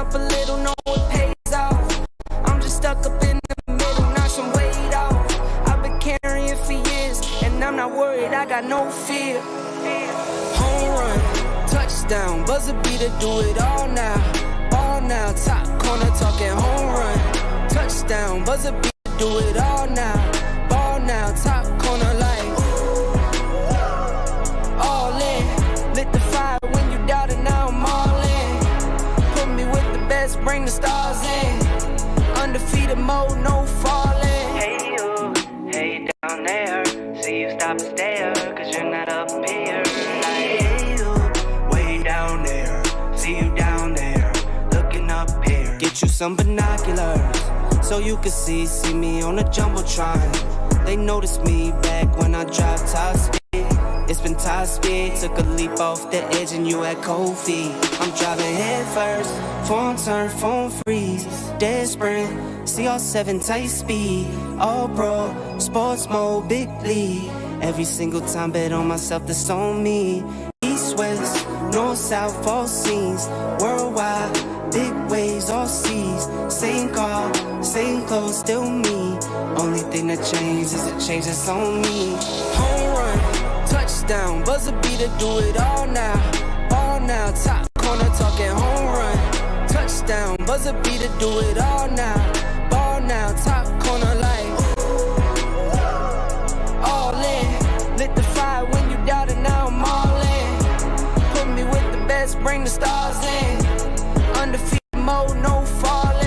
up a little, know it pays off. I'm just stuck up in the middle, knock some weight off. I've been carrying for years, and I'm not worried, I got no fear. Home run, touchdown, buzzer beater, do it all now. Ball now, top corner talking home run. Touchdown, buzzer beater, do it all now. Ball now, top corner like all in. Lit the fire when you doubted, now I'm all in. Put me with the best, bring the stars in. Undefeated mode, no falling. Hey you, hey down there. See you stop and stare, cause you're not up here. Like, hey you, way down there. See you down there, looking up here. Get you some binoculars, so you can see me on the Jumbotron. They noticed me back when I dropped top speed. It's been top speed, took a leap off the edge and you had cold feet. I'm driving head first, phone turn, phone freeze. Dead sprint, CR7 tight speed. All pro, sports mode, big league. Every single time bet on myself, that's on me. East, west, north, south, all scenes. Worldwide, big waves, all seas. Same car, same clothes, still me. Only thing that changed is the change that's on me. Home run, touchdown, buzzer beater, do it all now. Ball now, top corner talking home run. Touchdown, buzzer beater, do it all now. Ball now, top corner like all in. Lit the fire when you doubted, now I'm all in. Put me with the best, bring the stars in. Undefeated mode, no falling.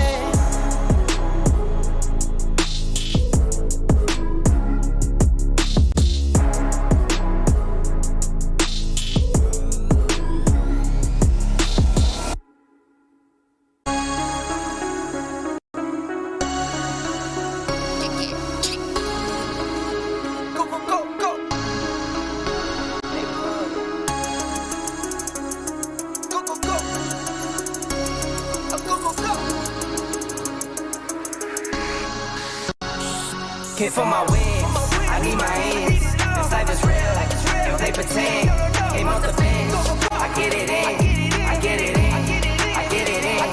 Came for my wins, I need my ends. This life is real, and play pretend. Came off the bench, I get it in, I get it in, I get it in.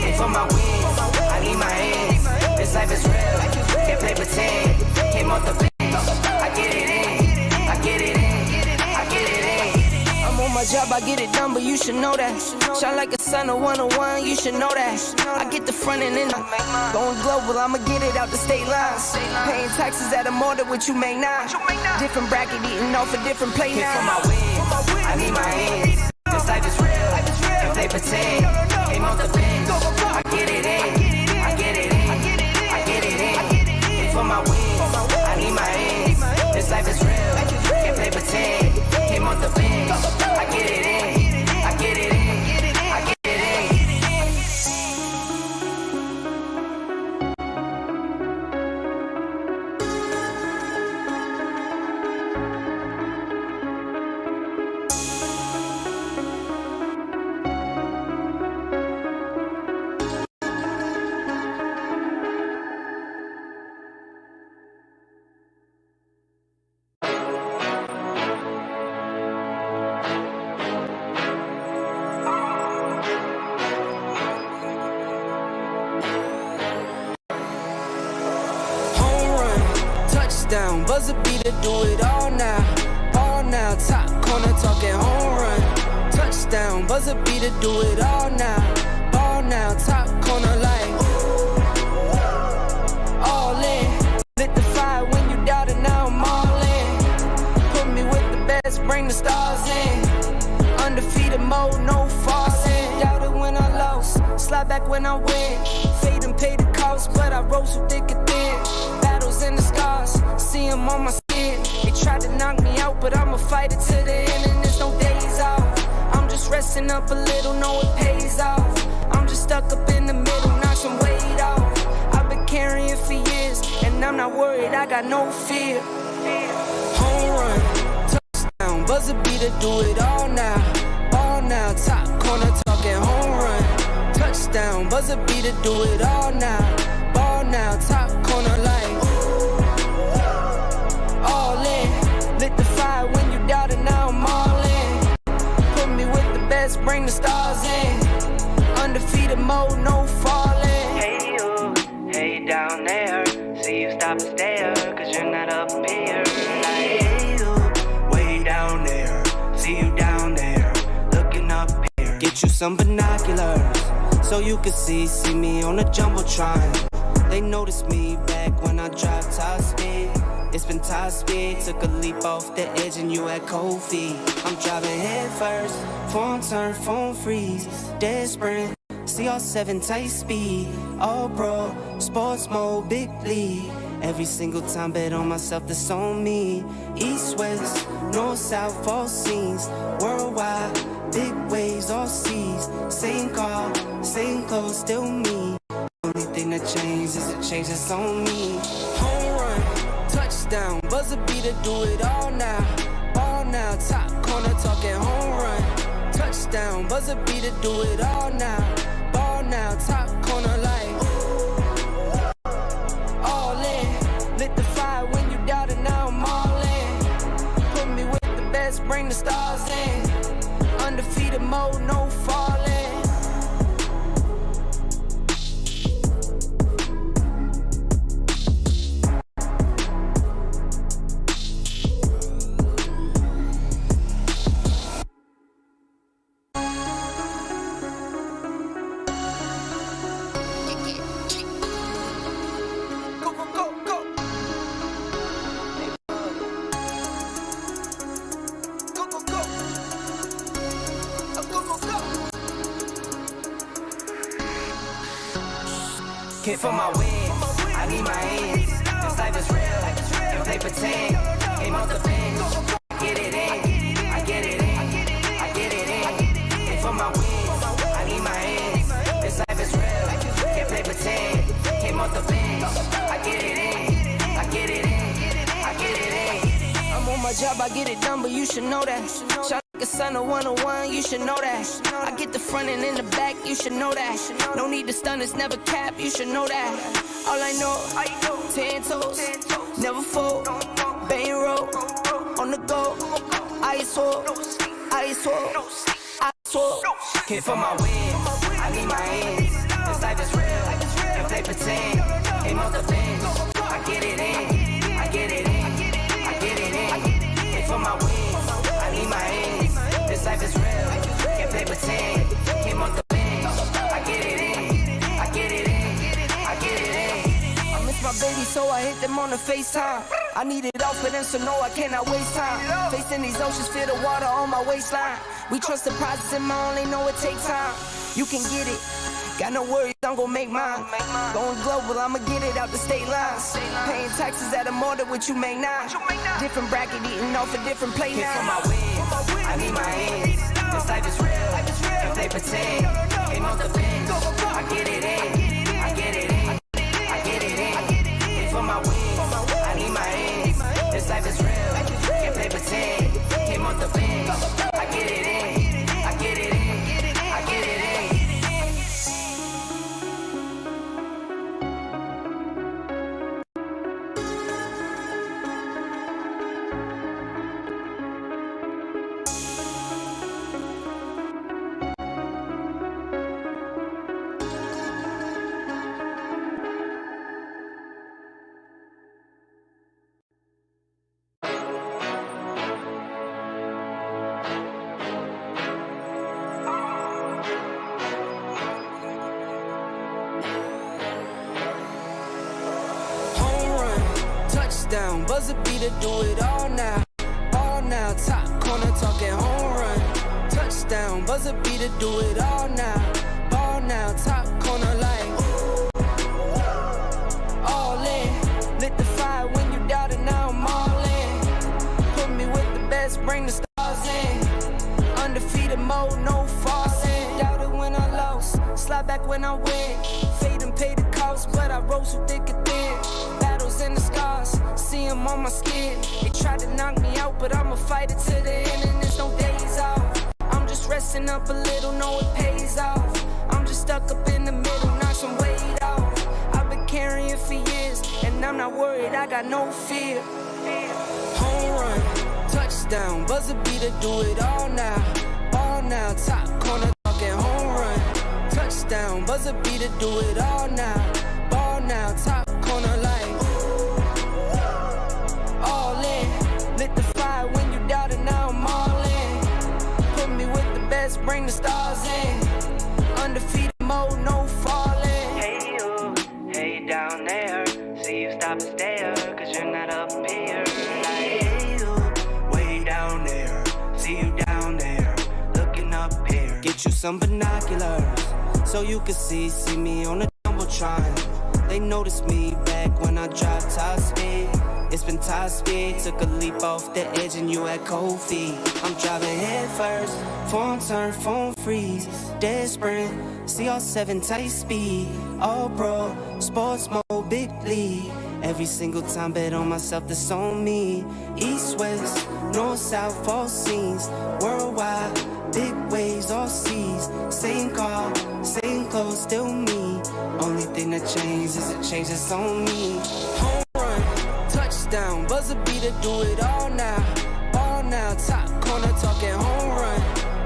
Came for my wins, I need my ends. This life is real, and play pretend. Came off the bench, I get it in, I get it in, I get it in. I'm on my job, I get it done, but you should know that. Shine like a sun, a 101, you should know that. I get the front end in going global, I'ma get it out the state lines. Paying taxes at a more than what you make now. Different bracket, eating off a different plate now. For my wins, I need my ends. This life is real, and play pretend. Came off the bench, I get it in, I get it in, I get it in. For my wins, I need my ends. This life is real, and play pretend. Came off the bench, I get it in, I get it in, I get it in. Down, buzzer beater, do it all now. Ball now, top corner talking home run. Touchdown, buzzer beater, do it all now. Ball now, top corner like all in. Lit the fire when you doubted, now I'm all in. Put me with the best, bring the stars in. Undefeated mode, no falling. Doubted when I lost, slide back when I win. Fade and pay the cost, but I rose so thick and thin. Battles in the scars, see them on my skin. They tried to knock me out, but I'ma fight it to the end, and there's no days off. I'm just resting up a little, know it pays off. I'm just stuck up in the middle, knock some weight off. I've been carrying for years, and I'm not worried, I got no fear. Home run, touchdown, buzzer beater, do it all now. Ball now, top corner talking home run. Touchdown, buzzer beater, do it all now. Ball now, top corner like all in. Lit the fire when you doubted, now I'm all in. Put me with the best, bring the stars in. undefeated mode, no falling. Hey you, hey down there, see you stop and stare, cause you're not up here. Like, hey you, way down there, see you down there, looking up here. Get you some binoculars, so you can see me on the jumbotron. They noticed me back when I dropped top speed. It's been top speed, took a leap off the edge and you had cold feet. I'm driving head first, phone turn, phone freeze, dead sprint, CR7 tight speed, all pro, sports mode, big bleed. Every single time bet on myself, that's on me. East, west, north, south, all scenes, worldwide, big waves, all seas. Same car, same clothes, still me. Only thing that changed is the change that's on me. Home run, touchdown, buzzer beater, do it all now. Ball now, top corner, talking home run. Touchdown, buzzer beater, do it all now. Ball now, top corner, like all in. Lit the fire when you doubt it, now I'm all in. Put me with the best, bring the stars in. Undefeated mode, no falling. Hit for my wins, I need my ends. This life is real, if they pretend. Aim off the bench, I get it in, I get it in, I get it in. Hit for my wins, I need my ends. This life is real, if they pretend. Aim off the bench, I get it in, I get it in, I get it in. I'm on my job, I get it done, but you should know that. Shout like a son of 101, you should know that. I get the front and in the back, you should know that. No need to stun, it's never cap, you should know that. All I know, 10 toes, never fold, bang roll, on the go, ice swole, ice swole, ice swole. Hit for my wins, I need my ends. This life is real, if they pretend. Aim off the bench, I get it in, I get it in, I get it in. Hit for my wins, I need my ends. This life is real, if they pretend. Aim off the bench, I get it in, I get it in, I get it in. I miss my baby, so I hit them on the FaceTime. I need it all for them, so no, I cannot waste time. Facing these oceans, feel the water on my waistline. We trust the process and my only know it takes time. You can get it, got no worries, I'm gon' make mine. Going global, I'ma get it out the state lines. Paying taxes at a more than what you make now. Different bracket, eating off a different plate Hit for now. my wins, I need my ends. This life is real, if they pretend. Aim off the bench, I get it in, I get it in, I get it in. Hit for my wins, I need my ends. This life is real, if they pretend. Aim off the bench, I get it in, I get it in, I get it in. Touchdown, buzzer beater, do it all now. All now, top corner, talking home run. Touchdown, buzzer beater, do it all now. Ball now, top corner, like all in. Lit the fire when you doubt it, now I'm all in. Put me with the best, bring the stars in. Undefeated mode, no falling. Doubted when I lost, slide back when I win. Fade and pay the cost, but I rose through thick and thin. Battles and the scars, see them on my skin. They tried to knock me out, but I'ma fight it to the end, and there's no days off. I'm just resting up a little, know it pays off. I'm just stuck up in the middle, knock some weight off. I've been carrying for years, and I'm not worried, I got no fear. Home run, touchdown, buzzer beater, do it all now. Ball now, top corner, talking home run. Touchdown. buzzer beater, do it all now. Ball now, top corner like all in. Lit the fire when you doubt it, now I'm all in. Put me with the best, bring the stars in. Undefeated mode, no falling. Hey you, hey down there. See you stop and stare, cause you're not up here. Like, hey you, way down there. See you down there, looking up here. Get you some binoculars, so you can see me on the jumbotron. They noticed me back when I dropped top speed. It's been top speed, took a leap off the edge and you had cold feet. I'm driving head first, phone turn, phone freeze, dead sprint, CR7 tight speed, all pro, sports mode, big league. Every single time bet on myself, that's on me. East, west, north, south, all scenes, worldwide, big waves, all seas. Same car, same clothes, still me. Only thing that changes is the change that's on me. Home run, touchdown, buzzer beater, do it all now. Ball now, top corner, talking home run.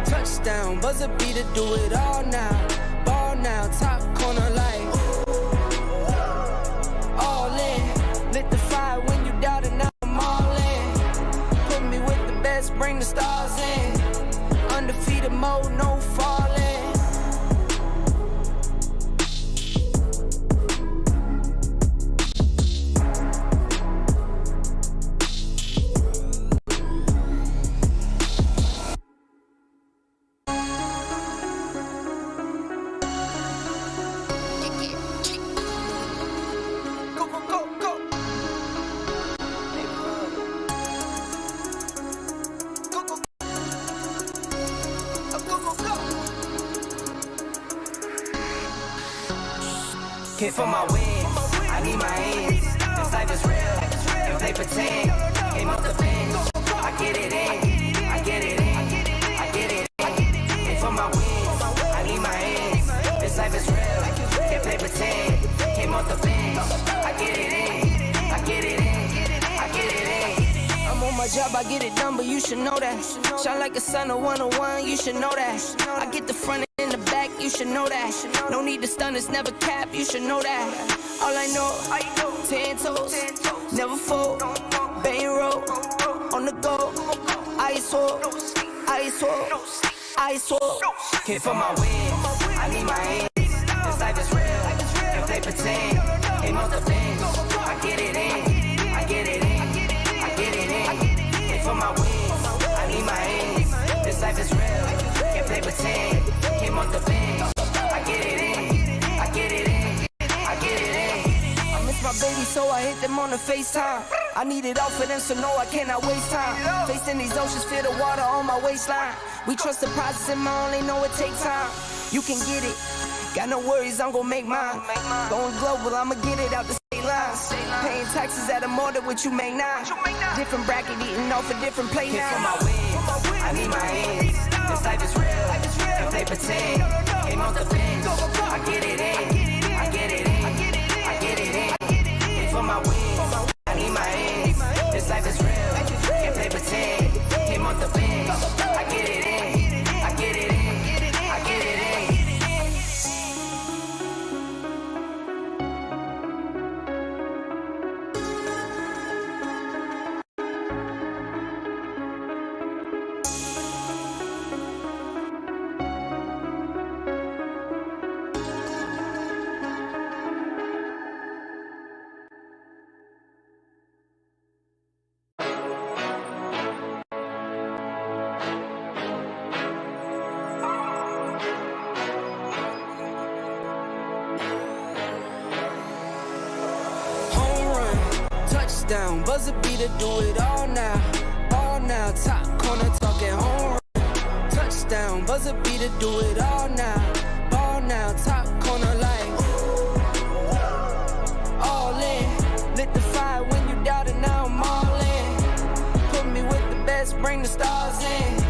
Touchdown, buzzer beater, do it all now. Ball now, top corner like all in. Lit the fire when you doubt it, now I'm all in. Put me with the best, bring the stars in. Undefeated mode, no falling. Hit for my wins, I need my ends. This life is real, if they pretend. Came off the bench, I get it in, I get it in, I get it in. Hit for my wins, I need my ends. This life is real, if they pretend. Came off the bench, I get it in, I get it in, I get it in. I'm on my job, I get it done, but you should know that. Shine like a sun, a 101, you should know that. I get the front in the back, you should know that. No need to stun, it's never cap, you should know that. All I know, 10 toes, never fold, bang roll, on the go, ice hold, ice hold, ice hold. Hit for my wins, I need my ends. This life is real, if they pretend. Came off the bench, I get it in, I get it in, I get it in. Hit for my wins, I need my ends. This life is real, if they pretend. Came off the bench, I get it in, I get it in, I get it in. I miss my baby, so I hit them on the FaceTime. I need it all for them, so no, I cannot waste time. Facing these oceans, feel the water on my waistline. We trust the process and my only know it takes time. You can get it, got no worries, I'm gon' make mine. Going global, I'ma get it out the state lines. Paying taxes at a more than what you make now. Different bracket, eating off a different plate Hit for now. my wins, I need my ends. This life is real, if they pretend. Came off the bench, I get it in, I get it in, I get it in. Hit for my wins, I need my ends. This life is real, if they pretend. Came off the bench, I get it in, I get it in, I get it in. Touchdown, buzzer beater, do it all now. All now, top corner, talking home run. Touchdown, buzzer beater, do it all now. Ball now, top corner like all in. Lit the fire when you doubt it, now I'm all in. Put me with the best, bring the stars in.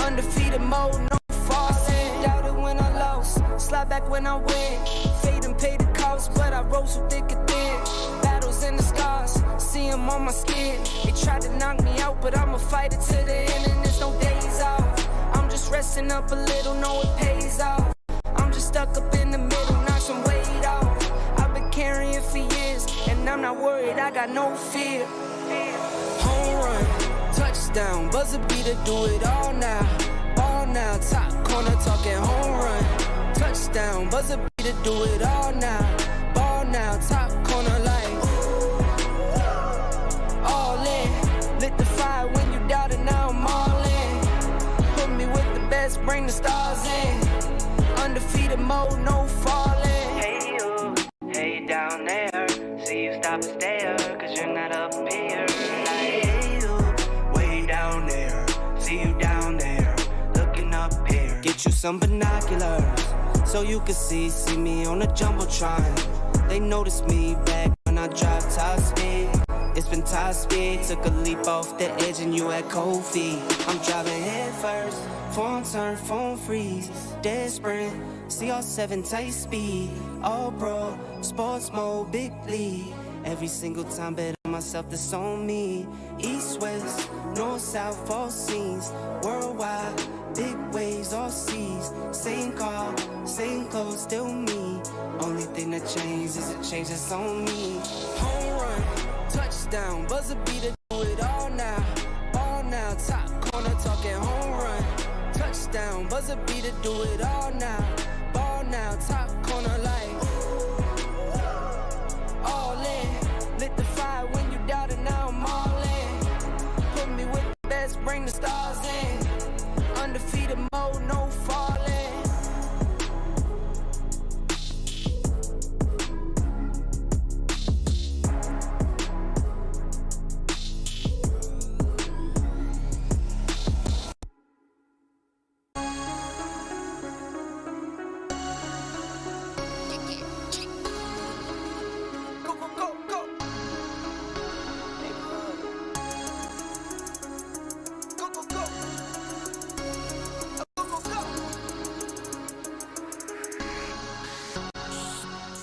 Undefeated mode, no falling. Doubted when I lost, slide back when I win. Fade and pay the cost, but I rose so thick and thin. Battles in the scars, see them on my skin. They tried to knock me out, but I'ma fight it to the end, and there's no days off. I'm just resting up a little, know it pays off. I'm just stuck up in the middle, and I'm not worried, I got no fear. Home run, touchdown, buzzer beater, do it all now. Ball now, top corner talking home run. Touchdown, buzzer beater, do it all now. Ball now, top corner like all in. Lit the fire when you doubted, now I'm all in. Put me with the best, bring the stars in. Undefeated mode, no falling. Hey you, hey down there. See you stop and stare, cause you're not up here. Like, hey you, way down there. See you down there, looking up here. Get you some binoculars, so you can see me on the Jumbotron. They noticed me back when I dropped top speed. It's been top speed, took a leap off the edge and you had cold feet. I'm driving head first, phone turn, phone freeze. Dead sprint, CR7 tight speed. All pro, sports mode, big league. Every single time bet on myself, that's on me. East, west, north, south, all scenes. Worldwide, big waves, all seas. Same car, same clothes, still me. Only thing that changed is a change that's on me. Home run, touchdown, buzzer beater, do it all now. Ball now, top corner talking home run. Touchdown, buzzer beater, do it all now. Ball now, top corner like all in. Lit the fire when you doubted, now I'm all in. Put me with the best, bring the stars in. Undefeated mode, no falling.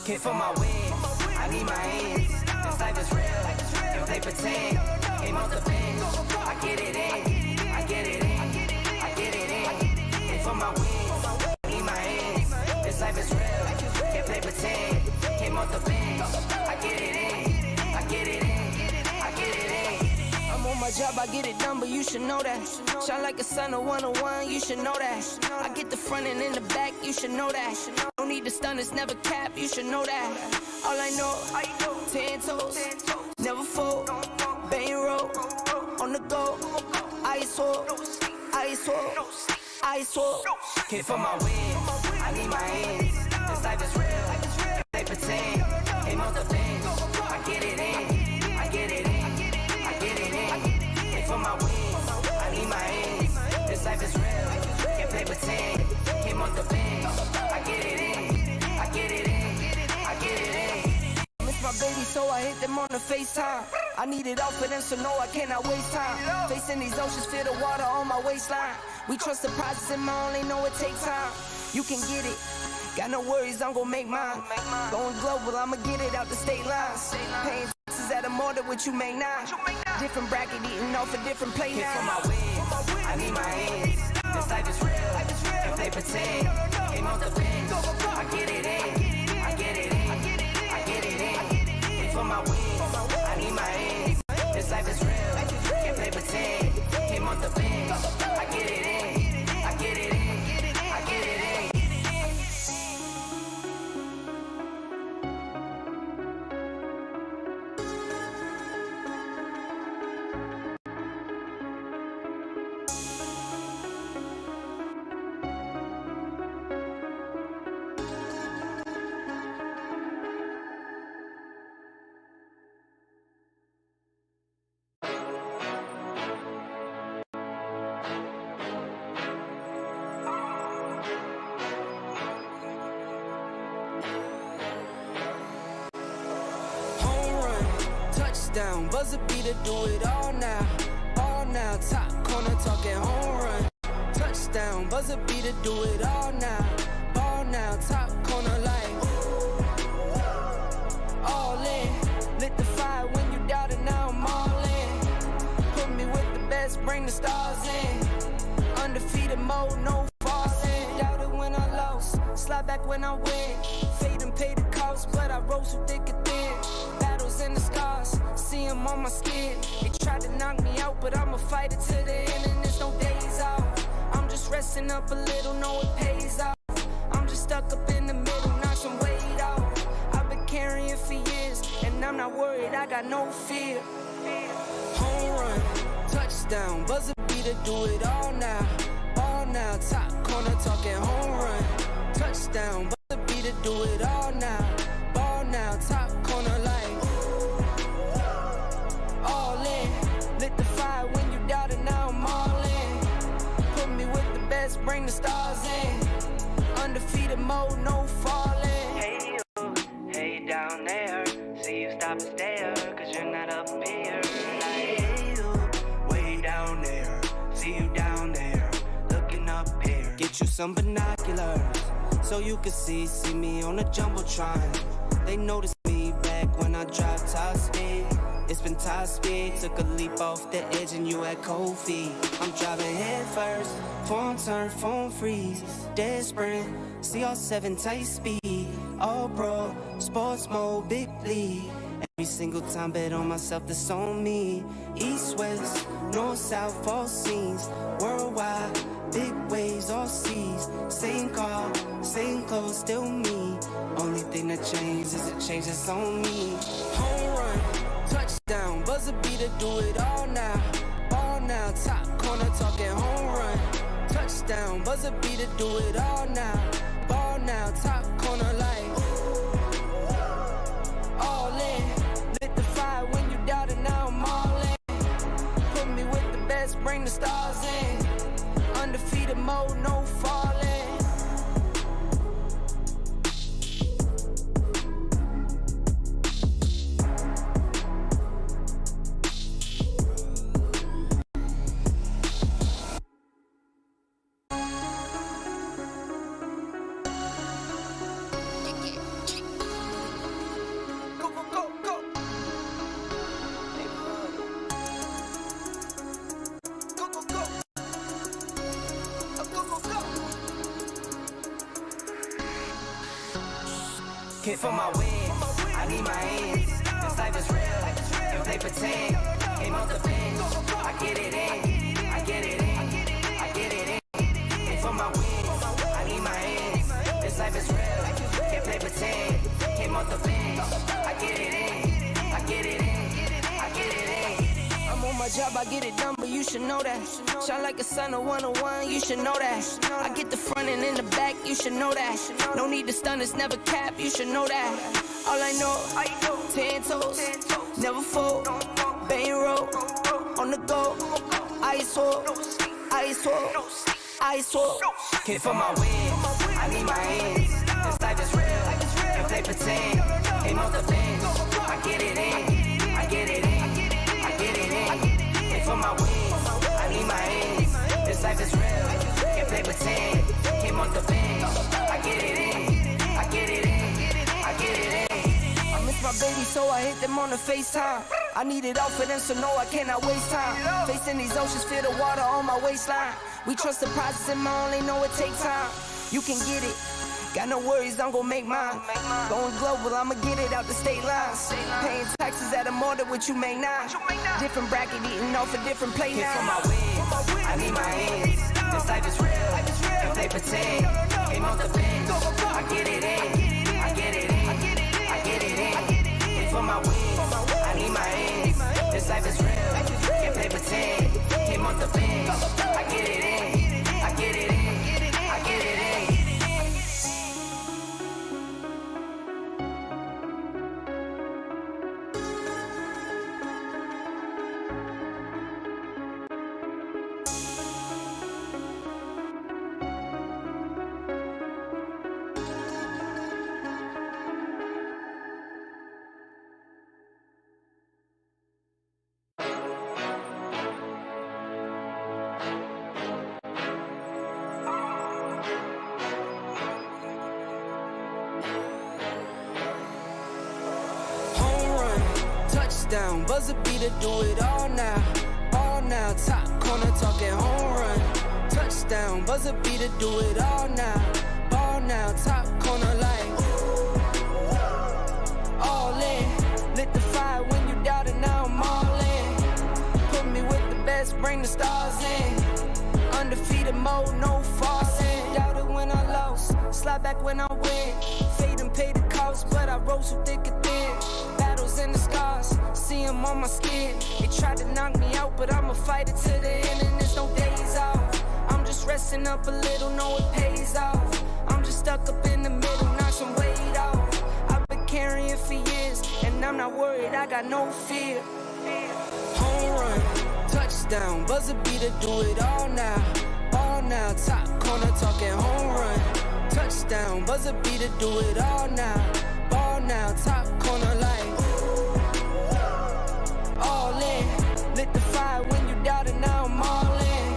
Came for my wins, I need my ends. This life is real, if they pretend. Came off the bench, I get it in, I get it in, I get it in. Came for my wins, I need my ends. This life is real, if they pretend. Came off the bench, I get it in, I get it in, I get it in. I'm on my job, I get it done, but you should know that. Shine like a sun, a 101, you should know that. I get the front and in the back, you should know that. Don't need to stun, it's never cap, you should know that. All I know, 10 toes, never fold, bang roll, on the go, ice wall, ice wall, ice wall. Came for my wins, I need my ends. This life is real, if they pretend. Came off the bench, I get it in, I get it in, I get it in. Came for my wins, I need my ends. This life is real, if they pretend. Came off the bench, I get it in, I get it in, I get it in. Miss my baby, so I hit them on the FaceTime. I need it all for them, so no, I cannot waste time. Facing these oceans, feel the water on my waistline. We trust the process and I only know it takes time. You can get it, got no worries, I'm gon' make mine. Going global, I'ma get it out the state lines. Paying taxes at a more than what you make now. Different bracket, eating off a different plate Came for now. my wins, I need my ends. This life is real, if they pretend. Came off the bench, I get it in, I get it in, I get it in. Came for my wins, I need my ends. This life is real, if they pretend. Came off the bench, I get it in, I get it in, I get it in. Down, buzzer beater, do it all now. All now, top corner talking home run. Touchdown, buzzer beater, do it all now. Ball now, top corner like all in. Lit the fire when you doubted, now I'm all in. Put me with the best, bring the stars in. Undefeated mode, no falling. Doubted when I lost, slide back when I win. Fade and pay the cost, but I rose through thick and thin. Battles and the scars, see them on my skin. They tried to knock me out, but I'ma fight it to the end, and there's no days off. I'm just resting up a little, know it pays off. I'm just stuck up in the middle, knock some weight off. I've been carrying for years, and I'm not worried, I got no fear. Home run, touchdown, buzzer beater, do it all now. All now, top corner talking home run. Touchdown, buzzer beater, do it all now. Ball now, top corner like all in. Lit the fire when you doubted, now I'm all in. Put me with the best, bring the stars in. Undefeated mode, no falling. Hey you, hey down there. See you stop and stare, cause you're not up here. Like, hey you, way down there. See you down there, looking up here. Get you some binoculars, so you can see me on the jumbotron. They noticed me back when I dropped top speed. It's been top speed, took a leap off the edge and you had cold feet. I'm driving head first, phone turn, phone freeze. Dead sprint, see all 7 tight speed. All pro, sports mode, big league. Every single time bet on myself, that's on me. East, west, north, south, all scenes. Worldwide, big waves, all seas. Same car, same clothes, still me. Only thing that changed is the change that's on me. Home run, touchdown, buzzer beater, do it all now. Ball now, top corner talking home run. Touchdown, buzzer beater, do it all now. Ball now, top corner like all in. Lit the fire when you doubted, now I'm all in. Put me with the best, bring the stars in. Undefeated mode, no falling. Hit for my wins, I need my ends. This life is real, if they pretend. Came off the bench, I get it in, I get it in, I get it in. Hit for my wins, I need my ends. This life is real, if they pretend. Came off the bench, I get it in, I get it in, I get it in. I'm on my job, I get it done, but you should know that. Shine like a sun of 101, you should know that. I get the front and in the back, you should know that. No need to stun, it's never cap, you should know that. All I know, 10 toes, never fold. Bang roll, on the go. Ice wall, ice wall, ice wall. Hit for my wins, I need my ends. This life is real, if they pretend. Came off the bench, I get it in, I get it in, I get it in. Hit for my wins, I need my ends. This life is real, if they pretend. Came off the bench, I get it in, I get it in, I get it in. I miss my baby, so I hit them on the FaceTime. I need it all for them, so no, I cannot waste time. Facing these oceans, feel the water on my waistline. We trust the process and I only know it takes time. You can get it, got no worries, I'm gon' make mine. Going global, I'ma get it out the state lines. Paying taxes at a more than what you make now. Different bracket, eating off a different plate Hit for now. my wins, I need my ends. This life is real, if they pretend. Came off the bench, I get it in, I get it in, I get it in. Hit for my wins, I need my ends. This life is real, if they pretend. Came off the bench, I get it in, I get it in, I get it in. Touchdown, buzzer beater, do it all now. All now, top corner talking home run. Touchdown, buzzer beater, do it all now. Ball now, top corner like all in. Lit the fire best, bring the stars in. Undefeated mode, no falling. Doubted when I lost, slide back when I win. Fade and pay the cost, but I rose so thick and thin. Battles and the scars, see them on my skin. They tried to knock me out, but I'ma fight it to the end, and there's no days off. I'm just resting up a little, know it pays off. I'm just stuck up in the middle, knock some weight off. I've been carrying for years, and I'm not worried, I got no fear. Home run, touchdown, buzzer beater, do it all now. Ball now, top corner talking home run. Touchdown, buzzer beater, do it all now. Ball now, top corner like all in. Lit the fire when you doubted, now I'm all in.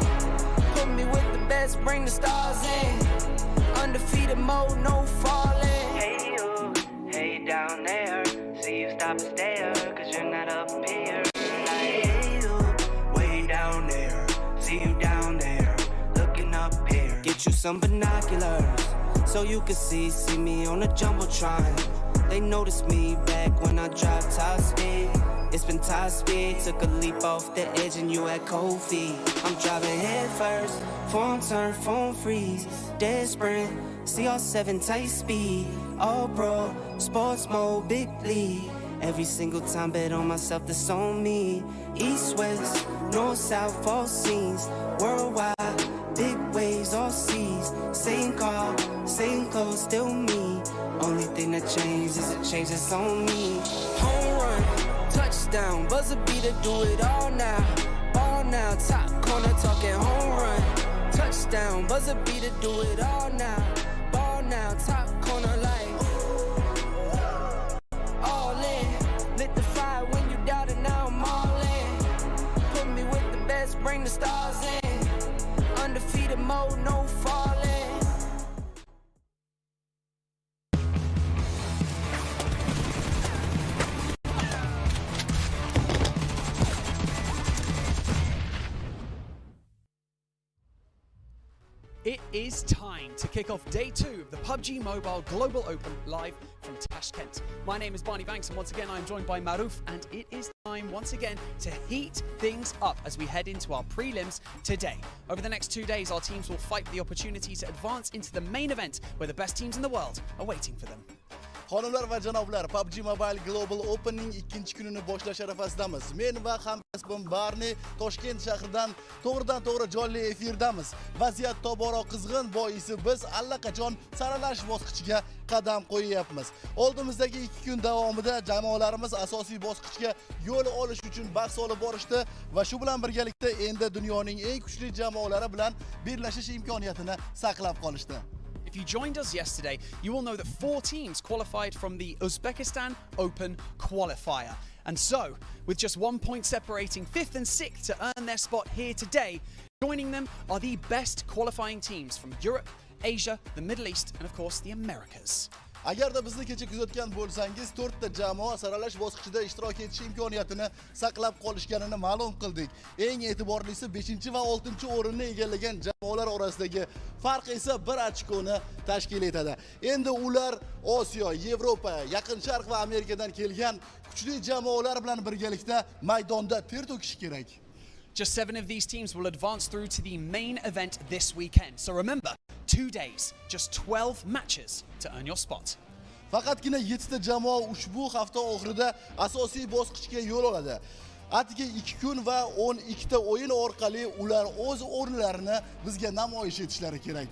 Put me with the best, bring the stars in. Undefeated mode, no falling. Hey you, hey down there. See you stop and stare, cause you're not up here. Like, hey you, way down there. See you down there, looking up here. Get you some binoculars, so you can see me on the Jumbotron. They noticed me back when I dropped top speed. It's been top speed, took a leap off the edge and you had cold feet. I'm driving head first, phone turn, phone freeze. Dead sprint, CR7 tight speed. All pro, sports mode, big league. Every single time bet on myself, that's on me. East, west, north, south, all scenes. Worldwide, big waves, all seas. Same car, same clothes, still me. Only thing that changed is a change that's on me. Home run, touchdown, buzzer beater, do it all now. Ball now, top corner talking home run. Touchdown, buzzer beater, do it all now. Ball now, top corner like all in. Lit the fire when you doubted, now I'm all in. Put me with the best, bring the stars in. Undefeated mode, no falling. It is time to kick off day 2 of the PUBG Mobile Global Open live from Tashkent. My name is Barney Banks, and once again I am joined by Maruf, and it is time once again to heat things up as we head into our prelims today. Over the next 2 days, our teams will fight for the opportunity to advance into the main event where the best teams in the world are waiting for them. Xonimlar va janoblar, PUBG Mobile Global Open'ning ikkinchi kunini boshlash arafasidamiz. Men va hamkasbim Barney Toshkent shahridan to'g'ridan-to'g'ri jonli efirdamiz. Vaziyat tobora qizg'in, boisi biz allaqachon saralash bosqichiga qadam qo'yyapmiz. Oldimizdagi 2 kun davomida jamoalarimiz asosiy bosqichga yo'l olish uchun bahs olib borishdi va shu bilan birgalikda endi dunyoning eng kuchli jamoalari bilan birlashish imkoniyatini saqlab qolishdi. If you joined us yesterday, you will know that 4 teams qualified from the Uzbekistan Open Qualifier. And so, with just 1 point separating 5th and 6th to earn their spot here today, joining them are the best qualifying teams from Europe, Asia, the Middle East, and of course the Americas. Agarda bizni kecha kuzatgan bo'lsangiz, 4 ta jamoa saralash bosqichida ishtirok etish imkoniyatini saqlab qolishganini ma'lum qildik. Eng e'tiborlisi 5 va 6 o'rinni egallagan jamoalar orasidagi farq esa 1 ochkoni tashkil etadi. Endi ular Osiyo, Yevropa, Yaqin Sharq va Amerikadan kelgan kuchli jamoalar bilan birgalikda maydonda ter to'kishi kerak. Just 7 of these teams will advance through to the main event this weekend. So remember, 2 days, just 12 matches to earn your spot. Faqatgina 7 ta jamoa ushbu hafta oxirida asosiy bosqichga yo'l oladi. Atigi 2 kun va 12 ta o'yin orqali ular o'z o'rinlarini bizga namoyish etishlari kerak.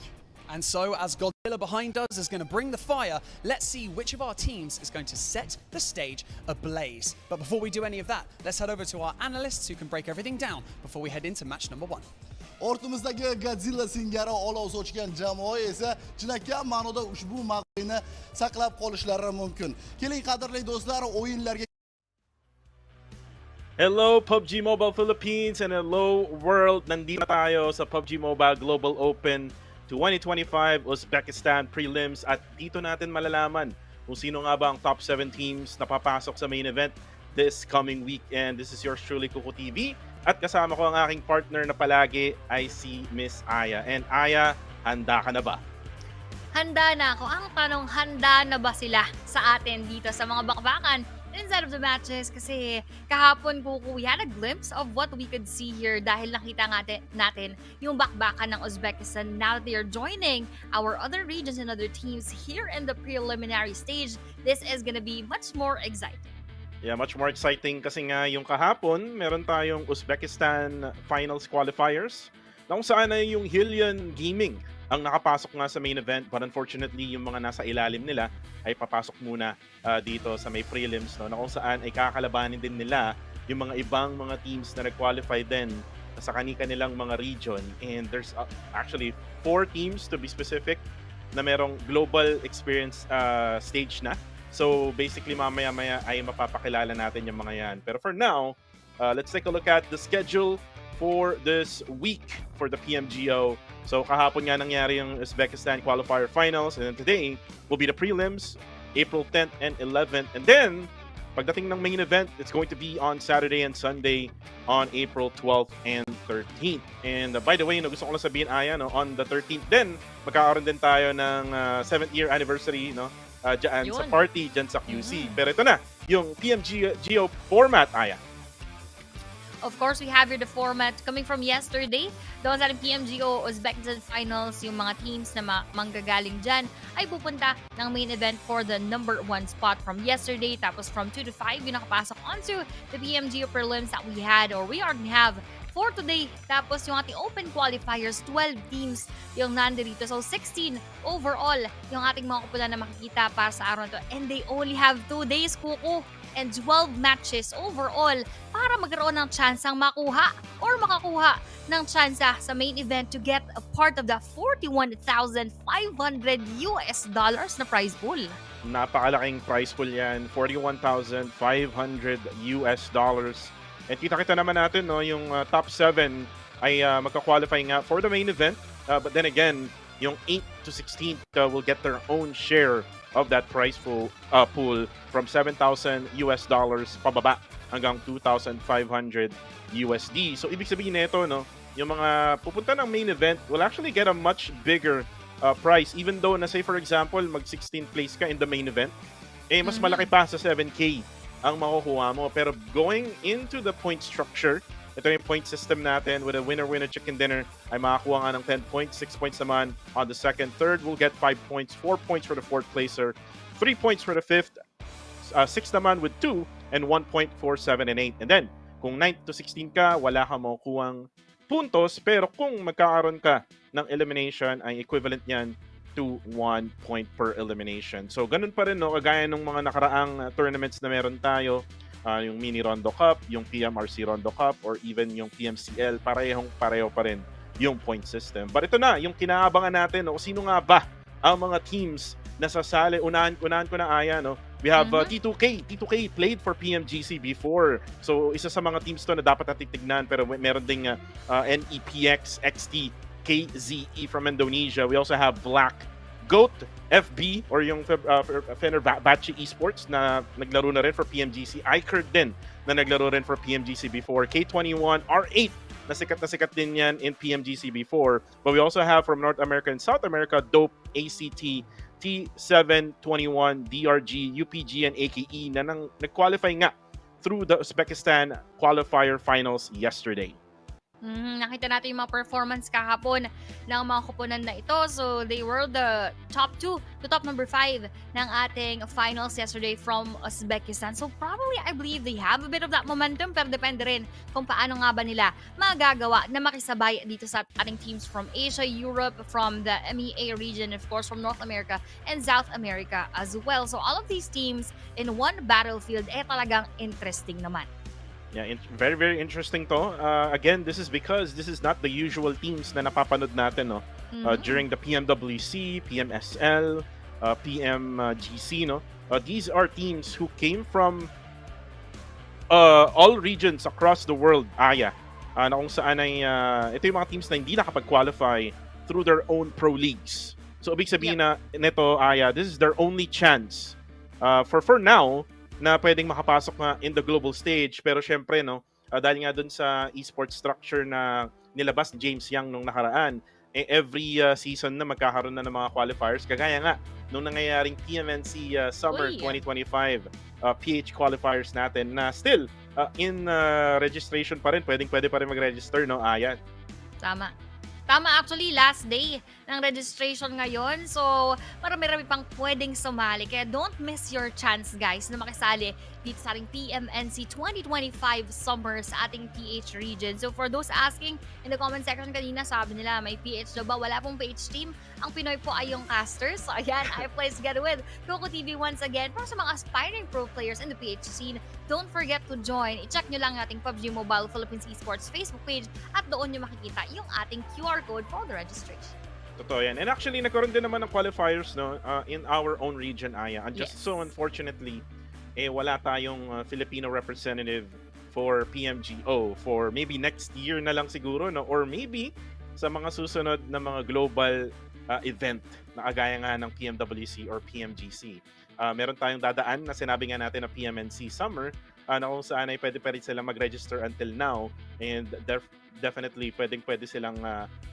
And so, as Godzilla behind us is going to bring the fire, let's see which of our teams is going to set the stage ablaze. But before we do any of that, let's head over to our analysts who can break everything down before we head into match number 1. Ortimizdagi Godzilla singari olov sochgan jamoa esa chinakam ma'noda ushbu mavqeni saqlab qolishlari mumkin. Keling qadrli do'stlar, o'yinlarga Hello PUBG Mobile Philippines and hello world. Nandito tayo sa PUBG Mobile Global Open 2025 Uzbekistan Prelims at dito natin malalaman kung sino nga ba ang top 7 teams na papasok sa main event this coming week. And this is yours truly, Kuko TV. At kasama ko ang aking partner na palagi ay si Miss Aya. And Aya, handa ka na ba? Handa na ako. Ang tanong, handa na ba sila sa atin dito sa mga bakbakan inside of the matches kasi kahapon we had a glimpse of what we could see here dahil nakita natin yung bakbakan ng Uzbekistan. Now they are joining our other regions and other teams here in the preliminary stage. This is gonna be much more exciting. Yeah, much more exciting kasi nga yung kahapon, meron tayong Uzbekistan Finals Qualifiers na kung saan ay yung Hillian Gaming ang nakapasok nga sa main event, but unfortunately yung mga nasa ilalim nila ay papasok muna dito sa may prelims, no, na kung saan ay kakalabanin din nila yung mga ibang mga teams na nag-qualify din sa kanilang mga region. And there's actually 4 teams to be specific na merong global experience stage na. So basically mamaya-maya ay mapapakilala natin yung mga yan. Pero for now, let's take a look at the schedule for this week for the PMGO. So kahapon nga nangyari yung Uzbekistan Qualifier Finals, and then today will be the prelims, April 10th and 11th. And then, pagdating ng main event, it's going to be on Saturday and Sunday on April 12th and 13th. And by the way, gusto ko lang sabihin, Aya, no, on the 13th din, magkakaroon din tayo ng 7th year anniversary, no, dyan sa party, dyan sa QC. Pero ito na, yung PMGO format, Aya. Of course, we have here the format coming from yesterday. Doon sa PMGO Uzbekistan Finals, yung mga teams na manggagaling dyan ay pupunta ng main event for the number 1 spot from yesterday. Tapos from 2 to 5, yung nakapasok onto the PMGO prelims that we had or we already have for today. Tapos yung ating Open Qualifiers, 12 teams yung nandito. So 16 overall yung ating mga koponan na makikita para sa araw na to. And they only have 2 days, Kuko, and 12 matches overall para magkaroon ng tsansang makuha or makakuha ng tsansa sa main event to get a part of the $41,500 na prize pool. Napakalaking prize pool yan, $41,500. And kita naman natin, no, yung top 7 ay magka-qualify nga for the main event. But then again, yung 8 to 16 will get their own share of that prize pool from $7,000 pababa hanggang $2,500. So ibig sabihin nito, no, yung mga pupunta ng main event will actually get a much bigger prize, even though na say for example mag 16th place ka in the main event, mas malaki pa sa 7K ang makukuha mo. Pero going into the point structure, ito yung point system natin with a winner-winner chicken dinner ay makakuha nga ng 10 points, 6 points naman on the second. Third will get 5 points, 4 points for the fourth placer, 3 points for the fifth, 6 naman with 2, and 1 point for 7 and 8. And then, kung 9 to 16 ka, wala ka makukuhang puntos, pero kung magkakaroon ka ng elimination, ay equivalent yan to 1 point per elimination. So, ganun pa rin, no? Kagaya ng mga nakaraang tournaments na meron tayo, yung Mini Rondo Cup, yung PMRC Rondo Cup, or even yung PMCL, pareho pa rin yung point system. But ito na, yung kinaabangan natin, no? Sino nga ba ang mga teams na sasali? Unahan ko na, Aya, no? We have T2K. T2K played for PMGC before. So, isa sa mga teams to na dapat natin tignan, pero meron ding NEPX, XT, KZE from Indonesia. We also have Black Goat FB or yung Fenerbahce Esports na naglaro na rin for PMGC. iCurd din na naglaro rin for PMGC before. K21 R8 na sikat din yan in PMGC before. But we also have from North America and South America Dope, ACT, T721, DRG, UPG, and AKE na nag-qualify nga through the Uzbekistan Qualifier Finals yesterday. Nakita natin yung mga performance kahapon ng mga koponan na ito. So, they were the top 2 to top number 5 ng ating finals yesterday from Uzbekistan. So, probably, I believe they have a bit of that momentum, pero depende rin kung paano nga ba nila magagawa na makisabay dito sa ating teams from Asia, Europe, from the MEA region, of course, from North America and South America as well. So, all of these teams in one battlefield, talagang interesting naman. Yeah, very, very interesting to. Again, this is because this is not the usual teams na napapanood natin, no? During the PMWC, PMSL, PMGC, no? These are teams who came from all regions across the world, Aya. Na kung saan ay, ito yung mga teams na hindi nakapag-qualify through their own pro leagues. So, ibig sabihin na nito, Aya, this is their only chance for now, na pwedeng makapasok na in the global stage. Pero syempre, no, dahil nga dun sa esports structure na nilabas ni James Young nung nakaraan, every season na magkakaroon na ng mga qualifiers. Kagaya nga, nung nangyayaring PMNC Summer 2025. PH qualifiers natin na still in registration pa rin. Pwede pa rin mag-register, no, Ayan? Tama. Tama, actually, last day ng registration ngayon. So, marami-rami pang pwedeng sumali. Kaya don't miss your chance, guys, na makisali dito sa ating PMNC 2025 Summer sa ating PH region. So, for those asking, in the comment section kanina, sabi nila, may PH daw ba? Wala pong PH team. Ang Pinoy po ay yung casters. So, ayan, I play together with Coco TV once again. Para sa mga aspiring pro players in the PH scene, don't forget to join. I-check nyo lang ating PUBG Mobile Philippines Esports Facebook page at doon nyo makikita yung ating QR code for the registration. Totoo yan. And actually, nagkaroon din naman ng qualifiers, no, in our own region, Aya. And just so unfortunately, wala tayong Filipino representative for PMGO for maybe next year na lang siguro, no? Or maybe sa mga susunod na mga global event na agaya nga ng PMWC or PMGC. Meron tayong dadaan na sinabi nga natin na PMNC Summer na kung saan ay pwede silang mag-register until now, and definitely pwede silang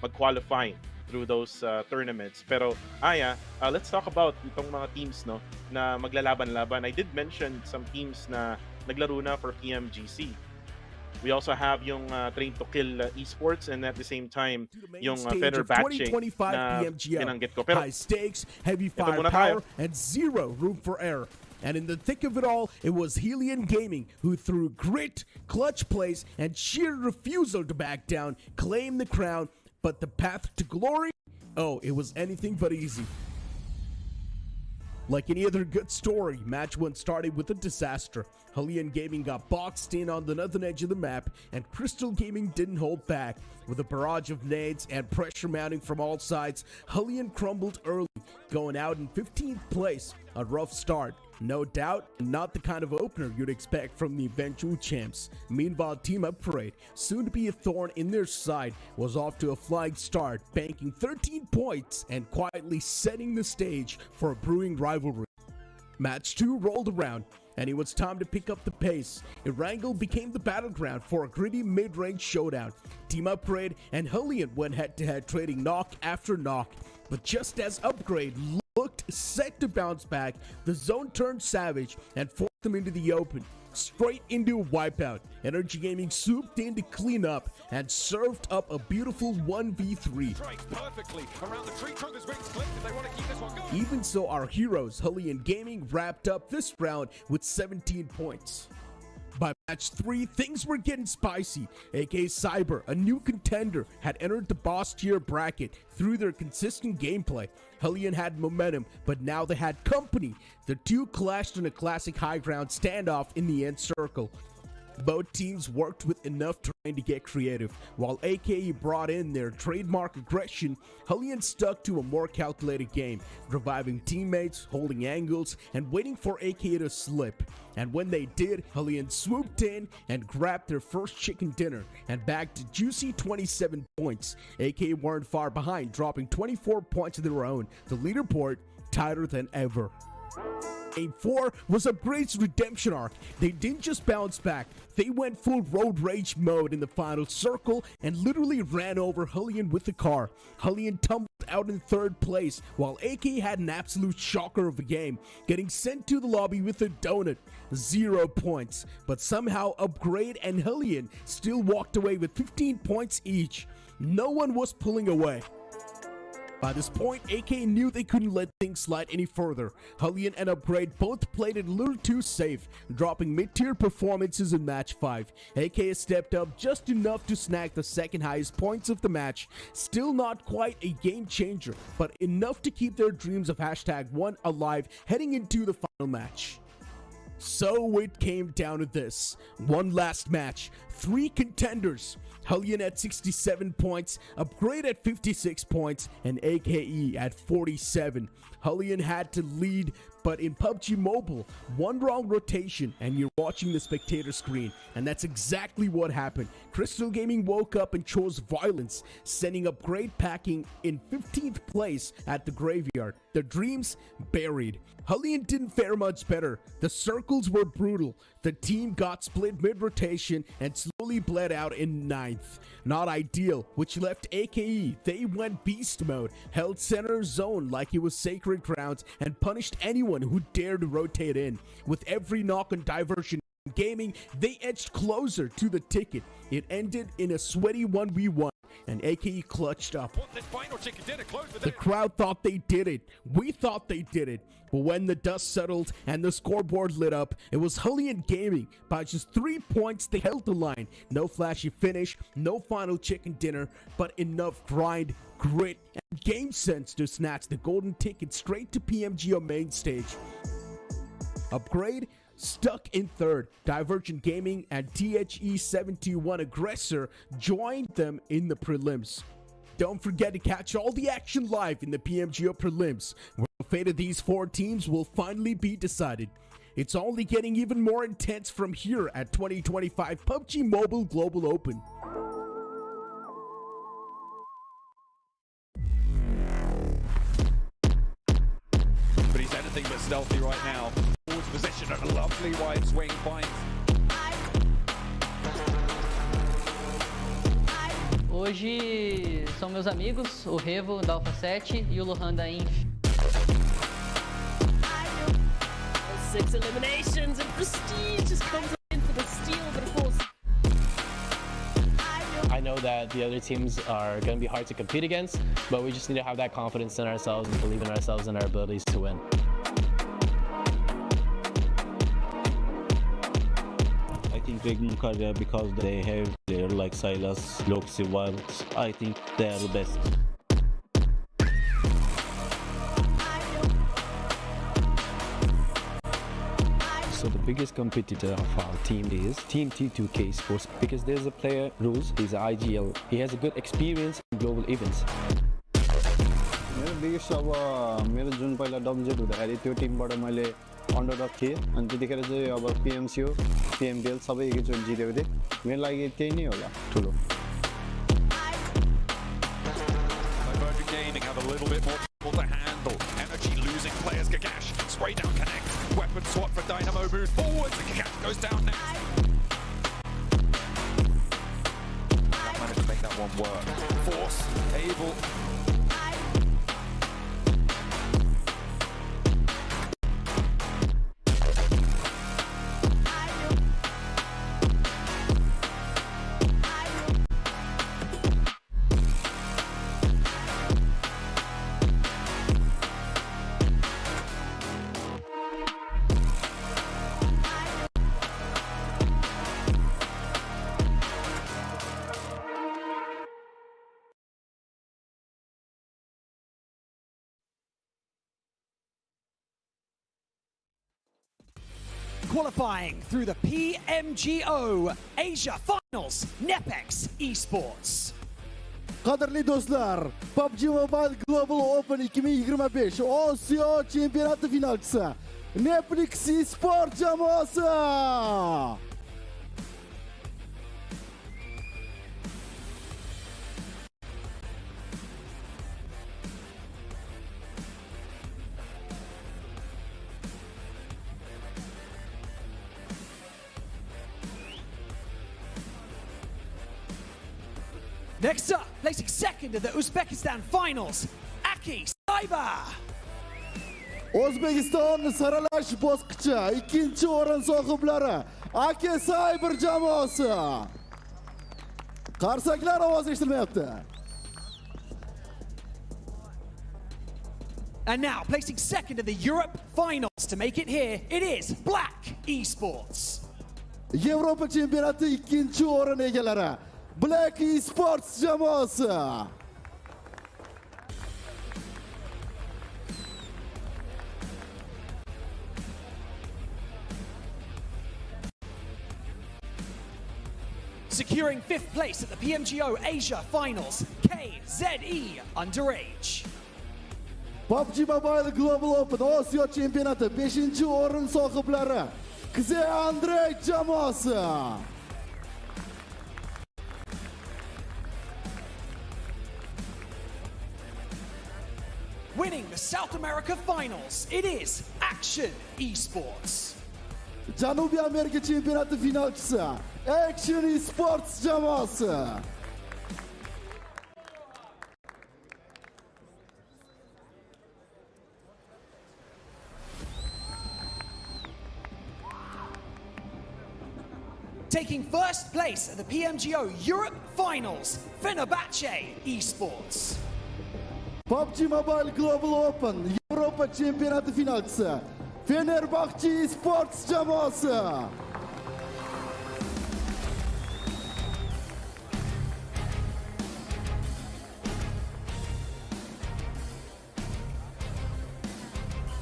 mag-qualify through those tournaments. Pero Aya, let's talk about itong mga teams, no, na maglalaban-laban. I did mention some teams na naglaro na for PMGC. We also have yung Train to Kill Esports, and at the same time yung Fenerbahce na pinanggit ko. Pero high stakes, heavy firepower, and zero room for error. And in the thick of it all, it was Helian Gaming who, through grit, clutch plays, and sheer refusal to back down, claimed the crown. But the path to glory? Oh, it was anything but easy. Like any other good story, match 1 started with a disaster. Helian Gaming got boxed in on the northern edge of the map, and Crystal Gaming didn't hold back. With a barrage of nades and pressure mounting from all sides, Helian crumbled early, going out in 15th place. A rough start. No doubt, not the kind of opener you'd expect from the eventual champs. Meanwhile, Team Upgrade, soon to be a thorn in their side, was off to a flying start, banking 13 points and quietly setting the stage for a brewing rivalry. Match 2 rolled around, and it was time to pick up the pace. Erangel became the battleground for a gritty mid-range showdown. Team Upgrade and Helian went head-to-head, trading knock after knock. But just as Upgrade looked set to bounce back, the zone turned savage and forced them into the open, straight into a wipeout. Energy Gaming swooped in to clean up and served up a beautiful 1v3. Even so, our heroes, Helian Gaming, wrapped up this round with 17 points. By match 3, things were getting spicy. AK Cyber, a new contender, had entered the boss tier bracket through their consistent gameplay. Helian had momentum, but now they had company. The two clashed in a classic high ground standoff in the end circle. Both teams worked with enough terrain to get creative. While AKE brought in their trademark aggression, Helian stuck to a more calculated game, reviving teammates, holding angles, and waiting for AKE to slip. And when they did, Helian swooped in and grabbed their first chicken dinner and bagged a juicy 27 points. AKE weren't far behind, dropping 24 points of their own. The leaderboard tighter than ever. Game 4 was Upgrade's redemption arc. They didn't just bounce back, they went full road rage mode in the final circle and literally ran over Helian with the car. Helian tumbled out in 3rd place, while AK had an absolute shocker of a game, getting sent to the lobby with a donut. 0 points, but somehow Upgrade and Helian still walked away with 15 points each. No one was pulling away. By this point, AK knew they couldn't let things slide any further. Helian and Upgrade both played it a little too safe, dropping mid-tier performances in match 5. AK stepped up just enough to snag the second highest points of the match. Still not quite a game changer, but enough to keep their dreams of #1 alive heading into the final match. So it came down to this. One last match. 3 contenders. Helian at 67 points, Upgrade at 56 points, and AKE at 47. Helian had to lead, but in PUBG Mobile, one wrong rotation and you're watching the spectator screen, and that's exactly what happened. Crystal Gaming woke up and chose violence, sending Upgrade packing in 15th place at the graveyard. Their dreams buried. Helian didn't fare much better. The circles were brutal. The team got split mid-rotation and slowly bled out in 9th. Not ideal, which left AKE. They went beast mode, held center zone like it was sacred ground, and punished anyone who dared to rotate in. With every knock on diversion gaming, they edged closer to the ticket. It ended in a sweaty 1v1, and AKE clutched up. The crowd thought they did it. We thought they did it. But when the dust settled and the scoreboard lit up, it was Hulian Gaming. By just 3 points, they held the line. No flashy finish, no final chicken dinner, but enough grind, grit, and game sense to snatch the golden ticket straight to PMGO main stage. Upgrade? Stuck in 3rd. Divergent Gaming and THE71 Aggressor joined them in the prelims. Don't forget to catch all the action live in the PMGO prelims, where the fate of these 4 teams will finally be decided. It's only getting even more intense from here at 2025 PUBG Mobile Global Open. But he's anything but stealthy right now. Towards position and a lovely wide swing finds. Hoje são meus amigos, o Revo da Alpha 7 e o Lohan da Inf. 6 eliminations and Prestige just comes in for the steal, but of course I know that the other teams are going to be hard to compete against, but we just need to have that confidence in ourselves and believe in ourselves and our abilities to win. I think Regnum because they have their like Silas, Loxy, Wild. I think they are the best. So the biggest competitor of our team is Team T2K Sports because there's a player, Rose, he's an IGL. He has a good experience in global events. मेरो बिगेस्ट अब मेरो जुन पहिला डब्लुजेड हुँदाखेरि त्यो टिमबाट मैले अन्डरडग थिएँ अनि त्यतिखेर चाहिँ अब PMCO, PMBL सबै एकैचोटि जितेको थिएँ मेरो लागि त्यही नै होला ठुलो Divergent Gaming have a little bit more trouble to handle. Energy losing players. Kakash spray down connect. Weapon swap for Dynamo moves forwards. And Kakash goes down next. That managed to make that one work. Force able. Qualifying through the PMGO Asia Finals, Nepex Esports. Qadrli do'stlar, PUBG Mobile Global Open 2025 Osiyo chempionati finalchisi Nepex Esports jamoasi. Next up, placing second in the Uzbekistan Finals, Aki Cyber. O'zbekiston saralash bosqichi ikkinchi o'rin sohiblari Aki Cyber jamoasi. Qarsaklar ovozi eshitilmayapti. And now, placing second in the Europe Finals to make it here, it is Black Esports. Yevropa chempionati ikkinchi o'rin egalari Black Esports jamoasi. Securing 5th place at the PMGO Asia Finals, KZE Underage. PUBG Mobile Global Open Osiyo chempionati 5-chi o'rin sohiblari KZE Underage jamoasi. Winning the South America Finals, it is Action Esports. Janubiy Amerika chempionati finalchisi Action Esports jamoasi. Taking first place at the PMGO Europe Finals, Fenerbahce Esports. PUBG Mobile Global Open Avrupa Çempionatı finalcısı Fenerbahçe Esports jamoasi.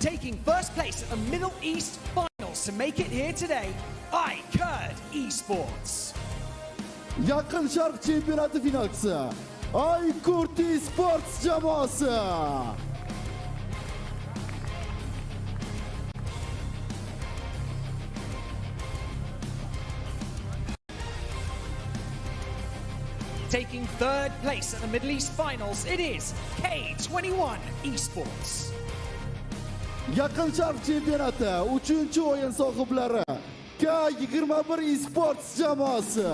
Taking first place at the Middle East Finals to make it here today, iCurd Esports. Yakın Şark Çempionatı finalcısı Aykurt Esports jamoasi. Taking third place at the Middle East Finals, it is K21 Esports. Yakın Şark Çempionatı 3. oyun sahipleri K21 Esports jamoasi.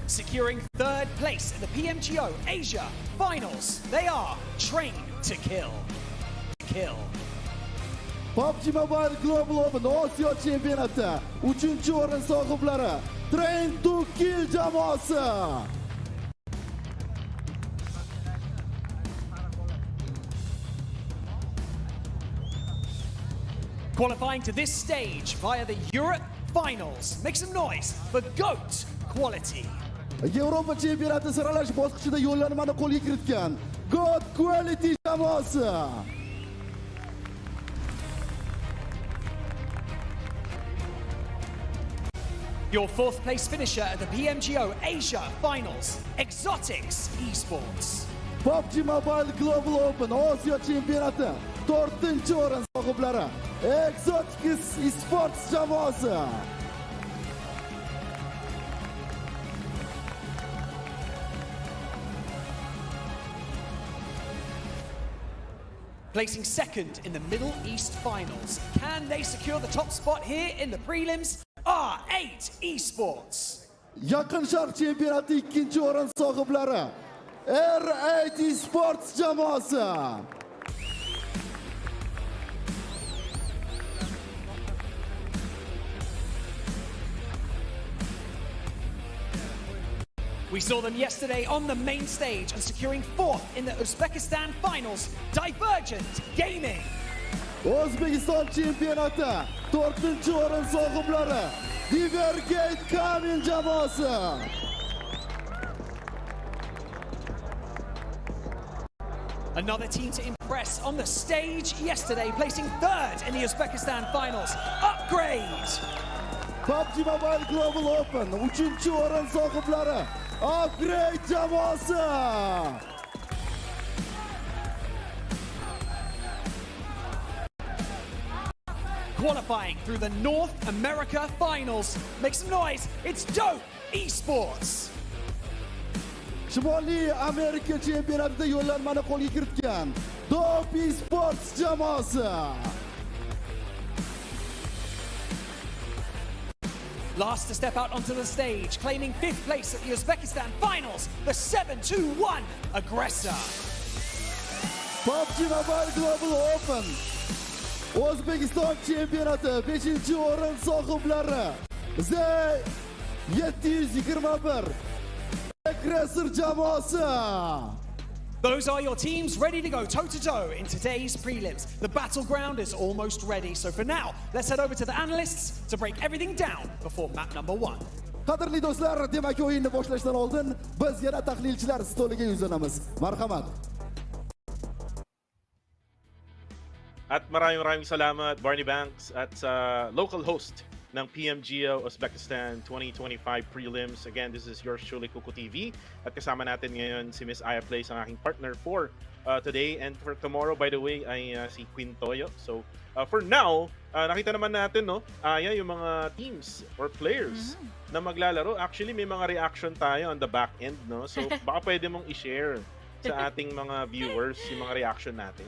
Securing third place at the PMGO Asia Finals, they are Train to Kill. PUBG Mobile Global Open Osiyo Çempionatı 3. o'rin sahipleri Train to Kill jamoasi. Qualifying to this stage via the Europe Finals. Make some noise for GOAT Quality. Yevropa Çempionatı saralash bosqichida yo'llanmani qo'lga kiritgan God Quality jamoasi. Your fourth place finisher at the PMGO Asia Finals, Exotics Esports. PUBG Mobile Global Open Osiyo Çempionatı 4. o'rin sohiblari Exotics Esports jamoasi. Placing second in the Middle East Finals. Can they secure the top spot here in the prelims? R8 Esports. Yakın Şark Çempionatı 2. o'rin sohiblari R8 Esports jamoasi. We saw them yesterday on the main stage and securing fourth in the Uzbekistan Finals, Divergent Gaming. Uzbekistan Çempionatı 4. o'rin sohiblari Divergent Gaming jamoasi. Another team to impress on the stage yesterday, placing third in the Uzbekistan Finals, Upgrade. PUBG Mobile Global Open 3. o'rin sohiblari Upgrade jamoasi. Qualifying through the North America Finals. Make some noise, it's Dope Esports. Shimoliy Amerika Chempionatida yo'llanmani qo'lga kiritgan Dope Esports jamoasi. Last to step out onto the stage, claiming fifth place at the Uzbekistan Finals, the 7-2-1 Aggressor. PUBG Mobile Global Open O'zbekiston Chempionati 5. o'rin sohiblari Z721 Aggressor jamoasi. Those are your teams ready to go toe-to-toe in today's prelims. The battleground is almost ready, so for now, let's head over to the analysts to break everything down before map number 1. Qadrli do'stlar, demak o'yinni boshlashdan oldin biz yana tahlilchilar stoliga yuzlanamiz. Marhamat. At maraming salamat Barney Banks at sa local host ng PMGO Uzbekistan 2025 prelims. Again, this is yours truly, Kuko TV. At kasama natin ngayon si Miss Aya Plays, ang aking partner for today and for tomorrow, by the way, ay si Queen Toyo. So, for now, nakita naman natin, no, Aya, yung mga teams or players na maglalaro. Actually, may mga reaction tayo on the back end, no? So, baka pwede mong i-share sa ating mga viewers yung mga reaction natin.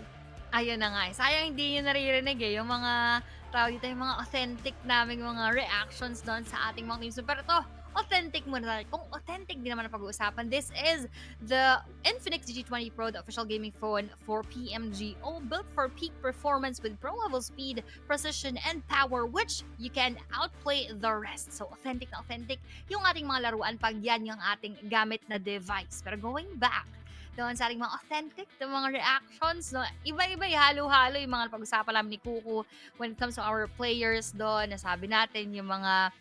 Ayun na nga, eh. Sayang hindi niyo naririnig, eh, yung mga tawag dito, yung mga authentic naming mga reactions do'n sa ating mga teams. Pero 'to, authentic muna tayo. Kung authentic din naman ang pag-uusapan, this is the Infinix GT20 Pro, the official gaming phone for PMGO, built for peak performance with pro-level speed, precision, and power, which you can outplay the rest. So, authentic na authentic yung ating mga laruan pag yan yung ating gamit na device. Pero going back doon sa ating mga authentic na mga reactions, no? Iba-iba, halo-halo yung mga pag-usapan namin ni Kuku when it comes to our players doon. Nasabi natin yung mga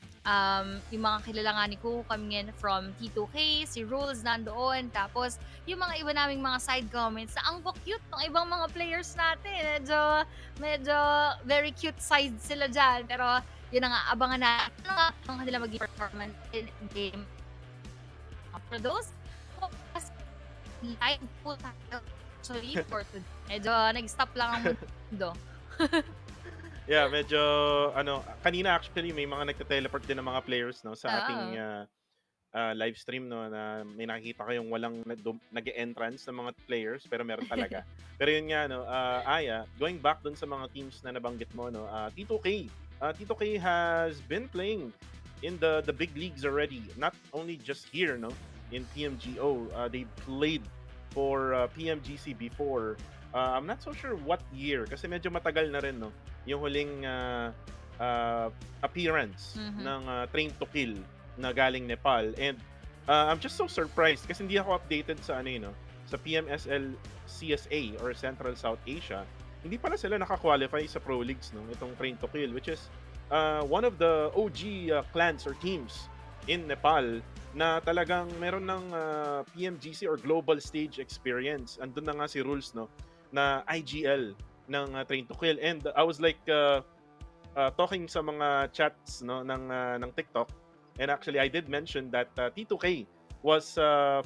kilala nga ni Kuku coming in from T2K, si Rules nandoon, tapos yung mga iba naming mga side comments na ang cute ng ibang mga players natin. Medyo very cute side sila dyan. Pero yun na nga, abangan natin ang kanila maging performance in game. For those live po tayo. Sorry for today. Medyo nag-stop lang ang mundo. Yeah, medyo kanina actually may mga nagte-teleport din ng mga players no sa ating live stream no na may nakikita kayong walang nag-e-entrance ng mga players pero meron talaga. Pero yun nga no, Aya, going back dun sa mga teams na nabanggit mo no, T2K. T2K has been playing in the big leagues already, not only just here no. In PMGO, they played for PMGC before. I'm not so sure what year kasi medyo matagal na rin no yung huling appearance ng Train to Kill na galing Nepal, and I'm just so surprised kasi hindi ako updated sa sa PMSL CSA or Central South Asia. Hindi pala sila naka-qualify sa Pro Leagues no itong Train to Kill, which is one of the OG clans or teams in Nepal na talagang meron ng PMGC or global stage experience. Andun na nga si Rules no na IGL ng Train to Kill, and I was like talking sa mga chats no ng TikTok, and actually I did mention that T2K was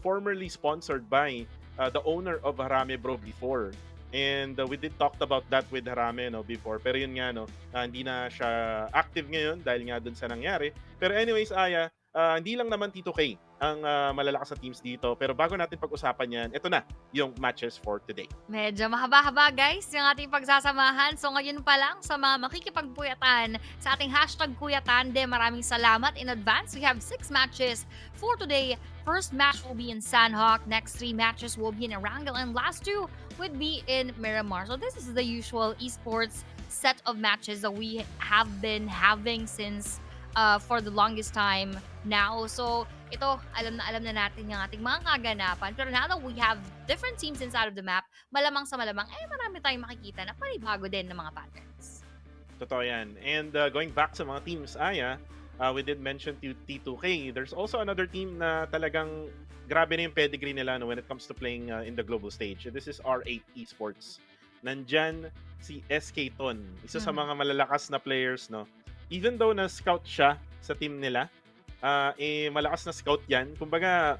formerly sponsored by the owner of Harame Bro before, and we did talked about that with Harame no before, pero yun nga no hindi na siya active ngayon dahil nga dun sa nangyari. Pero anyways, Aya, hindi lang naman T2K ang malalakas na teams dito. Pero bago natin pag-usapan yan, ito na yung matches for today. Medyo mahaba-haba guys yung ating pagsasamahan. So ngayon pa lang sa mga makikipagpuyatan sa ating hashtag Kuyatande, maraming salamat in advance. We have 6 matches for today. First match will be in Sanhok. Next 3 matches will be in Erangel. And last 2 would be in Miramar. So this is the usual esports set of matches that we have been having since for the longest time now. So, ito, alam na natin yung ating mga kaganapan. Pero now that we have different teams inside of the map, malamang sa malamang, marami tayong makikita na panibago din ng mga patterns. Totoo yan. And going back sa mga teams, Aya, we did mention T2K. There's also another team na talagang grabe na yung pedigree nila no, when it comes to playing in the global stage. This is R8 Esports. Nandyan si SK Ton, isa sa mga malalakas na players no. Even though na-scout siya sa team nila, malakas na scout yan. Kumbaga,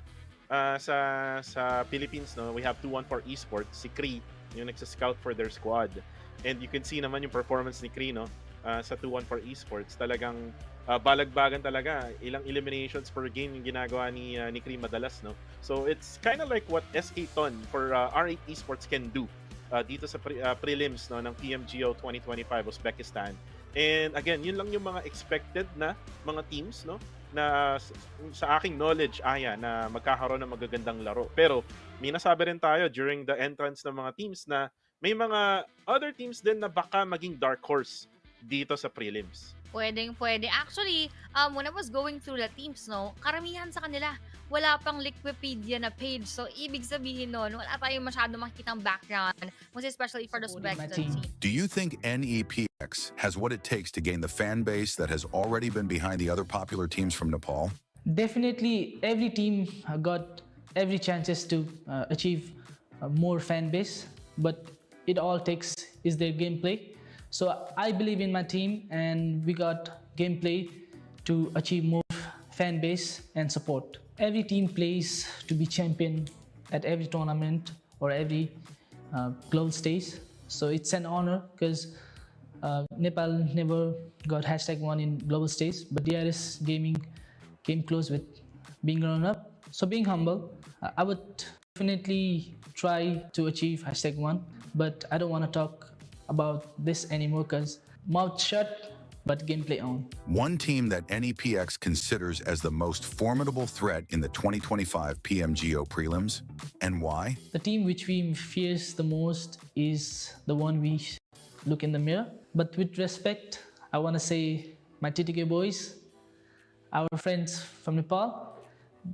sa Philippines, no, we have 214 Esports. Si Cree, yung nagsa-scout for their squad. And you can see naman yung performance ni Cree, no, sa 214 Esports. Talagang balagbagan talaga. Ilang eliminations per game yung ginagawa ni Cree madalas. No? So, it's kind of like what SK Ton for R8 Esports can do dito sa prelims no, ng PMGO 2025 Uzbekistan. And again, yun lang yung mga expected na mga teams no na sa aking knowledge Aya na magkakaroon ng magagandang laro. Pero may nasabi rin tayo during the entrance ng mga teams na may mga other teams din na baka maging dark horse dito sa prelims. Pwede. Actually, when I was going through the teams, no, karamihan sa kanila, wala pang Wikipedia na page. So, ibig sabihin nun, wala tayong masyado makikitang background, most especially for the Uzbekistan team. Do you think NEPX has what it takes to gain the fan base that has already been behind the other popular teams from Nepal? Definitely, every team got every chances to achieve more fan base, but it all takes is their gameplay. So I believe in my team, and we got gameplay to achieve more fan base and support. Every team plays to be champion at every tournament or every global stage. So it's an honor because Nepal never got #1 in global stage, but DRS Gaming came close with being runner-up. So being humble, I would definitely try to achieve #1, but I don't want to talk about this anymore because mouth shut, but gameplay on. One team that NEPX considers as the most formidable threat in the 2025 PMGO prelims, and why? The team which we fears the most is the one we look in the mirror. But with respect, I want to say my TTK boys, our friends from Nepal,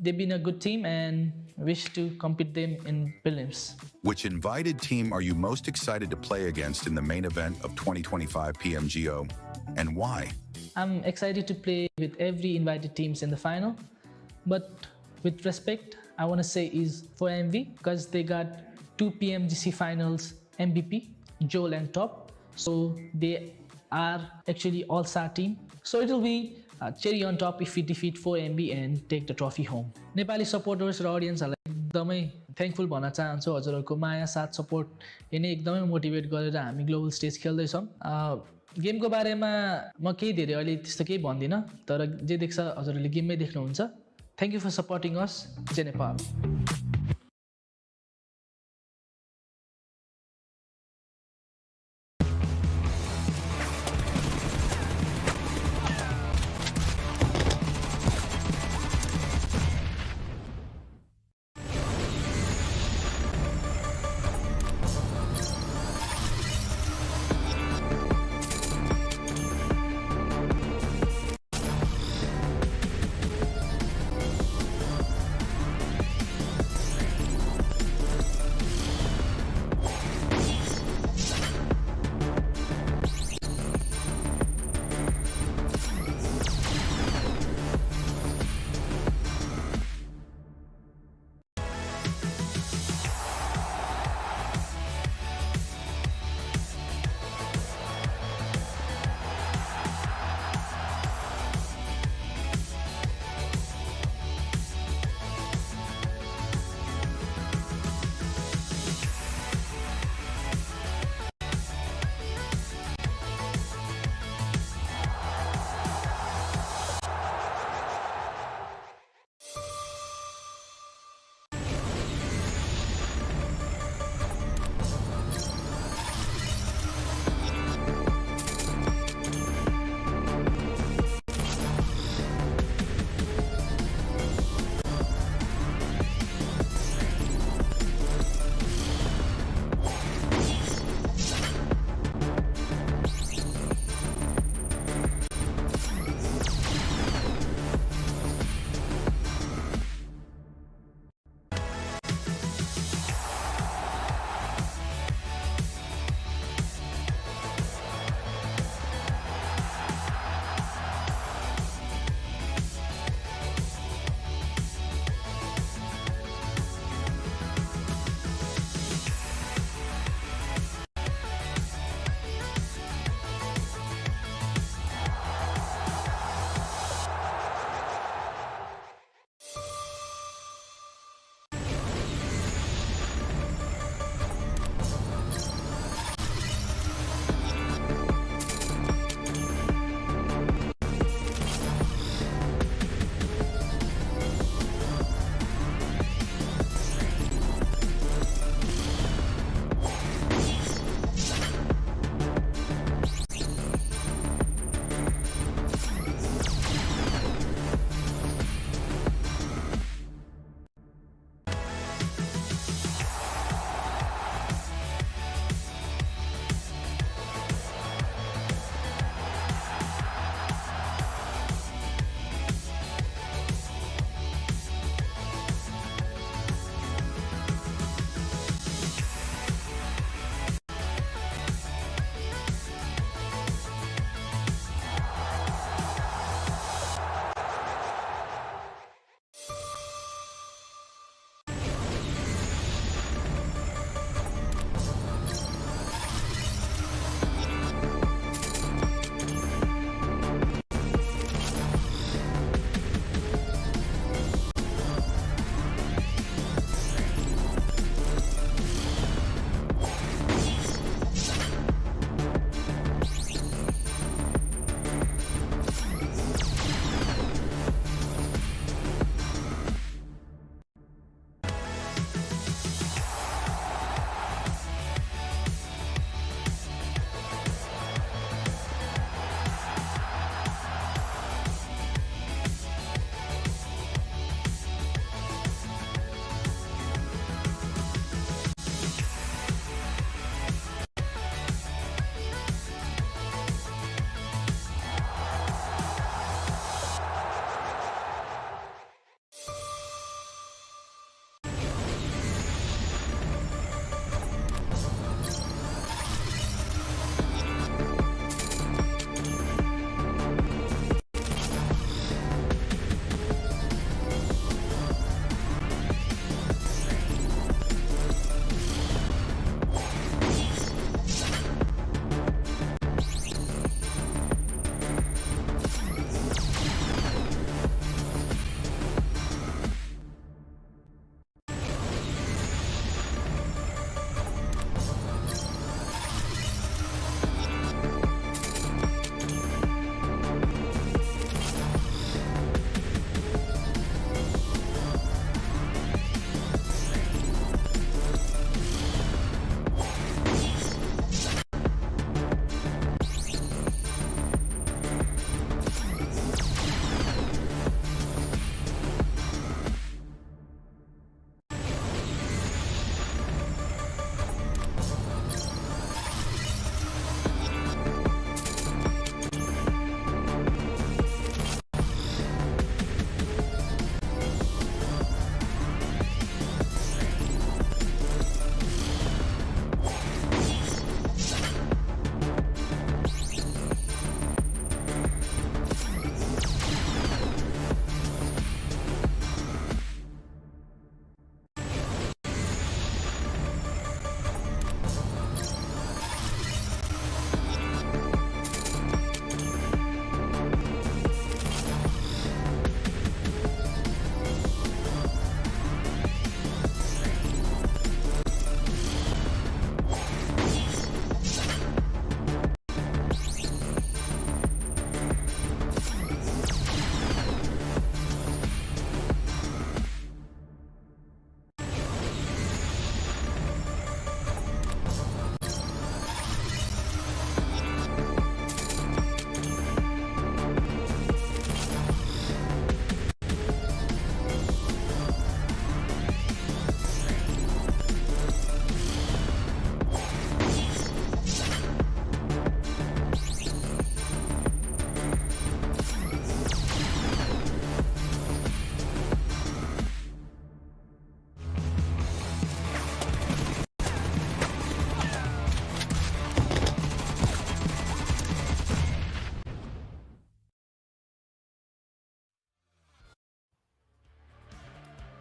they've been a good team and wish to compete them in prelims. Which invited team are you most excited to play against in the main event of 2025 PMGO, and why? I'm excited to play with every invited teams in the final, but with respect, I want to say is for MV because they got 2 PMGC finals MVP, Joel and Top, so they are actually all-star team. So it will be cherry on top if we defeat 4MB and take the trophy home. Nepali supporters र audienceहरुलाई एकदमै थ्याङ्कफुल भन्न चाहन्छु हजुरहरुको माया साथ सपोर्ट यिनै एकदमै मोटिभेट गरेर हामी ग्लोबल स्टेज खेल्दै छौं। गेमको बारेमा म केही धेरै अहिले त्यस्तो केही भन्दिन, तर जे देख्छ हजुरहरुले गेममै देख्नुहुन्छ। थ्यांक यू फर सपोर्टिङ अस। जय Nepal.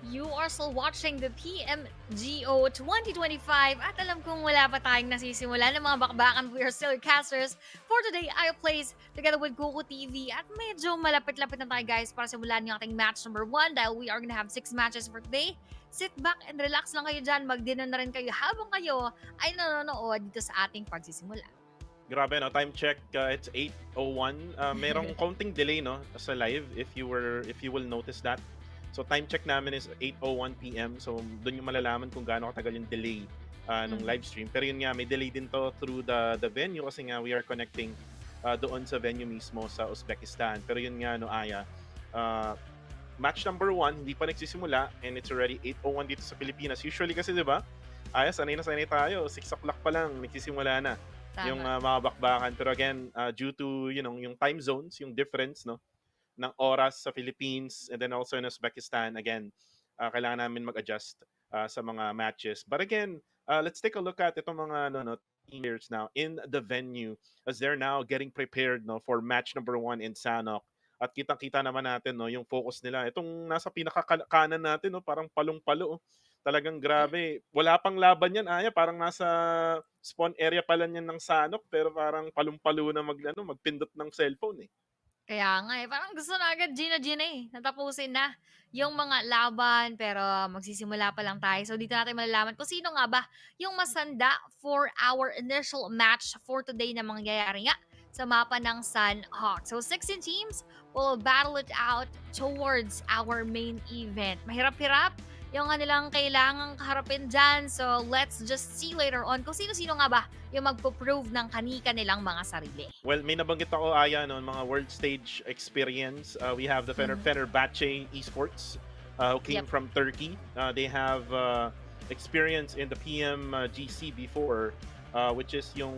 You are still watching the PMGO 2025 at alam kong wala pa tayong nasisimula ng mga bakbakan. We are still casters. For today, I plays together with Goku TV at medyo malapit-lapit na tayo guys para simulan yung ating match number 1 dahil we are gonna have 6 matches for today. Sit back and relax lang kayo dyan. Mag-dinner na rin kayo habang kayo ay nanonood dito sa ating pagsisimula. Grabe, no? Time check, it's 8:01. Merong counting delay, no? Sa live, if you will notice that. So time check namin is 8:01 PM. So doon yung malalaman kung gaano katagal yung delay nung live stream. Pero yun nga, may delay din to through the venue kasi nga we are connecting doon sa venue mismo sa Uzbekistan. Pero yun nga, no, Aya, match number 1, hindi pa nagsisimula and it's already 8:01 dito sa Pilipinas. Usually kasi, di ba? Aya, sanay na sanay tayo. 6 o'clock pa lang, nagsisimula na. Tama. Yung mga bakbakan. Pero again, due to, yung time zones, yung difference, no? Ng oras sa Philippines and then also in Uzbekistan, again, kailangan namin mag-adjust sa mga matches. But again, let's take a look at itong mga players now in the venue as they're now getting prepared, no, for match number 1 in Sanok. At kitang-kita naman natin, no, yung focus nila. Itong nasa pinaka-kanan natin, no, parang palong-palo. Talagang grabe. Wala pang laban yan, Aya. Parang nasa spawn area pa lang yan ng Sanok pero parang palong-palo na magpindot ng cellphone eh. Kaya nga parang gusto na agad Gina eh. Natapusin na yung mga laban pero magsisimula pa lang tayo. So dito natin malalaman kung sino nga ba yung masanda for our initial match for today na mangyayari nga sa mapa ng Sunhawk. So 16 teams will battle it out towards our main event. Mahirap-hirap yung kanilang kailangang kaharapin dyan. So let's just see later on kung sino-sino nga ba yung magpo-prove ng kanilang mga sarili. Well, may nabanggit ako, Aya, no, mga world stage experience. We have the Fenerbahce Esports who came from Turkey. They have experience in the PMGC before, which is yung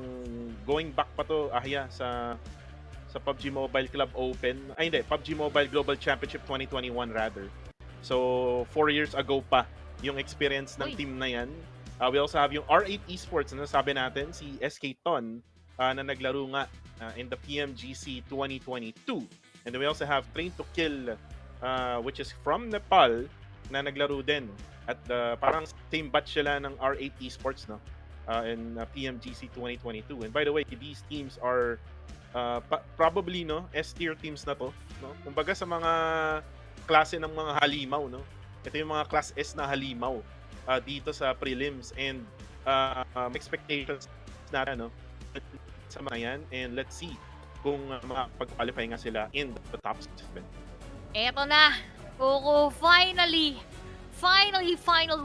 going back pa to, Aya, sa PUBG Mobile Club Open. Ay, hindi, PUBG Mobile Global Championship 2021 rather. So, 4 years ago pa yung experience ng team na yan. We also have yung R8 Esports na nasabi natin, si SK Ton, na naglaro nga in the PMGC 2022. And then we also have Train to Kill, which is from Nepal, na naglaro din. At parang same batch sila ng R8 Esports, no? In PMGC 2022. And by the way, these teams are probably, no, S-tier teams na to, no? Kumbaga sa mga klase ng mga halimaw, no? Ito yung mga class S na halimaw dito sa prelims and expectations natin, no, sa mga yan, and let's see kung makapag-qualify nga sila in the top 7. Eto na, Coco, finally,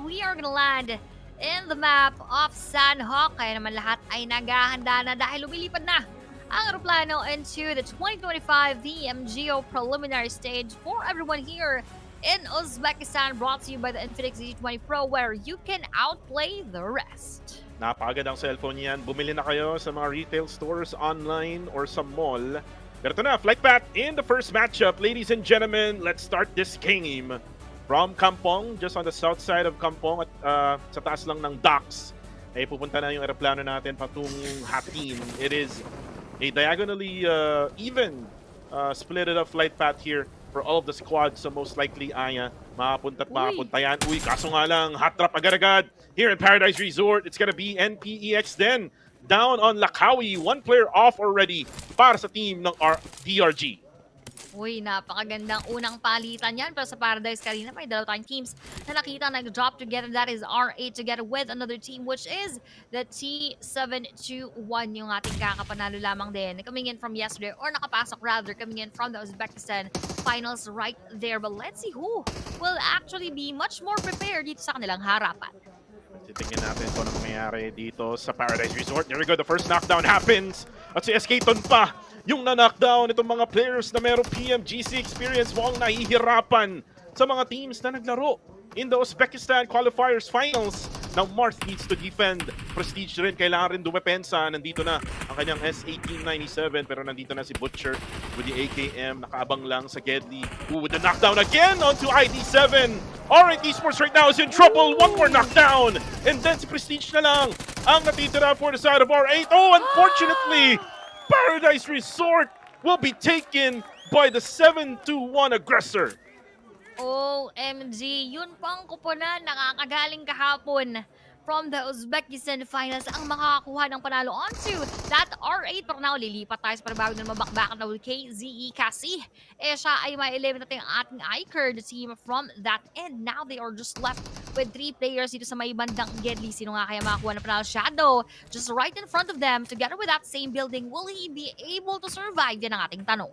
we are gonna land in the map of Sanhawk. Kaya naman lahat ay naghahanda na dahil lumilipad na ang aeroplano into the 2025 PMGO preliminary stage for everyone here in Uzbekistan, brought to you by the Infinix Z20 Pro, where you can outplay the rest. Napakagandang cellphone yan. Bumili na kayo sa mga retail stores, online, or sa mall. Pero ito na, flight path in the first matchup. Ladies and gentlemen, let's start this game. From Kampong, just on the south side of Kampong, at sa taas lang ng docks, ay pupunta na yung aeroplano natin patungong Hatim. It is a diagonally even splitted up flight path here for all of the squads. So most likely, Aya, makapunta at makapunta yan. Uy, kaso nga lang, hot drop agad-agad here in Paradise Resort. It's gonna be NPEX then. Down on Lakawi, 1 player off already para sa team ng DRG. Uy, napakagandang unang palitan yan. Pero sa Paradise kanina, may dalawa tayong teams na nakita nag-drop together. That is R8 together with another team, which is the T721, yung ating kakapanalo lamang din. Coming in from yesterday, or nakapasok rather, coming in from the Uzbekistan Finals right there. But let's see who will actually be much more prepared dito sa kanilang harapan. Titingnan natin kung anong mayari dito sa Paradise Resort. There we go, the first knockdown happens. At si SK Ton pa yung na-knockdown itong mga players na merong PMGC experience, mukhang nahihirapan sa mga teams na naglaro in the Uzbekistan Qualifiers Finals. Now Marth needs to defend. Prestige rin, kailangan rin dumepensa. Nandito na ang kanyang S1897 pero nandito na si Butcher with the AKM. Nakaabang lang sa Gedli. Ooh, with the knockdown again onto ID7. R8 Esports right now is in trouble. One more knockdown. And then si Prestige na lang ang natitira for the side of R8. Oh, unfortunately, Paradise Resort will be taken by the 7-2-1 aggressor. OMG, yun pang koponan nakakagaling kahapon from the Uzbekistan Finals ang makakakuha ng panalo onto that R8. Pero now, lilipat tayo sa panibagong na mabakbakan na KZE kasi siya ay may 11 natin ang ating iCard team from that end. Now, they are just left with 3 players dito sa may bandang Gedli. Sino nga kaya makakuha ng panalo? Shadow, just right in front of them, together with that same building. Will he be able to survive? Yan ang ating tanong.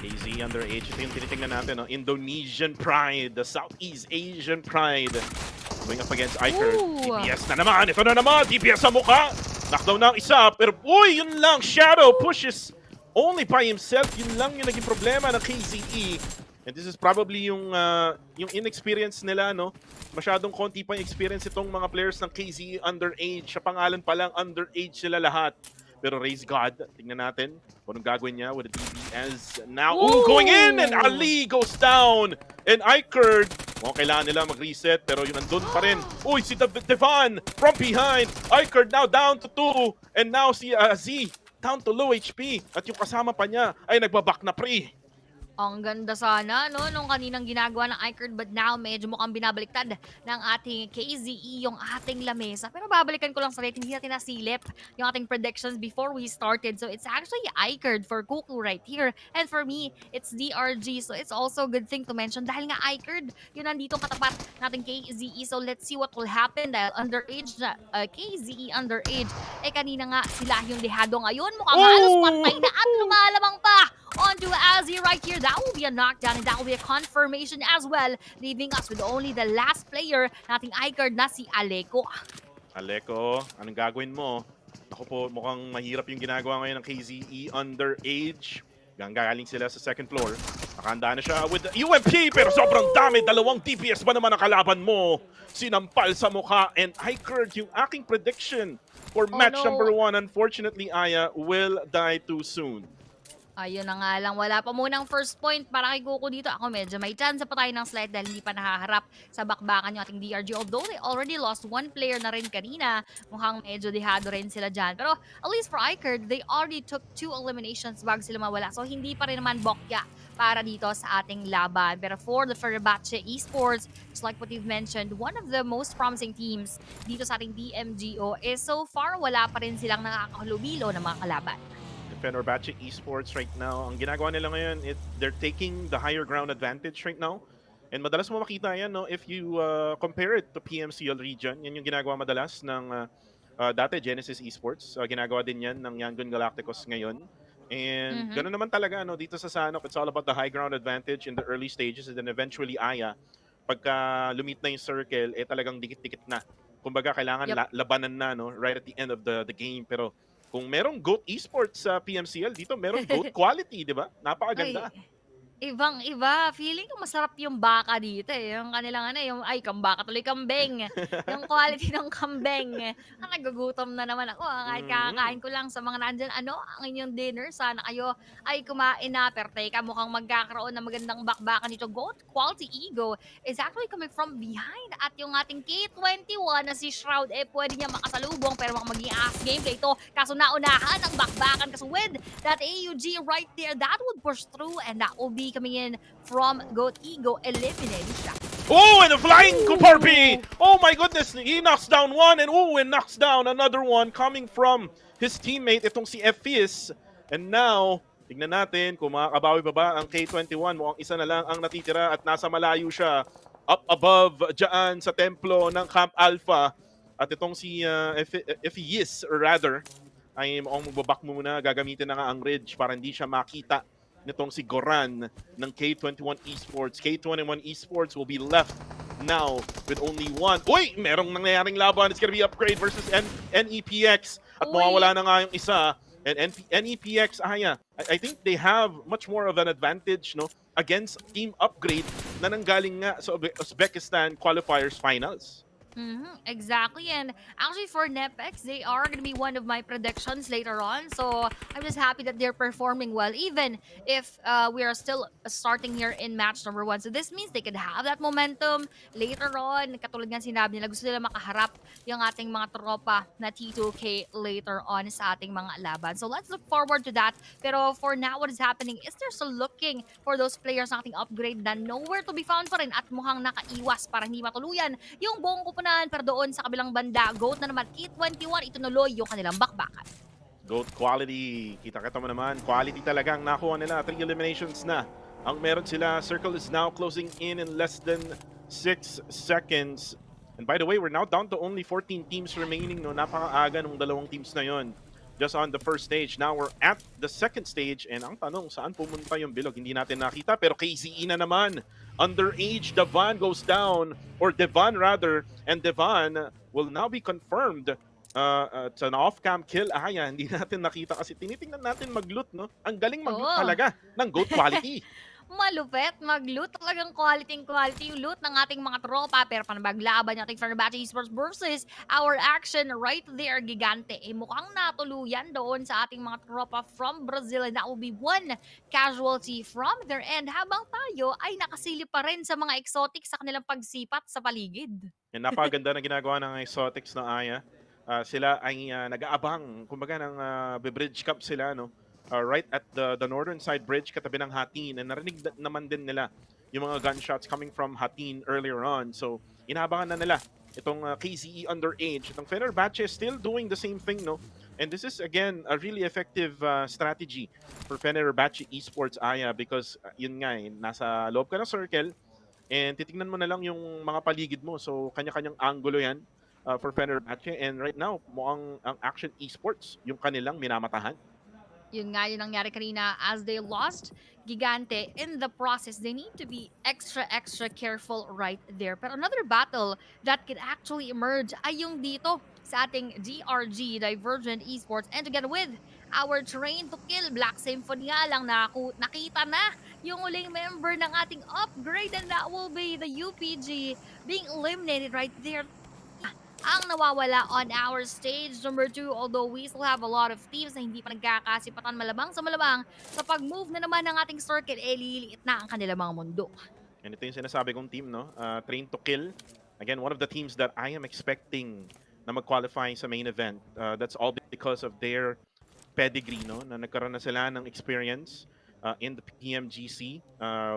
KZ underage, ito yung tinitingnan natin, no? Indonesian Pride, the Southeast Asian Pride. Going up against Iker. DPS na naman, ito na naman, DPS sa mukha. Knockdown na ang isa, pero uy, yun lang, Shadow pushes only by himself. Yun lang yung naging problema ng KZE. And this is probably yung inexperience nila, no? Masyadong konti pa yung experience itong mga players ng KZE underage. Sa pangalan pa lang, underage sila lahat. Pero Raise God, tingnan natin kung anong gagawin niya with the DBS. Now, going in! And Ali goes down! And Iker, kailangan nila mag-reset, pero yun nandun pa rin. Uy, si Devan from behind! Iker now down to 2. And now si Z down to low HP. At yung kasama pa niya ay nagbabak na pre. Ang ganda sana, no, nung kaninang ginagawa ng iCard, but now medyo mukhang binabaliktad ng ating KZE yung ating lamesa. Pero babalikan ko lang sa rating, hindi natin nasilip yung ating predictions before we started. So it's actually iCard for Kuku right here. And for me, it's DRG. So it's also a good thing to mention dahil nga iCard, yun nandito katapat nating KZE. So let's see what will happen dahil underage na, KZE underage. Kanina nga sila yung dehado ngayon. Mukhang halos patay na at lumalamang pa onto Azzy right here. That will be a knockdown and that will be a confirmation as well, leaving us with only the last player nating iCard na si Aleko. Aleko, anong gagawin mo? Ako po, mukhang mahirap yung ginagawa ngayon ng KZE underage. Gagaling sila sa second floor. Nakahanda na siya with the UMP, pero sobrang dami. 2 DPS ba naman ang kalaban mo? Sinampal sa mukha. And iCard, yung aking prediction for match number 1, unfortunately, Aya, will die too soon. Ayun na nga lang, wala pa munang first point para kay Kuku dito. Ako medyo may chance pa tayo ng slide dahil hindi pa nakaharap sa bakbakan yung ating DRG. Although they already lost 1 player na rin kanina, mukhang medyo dehado rin sila dyan. Pero at least for iCard, they already took 2 eliminations bago sila mawala. So hindi pa rin naman bokya para dito sa ating laban. Pero for the Fenerbahce Esports, just like what you've mentioned, one of the most promising teams dito sa ating PMGO is so far wala pa rin silang nakakahalubilo na mga kalaban. Fenerbahce Esports right now, ang ginagawa nila ngayon, they're taking the higher ground advantage right now. And madalas mo makita yan, no? If you compare it to PMCL region, yan yung ginagawa madalas ng dati Genesis Esports. Ginagawa din yan ng Yangon Galacticos ngayon. And ganoon naman talaga, no? Dito sa Sanok, it's all about the high ground advantage in the early stages. And then eventually, Aya, pagka lumit na yung circle, talagang dikit-dikit na. Kumbaga, kailangan labanan na, no? Right at the end of the game. Pero kung merong GOAT Esports sa PMCL, dito merong GOAT quality, di ba? Napakaganda. Ibang-iba. Feeling ko masarap yung baka dito eh. Yung kanilang yung kambaka tuloy kambing. Yung quality ng kambing. Nagugutom na naman ako. Kahit kakain ko lang sa mga nandyan, ang inyong dinner? Sana kayo ay kumain na. Pero teka, mukhang magkakaroon ng magandang bakbakan dito. Goat Quality Ego is actually coming from behind. At yung ating K21 na si Shroud, pwede niya makasalubong. Pero maging ass gameplay ito. Kaso naunahan ang bakbakan. Kaso with that AUG right there, that would push through and that will be coming in from Goat Ego, eliminating siya. Oh, and a flying Kuparpi! Oh my goodness, he knocks down one and knocks down another one coming from his teammate, itong si FIS. And now, tignan natin kung makakabawi pa ba ang K21. Mukhang isa na lang ang natitira at nasa malayo siya. Up above dyan sa templo ng Camp Alpha. At itong si FIS, or rather, ay mukhang magbabak muna. Gagamitin na nga ang ridge para hindi siya makita nitong si Goran ng K21 Esports. K21 Esports will be left now with only 1. Uy! Merong nangyayaring laban. It's gonna be Upgrade versus NEPX. At mawawala na nga yung isa. And NEPX, I think they have much more of an advantage, no, against Team Upgrade na nanggaling nga sa Uzbekistan Qualifiers Finals. Exactly. And actually for Nepex, they are going to be one of my predictions later on. So I'm just happy that they're performing well, even if we are still starting here in match number 1. So this means they could have that momentum later on. Katulad nga sinabi nila, gusto nila makaharap yung ating mga tropa na T2K later on sa ating mga laban. So let's look forward to that. Pero for now, what is happening is they're still looking for those players na ating upgrade na nowhere to be found pa rin at mukhang nakaiwas para hindi matuluyan yung buong koponan. Pero doon sa kabilang banda, GOAT na naman, T21, itunuloy yung kanilang bakbakan. GOAT quality. Kita-kita mo naman. Quality talagang nakuha nila. 3 eliminations na ang meron sila. Circle is now closing in less than 6 seconds. And by the way, we're now down to only 14 teams remaining. No? Napakaaga ng dalawang teams na yon. Just on the first stage. Now we're at the second stage. And ang tanong, saan pumunta yung bilog? Hindi natin nakita. Pero KZE na naman. Underage, Devan goes down. Or Devan rather. And Devan will now be confirmed. It's an off-cam kill. Hindi natin nakita kasi tinitingnan natin mag-loot, no? Ang galing mag-loot talaga ng GOAT quality. Malupet, mag-loot. Talagang quality yung loot ng ating mga tropa. Pero panabaglaban yung ating Fenerbahce Esports versus our action right there, Gigante. Mukhang natuluyan doon sa ating mga tropa from Brazil. And that will be one casualty from their end. Habang tayo ay nakasilip pa rin sa mga exotics sa kanilang pagsipat sa paligid. And napaganda na ginagawa ng exotics na Aya. Sila ay nag-aabang. Kumbaga ng bridge camp sila, no? Right at the northern side bridge katabi ng Hatin, and narinig naman din nila yung mga gunshots coming from Hatin earlier on. So inabangan na nila itong KZE underage. Itong Fenerbahce still doing the same thing, no? And this is again a really effective strategy for Fenerbahce Esports, Aya, because yun nga nasa loob ka ng circle and titingnan mo na lang yung mga paligid mo. So kanya-kanyang angulo yan for Fenerbahce, and right now mukhang ang Action Esports yung kanilang minamatahan. Yun nga yung nangyari kanina as they lost Gigante. In the process, they need to be extra careful right there. Pero another battle that could actually emerge ay yung dito sa ating DRG, Divergent Esports. And together with our Train to Kill, Black Symphony lang nakita na yung uling member ng ating upgrade, and that will be the UPG being eliminated right there. Ang nawawala on our stage number 2, although we still have a lot of teams na hindi pa nagkakasipatan, malamang sa pag-move na naman ng ating circle, liliit na ang kanilang mga mundo. And ito yung sinasabi kong team, no? Train to Kill. Again, one of the teams that I am expecting na mag-qualify sa main event. That's all because of their pedigree, no? Na nagkaroon na sila ng experience in the PMGC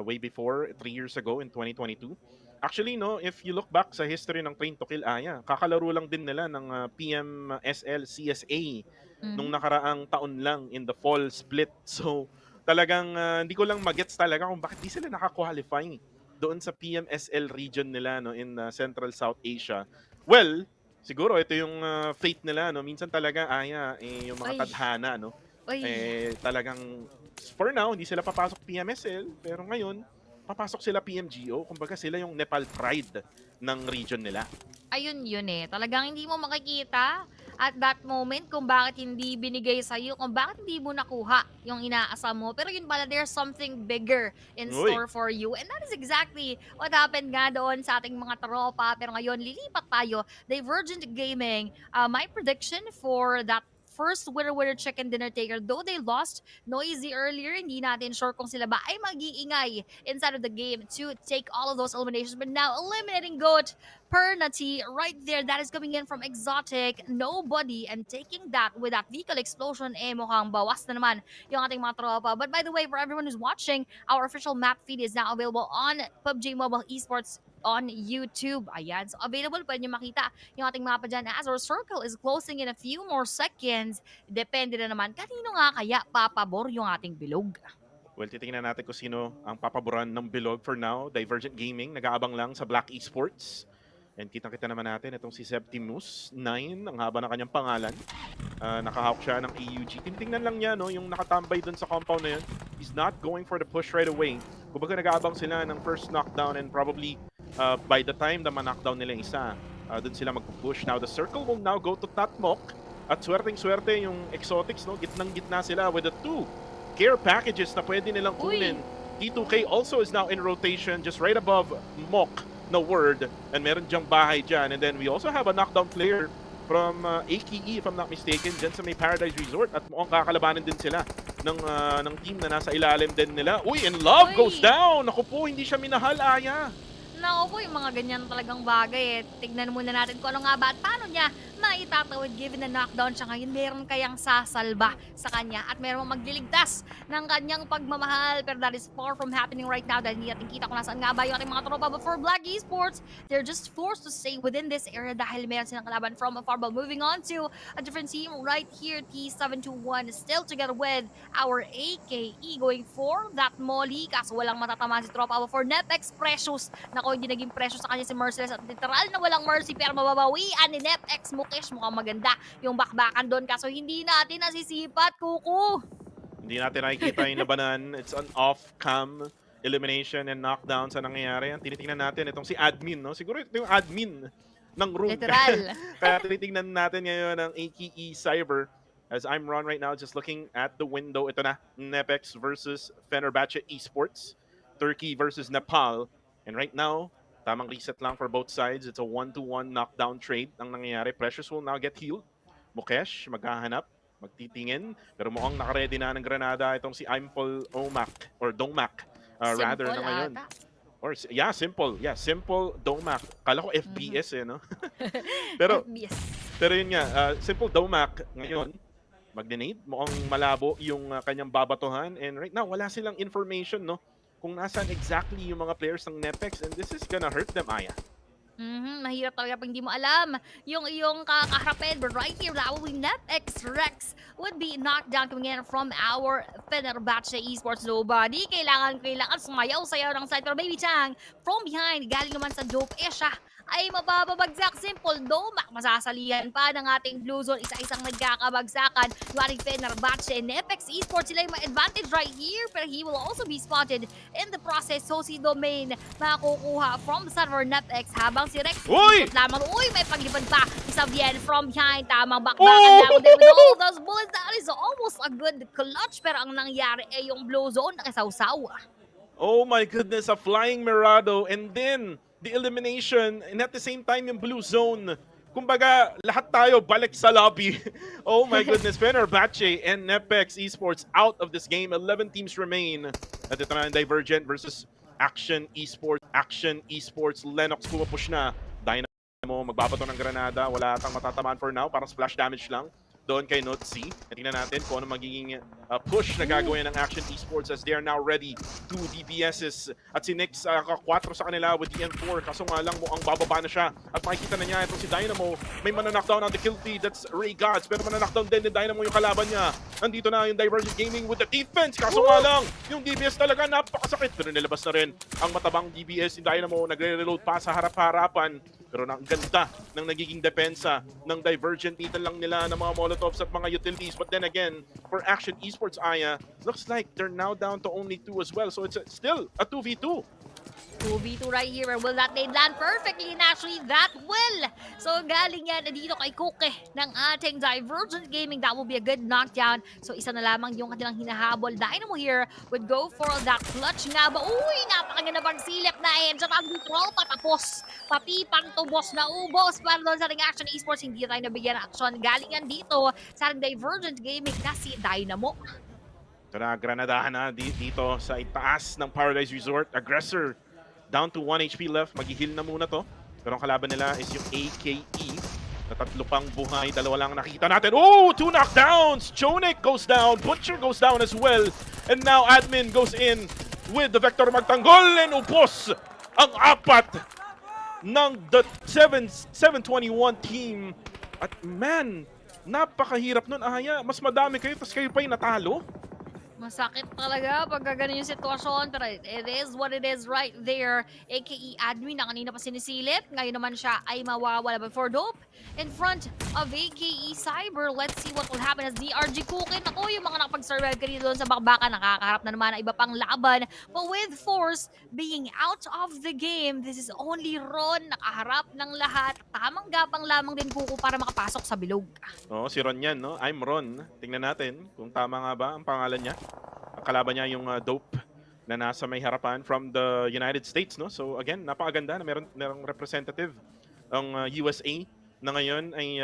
way before, 3 years ago in 2022. Actually, no, if you look back sa history ng Train to Kill, Aya, kakalaro lang din nila ng PMSL CSA nung nakaraang taon lang in the fall split. So, talagang hindi ko lang magets talaga kung bakit di sila naka-qualify doon sa PMSL region nila, no, in Central South Asia. Well, siguro ito yung fate nila, no. Minsan talaga, Aya, yung mga tadhana, no. Talagang for now hindi sila papasok PMSL, pero ngayon papasok sila PMGO. Kumbaga sila yung Nepal pride ng region nila. Ayun yun Talagang hindi mo makikita at that moment kung bakit hindi binigay sa'yo, kung bakit hindi mo nakuha yung inaasam mo. Pero yun pala, there's something bigger in store for you. And that is exactly what happened nga doon sa ating mga tropa. Pero ngayon, lilipat tayo. Divergent Gaming, my prediction for that first winner chicken dinner taker, though they lost Noisy earlier, hindi natin sure kung sila ba ay mag-iingay inside of the game to take all of those eliminations. But now eliminating GOAT Pernati right there, that is coming in from Exotic, nobody, and taking that with that vehicle explosion, mukhang bawas na naman yung ating mga tropa. But by the way, for everyone who's watching, our official map feed is now available on PUBG Mobile Esports on YouTube. Ayan. So available, pwede nyo makita yung ating mapa dyan as our circle is closing in a few more seconds. Depende na naman kanino nga kaya papabor yung ating bilog. Well, titingnan natin kung sino ang papaboran ng bilog for now. Divergent Gaming, nag-aabang lang sa Black Esports. And kitang-kita naman natin itong si Septimus 9, ang haba ng kanyang pangalan. Nakahawk siya ng AUG. Tinitingnan lang niya, no, yung nakatambay dun sa compound na yun. He's not going for the push right away. Kumbaga nag-aabang sila ng first knockdown, and probably by the time na ma-knockdown nila yung isa, dun sila mag-push. Now the circle will now go to Tatmok. At swerteng-swerte yung Exotics, no? Gitnang-gitna sila with the 2 care packages na pwede nilang kunin. T2K also is now in rotation just right above Mok. na word. And meron diyang bahay dyan. And then we also have a knockdown player from AKE, if I'm not mistaken, dyan sa may Paradise Resort. At mukhang kakalabanin din sila ng team na nasa ilalim din nila. Uy, and love goes down! Naku po, hindi siya minahal, Aya. Naku po, yung mga ganyan talagang bagay Tignan muna natin kung ano nga ba at paano niya maitatawid given na knockdown siya ngayon. Meron kayang sasalba sa kanya at meron magliligtas ng kanyang pagmamahal. Pero that is far from happening right now dahil hindi natin kita kung nasaan nga ba yung ating mga tropa. But for Black Esports, they're just forced to stay within this area dahil meron silang kalaban from afar. But moving on to a different team right here, T721 is still together with our AKE going for that molly. Kaso walang matatamaan si tropa. But for NetX Precious, nako hindi naging precious sa kanya si Merciless at literal na walang mercy pero mababawian ni NetX Mukesh. Mukhang maganda yung bakbakan doon kaso hindi natin nasisipat, Kuku. Hindi natin nakikita yung labanan. It's an off-cam elimination and knockdown sa nangyayari. Tinitingnan natin itong si admin, no? Siguro ito yung admin ng room. Literal. Kaya tinitingnan natin ngayon ang AKE Cyber. As I'm Ron right now, just looking at the window. Ito na, Nepex versus Fenerbahce Esports. Turkey versus Nepal. And right now, tamang reset lang for both sides. It's a 1-to-1 knockdown trade ang nangyayari. Precious will now get healed. Mukesh, maghahanap, magtitingin. Pero mukhang nakaredy na ng granada itong si Impol Omak, or Dongmak, rather na ngayon. Or, yeah, simple. Yeah, simple Dongmak. Kala ko FBS no? pero, FBS. Pero yun nga, simple Dongmak ngayon. Mag-denade, mukhang malabo yung kanyang babatuhan. And right now, wala silang information, no? Kung nasaan exactly yung mga players ng Nepex, and this is gonna hurt them, Aya. Mahirap talaga pag hindi mo alam yung iyong kakaharapin. But right here, that will be NetX Rex would be knocked down coming in from our Fenerbahce Esports. Nobody, kailangan sumayaw-sayaw ng side. Pero Baby Chang, from behind, galing naman sa dope, siya ay mababagsak. Simple Domak, masasalihan pa ng ating Blue Zone. Isa-isang nagkakabagsakan. Yung ating Fenerbahce and Nepex Esports, sila yung ma-advantage right here. Pero he will also be spotted in the process. So si Domain makukuha from the side of our Nepex habang si Rex lamang. Uy, may paglipad pa. Isa Bien from behind. Tamang bakbakan down there with all those bullets. That is almost a good clutch. Pero ang nangyari ay yung Blue Zone nakisawsaw. Oh my goodness, a flying Mirado and then the elimination and at the same time yung Blue Zone. Kumbaga, lahat tayo balik sa lobby. Oh my goodness, Fenerbahce and Nepex Esports out of this game. 11 teams remain. At ito na ang Divergent versus Action Esports. Action Esports, Lennox pumapush na. Dynamo, magbabato ng granada. Wala atang matatamaan for now. Parang splash damage lang doon kay Note C. Tingnan natin kung ano magiging push na gagawin ng Action Esports as they are now ready. 2 DPSs at si Nix 4 sa kanila with DN4. Kaso nga lang mukhang bababa na siya. At makikita na niya itong si Dynamo. May mananockdown on the kill feed. That's Ray Gods. Pero mananockdown din ni Dynamo yung kalaban niya. Nandito na yung Divergent Gaming with the defense. Kaso nga lang, yung DPS talaga napakasakit. Pero nilabas na rin ang matabang DPS ni Dynamo. Nagre-reload pa sa harap-harapan. Pero ang ganda ng nagiging depensa ng Divergent. Dito lang nila ng mga Molotovs at mga utilities. But then again, for Action Esports, Aya, looks like they're now down to only 2 as well. So it's still a 2v2. 2v2 right here. And will that nade land perfectly? And actually, that will. So, galing yan dito kay Kuke ng ating Divergent Gaming. That will be a good knockdown. So, isa na lamang yung kanilang hinahabol. Dynamo here would go for that clutch nga ba? Uy, napakaganda pagsilip na headshot ang control. Patapos. Pati pantubos na ubos. Para doon sa ating Action Esports, hindi tayo nabigyan ng action. Galing yan dito sa ating Divergent Gaming na si Dynamo. Ito na, granadahan na dito sa itaas ng Paradise Resort. Aggressor. Down to 1 HP left. Mag-heal na muna to. Pero ang kalaban nila is yung AKE. Na 3 pang buhay. 2 lang nakikita natin. Oh! 2 knockdowns! Chonik goes down. Butcher goes down as well. And now Admin goes in with the Vector magtanggol. And upos ang 4 ng the 721 team. At man, napakahirap nun. Aya, mas madami kayo. Tapos kayo pa yung natalo. Masakit talaga pag ganun yung sitwasyon, pero it is what it is right there. AKE Admin na kanina pa sinisilip, ngayon naman siya ay mawawala. But for Dope, in front of AKE Cyber, let's see what will happen as DRG Cookin. Ako, yung mga nakapag-survive kanina doon sa bakbakan, nakakaharap na naman ang iba pang laban. But with Force being out of the game, this is only Ron nakaharap ng lahat. Tamang gapang lamang din Kuko para makapasok sa bilog. Oo, si Ron yan, no? I'm Ron. Tingnan natin kung tama nga ba ang pangalan niya. Ang kalaban niya yung Dope na nasa may harapan from the United States, no? So again, napakaganda na merong representative ang USA na ngayon ay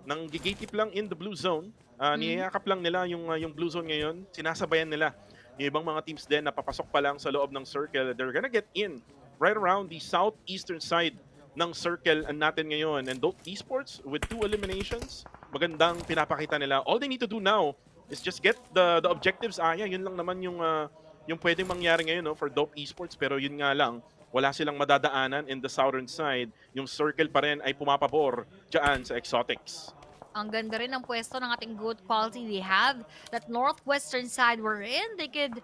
nang gatekeep lang in the blue zone. Niyayakap lang nila yung blue zone ngayon. Sinasabayan nila yung ibang mga teams din na papasok pa lang sa loob ng circle. They're gonna get in right around the southeastern side ng circle natin ngayon. And Dope Esports with 2 eliminations, magandang pinapakita nila. All they need to do now is just get the objectives. Yun lang naman yung pwedeng mangyari ngayon, no, for Dope Esports. Pero yun nga lang, wala silang madadaanan in the southern side. Yung circle pa rin ay pumapabor dyan sa Exotics. Ang ganda rin ng pwesto ng ating good quality. They have that northwestern side we're in. They could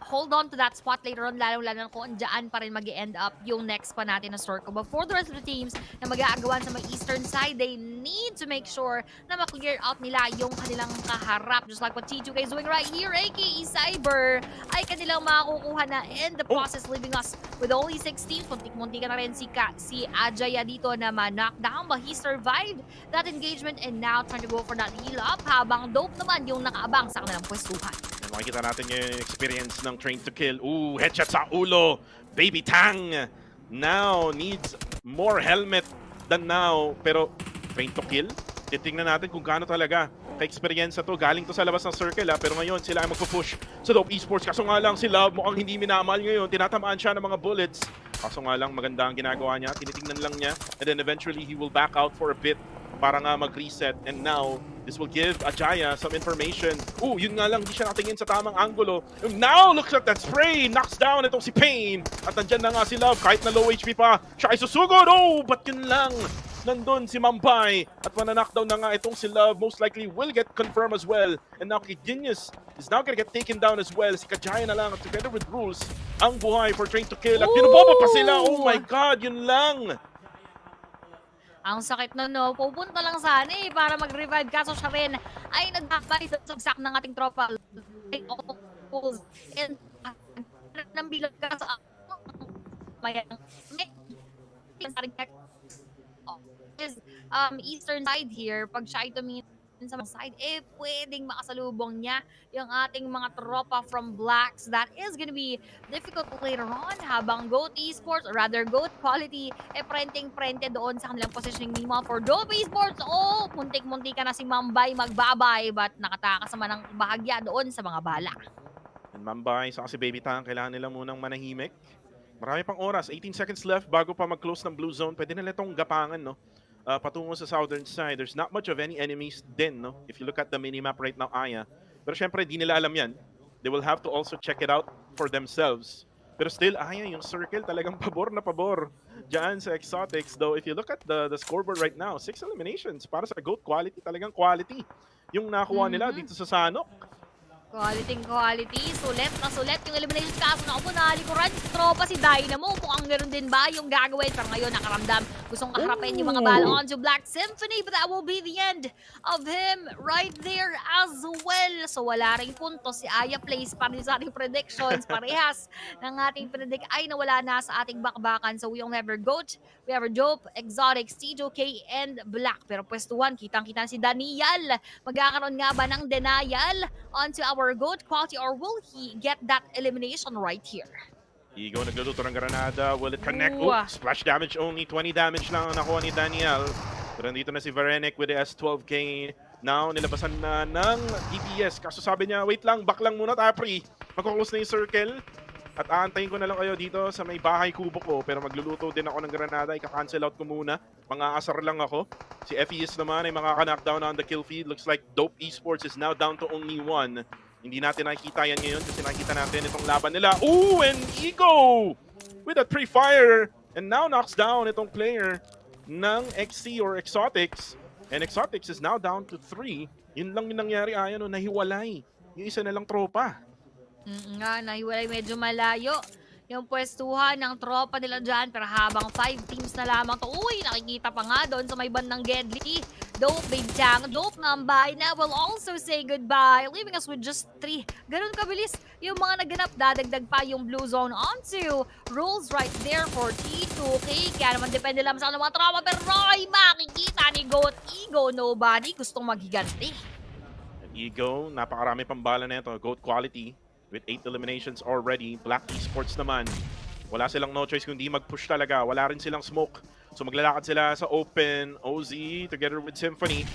hold on to that spot later on, lalo-lalo kung andyan pa rin mag-end up yung next pa natin na circle. But for the rest of the teams na mag-aagawan sa may eastern side, they need to make sure na ma-clear out nila yung kanilang kaharap. Just like what T2K is doing right here, aka Cyber, ay kanilang makakukuha na in the process, leaving us with only 16. Muntik-muntik ka na rin si Ajaya dito na ma-knockdown, but he survived that engagement and now trying to go for that heal up, habang Dope naman yung nakaabang sa kanilang pwestuhan. Makikita natin yung experience ng Train to Kill. Headshot sa ulo. Baby Tang now needs more helmet than now. Pero Train to Kill, titingnan natin kung gaano talaga ka-experience to. Galing to sa labas ng circle, pero ngayon sila ay magpo-push sa Dope Esports. Kaso nga lang sila mukhang hindi minamal ngayon. Tinatamaan siya ng mga bullets. Kaso nga lang maganda ang ginagawa niya. Tinitingnan lang niya. And then eventually he will back out for a bit para nga mag-reset. And now, this will give Ajaya some information. Yun nga lang, hindi siya nakatingin sa tamang angulo. And now, look at that spray! Knocks down itong si Pain. At nandyan na nga si Love, kahit na low HP pa. Siya ay susugod! But yun lang. Nandun si Mambay. At mananockdown na nga itong si Love. Most likely will get confirmed as well. And now, Genius is now gonna get taken down as well. Si Kajaya na lang, together with Rules, ang buhay for Train to Kill. At pinuboba pa sila. Oh my God, yun lang. Ang sakit na, no. Pupunta lang sana para mag-revive. Kaso siya rin ay nagdakbay sa sagsak ng ating tropa. And nang bilang ka sa eastern side here, pag siya ay tumingin sa side, pwedeng makasalubong niya yung ating mga tropa from Blacks. That is gonna be difficult later on, habang Goat Esports, or rather Goat Quality, prenting-prente doon sa kanilang positioning. Meanwhile, for Dope Esports, muntik-muntik ka na si Mambay magbabay, but nakatakas naman ng bahagya doon sa mga bala. And Mambay, saka si Baby Tang, kailangan nila munang manahimik. Marami pang oras, 18 seconds left bago pa mag-close ng blue zone. Pwede nila itong gapangan, no? Patungo sa southern side. There's not much of any enemies din, no? If you look at the minimap right now, Pero syempre, di nila alam yan. They will have to also check it out for themselves. Pero still, yung circle talagang pabor na pabor dyan sa Exotics. Though, if you look at the scoreboard right now, 6 eliminations para sa Goat Quality. Talagang quality yung nakuha nila dito sa Sanok. Quality. Sulit na sulit yung elimination. Kaso naku po, nalikuran si tropa si Dynamo. Mukhang ganoon din ba yung gagawin? Pero ngayon nakaramdam. Gustong kaharapin yung mga bala onto Black Symphony. But that will be the end of him right there as well. So wala rin punto. Si Aya plays pa rin sa ating predictions. Parehas ng ating predict ay nawala na sa ating bakbakan. So we only have our Goat, we have our Dope, Exotics, T2K, and Black. Pero pwestuhan, kitang-kita si Daniel. Magkakaroon nga ba ng denial onto our Goat Quality, or will he get that elimination right here? Ego nagluluto ng granada. Will it connect? Splash damage only. 20 damage lang ang nakuha ni Daniel. Pero nandito na si Varenic with the S12K. Now, nilabasan na ng DPS. Kaso sabi niya, wait lang, back lang muna tayo, pre. Magkuklose na yung circle. At aantayin ko na lang kayo dito sa may bahay kubo ko. Pero magluluto din ako ng granada. Ika-cancel out ko muna. Mga-asar lang ako. Si FES naman ay makaka-knockdown on the kill feed. Looks like Dope Esports is now down to only 1. Hindi natin nakikita yan ngayon kasi nakikita natin itong laban nila. And Ego with a pre-fire. And now knocks down itong player ng XC or Exotics. And Exotics is now down to 3. Yun lang yung nangyari, nahiwalay. Yung isa na lang tropa. Nahiwalay, medyo malayo yung pwestuhan ng tropa nila dyan. Pero habang 5 teams na lamang to, nakikita pa nga doon sa may bandang Gedli. Dope, Big Tang, Dope Mambay na will also say goodbye, leaving us with just 3. Ganun kabilis yung mga naganap. Dadagdag pa yung blue zone onto Rules right there for T2K. Kaya naman depende lang sa mga tropa. Pero makikita ni Goat Ego, nobody gustong maghiganti. Ego, napakarami pang bala na ito. Goat Quality with 8 eliminations already. Black Esports naman, wala silang no choice kundi mag-push talaga. Wala rin silang smoke. So maglalakad sila sa open. OZ together with Symphony.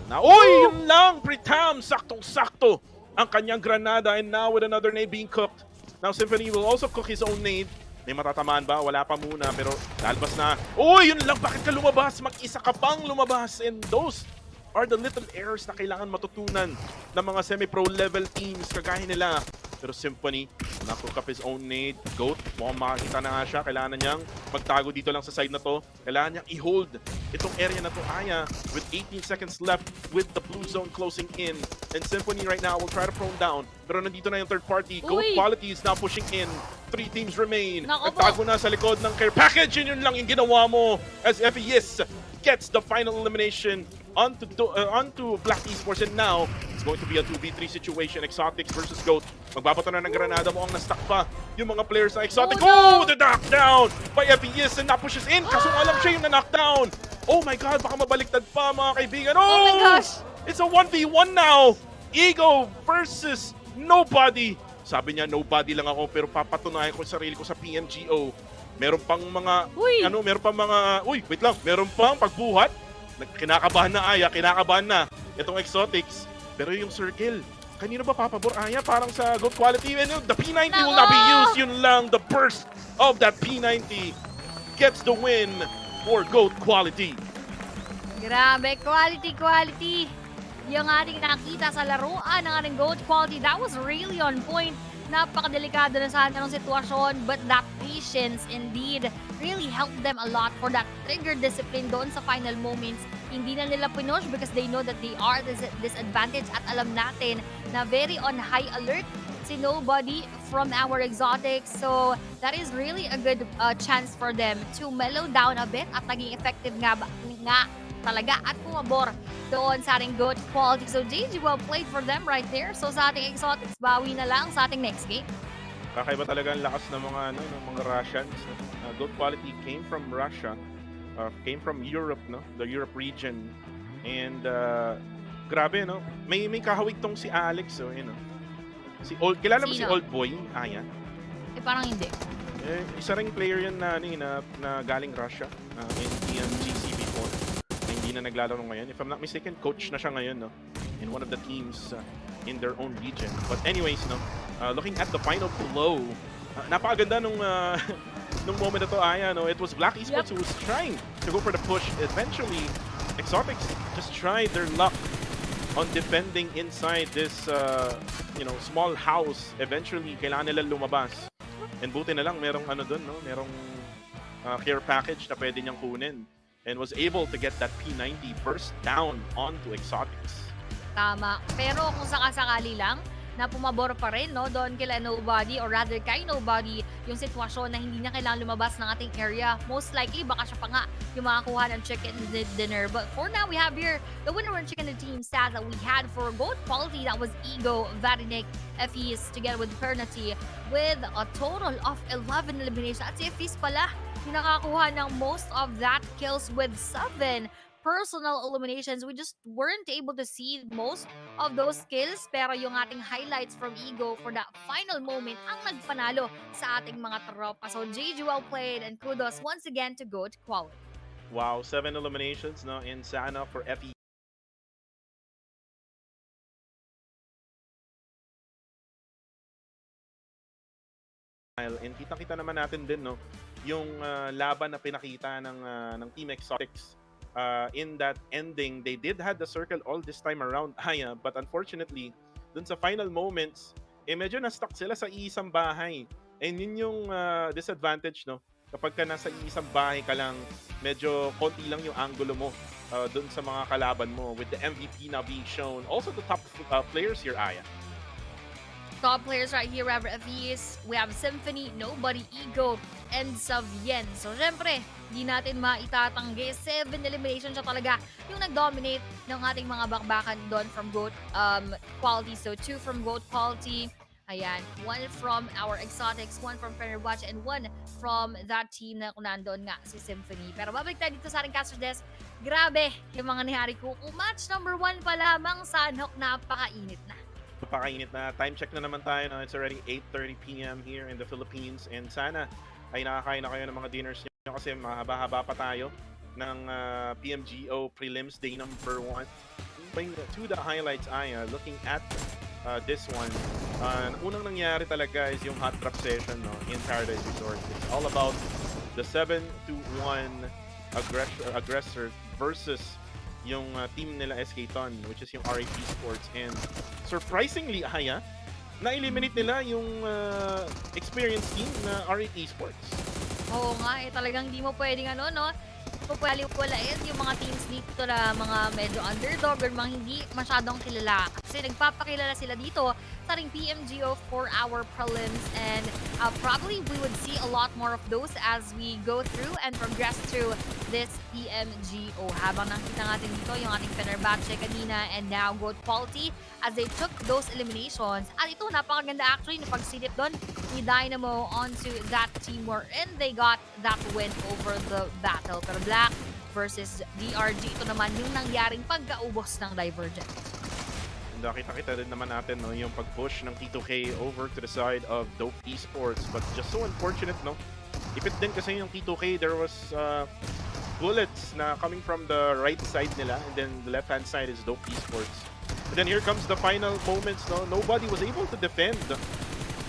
Now, yun lang! Pritam! Saktong-sakto ang kanyang granada, and now with another nade being cooked. Now Symphony will also cook his own nade. May matatamaan ba? Wala pa muna, pero lalabas na. Yun lang! Bakit ka lumabas? Mag-isa ka pang lumabas, and those are the little errors na kailangan matutunan ng mga semi-pro level teams kagaya nila. Pero Symphony, na-cook up his own nade. Goat, mukhang makakita na nga siya. Kailangan niyang magtago dito lang sa side na to. Kailangan niyang i-hold itong area na to, Aya, with 18 seconds left with the blue zone closing in. And Symphony right now will try to prone down. Pero nandito na yung third party. Goat Quality is now pushing in. 3 teams remain. Nagtago na sa likod ng care package. Yun lang yung ginawa mo as FIL gets the final elimination onto Black Esports, and now it's going to be a 2v3 situation. Exotics versus Goat. Magbabato na ng granada mo ang na-stuck pa yung mga players sa Exotic. The knockdown by FIL, and na-pushes in. Kaso alam siya yung na-knockdown. Oh my god, baka mabaliktad pa mga kaibigan. Oh my gosh! It's a 1v1 now. Ego versus nobody. Sabi niya, nobody lang ako, pero papatunayan ko sarili ko sa PMGO. Meron pang mga, meron pang mga, wait lang, meron pang pagbuhat. Kinakabahan na Aya, kinakabahan na itong Exotics. Pero yung circle, kanino ba papabor Aya? Parang sa Goat Quality. And the P90 will not be used. Yun lang, the burst of that P90 gets the win for Goat Quality. Grabe, quality. Yung ating nakita sa laruan ng ating Goat Quality, that was really on point. Napakadelikado na sana ng sitwasyon, but that patience indeed really helped them a lot for that trigger discipline doon sa final moments. Hindi na nila pinush because they know that they are disadvantaged, at alam natin na very on high alert si nobody from our Exotics. So that is really a good chance for them to mellow down a bit at naging effective nga talaga at pumabor doon sa ating Goat Quality. So JG, well played for them right there. So sa ating Exotics, bawi na lang sa ating next game. Kakaiba talaga ang lakas ng mga Russians. Goat Quality came from Russia, came from Europe, no, the Europe region, and grabe, no, may kahawig tong si Alex, si Old, kilala mo si Old Boy, Aya? Parang hindi. Isa ring player yun na galing Russia, in PMGC before. Hindi na naglalaro ngayon. If I'm not mistaken, coach na siya ngayon, no, in one of the teams in their own region. But anyways, no, looking at the final blow, napakaganda nung moment na to, Aya, no. It was Black Esports who was trying to go for the push. Eventually, Exotics just tried their luck on defending inside this small house. Eventually, kailangan nila lumabas. And buti na lang merong merong care package na pwede niyang kunin, and was able to get that P90 burst down onto Exotics. Tama. Pero kung sakasakali lang na pumabor pa rin, no, doon kila nobody, or rather kay nobody, yung sitwasyon na hindi na kailangan lumabas ng ating area, most likely baka siya pa nga yung makakuha ng chicken dinner. But for now, we have here the winner and chicken team stats that we had for Goat Quality. That was Ego, Vadinik, FIL together with Pernity with a total of 11 eliminations. At si FIL pala yung nakakuha ng most of that kills with 7 personal eliminations. We just weren't able to see most of those kills, pero yung ating highlights from Ego for that final moment ang nagpanalo sa ating mga tropa. So JG, well played, and kudos once again to Goat Quality. Wow, 7 eliminations, no, in Sana for FIL. And kitang-kita naman natin din, no, yung laban na pinakita ng Team Exotics. In that ending, they did have the circle all this time around, Aya, but unfortunately, dun sa final moments, medyo na-stuck sila sa iisang bahay. And yun yung disadvantage, no? Kapag ka nasa iisang bahay ka lang, medyo konti lang yung angulo mo dun sa mga kalaban mo, with the MVP now being shown. Also the top players here, Aya. Top players right here, wherever FIL, we have Symphony, Nobody, Ego, and Savien. So, syempre, di natin maitatanggi. 7 eliminations siya talaga yung nag-dominate ng ating mga bakbakan doon from Goat Quality. So, 2 from Goat Quality. Ayan, 1 from our Exotics, 1 from Fenerbahce, and 1 from that team na kung nandoon nga si Symphony. Pero babalik tayo dito sa ating Caster Desk. Grabe yung mga nangyari ko. Match number 1 pa lamang, Sanhok, napakainit na. Napakainit na. Time check na naman tayo. No? It's already 8:30 p.m. here in the Philippines. And sana ay nakakain na kayo ng mga dinners nyo kasi mahaba-haba pa tayo ng PMGO Prelims Day number 1. Going to the highlights, looking at this one. Unang nangyari talaga is yung hot drop session, no, in Paradise Resort. It's all about the 7-1 aggressor versus yung team nila SK Ton, which is yung RAP Sports. And surprisingly, na-eliminate nila yung experienced team na RAP Sports. Oo nga, talagang hindi mo pwedeng pupaliwalain yung mga teams dito na mga medyo underdog or mga hindi masyadong kilala. Kasi nagpapakilala sila dito sa ring PMGO for our prelims, and probably we would see a lot more of those as we go through and progress through this PMGO. Habang nakita natin dito yung ating Fenerbahce kanina and now Goat Quality as they took those eliminations. At ito, napakaganda actually na pagsilip doon ni Dynamo onto that team wherein they got that win over the battle. Pero Black versus DRG, ito naman yung nangyaring pagkaubos ng Divergent. Nakita-kita din naman natin, no, yung pag-push ng T2K over to the side of Dope Esports, but just so unfortunate, no? Ipit din kasi yung T2K, there was bullets na coming from the right side nila, and then the left-hand side is Dope Esports. And then here comes the final moments, no? Nobody was able to defend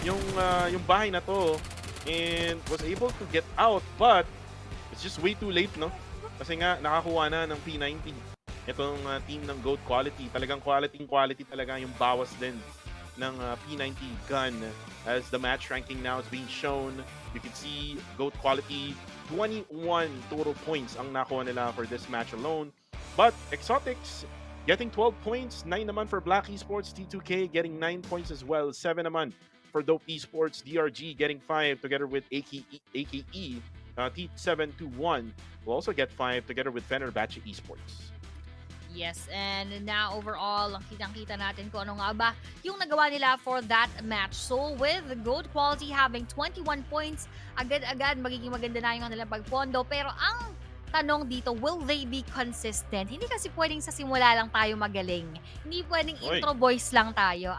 yung bahay na to and was able to get out, but it's just way too late, no? Kasi nga nakakuha na ng P90 itong team ng Goat Quality. Talagang quality talaga yung bawas din ng P90 gun. As the match ranking now is being shown, you can see Goat Quality 21 total points ang nakuha nila for this match alone. But Exotics getting 12 points, 9 naman for Black Esports, T2K getting 9 points as well, 7 naman for Dope Esports, DRG getting 5 together with AKE, T721 will also get 5 together with Fenerbahce Esports. Yes, and now overall, kitang-kita natin kung ano nga ba yung nagawa nila for that match. So with Goat Quality having 21 points, agad-agad magiging maganda na yung kanilang pagpondo. Pero ang tanong dito, will they be consistent? Hindi kasi pwedeng sa simula lang tayo magaling. Hindi pwedeng intro boys lang tayo.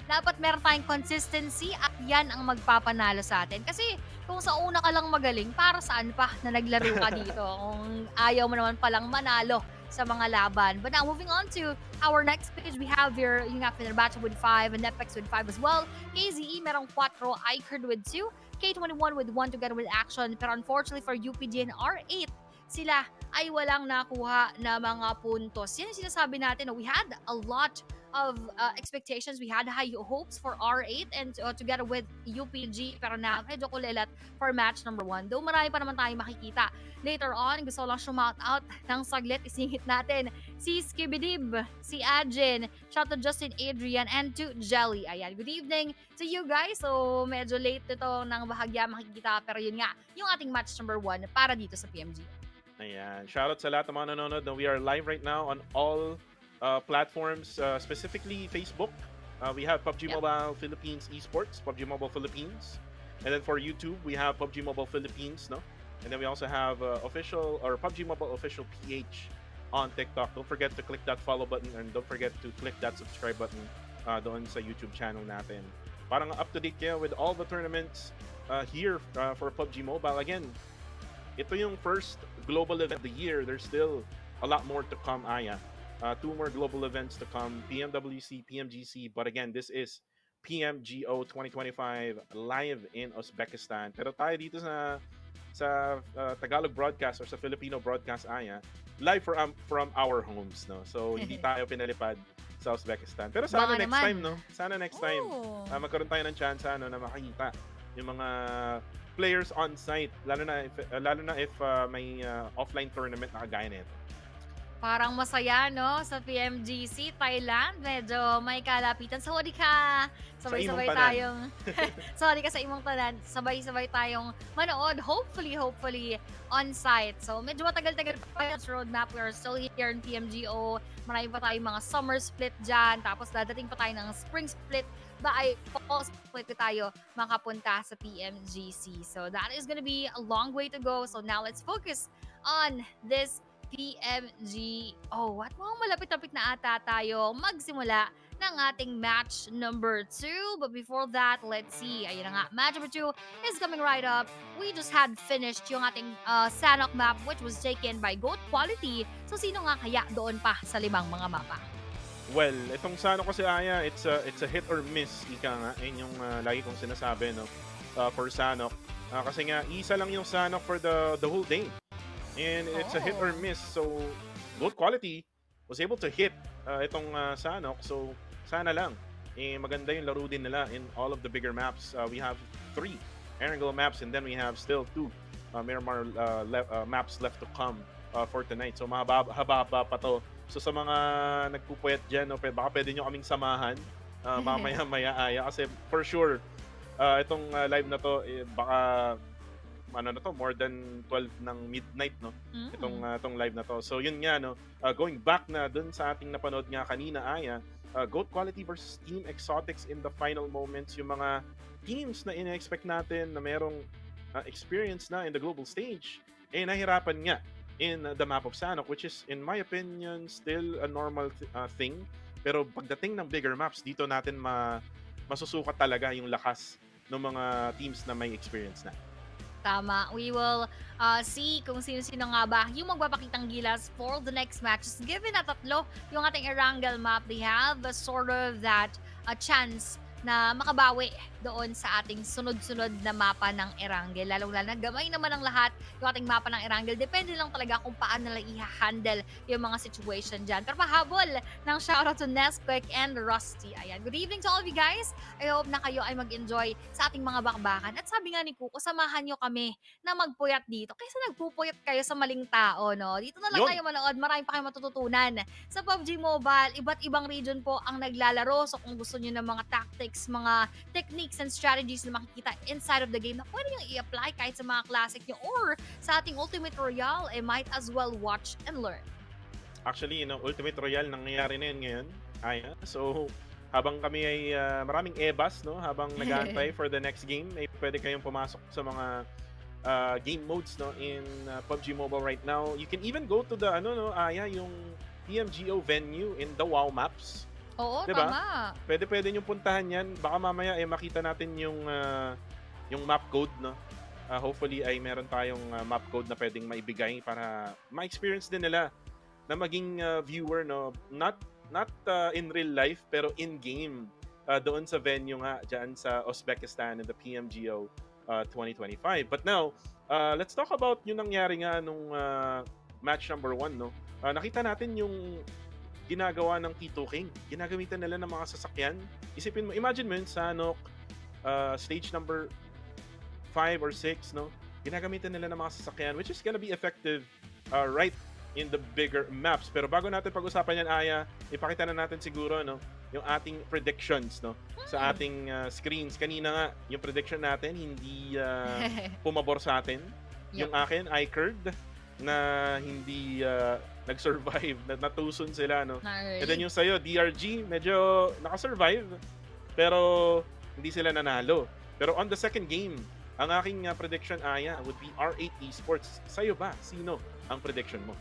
Dapat meron tayong consistency at yan ang magpapanalo sa atin. Kasi kung sa una ka lang magaling, para saan pa na naglaro ka dito? Kung ayaw mo naman palang manalo sa mga laban. But now, moving on to our next page, we have here, yung Fenerbahce with 5, and Nepex with 5 as well. KZE merong 4, Icard with 2, K21 with 1 together with Action. Pero unfortunately for UPG and R8, sila ay walang nakuha na mga puntos. Yan yung sinasabi natin, we had a lot of expectations. We had high hopes for R8 and together with UPG, pero na medyo kulilat for match number 1. Though marami pa naman tayo makikita. Later on, gusto lang shout out ng saglit, isingit natin si Skibidib, si Ajin, shout to Justin Adrian, and to Jelly. Ayan, good evening to you guys. So medyo late ito ng bahagya makikita, pero yun nga, yung ating match number 1 para dito sa PMG. Ayan, shoutout sa lahat ng mga nanonood. We are live right now on all platforms, specifically Facebook. We have PUBG Mobile Philippines Esports, PUBG Mobile Philippines. And then for YouTube, we have PUBG Mobile Philippines, no? And then we also have official or PUBG Mobile Official PH on TikTok. Don't forget to click that follow button and don't forget to click that subscribe button doon sa YouTube channel natin. Parang up-to-date kayo with all the tournaments here for PUBG Mobile. Again, ito yung first global event of the year. There's still a lot more to come, Aya. 2 more global events to come, PMWC, PMGC, but again, this is PMGO 2025 live in Uzbekistan. Pero tayo dito sa Tagalog broadcast or sa Filipino broadcast, Aya, live from our homes, no? So hindi tayo pinalipad sa Uzbekistan. Pero sana next time, no? Sana next time magkaroon tayo ng chance na makakita yung mga players on site, lalo na if may offline tournament na kagaya nito. Parang masaya, no? Sa PMGC, Thailand, medyo may kalapitan. Sorry ka! Sabay-sabay tayong... Sorry ka sa imong tanan. Sabay-sabay tayong manood. Hopefully, on-site. So, medyo matagal-tagal pa yung roadmap. We are still here in PMGO. Marami pa tayong mga summer split dyan. Tapos, dadating pa tayo ng spring split. Fall split tayo makapunta sa PMGC. So, that is gonna be a long way to go. So, now let's focus on this PMG. What? Mukhang malapit-lapit na ata tayo magsimula ng ating match number 2. But before that, let's see. Ayun na nga, match number 2 is coming right up. We just had finished yung ating Sanok map which was taken by Goat Quality. So sino nga kaya doon pa sa 5 mga mapa? Well, itong Sanok kasi Aya, it's a hit or miss, ika nga. Yun yung lagi kong sinasabi, no? For Sanok. Kasi nga, isa lang yung Sanok for the whole day. And it's a hit or miss. So, Goat Quality was able to hit itong Sanok. So, sana lang. Maganda yung laro din nila in all of the bigger maps. We have 3 Erangel maps and then we have still 2 Miramar maps left to come for tonight. So, mahaba-haba pa to. So, sa mga nagpupuyat dyan, no, baka pwede nyo kaming samahan mamaya-maya Aya. Kasi for sure, itong live na to, baka more than 12 ng midnight, no? Itong live na to. So yun nga, no, going back na dun sa ating napanood nga kanina Aya, Goat Quality versus Team Exotics in the final moments, yung mga teams na ina-expect natin na merong experience na in the global stage, nahirapan nga in the map of Sanok, which is in my opinion still a normal thing. Pero pagdating ng bigger maps, dito natin masusukat talaga yung lakas ng mga teams na may experience na. Tama. We will see kung sino-sino nga ba yung magpapakitang gilas for the next matches. Given na 3 yung ating Erangel map, they have a sort of that chance na makabawi doon sa ating sunod-sunod na mapa ng Erangel. Lalong-lalo na gamay naman ang lahat yung ating mapa ng Erangel. Depende lang talaga kung paano nila i-handle yung mga situation dyan. Pero pahabol ng shoutout to Nesquick and Rusty. Ayan. Good evening to all of you guys. I hope na kayo ay mag-enjoy sa ating mga bakbakan. At sabi nga ni Kuko, samahan nyo kami na magpuyat dito. Kaysa nagpupuyat kayo sa maling tao, no? Dito na lang tayo manood. Marami pa kayo matututunan. Sa PUBG Mobile, iba't ibang region po ang naglalaro. So kung gusto nyo ng mga tactics, mga techniques and strategies na makikita inside of the game na pwede nyo i-apply kahit sa mga classic nyo or sa ating Ultimate Royale, might as well watch and learn. Actually, Ultimate Royale nangyayari na yun ngayon. So, habang kami ay maraming ebas, no? Habang nag-aantay for the next game, pwede kayong pumasok sa mga game modes, no? In PUBG Mobile right now. You can even go to the, yung PMGO venue in the WoW maps. Oo, diba? tama. Pwede nyo puntahan yan. Baka mamaya makita natin yung map code, no? Hopefully ay meron tayong map code na pwedeng maibigay para ma-experience din nila na maging viewer, no? Not in real life, pero in-game doon sa venue nga dyan sa Uzbekistan in the PMGO 2025. But now, let's talk about yung nangyari nga nung match number 1, no? Nakita natin yung ginagawa ng Tito King. Ginagamitan nila ng mga sasakyan. Isipin mo, imagine mo yun, Sanok, stage number 5 or 6, no? Ginagamitan nila ng mga sasakyan, which is gonna be effective right in the bigger maps. Pero bago natin pag-usapan yan, Aya, ipakita na natin siguro, no, yung ating predictions, no, sa ating screens. Kanina nga, yung prediction natin, hindi pumabor sa atin. Yung akin, I-curd, na hindi nag-survive, natuson sila, no? And then yung sa'yo, DRG, medyo nakasurvive, pero hindi sila nanalo. Pero on the second game, ang aking prediction, Aya, would be R8 Esports. Sa'yo ba? Sino ang prediction mo?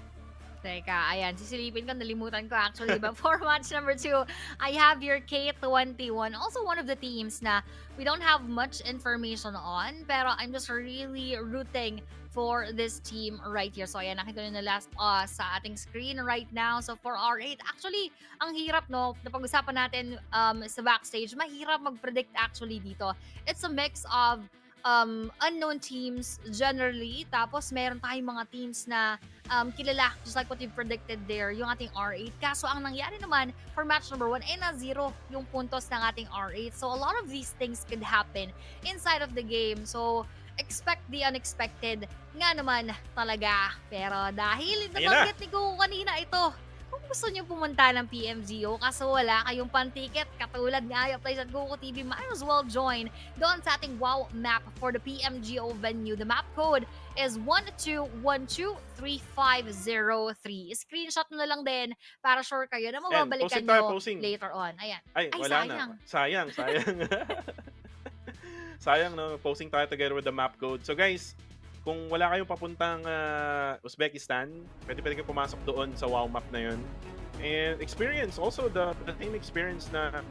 Teka, ayan, sisilipin ko, nalimutan ko actually. But for match number 2, I have your K21. Also one of the teams na we don't have much information on, pero I'm just really rooting for this team right here. So ayan, nakita nyo na last sa ating screen right now. So for R8, actually, ang hirap, no, napag-usapan natin sa backstage, mahirap mag-predict actually dito. It's a mix of unknown teams generally, tapos meron tayong mga teams na kilala, just like what you predicted there, yung ating R8. Kaso ang nangyari naman for match number 1, na-0 yung puntos ng ating R8. So a lot of these things could happen inside of the game. So expect the unexpected nga naman talaga. Pero dahil nabanggit ni Kuko kanina ito, kung gusto nyo pumunta ng PMGO kaso wala kayong pan-ticket katulad nga yung place at Kuko TV, might as well join doon sa ating WoW map for the PMGO venue. The map code is 12123503. Screenshot na lang din para sure kayo na mababalikan nyo later on. Ayan. Ay wala sayang. Sayang. Sayang, no? Posting tayo together with the map code. So guys, kung wala kayong papuntang Uzbekistan, pwede kayo pumasok doon sa WoW map na yun. And experience, also the same experience na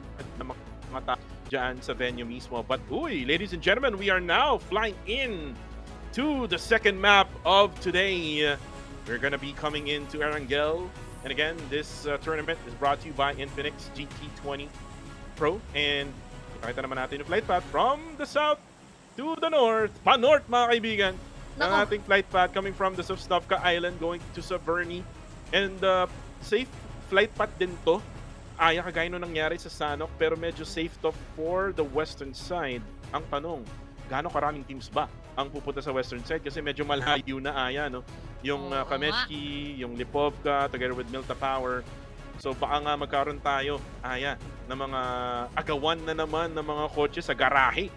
mga tao dyan sa venue mismo. But uy, ladies and gentlemen, we are now flying in to the second map of today. We're gonna be coming into Erangel. And again, this tournament is brought to you by Infinix GT20 Pro. And ipakita naman natin yung flight path from the south to the north. Pa-north, mga kaibigan. Ng ating flight path coming from the Sofsnovka Island going to Saverny. And safe flight path din to. Kagaya nung nangyari sa Sanok, pero medyo safe to for the western side. Ang tanong, gaano karaming teams ba ang pupunta sa western side? Kasi medyo malayo na no? Yung Kamechki, yung Lipovka, together with Milta Power. So baka nga magkaroon tayo, ng mga agawan na naman ng mga kotse sa garahe.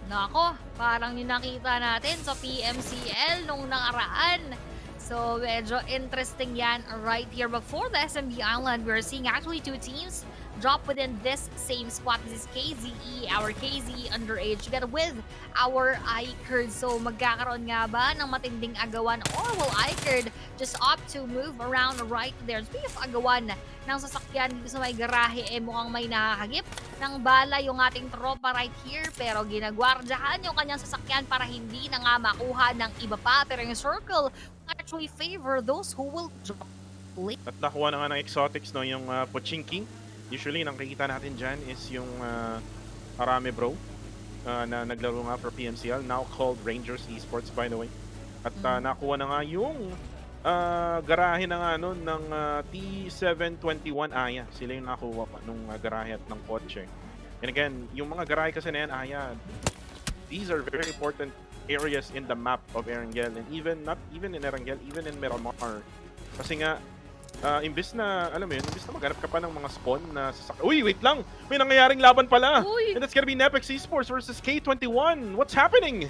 Nako, parang yung nakita natin sa PMCL nung nakaraan. So, medyo interesting yan right here. But for the SMB Island, we're seeing actually two teams drop within this same spot. This is KZE, our KZE underage, together with our ICARD. So, magkakaroon nga ba ng matinding agawan, or will ICARD just opt to move around right there? Speaking of agawan ng sasakyan dito sa may garahe, mukhang may nakakagip ng bala yung ating tropa right here, pero ginagwardyahan yung kanyang sasakyan para hindi na nga makuha ng iba pa. Pero yung circle actually favor those who will drop late. At nakuha na nga ng exotics, no, yung Pochinki. Usually, nakikita natin dyan is yung Arame Bro na naglaro nga for PMCL, now called Rangers Esports, by the way. At nakuha na nga yung garahe na nga nun ng T721 Aya. Sila yung nakuha pa nung garahe at ng kotse. And again, yung mga garahe kasi na yan, these are very important areas in the map of Erangel, and not even in Erangel, even in Miramar. Kasi nga, imbis na, alam mo yun, imbis na maghanap ka pa ng mga spawn na sasakyan. Uy, wait lang! May nangyayaring laban pala! Uy. And that's gonna be Nepex Esports versus K21. What's happening?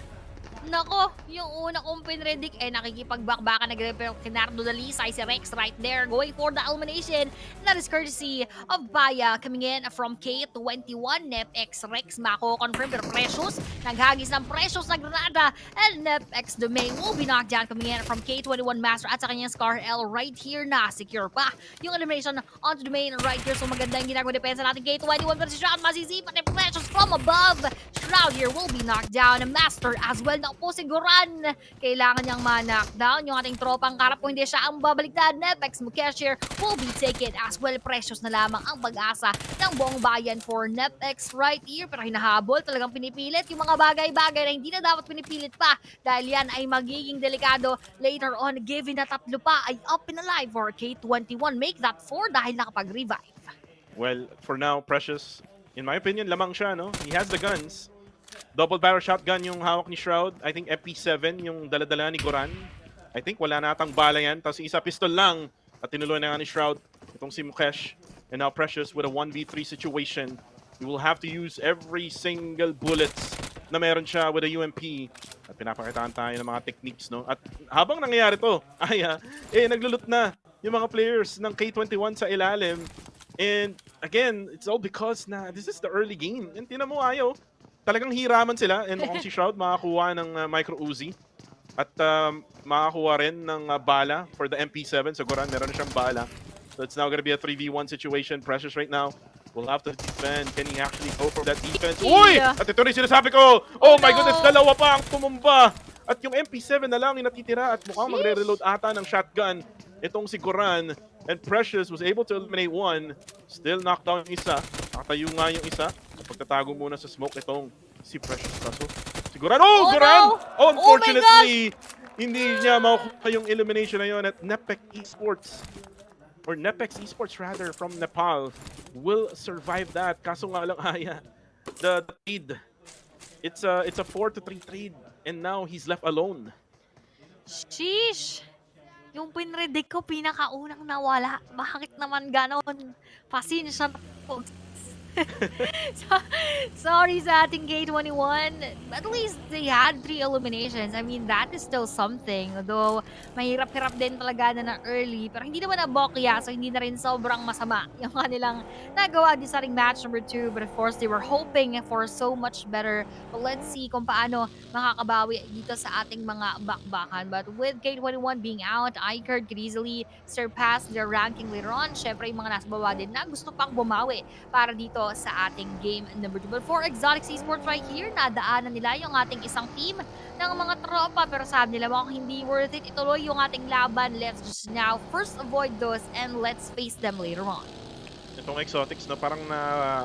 Nako, yung una kong pinredict nakikipagbakbakan na pero Kinardo Dalisay si Rex right there going for the elimination. That is courtesy of Baya coming in from K21. NepX Rex mako-confirm pero Precious naghagis ng Precious na granada, and NepX Domain will be knocked down coming in from K21 Master at sa kanyang Scar L right here na secure pa yung elimination onto Domain right here. So maganda yung ginagawa depensa natin K21 pero si Shroud masisipan ni Precious from above. Shroud here will be knocked down, and Master as well na po siguran. Kailangan niyang ma-knockdown yung ating tropang karap kung hindi siya ang babaliktad. Nepex Mukesher will be taken as well. Precious na lamang ang pag-asa ng buong bayan for Nepex right here. Pero hinahabol, talagang pinipilit yung mga bagay-bagay na hindi na dapat pinipilit pa dahil yan ay magiging delikado later on. Given na tatlo pa ay up and alive for K21. Make that 4 dahil nakapag-revive. Well, for now, Precious, in my opinion, lamang siya, no? He has the guns. Double barrel shotgun yung hawak ni Shroud. I think MP7 yung daladala ni Goran. I think wala natang bala yan. Tapos isa pistol lang. At tinuloy na nga ni Shroud itong si Mukesh. And now Precious with a 1v3 situation. You will have to use every single bullets na meron siya with a UMP. At pinapakitaan tayo ng mga techniques, no? At habang nangyayari to, naglulot na yung mga players ng K21 sa ilalim. And again, it's all because na this is the early game. And tinan mo, talagang hiraman sila, and mukhang si Shroud makakuha ng micro Uzi at makakuha rin ng bala for the MP7. So Goran, meron na siyang bala. So it's now gonna be a 3v1 situation. Precious right now will have to defend. Can he actually go for that defense? Uy! At ito rin sinasabi ko! Oh my goodness, dalawa pa ang tumumba! At yung MP7 na lang yung natitira at mukhang magre-reload ata ng shotgun itong si Goran. And Precious was able to eliminate one. Still knocked down yung isa. Nakatayo nga yung isa. Pagtatago muna sa smoke itong si Precious. Kaso, si Goran. Oh, Goran! Oh, unfortunately, hindi niya makuha yung elimination na yun at Nepex Esports. Or Nepex Esports rather, from Nepal will survive that. Kaso nga lang, the trade. It's a 4-3 trade. And now he's left alone. Sheesh! Yung pinredict ko, pinakaunang nawala. Bakit naman ganon? Pasensya na po. So, sorry sa ating K21. At least they had 3 eliminations. I mean, that is still something. Although, mahirap-hirap din talaga na early. Pero hindi naman nabokya, so hindi na rin sobrang masama yung kanilang nagawa din sa ring match number 2. But of course, they were hoping for so much better. But let's see kung paano makakabawi dito sa ating mga bakbakan. But with K21 being out, iCard could easily surpass their ranking later on. Syempre, yung mga nasa baba din na gusto pang bumawi para dito sa ating game number 2. But for Exotic Esports right here, nadaanan nila yung ating isang team ng mga tropa. Pero sabi nila, mukhang hindi worth it. Ituloy yung ating laban. Let's just now first avoid those and let's face them later on. Itong Exotics, no, parang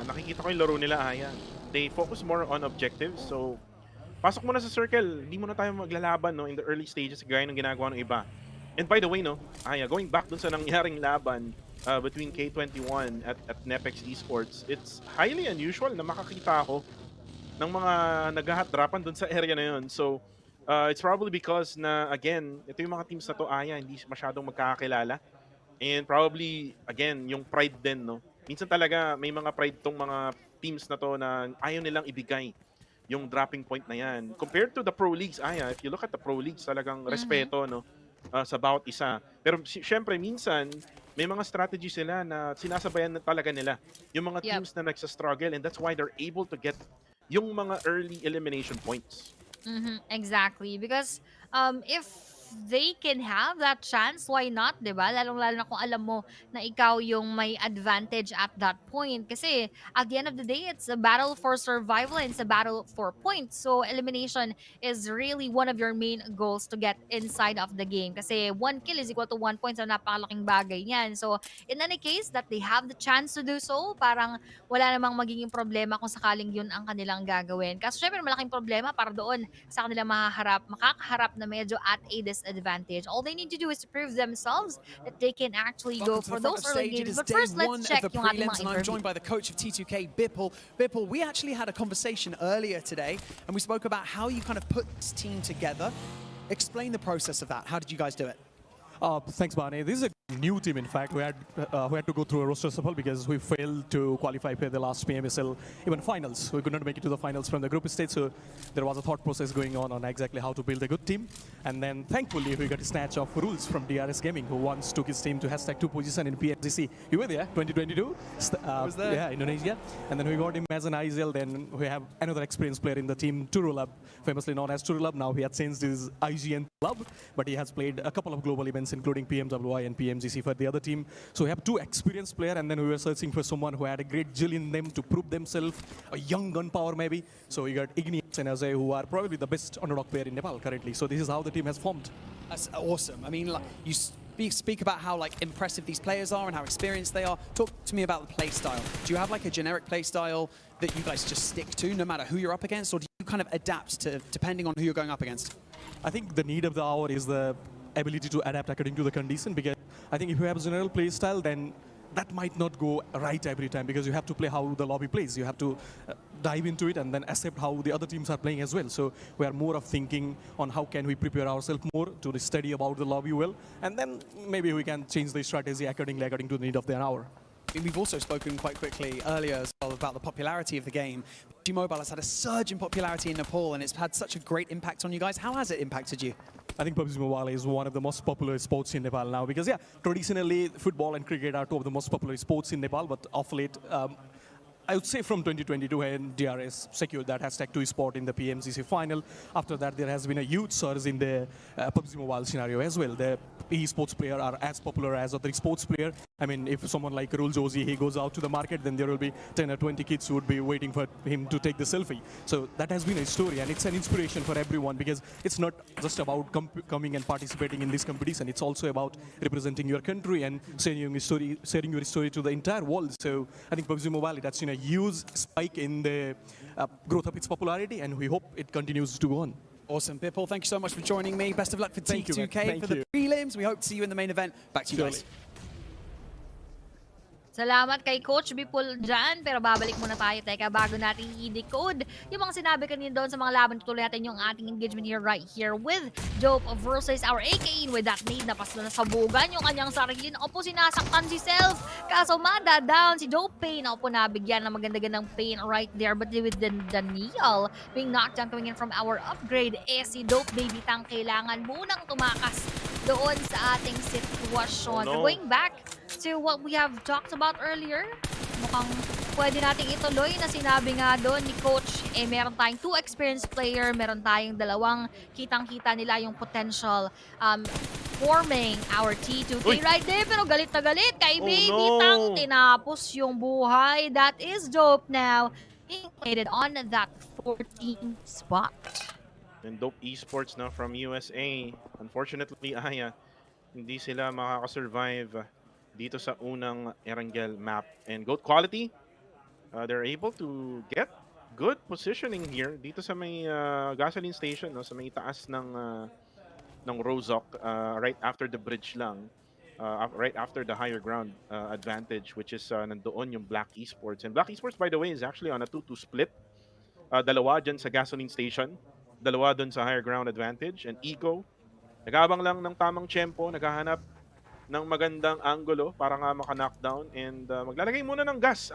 nakikita ko yung laro nila, Aya. They focus more on objectives. So, pasok muna sa circle. Hindi muna tayo maglalaban, no, in the early stages gaya ng ginagawa ng iba. And by the way, no, Aya, going back dun sa nangyaring laban between K21 at Nepex Esports, it's highly unusual na makakita ako ng mga naghahat-drapan dun sa area na yun. So, it's probably because na, again, ito yung mga teams na to, Aya, hindi masyadong magkakakilala. And probably, again, yung pride din, no? Minsan talaga, may mga pride tong mga teams na to na ayaw nilang ibigay yung dropping point na yan. Compared to the Pro Leagues, Aya, if you look at the Pro Leagues, talagang respeto, no? Sa bawat isa. Pero syempre, minsan, may mga strategy sila na sinasabayan na talaga nila yung mga teams na nagsa-struggle, and that's why they're able to get yung mga early elimination points. Exactly. Because if they can have that chance, why not, diba? Lalong-lalo na kung alam mo na ikaw yung may advantage at that point. Kasi at the end of the day, it's a battle for survival and it's a battle for points. So elimination is really one of your main goals to get inside of the game. Kasi 1 kill is equal to 1 point, so napakalaking bagay yan. So in any case that they have the chance to do so, parang wala namang magiging problema kung sakaling yun ang kanilang gagawin. Kasi syempre malaking problema para doon sa kanilang makakaharap na medyo at a disadvantage. All they need to do is to prove themselves that they can actually go for those early games. But first, let's check yung ating mga and I'm joined by the coach of T2K, Bipul. Bipul, we actually had a conversation earlier today, and we spoke about how you kind of put this team together. Explain the process of that. How did you guys do it? Thanks, Barney. This is a new team, in fact. We had to go through a roster shuffle because we failed to qualify for the last PMSL even finals. We could not make it to the finals from the group stage, so there was a thought process going on exactly how to build a good team. And then, thankfully, we got a snatch of rules from DRS Gaming, who once took his team to #2 position in PMGC. You were there, 2022? I was there. Yeah, Indonesia. And then we got him as an ISL. Then we have another experienced player in the team, Turulab, famously known as Turulab. Now he had changed his IGN club, but he has played a couple of global events, including PMWI and PMGC for the other team. So we have 2 experienced players, and then we were searching for someone who had a great jill in them to prove themselves, a young gunpowder maybe. So we got Igneous and Azay, who are probably the best underdog player in Nepal currently. So this is how the team has formed. That's awesome. I mean, like, you speak about how like impressive these players are and how experienced they are. Talk to me about the play style. Do you have like a generic play style that you guys just stick to no matter who you're up against, or do you kind of adapt to depending on who you're going up against? I think the need of the hour is the ability to adapt according to the condition, because I think if you have a general play style, then that might not go right every time, because you have to play how the lobby plays. You have to dive into it and then accept how the other teams are playing as well. So we are more of thinking on how can we prepare ourselves more to study about the lobby well, and then maybe we can change the strategy accordingly according to the need of the hour. We've also spoken quite quickly earlier as well about the popularity of the game. PUBG Mobile has had a surge in popularity in Nepal, and it's had such a great impact on you guys. How has it impacted you? I think PUBG Mobile is one of the most popular sports in Nepal now, because traditionally football and cricket are 2 of the most popular sports in Nepal, but of late, I would say from 2022 when DRS secured that #2 spot in the PMGC final. After that, there has been a huge surge in the PUBG Mobile scenario as well. The esports player are as popular as other sports player. I mean, if someone like Rule Josie, he goes out to the market, then there will be 10 or 20 kids who would be waiting for him to take the selfie. So that has been a story, and it's an inspiration for everyone, because it's not just about coming and participating in this competition. It's also about representing your country and sharing your story to the entire world. So I think PUBG Mobile, it has seen a huge spike in the growth of its popularity, and we hope it continues to go on. Awesome. Bipul, thank you so much for joining me. Best of luck for Thank you, T2K man. for Thank the prelims. We hope to see you in the main event. Back to you guys. Salamat kay Coach Bipul dyan. Pero babalik muna tayo. Teka, bago natin i-decode yung mga sinabi kanina doon sa mga laban, tutuloy natin yung ating engagement here right here with Jope versus our AKA with that nade na pas na nasabugan yung kanyang sarili. Ako po sinasaktan si Self. Kaso down si Jope Pain. Ako po nabigyan ng maganda-gandang pain right there. But with Daniel being knocked down coming in from our upgrade, si Dope Baby Tang kailangan munang tumakas doon sa ating sitwasyon. Oh, no. Going back to what we have talked about earlier, mukhang pwede nating ituloy na sinabi nga doon ni Coach, meron tayong 2 experienced player, meron tayong 2 kitang-kita nila yung potential forming our T2K right there. Pero galit na galit kay Baby Tang, tinapos yung buhay. That is Dope now. Included on that 14th spot. And Dope Esports na from USA. Unfortunately, hindi sila makakasurvive dito sa unang Erangel map. And GOAT quality, they're able to get good positioning here dito sa may gasoline station, no, sa may taas ng Rozok, right after the bridge lang, right after the higher ground advantage, which is nandoon yung Black Esports. And Black Esports, by the way, is actually on a 2-2 split. Dalawa dyan sa gasoline station, dalawa dun sa higher ground advantage, and Ego nag-aabang lang ng tamang tempo, naghahanap ng magandang angulo para nga maka-knockdown, and maglalagay muna ng gas.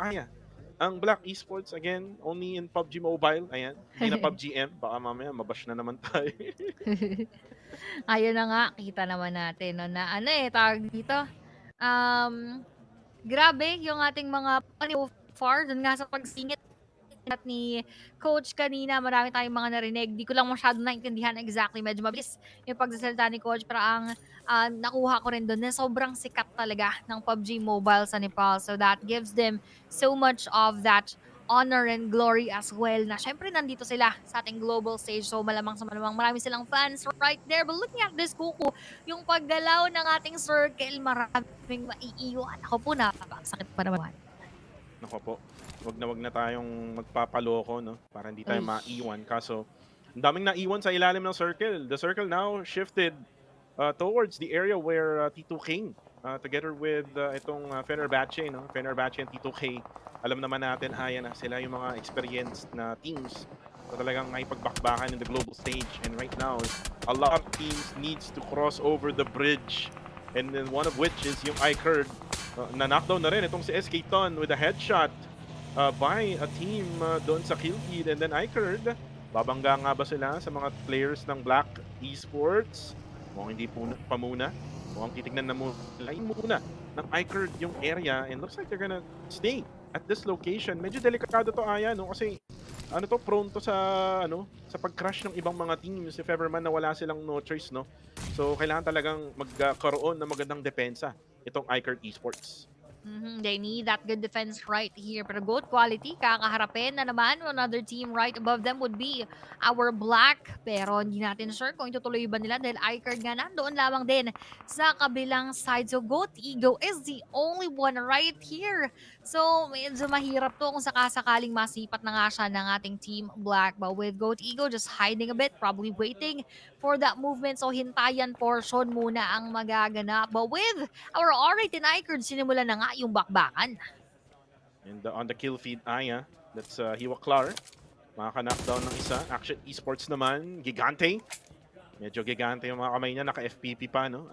Ang Black Esports, again, only in PUBG Mobile. Ayan, hindi na PUBG M. Baka mamaya mabash na naman tayo. Ayun na nga, kita naman natin no, na tawag dito. Grabe yung ating mga far dun nga sa pagsingit ni Coach kanina. Marami tayong mga narinig. Di ko lang masyado naintindihan exactly. Medyo mabilis yung pagsasalita ni Coach. Pero ang nakuha ko rin doon na sobrang sikat talaga ng PUBG Mobile sa Nepal. So that gives them so much of that honor and glory as well. Na syempre nandito sila sa ating global stage. So malamang sa malamang marami silang fans right there. But looking at this, Kuku, yung paggalaw ng ating circle, maraming maiiwan. Ako po, napakasakit pa naman. Nako po, wag na tayong magpapaloko, no, para hindi tayo maiwan. Kaso ang daming naiwan sa ilalim ng circle. The circle now shifted towards the area where T2K together with itong Fenerbahce, no? Fenerbahce and T2K. Alam naman natin, sila yung mga experienced na teams na talagang naipagbakbakan in the global stage. And right now, a lot of teams needs to cross over the bridge. And then one of which is yung iCurd. Na-knockdown na rin itong si SK Ton with a headshot by a team doon sa kill feed. And then iCurd, babangga nga ba sila sa mga players ng Black Esports? Mukhang hindi pa muna. Mukhang titignan na muna ng iCurd yung area. And looks like they're gonna stay at this location. Medyo delikado to, no? Kasi prone to sa sa pag-crash ng ibang mga teams if ever man na wala silang no choice, no? So kailangan talagang magkaroon ng magandang depensa itong iCurd Esports. They need that good defense right here. Pero GOAT quality, kakaharapin na naman. Another team right above them would be our Black. Pero hindi natin sure kung itutuloy ba nila dahil iCurd nga nandoon lamang din sa kabilang side. So GOAT Ego is the only one right here. So medyo mahirap to kung sakasakaling masipat na nga siya ng ating team Black. But with GOAT Ego just hiding a bit, probably waiting for that movement. So hintayan portion muna ang magaganap. But with our alright in iCurd, sinimula na nga yung bakbakan. And on the kill feed, that's Hiwa Clar. Makaka-knockdown ng isa. Action Esports naman, Gigante. Medyo gigante yung mga kamay niya, naka-FPP pa, no?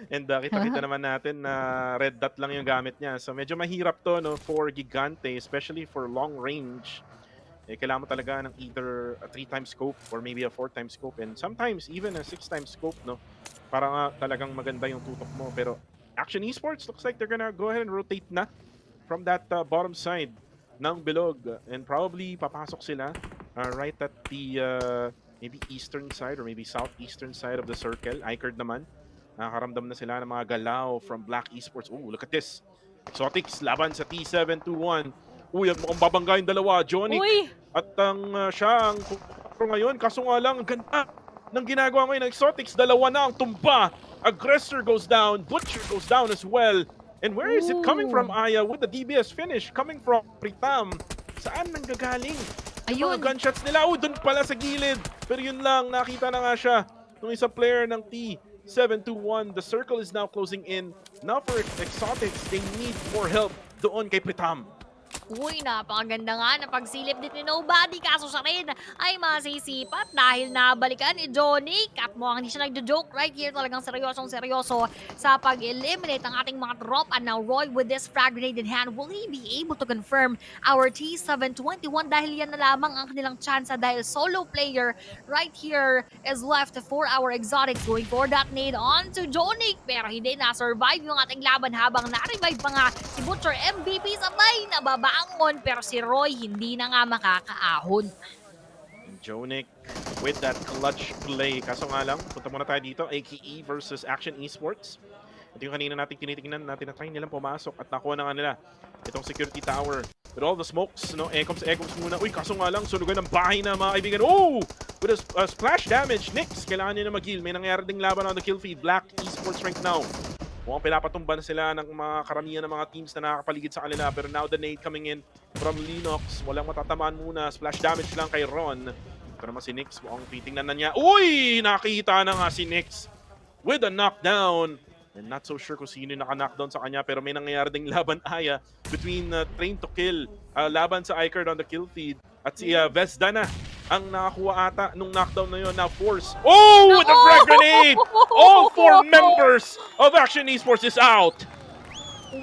And kita-kita naman natin na red dot lang yung gamit niya. So medyo mahirap to, no, for Gigante, especially for long range. Kailangan mo talaga ng either a 3-time scope or maybe a 4-time scope, and sometimes even a 6-time scope, no? Para nga talagang maganda yung tutok mo. Pero Action Esports looks like they're gonna go ahead and rotate na from that bottom side ng bilog, and probably papasok sila right at the maybe eastern side or maybe southeastern side of the circle. iCurd naman, nakakaramdam na sila ng mga galaw from Black Esports. Look at this. Exotics laban sa T721. Mukhang babangga yung dalawa. Jonic at siya ang ngayon. Kaso nga lang, ang ganda ng ginagawa ngayon ng Exotics. Dalawa na ang tumba. Aggressor goes down. Butcher goes down as well. And where is it coming from, Aya? With the DBS finish coming from Pritam. Saan nanggagaling? Yung mga gunshots nila. Doon pala sa gilid. Pero yun lang, nakita na nga siya ng isang player ng T721. The circle is now closing in Now for Exotics, they need more help doon kay Pritam. Uy, napakaganda nga na pagsilip din ni Nobody. Kaso siya rin ay masisipat dahil nabalikan ni Johnny. At mukhang hindi siya nagjo-joke right here. Talagang seryosong-seryoso sa pag-eliminate ang ating mga tropa. Now, Roy with this frag grenade in hand, will he be able to confirm our T721? Dahil yan na lamang ang kanilang chance dahil solo player right here is left for our Exotics. Going for that nade on to Johnny. Pero hindi na-survive yung ating laban habang na-revive pa nga si Butcher. MVP sabay nababangon pero si Roy hindi na nga makakaahon. Jonic with that clutch play. Kaso nga lang, punta muna tayo dito. AKE versus Action Esports. Ito yung kanina natin tinitingnan natin na try nilang pumasok at nakuha na nga nila itong security tower. With all the smokes, no? Ecoms muna. Uy, kaso nga lang, sunugan ng bahay na mga kaibigan. Oh! With a splash damage, Nix, kailangan niya na mag-heal. May nangyari ding laban on the kill feed. Black Esports right now. Mukhang pinapatumba na sila ng mga karamihan ng mga teams na nakakapaligid sa kanila. Pero now the nade coming in from Linux. Walang matatamaan muna. Splash damage lang kay Ron. Pero naman si Nix, mukhang titingnan na niya. Uy! Nakita na nga si Nix with a knockdown. And not so sure kung sino yung naka-knockdown sa kanya. Pero may nangyayari ding laban aya between Train to Kill. Laban sa iCard on the kill feed. At si Vesda na ang nakakuha ata nung knockdown na yun. Now Force. Oh! With the frag grenade! All 4 members of Action Esports is out!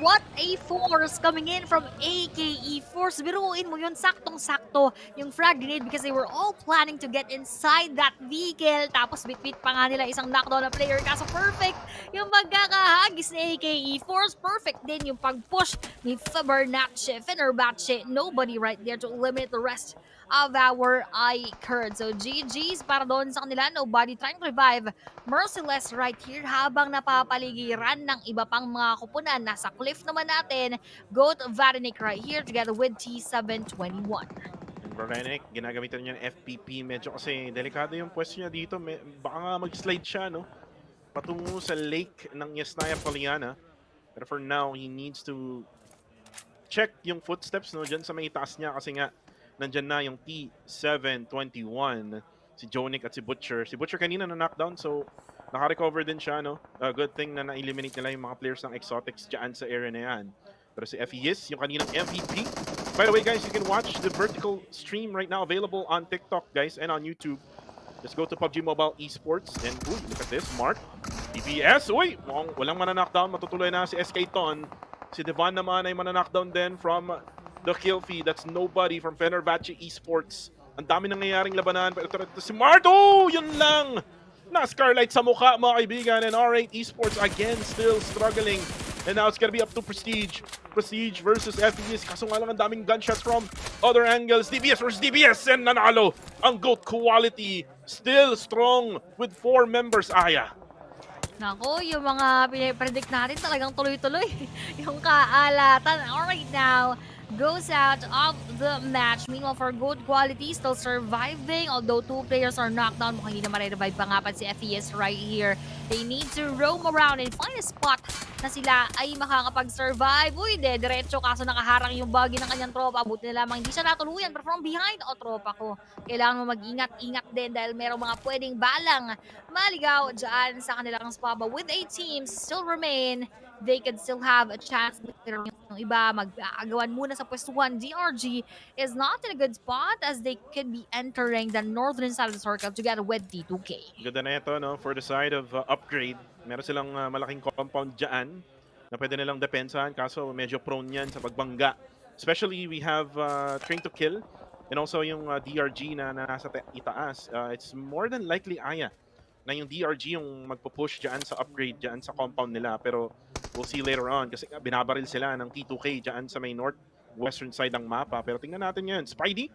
What a force coming in from AKE Force. Biruin mo yun, saktong-sakto yung frag grenade because they were all planning to get inside that vehicle. Tapos bitbit pa nga nila isang knockdown na player. Kaso perfect yung magkakahagis ni AKE Force. Perfect din yung pag-push ni Fenerbahce. Nobody right there to eliminate the rest of our iCard. So GG's para doon sa kanila. Nobody trying to revive Merciless right here habang napapaligiran ng iba pang mga kupunan. Nasa cliff naman natin, Goat Varenic right here together with T721. Varenic, ginagamitan niya ng FPP. Medyo kasi delikado yung pwesto niya dito. Baka nga mag-slide siya, no? Patungo sa lake ng Yasnaya Poliana. Pero for now, he needs to check yung footsteps, no? Diyan sa may taas niya kasi nga nandyan na yung T721, si Jonic at si Butcher. Si Butcher kanina na knockdown, so naka-recover din siya, no? Good thing na na-eliminate nila yung mga players ng Exotics dyan sa area na yan. Pero si FIS, yung kaninang MVP. By the way, guys, you can watch the vertical stream right now available on TikTok, guys, and on YouTube. Just go to PUBG Mobile Esports and, uy, look at this, Mark. DPS, uy, walang mana-knockdown. Matutuloy na si SK Ton. Si Devon naman ay mana-knockdown din from the kill feed. That's Nobody from Fenerbahce Esports. Ang dami nangyayaring labanan. Pero ito si Marto! Yun lang! Na-scarlight sa mukha, mga kaibigan. And R8 Esports again still struggling. And now it's gonna be up to Prestige. Prestige versus FES. Kaso nga lang ang daming gunshots from other angles. DBS versus DBS. And nanalo ang GOAT Quality. Still strong with 4 members. Aya. Nako, yung mga pinipredict natin talagang tuloy-tuloy. Yung kaalatan. Alright now, goes out of the match. Meanwhile, for GOAT Quality, still surviving. Although 2 players are knocked down, mukhang hindi na ma-revive pa nga pa si FES right here. They need to roam around and find a spot na sila ay makakapag-survive. Uy, diretso kaso nakaharang yung buggy ng kanyang tropa. Buti na lamang hindi siya natuluyan. But from behind, tropa ko, kailangan mo mag-ingat-ingat din dahil merong mga pwedeng balang maligaw dyan sa kanilang spot. But with 8 teams still remain, they could still have a chance. Pero yung iba, mag-agawan muna sa pwestuhan. DRG is not in a good spot as they could be entering the northern side of the circle together with D2K. Ganda na ito, no? For the side of upgrade, meron silang malaking compound dyan na pwede nilang depensahan. Kaso medyo prone yan sa pagbangga. Especially, we have Train to Kill and also yung DRG na nasa itaas. It's more than likely, Aya, na yung DRG yung magpo-push dyan sa upgrade dyan sa compound nila. Pero we'll see later on kasi binabaril sila ng T2K dyan sa may northwestern side ng mapa. Pero tingnan natin yan. Spidey.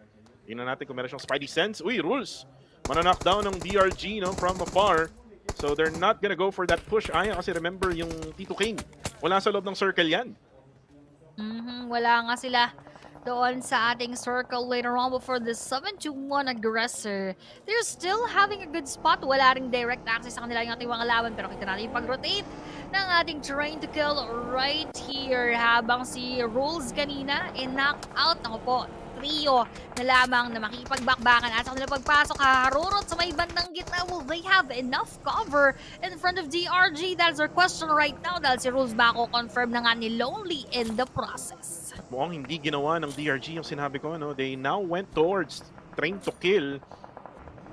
Tingnan natin kung meron siyang Spidey sense. Uy, rules. Mana-knockdown ng DRG, no, from afar. So they're not gonna go for that push. Aya, kasi remember yung T2K. Wala sa loob ng circle yan. Wala nga sila doon sa ating circle later on. But for the 7-2-1 aggressor, they're still having a good spot. Wala ring direct access sa kanila yung ating mga laban. Pero kita natin yung pag-rotate ng ating Train to Kill right here. Habang si Rules kanina, knock out. Ako po, trio na lamang na makipagbakbakan at sa kanila pagpasok haharurot sa may bandang gitna. Will they have enough cover in front of DRG? That's our question right now dahil si Rules Bako confirm na nga ni Lonely in the process. Mukhang hindi ginawa ng DRG yung sinabi ko, no? They now went towards train to kill.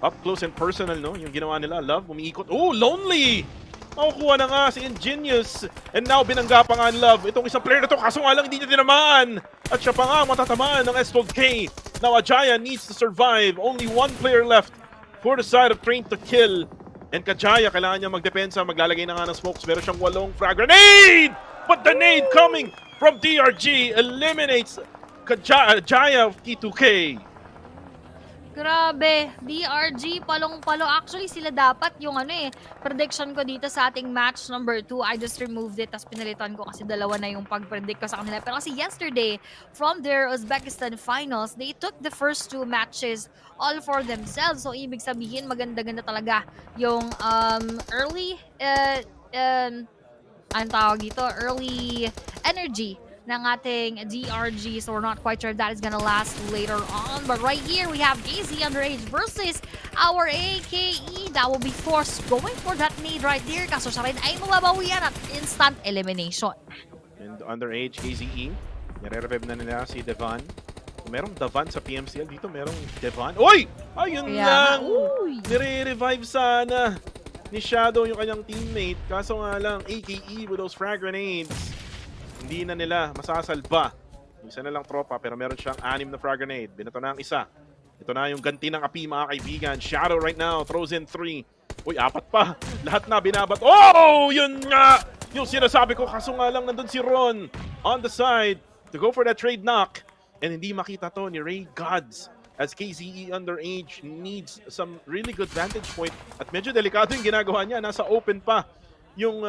Up close and personal, no? Yung ginawa nila. Love, umiikot. Oh, Lonely! Makukuha na nga si Ingenious. And now, binangga pa nga ang Love. Itong isang player na to, kaso nga lang hindi niya tinamaan. At siya pa nga matatamaan ng S12K. Now, Ajaya needs to survive. Only one player left for the side of train to kill. And Kajaya, kailangan niya magdepensa. Maglalagay na nga ng smokes. Meron siyang 8 frag grenade! But the nade coming from DRG eliminates Kajaya of T2K. Grabe, DRG, palong-palo. Actually, sila dapat yung prediction ko dito sa ating match number 2. I just removed it, tapos pinalitan ko kasi dalawa na yung pag-predict ko sa kanila. Pero kasi yesterday, from their Uzbekistan Finals, they took the first 2 matches all for themselves. So, ibig sabihin, maganda-ganda talaga yung early, anong tawag dito, early energy ng ating DRG. So we're not quite sure if that is gonna last later on. But right here, we have KZ Underage versus our AKE. That will be forced going for that nade right there. Kaso siya rin ay mababawian at instant elimination. And Underage, KZE. Nire-revive na nila si Devon. Merong Devon sa PMCL. Dito merong Devon. Uy! Ayun lang! Nire-revive sana ni Shadow yung kanyang teammate. Kaso nga lang, AKE with those frag grenades. Hindi na nila masasalba. Isa na lang tropa pero meron siyang 6 na frag grenade. Binato na ang isa. Ito na yung ganti ng api mga kaibigan. Shadow right now throws in 3. Uy, 4 pa. Lahat na binabat. Oh! Yun nga! Yung sinasabi ko kaso nga lang nandun si Ron on the side to go for that trade knock. And hindi makita to ni Ray Gods as KZE Underage needs some really good vantage point. At medyo delikado yung ginagawa niya. Nasa open pa yung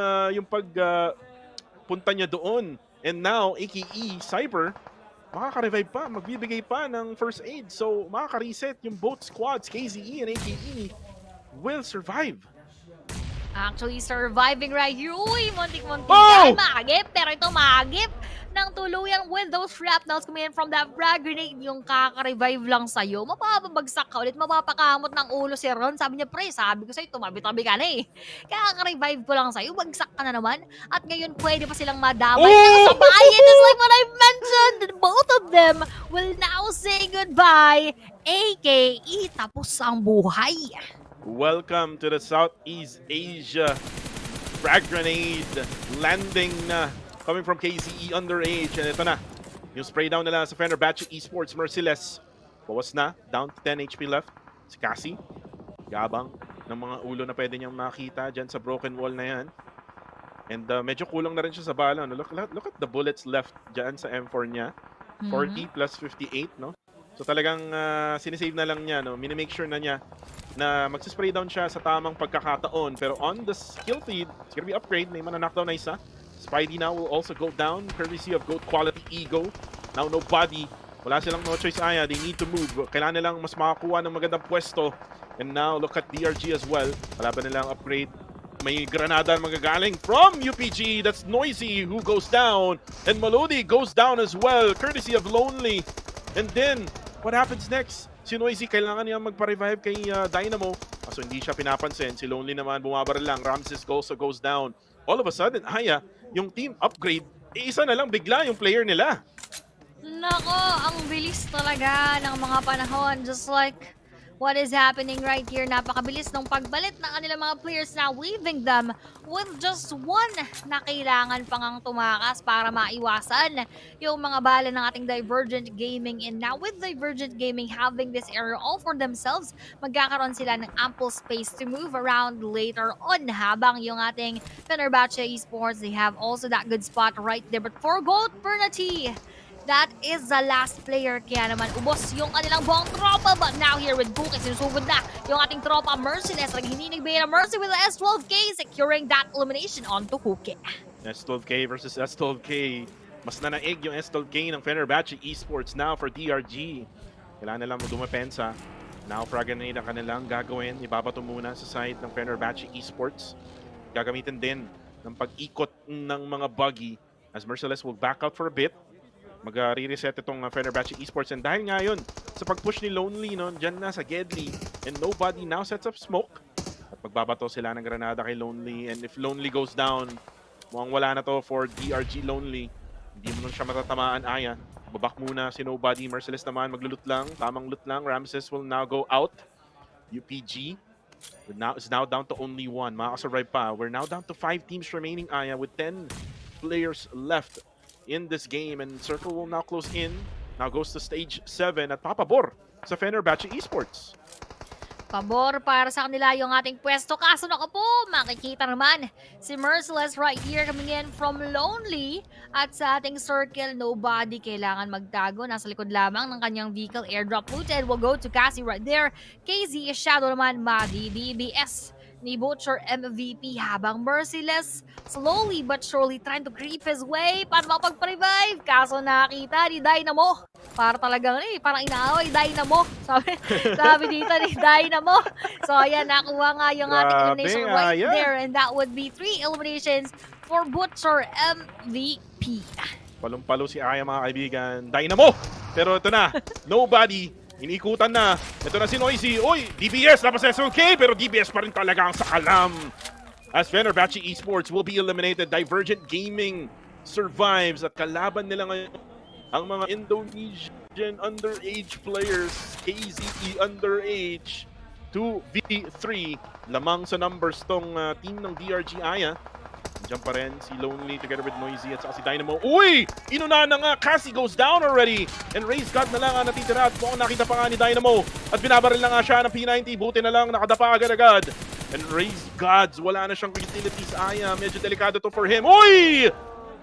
punta niya doon. And now, AKE, Cyber, makaka-revive pa, magbibigay pa ng first aid. So, makaka-reset yung both squads, KZE and AKE, will survive. Actually, surviving right here. Uy, muntik-muntik yan. Maagip, pero ito maagip ng tuluyan with those shrapnels coming in from that frag grenade. Yung kaka-revive lang sa'yo, mapapabagsak ka ulit, mapapakamot ng ulo si Ron. Sabi niya, pre, sabi ko sa'yo, tumabi-tabi ka na eh. Kaka-revive ko lang sa'yo, bagsak ka na naman. At ngayon, pwede pa silang madamay. Nakasabayan, just like what I mentioned. Both of them will now say goodbye. AKE, tapos ang buhay. Welcome to the Southeast Asia. Frag grenade landing na. Coming from KZE Underage. And ito na. Yung spray down nila sa Fenerbahce Esports. Merciless. Bawas na. Down to 10 HP left. Si Cassie. Gabang ng mga ulo na pwede niyang makita dyan sa broken wall na yan. And medyo kulang na rin siya sa bala. No? Look at the bullets left dyan sa M4 niya. 40 plus 58, no? So talagang sinisave na lang niya, no? Minimake sure na niya na magsispray down siya sa tamang pagkakataon. Pero on the skill feed, it's gonna be upgrade. May mana-knockdown na isa. Spidey now will also go down, courtesy of GOAT quality ego. Now no body. Wala silang no choice, Aya. They need to move. Kailangan nilang mas makakuha ng magandang pwesto. And now look at DRG as well. Wala ba nilang upgrade? May granada magagaling from UPG. That's Noisy who goes down. And Melody goes down as well, courtesy of Lonely. And then, what happens next? Si Noisy, kailangan niya magpa-revive kay Dynamo. So hindi siya pinapansin. Si Lonely naman, bumabaril lang. Ramses also goes down. All of a sudden, Aya, yung team upgrade, isa na lang bigla yung player nila. Nako, ang bilis talaga ng mga panahon. Just like what is happening right here. Napakabilis ng pagbalit ng kanilang mga players na leaving them with just one na kailangan pang ang tumakas para maiwasan yung mga bala ng ating Divergent Gaming. And now with Divergent Gaming having this area all for themselves, magkakaroon sila ng ample space to move around later on. Habang yung ating Fenerbahce Esports, they have also that good spot right there. But for Goat Bernati, that is the last player. Kaya naman ubos yung kanilang buong tropa. But now here with Buki, sinusugod na yung ating tropa Merciless. Naghihinigbay na Mercy with the S12K, securing that elimination onto Huki. S12K versus S12K. Mas nanaig yung S12K ng Fenerbahce Esports now for DRG. Kailangan nilang dumapensa. Now frag grenade ang kanilang gagawin. Ibabato muna sa side ng Fenerbahce Esports. Gagamitin din ng pag-ikot ng mga buggy as Merciless will back out for a bit. Mag-re-reset itong Fenerbahce Esports. And dahil nga yun, sa pag-push ni Lonely, no, dyan na sa Gedli, and nobody now sets up smoke. At magbabato sila ng granada kay Lonely. And if Lonely goes down, mukhang wala na to for DRG Lonely. Hindi mo nun siya matatamaan, Aya. Babak muna si Nobody. Merciless naman, maglulut lang. Tamang lut lang. Ramses will now go out. UPG is now down to only 1. Makakasurvive pa. We're now down to 5 teams remaining, Aya, with 10 players left in this game, and Circle will now close in. Now goes to stage 7 at papabor sa Fenerbahce Esports. Pabor para sa kanila yung ating pwesto. Kaso naka po, makikita naman si Merciless right here coming in from Lonely. At sa ating Circle, Nobody kailangan magtago. Nasa likod lamang ng kanyang vehicle. Airdrop looted will go to Cassie right there. KZ Shadow naman, Madi, DBS ni Butcher MVP, habang Merciless slowly but surely trying to creep his way para makapag-revive. Kaso nakita ni Dynamo, para talagang parang inaaway Dynamo. Sabi dito ni Dynamo. So ayan, nakuha nga yung ating elimination right there, and that would be 3 eliminations for Butcher MVP. Palong-palo si Aya, mga kaibigan. Dynamo! Pero ito na, Nobody. Inikutan na. Ito na si Noisy. Uy, DBS napasa SOK, pero DBS pa rin talaga ang sakalam. As Fenerbahce Esports will be eliminated, Divergent Gaming survives at kalaban nila ngayon ang mga Indonesian underage players. KZE underage 2v3. Lamang sa numbers tong team ng DRG Aya. Diyan pa rin si Lonely together with Noisy at saka si Dynamo. Uy! Inuna na nga. Cassie goes down already. And Raise God na lang ang natitira. At mukhang nakita pa nga ni Dynamo. At binabaril na nga siya ng P90. Buti na lang nakadapa agad-agad. And Raise Gods, wala na siyang utilities. Aya, medyo delikado to for him. Uy!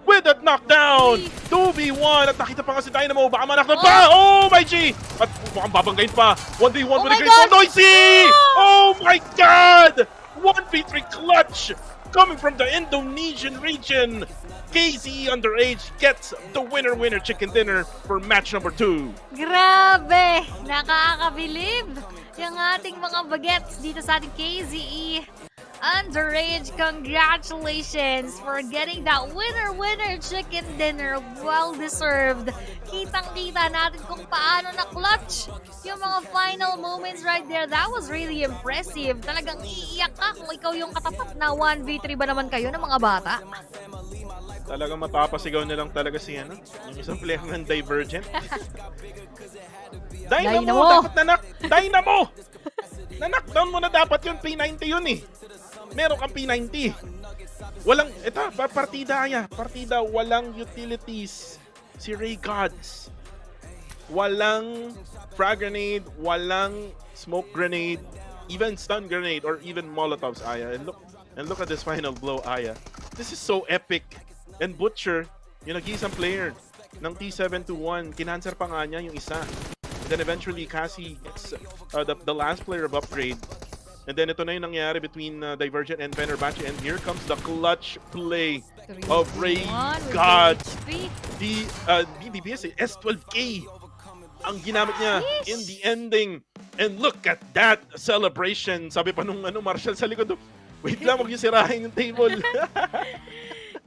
With that knockdown! 2v1. At nakita pa nga si Dynamo. Baka manakdown pa! Oh my G! At mukhang babanggain pa. 1v1 with a great for Noisy! Oh my God! 1v3 clutch! Coming from the Indonesian region, KZE underage gets the winner chicken dinner for match number 2. Grabe! Nakakabilib yung ating mga bagets dito sa ating KZE underage. Congratulations for getting that winner chicken dinner. Well deserved. Kitang-kita natin kung paano na-clutch yung mga final moments right there. That was really impressive. Talagang iiyak ka kung ikaw yung katapat na 1v3 ba naman kayo ng mga bata. Talagang mapapasigaw na lang talaga si yung isang player ng Divergent. Dynamo! Dapat nanak! Dynamo! Nanakdown mo na dapat yun. P90 yun eh. Meron kang P90. Walang, ito, partida Aya. Partida, walang utilities. Si Ray Gods. Walang frag grenade, walang smoke grenade, even stun grenade, or even molotovs, Aya. And look at this final blow, Aya. This is so epic. And Butcher, yung nag-iisang player ng T721, kinanswer pa nga niya yung isa. And then eventually, Cassie gets the last player of upgrade. And then ito na yung nangyari between Divergent and Fenerbahce. And here comes the clutch play of Ray God. The DBS S12K ang ginamit niya in the ending. And look at that celebration. Sabi pa nung Marshall sa likod, wait lang, huwag yung sirahin yung table.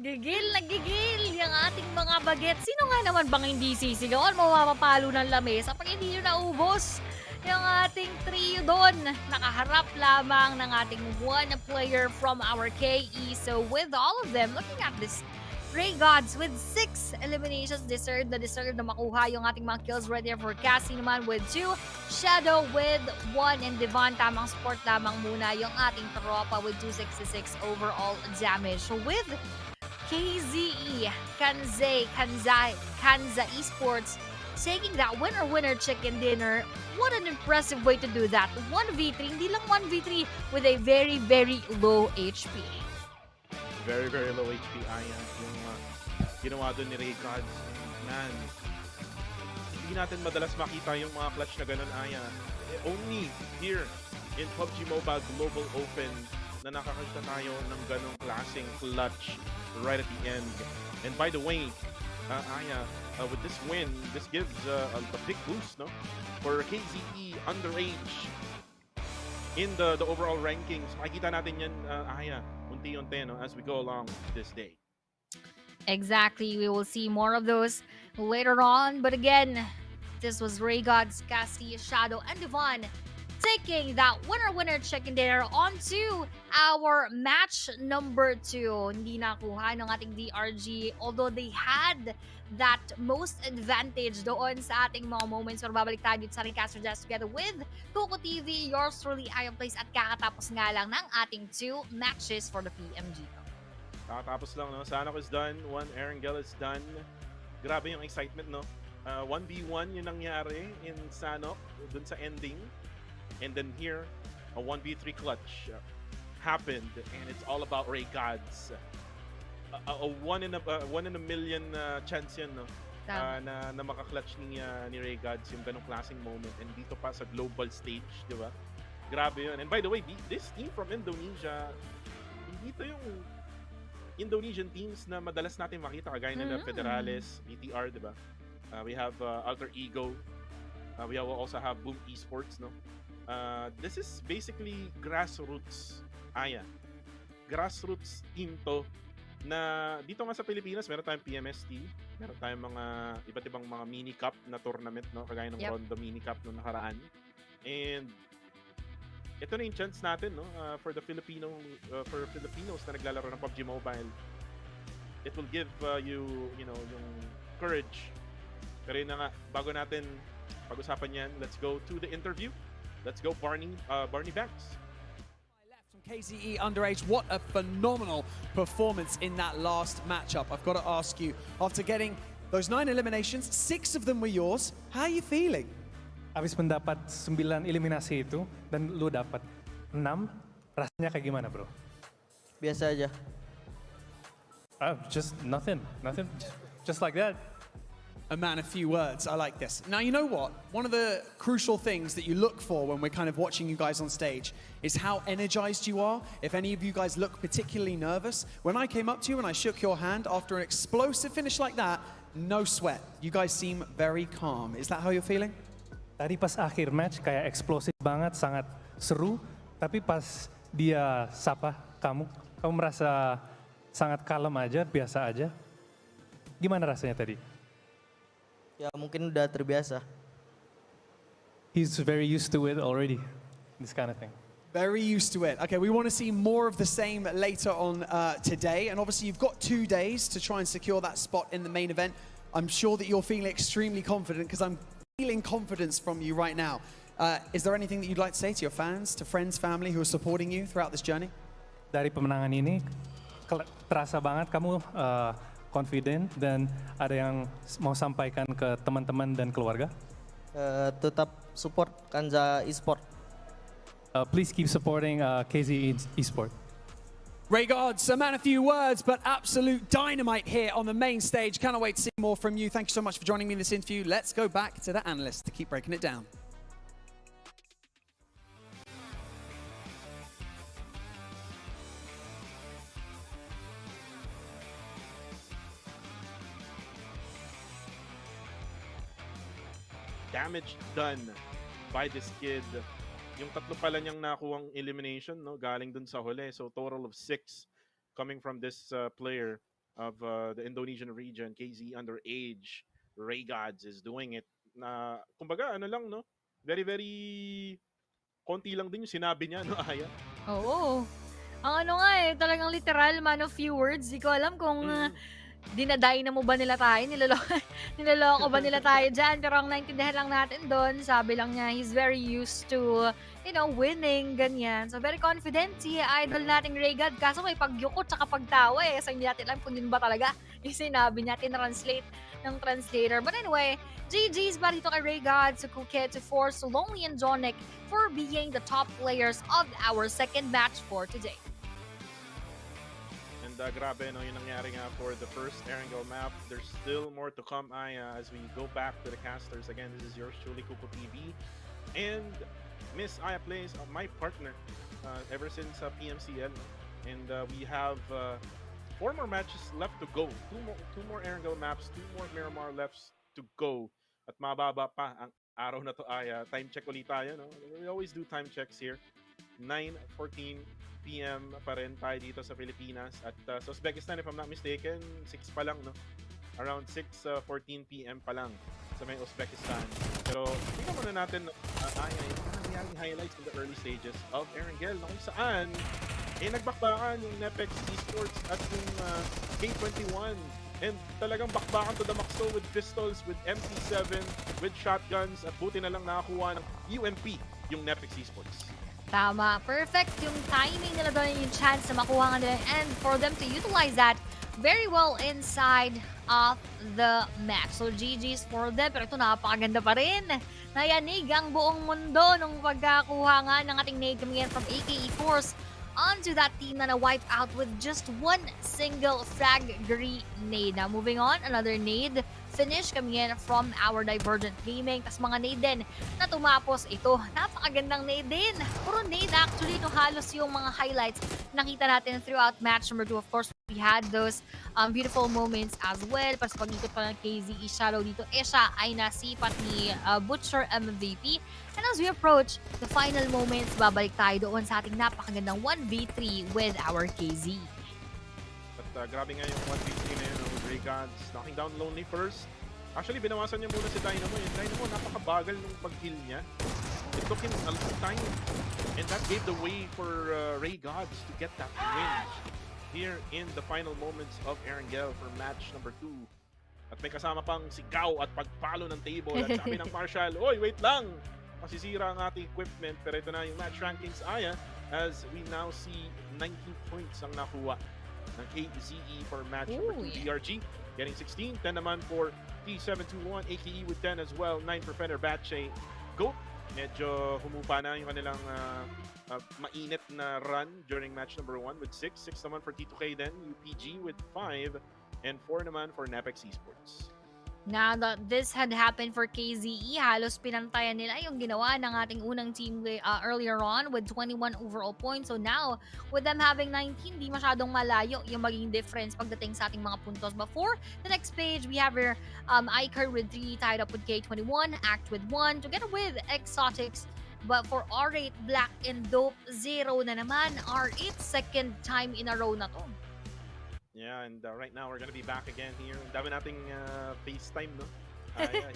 Gigil na gigil yung ating mga baget. Sino nga naman bang hindi sisigaw? Mapapalo ng lamesa pag hindi nyo naubos yung ating trio doon. Nakaharap lamang ng ating one player from our KE. So with all of them, looking at this, Ray Gods with 6 eliminations, deserved na makuha yung ating mga kills right there for Cassie naman with 2, Shadow with 1, and Devon tamang support lamang muna yung ating tropa with 266 overall damage. So with KZE, Kanza Esports taking that winner chicken dinner. What an impressive way to do that. 1v3, hindi lang 1v3 with a very, very low HP. Very, very low HP, Aya. Yung ginawa doon ni Ray Gods. Man, hindi natin madalas makita yung mga clutch na ganun, Aya. Only here in PUBG Mobile Global Open na nakakita tayo ng ganong klaseng clutch right at the end. And by the way, Aya, with this win, this gives a big boost, no, for KZE underage in the overall rankings. Makikita natin yan, Aya, unti-unti, no, as we go along this day. Exactly. We will see more of those later on. But again, this was Ray Gods, Cassie, Shadow, and Devon taking that winner-winner chicken dinner onto our match number 2. Hindi nakuha ng ating DRG, although they had that most advantage doon sa ating mga moments. Pero babalik tayo dito sa ating Caster Jazz together with Coco TV, yours truly, Iron Place, at kakatapos nga lang ng ating 2 matches for the PMGO. Kakatapos lang, no? Sanok is done, 1 Erangel is done. Grabe yung excitement, no? 1v1 yung nangyari in Sanok, dun sa ending. And then here, a 1v3 clutch happened, and it's all about Ray Gods. A one in a million chance yan, no? Na makaklatch ni Ray Gods yung ganong klaseng moment, and dito pa sa global stage, di ba? Grabe yun. And by the way, this team from Indonesia, dito yung Indonesian teams na madalas natin makita, kagaya nila Federales, BTR, di ba? We have Alter Ego. We also have Boom Esports, no? This is basically grassroots, grassroots team to na dito nga sa Pilipinas. Meron tayong PMST, meron tayong mga iba't ibang mga mini cup na tournament, no, kagaya ng Rondo mini cup noong nakaraan. And ito na yung chance natin, no, for Filipinos na naglalaro ng PUBG Mobile. It will give you know, yung courage. Pero yun na nga, bago natin pag-usapan yan, let's go to the interview. Let's go, Barney Banks. From KZE Underage, what a phenomenal performance in that last matchup. I've got to ask you, after getting those 9 eliminations, 6 of them were yours, how are you feeling? Abis mendapat 9 eliminasi itu, dan lu dapat 6, rasanya kayak gimana, bro? Biasa aja. Just nothing, just like that. A man, a few words. I like this. Now, you know what? One of the crucial things that you look for when we're kind of watching you guys on stage is how energized you are. If any of you guys look particularly nervous, when I came up to you and I shook your hand after an explosive finish like that, no sweat. You guys seem very calm. Is that how you're feeling? Tadi pas akhir match kayak eksplosif banget, sangat seru. Tapi pas dia sapa kamu merasa sangat kalem aja, biasa aja. Gimana rasanya tadi? Ya mungkin udah terbiasa. He's very used to it already, this kind of thing. Very used to it. Okay, we want to see more of the same later on today. And obviously you've got 2 days to try and secure that spot in the main event. I'm sure that you're feeling extremely confident because I'm feeling confidence from you right now. Is there anything that you'd like to say to your fans, to friends, family who are supporting you throughout this journey? Dari pemenangan ini, terasa banget kamu confident, dan ada yang mau sampaikan ke teman-teman dan keluarga? Tetap support Kanza Esport. Please keep supporting KZ Esport. Ray Gods, a man, a few words, but absolute dynamite here on the main stage. Cannot wait to see more from you. Thank you so much for joining me in this interview. Let's go back to the analysts to keep breaking it down. Damage done by this kid. Yung tatlo pala niyang nakuhang elimination, no, galing dun sa huli. So total of 6 coming from this player of the Indonesian region, KZ Underage. Ray Gods is doing it. Na kumbaga ano lang, no? Very konti lang din yung sinabi niya, no, Aya? Oo. Ang ano nga talagang literal man of few words. Di ko alam kung dinaday na mo ba nila tayo, niloloko ba nila tayo dyan. Pero ang naintindihan lang natin doon, sabi lang niya, he's very used to, you know, winning, ganyan. So very confident si idol nating Ray God. Kaso may pagyukot tsaka pagtawa So hindi natin alam kung din ba talaga yung sinabi niya, tinranslate ng translator. But anyway, GG's ba dito kay Ray God, Sukuke, to Force, Lonely, and Jonic for being the top players of our second match for today. And grabe, no, yung nangyari nga for the first Erangel map. There's still more to come, Aya, as we go back to the casters. Again, this is yours truly, Kuko TV. And Miss Aya Plays, my partner, ever since PMCL. And we have 4 more matches left to go. Two more Erangel maps, 2 more Miramar left to go. At mababa pa ang araw na to, Aya. Time check ulit tayo, no? We always do time checks here. 9:14 PM pa rin tayo dito sa Pilipinas. At sa Uzbekistan, if I'm not mistaken, 6 pa lang, no? Around 6:14 PM pa lang sa may Uzbekistan. Pero tingnan muna natin yung nangyaring highlights in the early stages of Erangel, na kung saan nagbakbakan yung Nepex Esports at yung K21. And talagang bakbakan to the max with pistols, with MP7, with shotguns, at buti na lang nakakuha ng UMP yung Nepex Esports. Tama. Perfect yung timing nila doon, yung chance na makuha nga nila, and for them to utilize that very well inside of the match. So GG's for them, pero ito napakaganda pa rin. Nayanig ang buong mundo nung pagkakuha nga ng ating nade coming in from AKE Force onto that team na na-wipe out with just one single frag grenade. Now moving on, another nade finish coming in from our Divergent Gaming. Tas mga nade din na tumapos ito. Napakagandang nade din. Puro nade actually, ito halos yung mga highlights nakita natin throughout match number 2. Of course, we had those beautiful moments as well. Pas pag-ikot pa ng KZE Shadow dito, siya ay nasipat ni Butcher MVP. And as we approach the final moments, babalik tayo doon sa ating napakagandang 1v3 with our KZ. At grabe nga yung 1v3 na yun ng Grey Gods, knocking down Lonely first. Actually, binawasan niya muna si Dynamo. Yung Dynamo, napakabagal nung pag-heal niya. It took him a long time. And that gave the way for Ray Gods to get that win here in the final moments of Erangel for match number 2. At may kasama pang sigaw at pagpalo ng table. At sabi ng Marshall, "Oy, wait lang! Masisira ang ating equipment." Pero ito na yung match rankings, Aya, as we now see 19 points ang nakuha ng KZE for match number 2. DRG getting 16, 10 naman for T721, AKE with 10 as well, 9 for Fenerbahce. Goat, medyo humupa na yung kanilang mainit na run during match number 1 with 6. 6 naman for T2K then, UPG with 5, and 4 naman for Nepex Esports. Now that this had happened for KZE, halos pinantayan nila yung ginawa ng ating unang team earlier on with 21 overall points. So now, with them having 19, di masyadong malayo yung maging difference pagdating sa ating mga puntos. But for the next page, we have your Iker with 3 tied up with K21, Act with 1, together with Exotics. But for R8, Black and Dope, 0 na naman. R8, second time in a row na to. Yeah, and right now we're gonna be back again here. Ang dami nating FaceTime, no?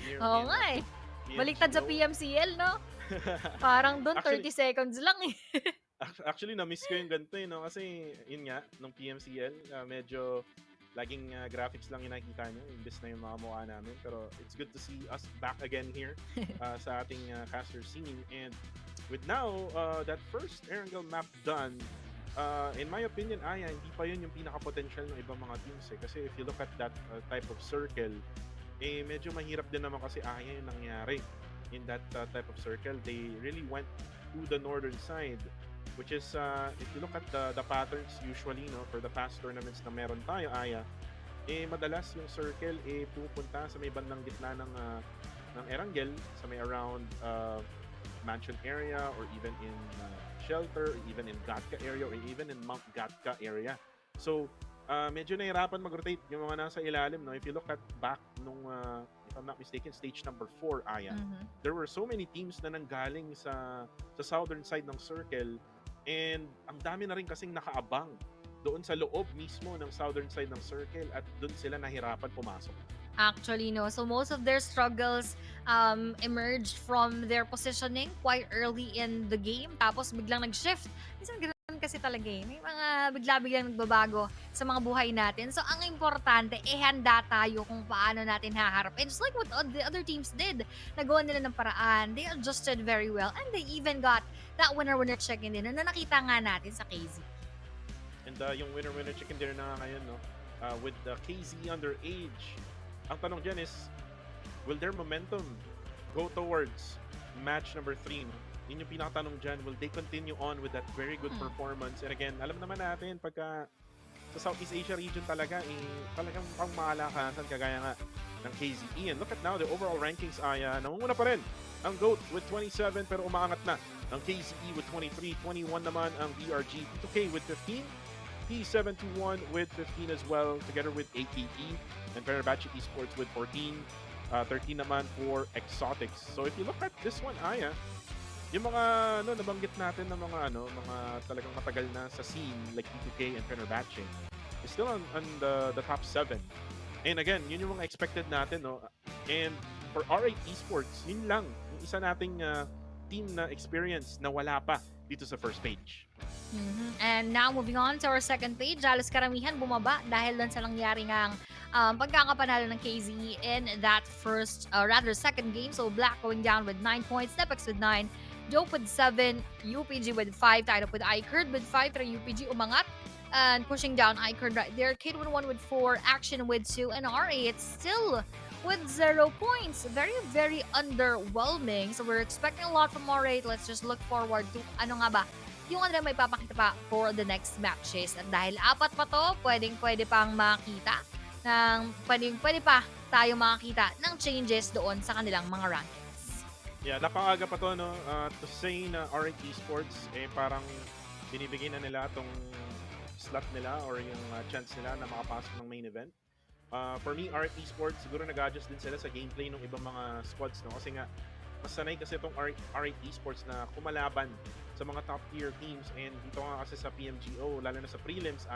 Here Oo nga eh. Baliktad sa PMCL, no? Parang doon, 30 seconds lang eh. Actually, na-miss ko yung ganito eh, no? Kasi, yun nga, nung PMCL, medyo laging graphics lang yung nakikita nyo, imbes na yung mga mukha namin. Pero it's good to see us back again here sa ating caster scene. And with now, that first Erangel map done, in my opinion, hindi pa yun yung pinaka-potential ng ibang mga teams eh. Kasi if you look at that type of circle, medyo mahirap din naman kasi yung nangyari in that type of circle. They really went to the northern side, which is, if you look at the patterns usually, no, for the past tournaments na meron tayo, madalas yung circle pupunta sa may bandang gitna ng Erangel, sa may around mansion area, or even in shelter, or even in Gatka area, or even in Mount Gatka area. So, medyo nahirapan mag-rotate yung mga nasa ilalim, no? If you look at back nung, if I'm not mistaken, stage number 4, there were so many teams na nanggaling sa southern side ng circle, and ang dami na rin kasing nakaabang doon sa loob mismo ng southern side ng circle, at doon sila nahirapan pumasok. Actually, no. So most of their struggles emerged from their positioning quite early in the game. Tapos biglang nag-shift. Minsan ganoon kasi talaga eh. May mga bigla-biglang nagbabago sa mga buhay natin. So ang importante, handa tayo kung paano natin haharap. And just like what the other teams did, nagawa nila ng paraan. They adjusted very well. And they even got that winner-winner chicken dinner na nakita nga natin sa KZ. And yung winner-winner chicken dinner na ngayon, no? With the KZ underage, ang tanong dyan is, will their momentum go towards match number 3? Yun yung pinakatanong dyan. Will they continue on with that very good performance? And again, alam naman natin, pagka sa Southeast Asia region talaga, talagang pang malakasan, kagaya nga ng KZE. And look at now, the overall rankings, namumuna pa rin ang GOAT with 27, pero umaangat na ang KZE with 23, 21 naman ang DRG, P2K with 15, P721 with 15 as well, together with AKE, and Fenerbahce Esports with 14, 13 naman for Exotics. So if you look at this one, yung mga nabanggit natin na mga talagang matagal na sa scene like T2K and Fenerbahce is still on the top 7. And again, yun yung mga expected natin, no? And for R8 Esports, yun lang yung isa nating team na experience na wala pa dito sa first page. And now moving on to our second page, halos karamihan bumaba dahil lang sa nangyari ngang pagkakapanalo ng KZ in that second game. So Black going down with 9 points, Nepex with 9, Dope with 7, UPG with 5, tied up with iCurd with 5, pero UPG umangat and pushing down iCurd right there. Kid with 1 with 4, Action with 2, and R8 still with 0 points. Very, very underwhelming. So we're expecting a lot from R8. Let's just look forward to ano nga ba yung ano may papakita pa for the next matches. At dahil 4 pa to, pwede pang makita pwede pa tayo makakita ng changes doon sa kanilang mga rankings. Yeah, napakaga pa to, no? To say na R8 Esports, parang binibigay na nila tong slot nila or yung chance nila na makapasok ng main event. For me, R8 Esports, siguro nag-adjust din sila sa gameplay ng ibang mga squads, no? Kasi nga, mas sanay kasi itong R8 Esports na kumalaban sa mga top tier teams, and dito nga kasi sa PMGO, lalo na sa prelims,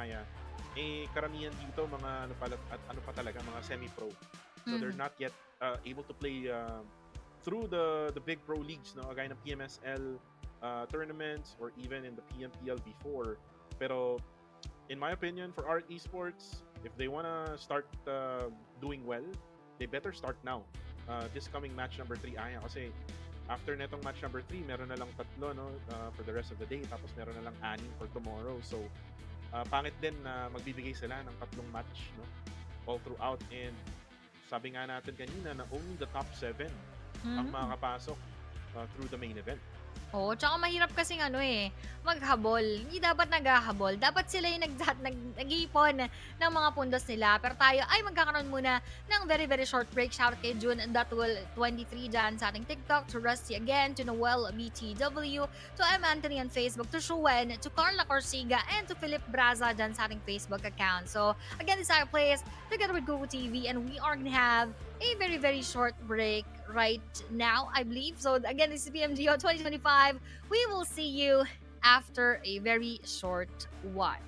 karamihan dito mga ano pa talaga, mga semi-pro. So they're not yet able to play through the big pro leagues, no? Gaya ng PMSL tournaments or even in the PMPL before. Pero in my opinion, for R8 Esports, if they wanna start doing well, they better start now. This coming match number 3, kasi after netong match number 3, meron na lang 3, no? For the rest of the day, tapos meron na lang 6 for tomorrow. So pangit din na magbibigay sila ng 3 match, no? All throughout, and sabi nga natin kanina na only the top 7 ang makakapasok through the main event. Oo, tsaka mahirap kasing maghabol. Hindi dapat naghahabol. Dapat sila yung nag-iipon ng mga pundos nila. Pero tayo ay magkakaroon muna ng very, very short break. Shout out kay June.23 dyan sa ating TikTok, to Rusty again, to Noel BTW, to M. Anthony on Facebook, to Shuen, to Carla Corsiga, and to Philip Braza dyan sa ating Facebook account. So, again, this is our place together with Google TV, and we are gonna have a very, very short break right now, I believe. So again, this is PMGO 2025. We will see you after a very short while.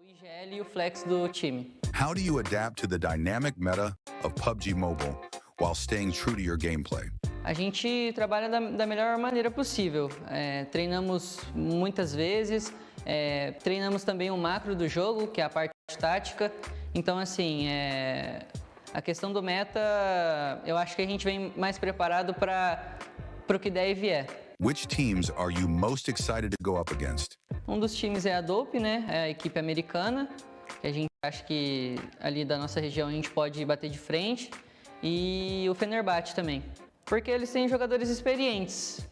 IGL e o flex do time. How do you adapt to the dynamic meta of PUBG Mobile while staying true to your gameplay? A gente trabalha da melhor maneira possível. Treinamos muitas vezes, treinamos também o macro do jogo, que é a parte tática. Então, assim, a questão do meta, eu acho que a gente vem mais preparado para o que der e vier. Which teams are you most excited to go up against? Um dos times é a Dope, né? É a equipe americana, que a gente acha que ali da nossa região a gente pode bater de frente. E o Fenerbahce também. Porque eles têm jogadores experientes.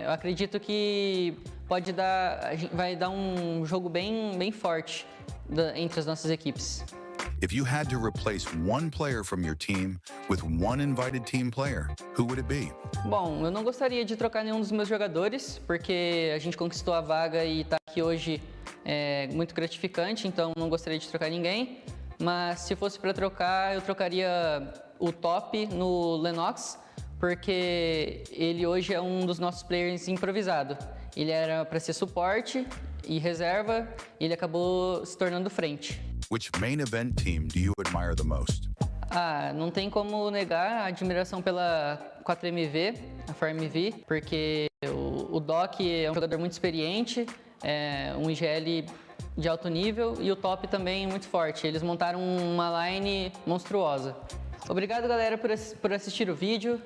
Eu acredito que vai dar um jogo bem forte entre as nossas equipes. If you had to replace one player from your team with one invited team player, who would it be? Bom, eu não gostaria de trocar nenhum dos meus jogadores, porque a gente conquistou a vaga e tá aqui hoje é muito gratificante, então não gostaria de trocar ninguém. Mas se fosse para trocar, eu trocaria o Top no Lennox, porque ele hoje é um dos nossos players improvisado. Ele era para ser suporte e reserva, e ele acabou se tornando frente. Which main event team do you admire the most? Não tem como negar a admiração pela 4MV, a 4MV, porque o Doc é um jogador muito experiente, um IGL de alto nível, e o Top também muito forte. Eles montaram uma line monstruosa. Obrigado, galera, por assistir o vídeo.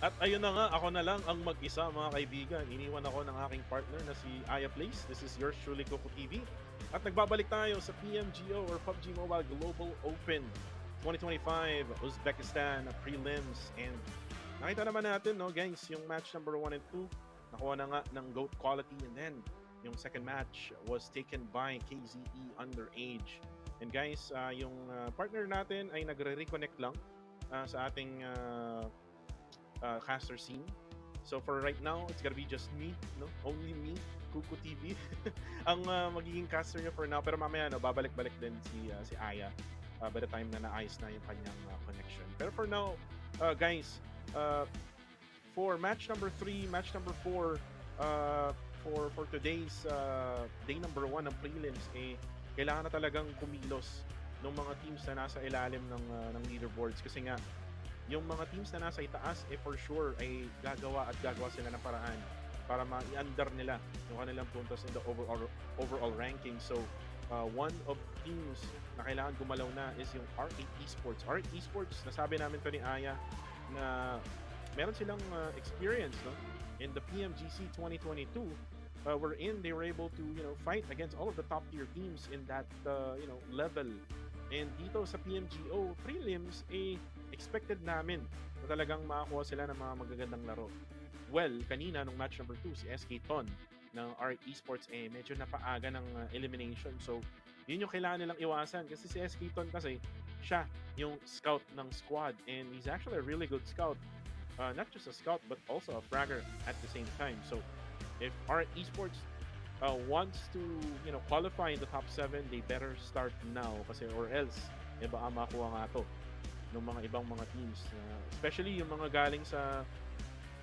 At ayun na nga, ako na lang ang mag-isa mga kaibigan. Iniwan ako ng aking partner na si Aya Place. This is yours truly, Coco TV. At nagbabalik tayo sa PMGO or PUBG Mobile Global Open 2025 Uzbekistan Prelims. And nakita naman natin, no, guys, yung match number 1 and 2, nakuha na nga ng GOAT quality. And then, yung second match was taken by KZE underage. And guys, yung partner natin ay nagre-reconnect lang sa ating caster scene. So for right now, it's gonna be just me, no? Only me, Kuku TV, ang magiging caster niya for now. Pero mamaya, no, babalik-balik din si Aya by the time na naayos na yung kanyang connection. Pero for now, guys, for match number 3, match number 4, for today's day number 1 ng prelims, kailangan na talagang kumilos ng mga teams na nasa ilalim ng leaderboards, kasi nga yung mga teams na nasa itaas for sure ay gagawa sila ng paraan para ma-i-under nila yung kanilang puntos in the overall ranking. So one of teams na kailangan gumalaw na is yung R8 Esports. R8 Esports, nasabi namin to ni Aya na meron silang experience, no, in the PMGC 2022, wherein they were able to fight against all of the top tier teams in that level. And dito sa PMGO prelims, expected namin na talagang makakuha sila ng mga magagandang laro. Well, kanina nung match number 2, si SK Ton ng R Esports medyo napaaga ng elimination. So, yun yung kailangan nilang iwasan, kasi si SK Ton kasi siya yung scout ng squad, and he's actually a really good scout. Not just a scout but also a fragger at the same time. So, if R Esports wants to qualify in the top 7, they better start now, kasi or else baka makuha nga to ng mga ibang mga teams, especially yung mga galing sa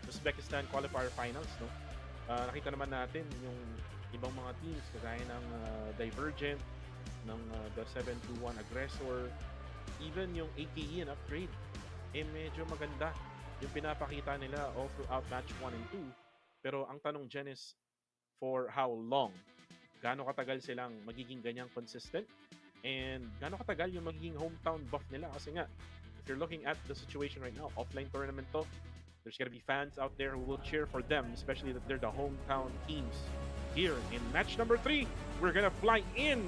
Uzbekistan Qualifier Finals, no? Nakita naman natin yung ibang mga teams kagaya ng Divergent, ng the 721 Aggressor, even yung AKE and Upgrade, medyo maganda yung pinapakita nila all throughout match 1 and 2. Pero ang tanong dyan is, for how long? Gaano katagal silang magiging ganyang consistent? And gaano katagal yung magiging hometown buff nila? Kasi nga, if you're looking at the situation right now, offline tournament to, there's gonna be fans out there who will cheer for them, especially that they're the hometown teams. Here in match number 3, we're gonna fly in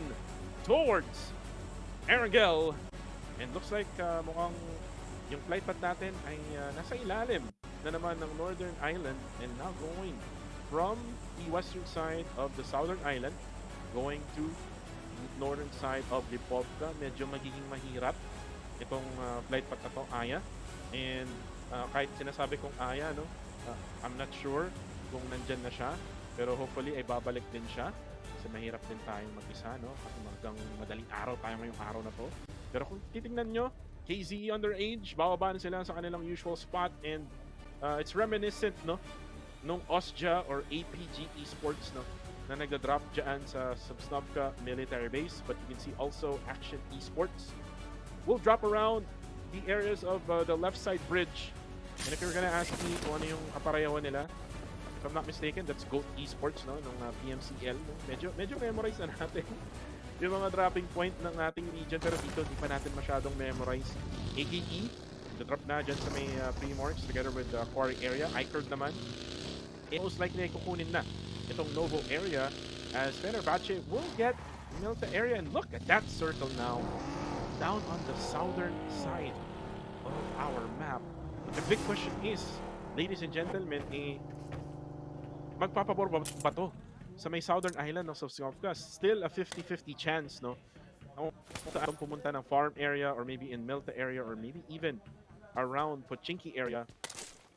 towards Erangel. And looks like mukhang yung flight path natin ay nasa ilalim na naman ng Northern Island, and now going from the western side of the Southern Island, going to the northern side of Lipovka. Medyo magiging mahirap itong flight path na to, Aya. And kahit sinasabi kong Aya, no, I'm not sure kung nandyan na siya, pero hopefully ay babalik din siya, kasi mahirap din tayong mag-isa, no, kasi hanggang madaling araw tayo ngayong araw na to. Pero kung titignan nyo, KZE underage, bababa na sila sa kanilang usual spot, and it's reminiscent, no, nung Osja or APG Esports, no, na nagda-drop dyan sa Subsnovka military base. But you can see also Action Esports will drop around the areas of the left side bridge. And if you're gonna ask me kung ano yung kapareho nila, if I'm not mistaken, that's GOAT Esports, no, nung PMCL. No? Medyo memorize na natin yung mga dropping point ng ating region, pero dito hindi pa natin masyadong memorize. AKE, the-drop na dyan sa may Primorks together with the quarry area. iCurve naman, most likely ay kukunin na itong Novo area, as Fenerbahce will get Milta area. And look at that circle now, down on the southern side of our map. The big question is, ladies and gentlemen, magpapabor ba to sa may southern island ng Sovskovka? Still a 50-50 chance, no? Ang pumunta ng farm area, or maybe in Milta area, or maybe even around Pochinki area.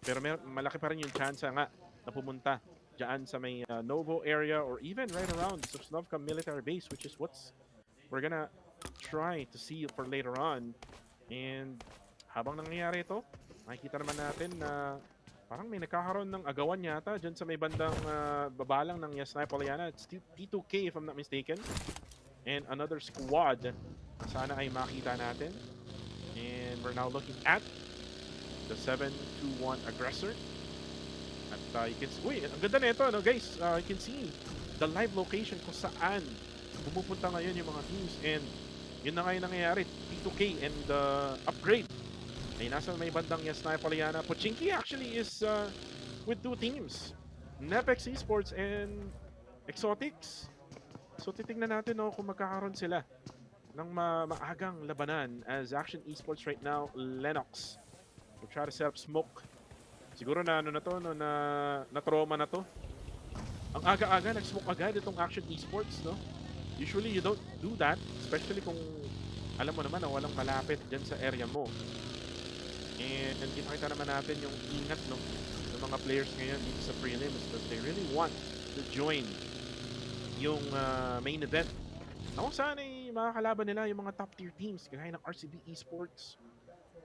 Pero malaki pa rin yung chance nga na pumunta dyan sa may Novo area, or even right around Sovsnovka military base, which is what's we're gonna try to see for later on. And habang nangyayari ito, makikita naman natin na parang may nagkakaroon ng agawan yata dyan sa may bandang babalang ng Yasnaya Poliana. It's T2K if I'm not mistaken. And another squad sana ay makita natin. And we're now looking at the 721 Aggressor. At you can see, uy, ang ganda nito, no, guys. You can see the live location kung saan pumupunta ngayon yung mga teams. And yun na ngayon nangyayari, T2K and Upgrade ay nasa may bandang Yasnaya Poliana. Pochinki actually is with two teams, Nepex Esports and Exotics. So titingnan natin kung magkakaroon sila ng maagang labanan as Action Esports right now, Lennox will try to set up smoke. Siguro na na to, na trauma na to. Ang aga-aga nag-smoke agad itong Action Esports, no? Usually you don't do that, especially kung alam mo naman na walang malapit dyan sa area mo. And kita naman natin yung ingat, no, ng mga players ngayon dito sa prelims because they really want to join yung main event. Kung saan ay makakalaban nila yung mga top tier teams kagaya ng RCB Esports,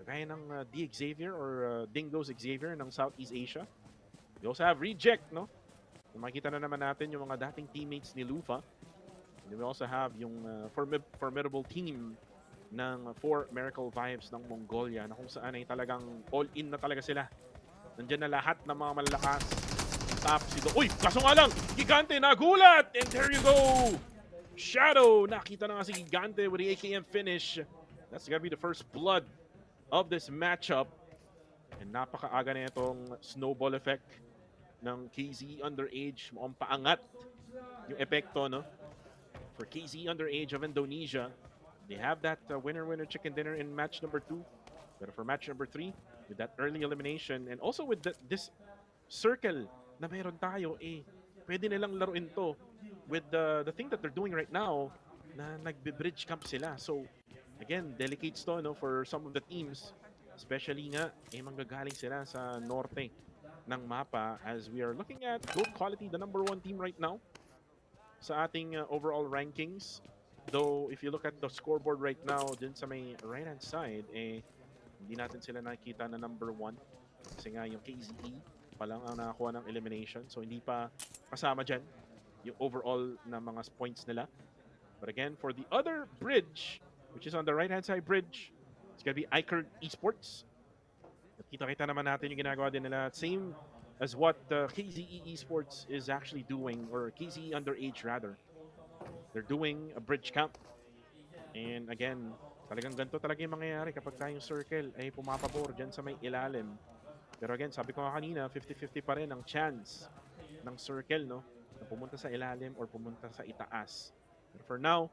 kagaya ng D Xavier or Dingo's Xavier ng Southeast Asia. We also have Reject, no? Makikita na naman natin yung mga dating teammates ni Lufa. And we also have yung formidable team ng 4 Miracle Vibes ng Mongolia na kung saan ay talagang all-in na talaga sila. Nandiyan na lahat ng mga malalakas. Top si Uy! Kaso nga lang! Gigante nagulat! And there you go! Shadow! Nakita na nga si Gigante with the AKM finish. That's gonna be the first blood of this matchup. And napakaaga na itong snowball effect ng KZ Underage. Mukhang paangat yung epekto, no? For KZ Underage of Indonesia. They have that winner-winner chicken dinner in match number 2. But for match number 3, with that early elimination and also with this circle na meron tayo, pwede nilang laruin to with the thing that they're doing right now na nagbe-bridge camp sila. So, again, delicates to, no, for some of the teams. Especially nga, manggagaling sila sa norte ng mapa as we are looking at Gold Quality, the number 1 team right now sa ating overall rankings. Though, if you look at the scoreboard right now, dun sa may right-hand side, hindi natin sila nakikita na number 1. Kasi nga yung KZE pa lang ang nakakuha ng elimination. So, hindi pa kasama dyan yung overall na mga points nila. But again, for the other bridge, which is on the right-hand side bridge, it's gonna be iCurd Esports. At kita-kita naman natin yung ginagawa din nila. Same as what the KZE Esports is actually doing, or KZE Underage rather. They're doing a bridge camp. And again, talagang ganito talaga yung mangyayari kapag tayong circle ay pumapabor dyan sa may ilalim. Pero again, sabi ko nga kanina, 50-50 pa rin ang chance ng circle, no, na pumunta sa ilalim or pumunta sa itaas. But for now,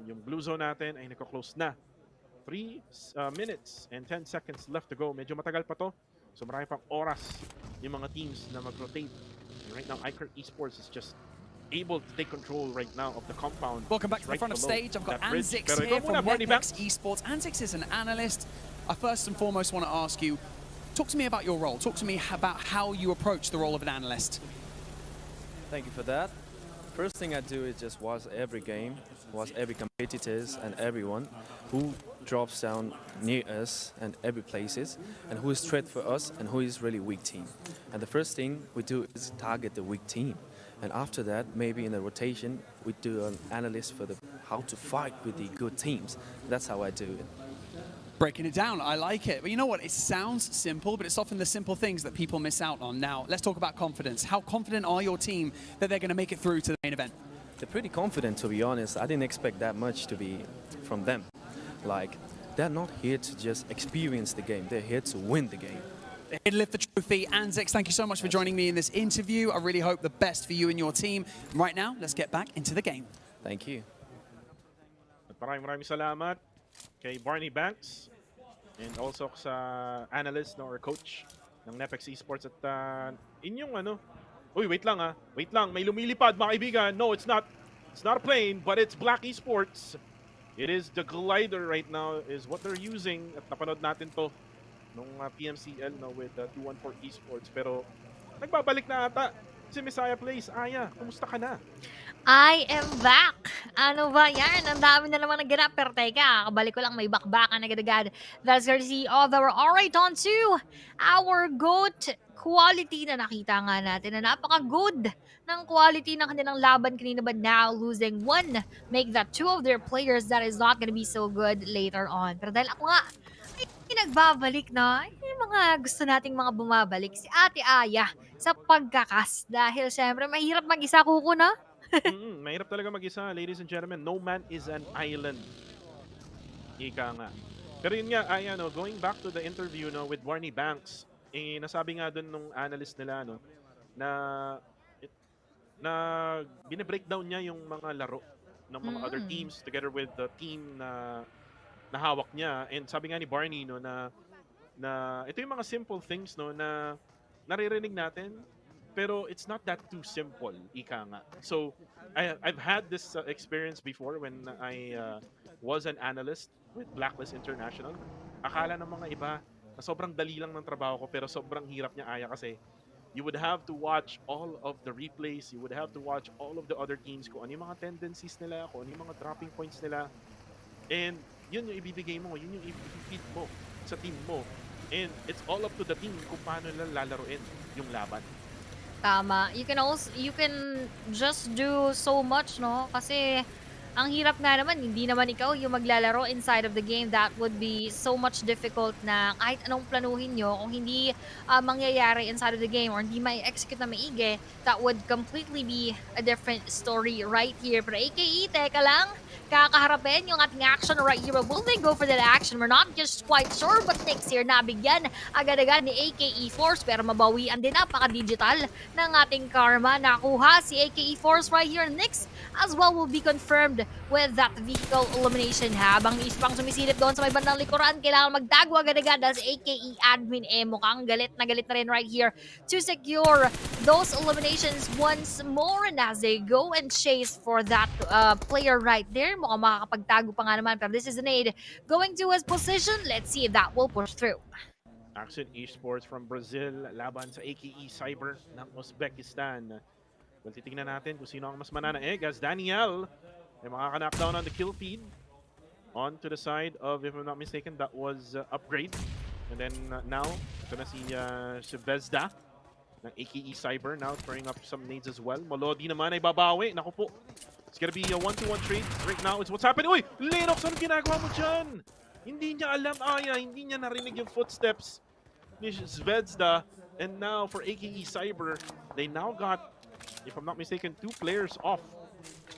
yung blue zone natin ay nagko-close na. 3 minutes and 10 seconds left to go. Medyo matagal pa to. So marami pang oras yung mga teams na mag-rotate. And right now, iCurd Esports is just able to take control right now of the compound. Welcome back to the front of stage. I've got Anzix here from Nepex Esports. Anzix is an analyst. I first and foremost want to ask you, talk to me about your role. Talk to me about how you approach the role of an analyst. Thank you for that. First thing I do is just watch every game, watch every competitors and everyone who drops down near us and every places, and who is threat for us and who is really weak team. And the first thing we do is target the weak team. And after that, maybe in the rotation, we do an analysis for how to fight with the good teams. That's how I do it. Breaking it down, I like it. But you know what? It sounds simple, but it's often the simple things that people miss out on. Now, let's talk about confidence. How confident are your team that they're going to make it through to the main event? They're pretty confident, to be honest. I didn't expect that much to be from them. Like, they're not here to just experience the game. They're here to win the game. Here to lift the trophy. Anzix, thank you so much for joining me in this interview. I really hope the best for you and your team. Right now, let's get back into the game. Thank you. At maraming salamat kay Barney Banks and also sa analyst, no, or coach ng Nepex Esports at inyong Uy, wait lang Wait lang, may lumilipad mga kaibigan. No, it's not a plane, but it's Black Esports. It is the glider right now is what they're using at napanood natin to nung PMCL, no, with 214 Esports. Pero nagbabalik na ata si Messiah Plays. Aya, kumusta ka na? I am back! Ano ba yan? Ang dami na naman naganap. Pero teka, kabalik ko lang, may bakbakan agad-agad. That's courtesy of our alright on to our GOAT quality na nakita nga natin na napaka-good ng quality ng kanilang laban kanina, but now losing one make that 2 of their players that is not gonna be so good later on. Pero dahil ako nga nagbabalik na, yung mga gusto nating mga bumabalik, si Ate Aya sa pagkakas. Dahil syempre, mahirap mag-isa kuko na. Mahirap talaga mag-isa, ladies and gentlemen. No man is an island. Ika nga. Pero yun nga, ay ano, going back to the interview no with Barney Banks, nasabi nga doon nung analyst nila no na na bine-breakdown niya yung mga laro ng mga other teams together with the team na hawak niya. And sabi nga ni Barney no na ito yung mga simple things no na naririnig natin pero it's not that too simple, ika nga. So I've had this experience before when I was an analyst with Blacklist International. Akala ng mga iba na sobrang dali lang ng trabaho ko pero sobrang hirap niya, Aya, kasi you would have to watch all of the replays, you would have to watch all of the other teams, kung ano yung mga tendencies nila, kung ano yung mga dropping points nila. And yun yung ibibigay mo, yun yung i-feed mo sa team mo. And it's all up to the team kung paano nila lalaruin yung laban. Tama. You can just do so much, no? Kasi ang hirap nga naman, hindi naman ikaw yung maglalaro inside of the game. That would be so much difficult na kahit anong planuhin nyo, kung hindi mangyayari inside of the game or hindi ma-execute na maigi, that would completely be a different story right here. Pero AKE, teka lang, kakaharapin yung ating action right here. Will they go for that action? We're not just quite sure, but next here, nabigyan agad-agad ni AKE Force, pero mabawian din, napaka-digital ng ating karma. Nakuha si AKE Force right here. Next as well will be confirmed with that vehicle elimination. Habang ispang sumisilip doon sa may bandang likuran, kailangan magtago agad-agad dahil si AKE admin mukhang galit na rin right here to secure those eliminations once more. And as they go and chase for that player right there, mukhang makakapagtago pa nga naman, pero this is an aid going to his position. Let's see if that will push through. Action Esports from Brazil laban sa AKE Cyber ng Uzbekistan. Well, titignan natin kung sino ang mas mananaig as Daniel ay makaka-knockdown on the kill feed. On to the side of, if I'm not mistaken, that was Upgrade. And then now, ito na si Vezda ng AKE Cyber now throwing up some nades as well. Molody naman ay babawi. Naku po. It's gonna be a 1-2-1 trade right now. It's what's happening. Uy! Lennox, anong ginagawa mo dyan? Hindi niya alam, Aya. Hindi niya narinig yung footsteps ni Zvezda. And now for AKE Cyber, they now got, if I'm not mistaken, 2 players off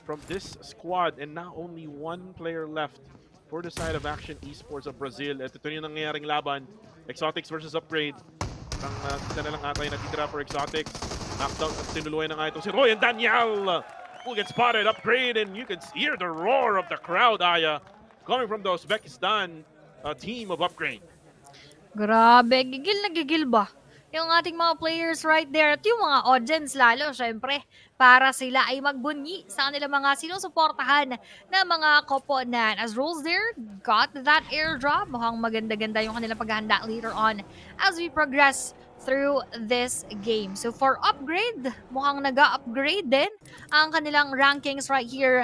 from this squad. And now only 1 player left for the side of Action Esports of Brazil. At ito yung nangyayaring laban. Exotics versus Upgrade. Ang isa na lang ata yung natitira for Exotics. Knockdown at tinuluyan na nga itong si Roy and Daniel will get spotted. Upgrade, and you can hear the roar of the crowd, Aya, coming from the Uzbekistan team of Upgrade. Grabe, gigil na gigil ba? Yung ating mga players right there at yung mga audience lalo, syempre, para sila ay magbunyi sa kanilang mga sinusuportahan na mga koponan. As Rules there, got that airdrop. Mukhang maganda-ganda yung kanilang paghahanda later on as we progress through this game. So for Upgrade, mukhang nag-upgrade din ang kanilang rankings right here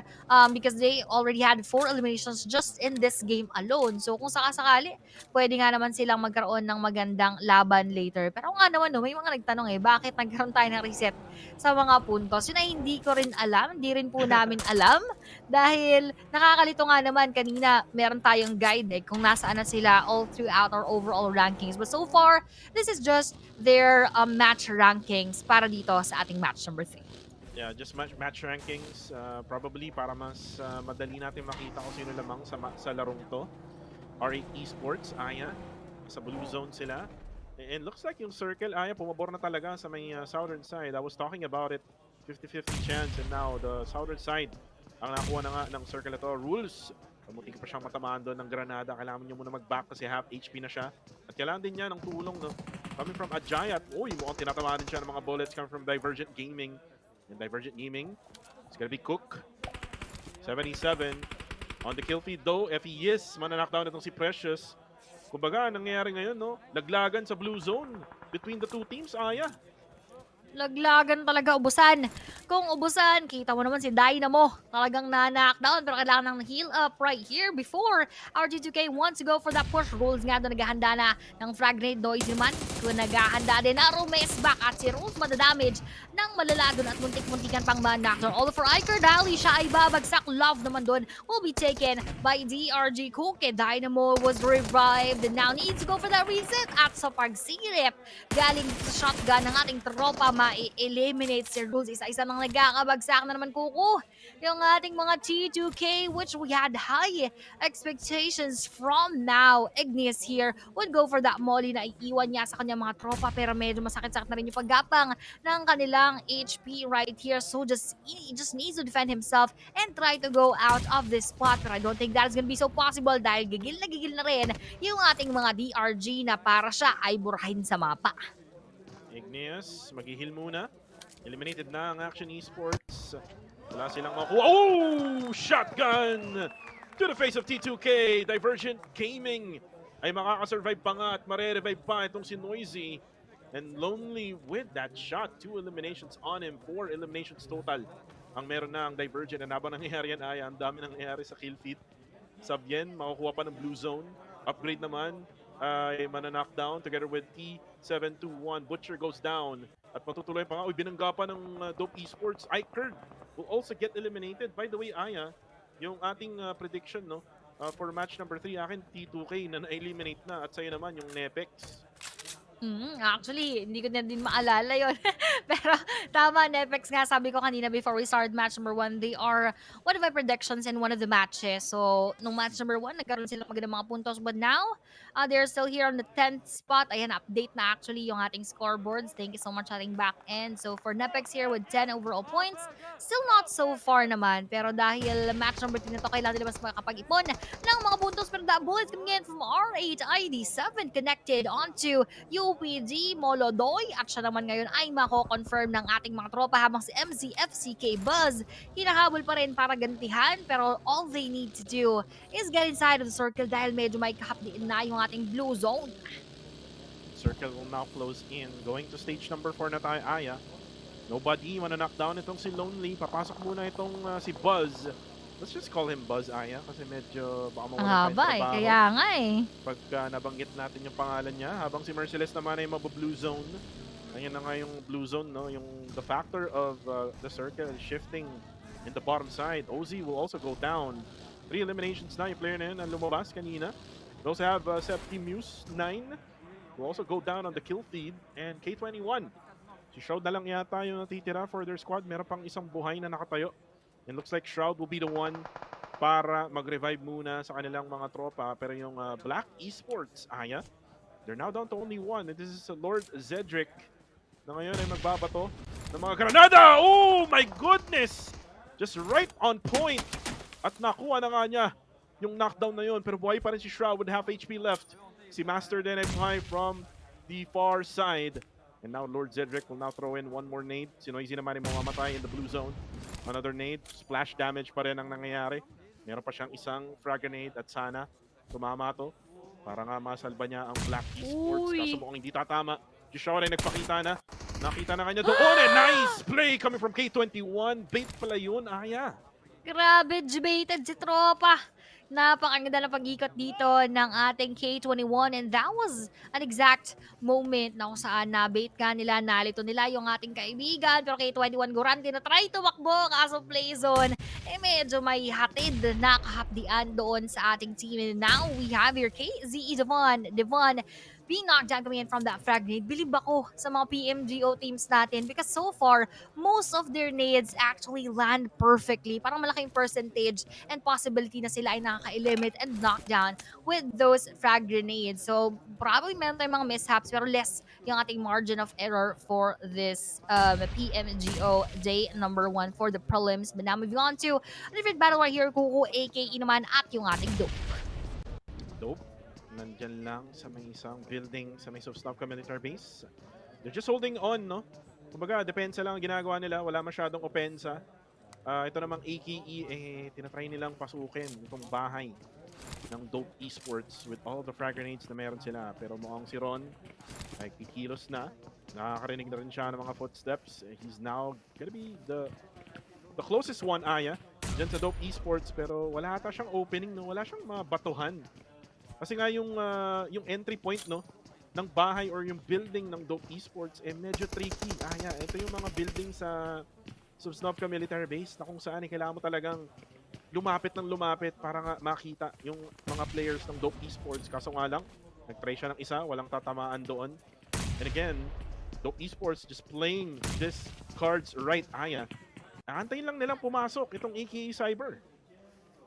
because they already had 4 eliminations just in this game alone. So kung sakasakali, pwede nga naman silang magkaroon ng magandang laban later. Pero nga naman, no, may mga nagtanong bakit nagkaroon tayo ng reset sa mga puntos? Yun ay hindi ko rin alam, hindi rin po namin alam dahil nakakalito nga naman kanina meron tayong guide kung nasaan na sila all throughout our overall rankings. But so far, this is just their match rankings para dito sa ating match number 3. Yeah, just match rankings. Probably para mas madali natin makita kung sino lamang sa larong to. R8 Esports, Aya, sa blue zone sila. And looks like yung circle, Aya, pumabor na talaga sa may southern side. I was talking about it, 50-50 chance, and now the southern side ang nakuha na nga ng circle ito. Rules, kamuti pa siyang matamaan doon ng granada. Kailangan niya muna mag-back kasi half HP na siya. At kailangan din niya ng tulong, no? Coming from Ajayat, mukhang tinatamaan din siya ng mga bullets coming from Divergent Gaming. And Divergent Gaming, it's gonna be Cook. 77 on the kill feed though. FES, mananakdown itong si Precious. Kumbaga, nangyayari ngayon, no? Laglagan sa blue zone between the two teams, Aya. Laglagan talaga, ubusan. Kung ubusan, kita mo naman si Dynamo. Talagang na-knockdown pero kailangan ng heal up right here before RG2K wants to go for that push. Rules nga doon naghahanda na ng frag grenade. Noisy naman kung naghahanda din na Rumes back at si Rules madadamage ng malala doon at muntik-muntikan pang ma-knockdown. All for Iker Dahil siya ay babagsak. Love naman doon will be taken by DRG Cook. Dynamo was revived and now needs to go for that reset at sa pagsilip. Galing sa shotgun ng ating tropa ma-eliminate si Rules. Isa-isa na Mukhang nagkakabagsak na naman kuko yung ating mga T2K, which we had high expectations from now. Ignis here would go for that molly na iiwan niya sa kanyang mga tropa, pero medyo masakit-sakit na rin yung paggapang ng kanilang HP right here. So he just needs to defend himself and try to go out of this spot. But I don't think that is gonna be so possible dahil gigil na rin yung ating mga DRG na para siya ay burahin sa mapa. Ignis, mag-heal muna. Eliminated na ang Action Esports. Wala silang makuha. Oh! Shotgun! To the face of T2K. Divergent Gaming ay makakasurvive pa nga at mare-revive pa itong si Noisy. And Lonely with that shot. 2 eliminations on him. 4 eliminations total ang meron na ang Divergent. And habang nangyayari yan ay ang dami nangyayari sa kill feed. Sabyen, makukuha pa ng blue zone. Upgrade naman ay mana-knockdown together with T721. Butcher goes down. At matutuloy pa nga. Uy, binangga pa ng Dope Esports. Ikerd will also get eliminated. By the way, Aya, yung ating prediction no, for match number 3, akin T2K na na-eliminate na. At sa'yo naman yung Nepex. Actually, hindi ko na din maalala yon. Pero tama, Nepex nga, sabi ko kanina before we start match number 1, they are one of my predictions in one of the matches. So, nung match number 1, nagkaroon sila magandang mga puntos. But now, they're still here on the 10th spot. Ayan, update na actually yung ating scoreboards. Thank you so much ating back end. So, for Nepex here with 10 overall points, still not so far naman. Pero dahil match number 3 na to, kailangan nila mas makapag-ipon ng mga puntos. Pero that bullet coming in from R8 ID7 connected onto UPD Molodoy, at siya naman ngayon ay mako-confirm ng ating mga tropa, habang si MZFCK Buzz hinahabol pa rin para gantihan, pero all they need to do is get inside of the circle dahil medyo may kahapdiin na yung ating blue zone. Circle will now close in. Going to stage number 4 na tayo, Aya. Nobody, mana-knockdown itong si Lonely. Papasok muna itong si Buzz. Let's just call him Buzz, Aya, kasi medyo baka mawala tayo sa trabaho. Kaya nga eh. Pagka nabanggit natin yung pangalan niya, habang si Merciless naman ay mabu-blue zone. Ayun na nga yung blue zone, no? Yung the factor of the circle shifting in the bottom side. OZ will also go down. 3 eliminations na yung player na yun ang lumabas kanina. We also have Septimus 9 will also go down on the kill feed, and K21. Si Shroud na lang yata yung natitira for their squad. Meron pang isang buhay na nakatayo. It looks like Shroud will be the one para mag-revive muna sa kanilang mga tropa. Pero yung Black Esports, Aya, they're now down to only 1. And this is Lord Zedric na ngayon ay magbabato ng mga granada. Oh my goodness! Just right on point. At nakuha na nga niya yung knockdown na yun. Pero buhay pa rin si Shroud with half HP left. Si Master din ay buhay from the far side. And now Lord Zedric will now throw in one more nade. Si Noisy naman ay mamamatay in the blue zone. Another nade. Splash damage pa rin ang nangyayari. Meron pa siyang isang frag grenade at sana tumama to para nga masalba niya ang Black Esports. Kaso mukhang hindi tatama. Jishore ay nagpakita na. Nakita na kanya doon. And nice play coming from K21. Bait pala yun, Aya. Grabe, baited si tropa. Napakaganda na pag-ikot dito ng ating K21, and that was an exact moment na kung saan na-bait ka nila, nalito nila yung ating kaibigan. Pero K21 Gorante na try tumakbo kaso play zone, medyo may hatid na kahapdian doon sa ating team. And now we have here KZE Devon being knocked down coming in from that frag nade. Believe ako sa mga PMGO teams natin because so far, most of their nades actually land perfectly. Parang malaking percentage and possibility na sila ay nakaka-limit and knock down with those frag grenades. So, probably meron tayong mga mishaps pero less yung ating margin of error for this PMGO day number 1 for the prelims. But now moving on to a different battle right here, Kuko, AKE naman at yung ating Dope. Dope. Nandyan lang sa may isang building sa may South Military Base. They're just holding on, no? Kumbaga, depensa lang ang ginagawa nila. Wala masyadong opensa. Ito namang AKE, tinatry nilang pasukin itong bahay ng Dope Esports with all the frag grenades na meron sila. Pero mukhang si Ron ay kikilos na. Nakakarinig na rin siya ng mga footsteps. He's now gonna be the closest one, Aya, dyan sa Dope Esports. Pero wala ata siyang opening, no? Wala siyang mabatuhan. Kasi nga yung entry point, no, ng bahay or yung building ng Dope Esports medyo tricky. Ito yung mga building sa South Military Base na kung saan kailangan mo talagang lumapit ng lumapit para nga makita yung mga players ng Dope Esports. Kaso nga lang, nag-try siya ng isa, walang tatamaan doon. And again, Dope Esports just playing this cards right, Aya. Aantayin lang nilang pumasok itong AKA Cyber.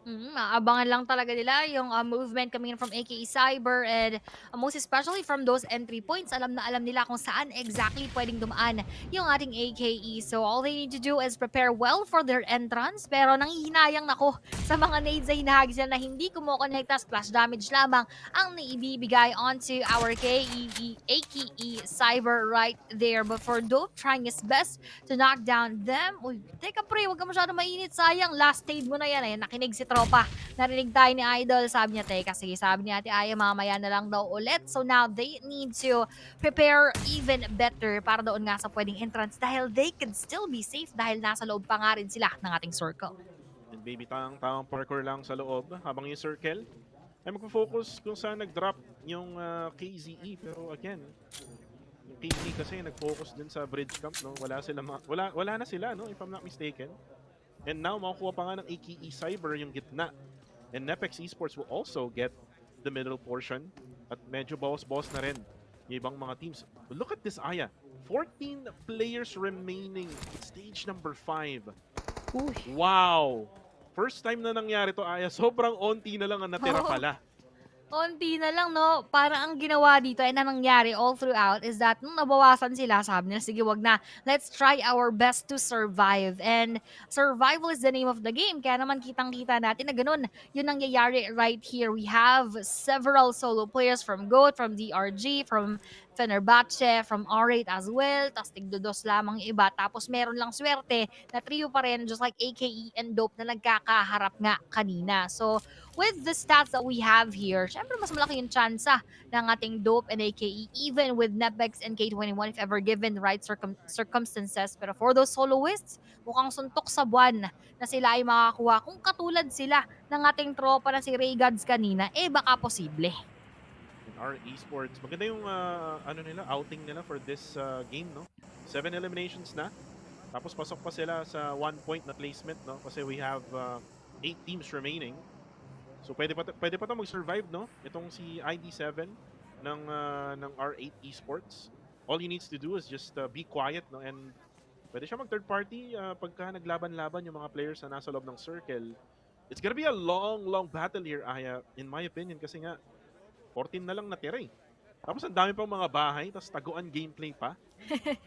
Aabangan lang talaga nila yung movement coming in from AKE Cyber and most especially from those entry points. Alam na alam nila kung saan exactly pwedeng dumaan yung ating AKE. So all they need to do is prepare well for their entrance. Pero nanghihinayang nako sa mga nades na hinahagis nila na hindi kumukonekta, splash damage lamang ang naibibigay onto our AKE Cyber right there. But for Dope trying his best to knock down them. Uy, teka pre, huwag ka masyado mainit. Sayang, last stage mo na yan. Ayan, nakinig si tropa. Narinig tayo ni Idol. Sabi niya, teka, sige, sabi ni Ate Aya, mamaya na lang daw ulit. So now they need to prepare even better para doon nga sa pwedeng entrance dahil they can still be safe dahil nasa loob pa nga rin sila ng ating circle. And baby, tamang parkour lang sa loob habang yung circle ay magpo-focus kung saan nag-drop yung KZE. Pero again, yung KZE kasi nag-focus dun sa bridge camp, no? Wala na sila, no? If I'm not mistaken. And now, makukuha pa nga ng AKE Cyber yung gitna. And Nepex Esports will also get the middle portion. At medyo bawas-bawas na rin yung ibang mga teams. But look at this, Aya. 14 players remaining. Stage number 5. Wow! First time na nangyari to, Aya. Sobrang onti na lang ang natira pala. Onti na lang, no? Parang ang ginawa dito and na nangyari all throughout is that nung nabawasan sila, sabi nila, sige, wag na. Let's try our best to survive. And survival is the name of the game. Kaya naman kitang-kita natin na ganun. Yun ang nangyayari right here. We have several solo players from GOAT, from DRG, from Fenerbahce, from R8 as well. Tapos tigdodos lamang yung iba. Tapos meron lang swerte na trio pa rin just like AKE and Dope na nagkakaharap nga kanina. So, with the stats that we have here, syempre mas malaki yung tsansa ng ating Dope and AKE even with Nepex and K21 if ever given the right circumstances. Pero for those soloists, mukhang suntok sa buwan na sila ay makakuha. Kung katulad sila ng ating tropa na si Ray Gods kanina, baka posible. Our esports, maganda yung outing nila for this game, no? 7 eliminations na. Tapos pasok pa sila sa 1 point na placement, no? Kasi we have 8 teams remaining. So pwede pa to mag-survive, no? Itong si ID7 ng R8 Esports. All he needs to do is just be quiet, no? And pwede siya mag-third party pagka naglaban-laban yung mga players na nasa loob ng circle. It's gonna be a long battle here, Aya, in my opinion, kasi nga 14 na lang natira eh. Tapos ang dami pang mga bahay, tapos taguan gameplay pa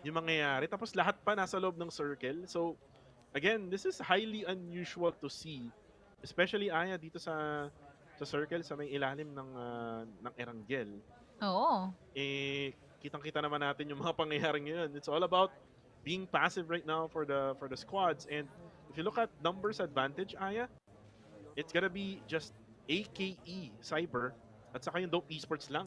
yung mangyayari. Tapos lahat pa nasa loob ng circle. So, again, this is highly unusual to see. Especially, Aya, dito sa circle, sa may ilalim ng Erangel. Oo. Kitang-kita naman natin yung mga pangyayari ngayon. It's all about being passive right now for the squads. And if you look at numbers advantage, Aya, it's gonna be just AKE Cyber at saka yung Dope Esports lang.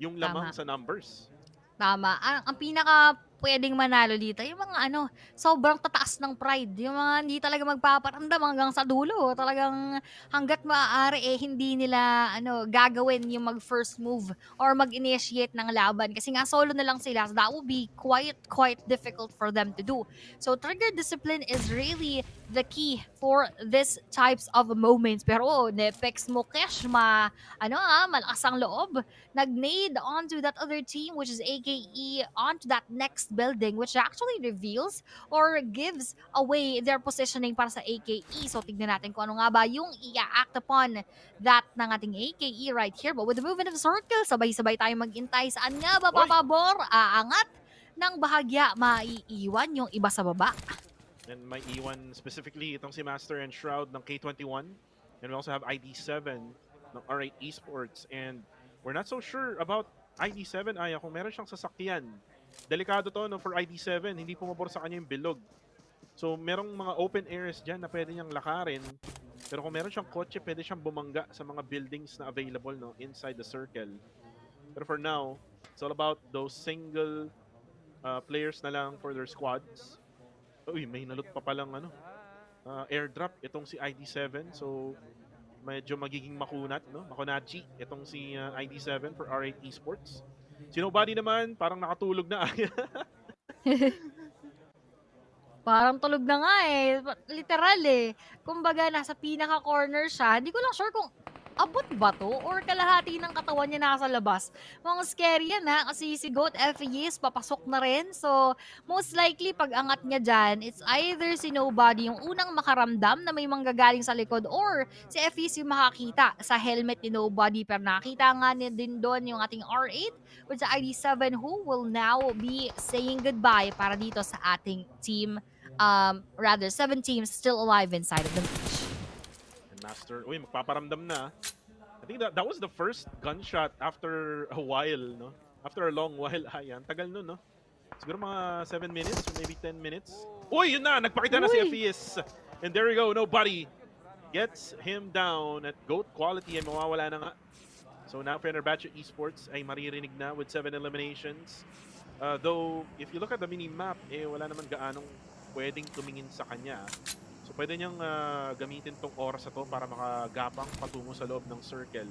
Yung lamang sa numbers. Tama. Ang pinaka pwedeng manalo dito, yung mga sobrang tataas ng pride. Yung mga hindi talaga magpaparamdam hanggang sa dulo. Talagang hanggat maaari hindi nila gagawin yung mag-first move or mag-initiate ng laban. Kasi nga solo na lang sila. So that will be quite difficult for them to do. So trigger discipline is really the key for this types of moments. Pero Nepex mo cash malakas ang loob. Nag-nade onto that other team which is AKE onto that next building which actually reveals or gives away their positioning para sa AKE. So tignan natin kung ano nga ba yung i-act upon that ng ating AKE right here. But with the movement of the circle, sabay-sabay tayo mag-intay. Saan nga ba papabor? Aangat ng bahagya, maiiwan yung iba sa baba. And may iwan specifically itong si Master and Shroud ng K21. And we also have ID7 ng R8 Esports. And we're not so sure about ID7, Aya, kung meron siyang sasakyan. Delikado to for ID7, hindi pumabor sa kanya yung bilog. So merong mga open areas dyan na pwede niyang lakarin. Pero kung meron siyang kotse, pwede siyang bumangga sa mga buildings na available inside the circle. Pero for now, it's all about those single players na lang for their squads. Uy, may nalot pa palang airdrop itong si ID7. So medyo magiging makunat, no? Makunachi itong si ID7 for R8 Esports. Si Nobody naman, parang nakatulog na. Parang tulog na nga Literal Kumbaga, nasa pinaka-corner siya. Hindi ko lang sure kung abot ba to? Or kalahati ng katawan niya nasa labas? Mga scary yan ha, kasi si Goat FES papasok na rin. So, most likely pag angat niya dyan, it's either si Nobody yung unang makaramdam na may manggagaling sa likod or si FES yung makakita sa helmet ni Nobody. Pero nakita nga niya din doon yung ating R8 with the ID7 who will now be saying goodbye para dito sa ating team. Rather, 7 teams still alive inside of the match. And Master, uy, magpaparamdam na. I think that was the first gunshot after a while, no? After a long while. Ayan, tagal nun, no? Siguro mga 7 minutes or maybe 10 minutes. Uy, yun na! Nagpakita na si FES. And there we go, Nobody gets him down at GOAT quality and mawawala na nga. So now Fenerbahce Esports ay maririnig na with 7 eliminations. Though, if you look at the mini-map, wala naman gaanong pwedeng tumingin sa kanya. So pwede niyang gamitin tong oras na to para makagapang patungo sa loob ng circle.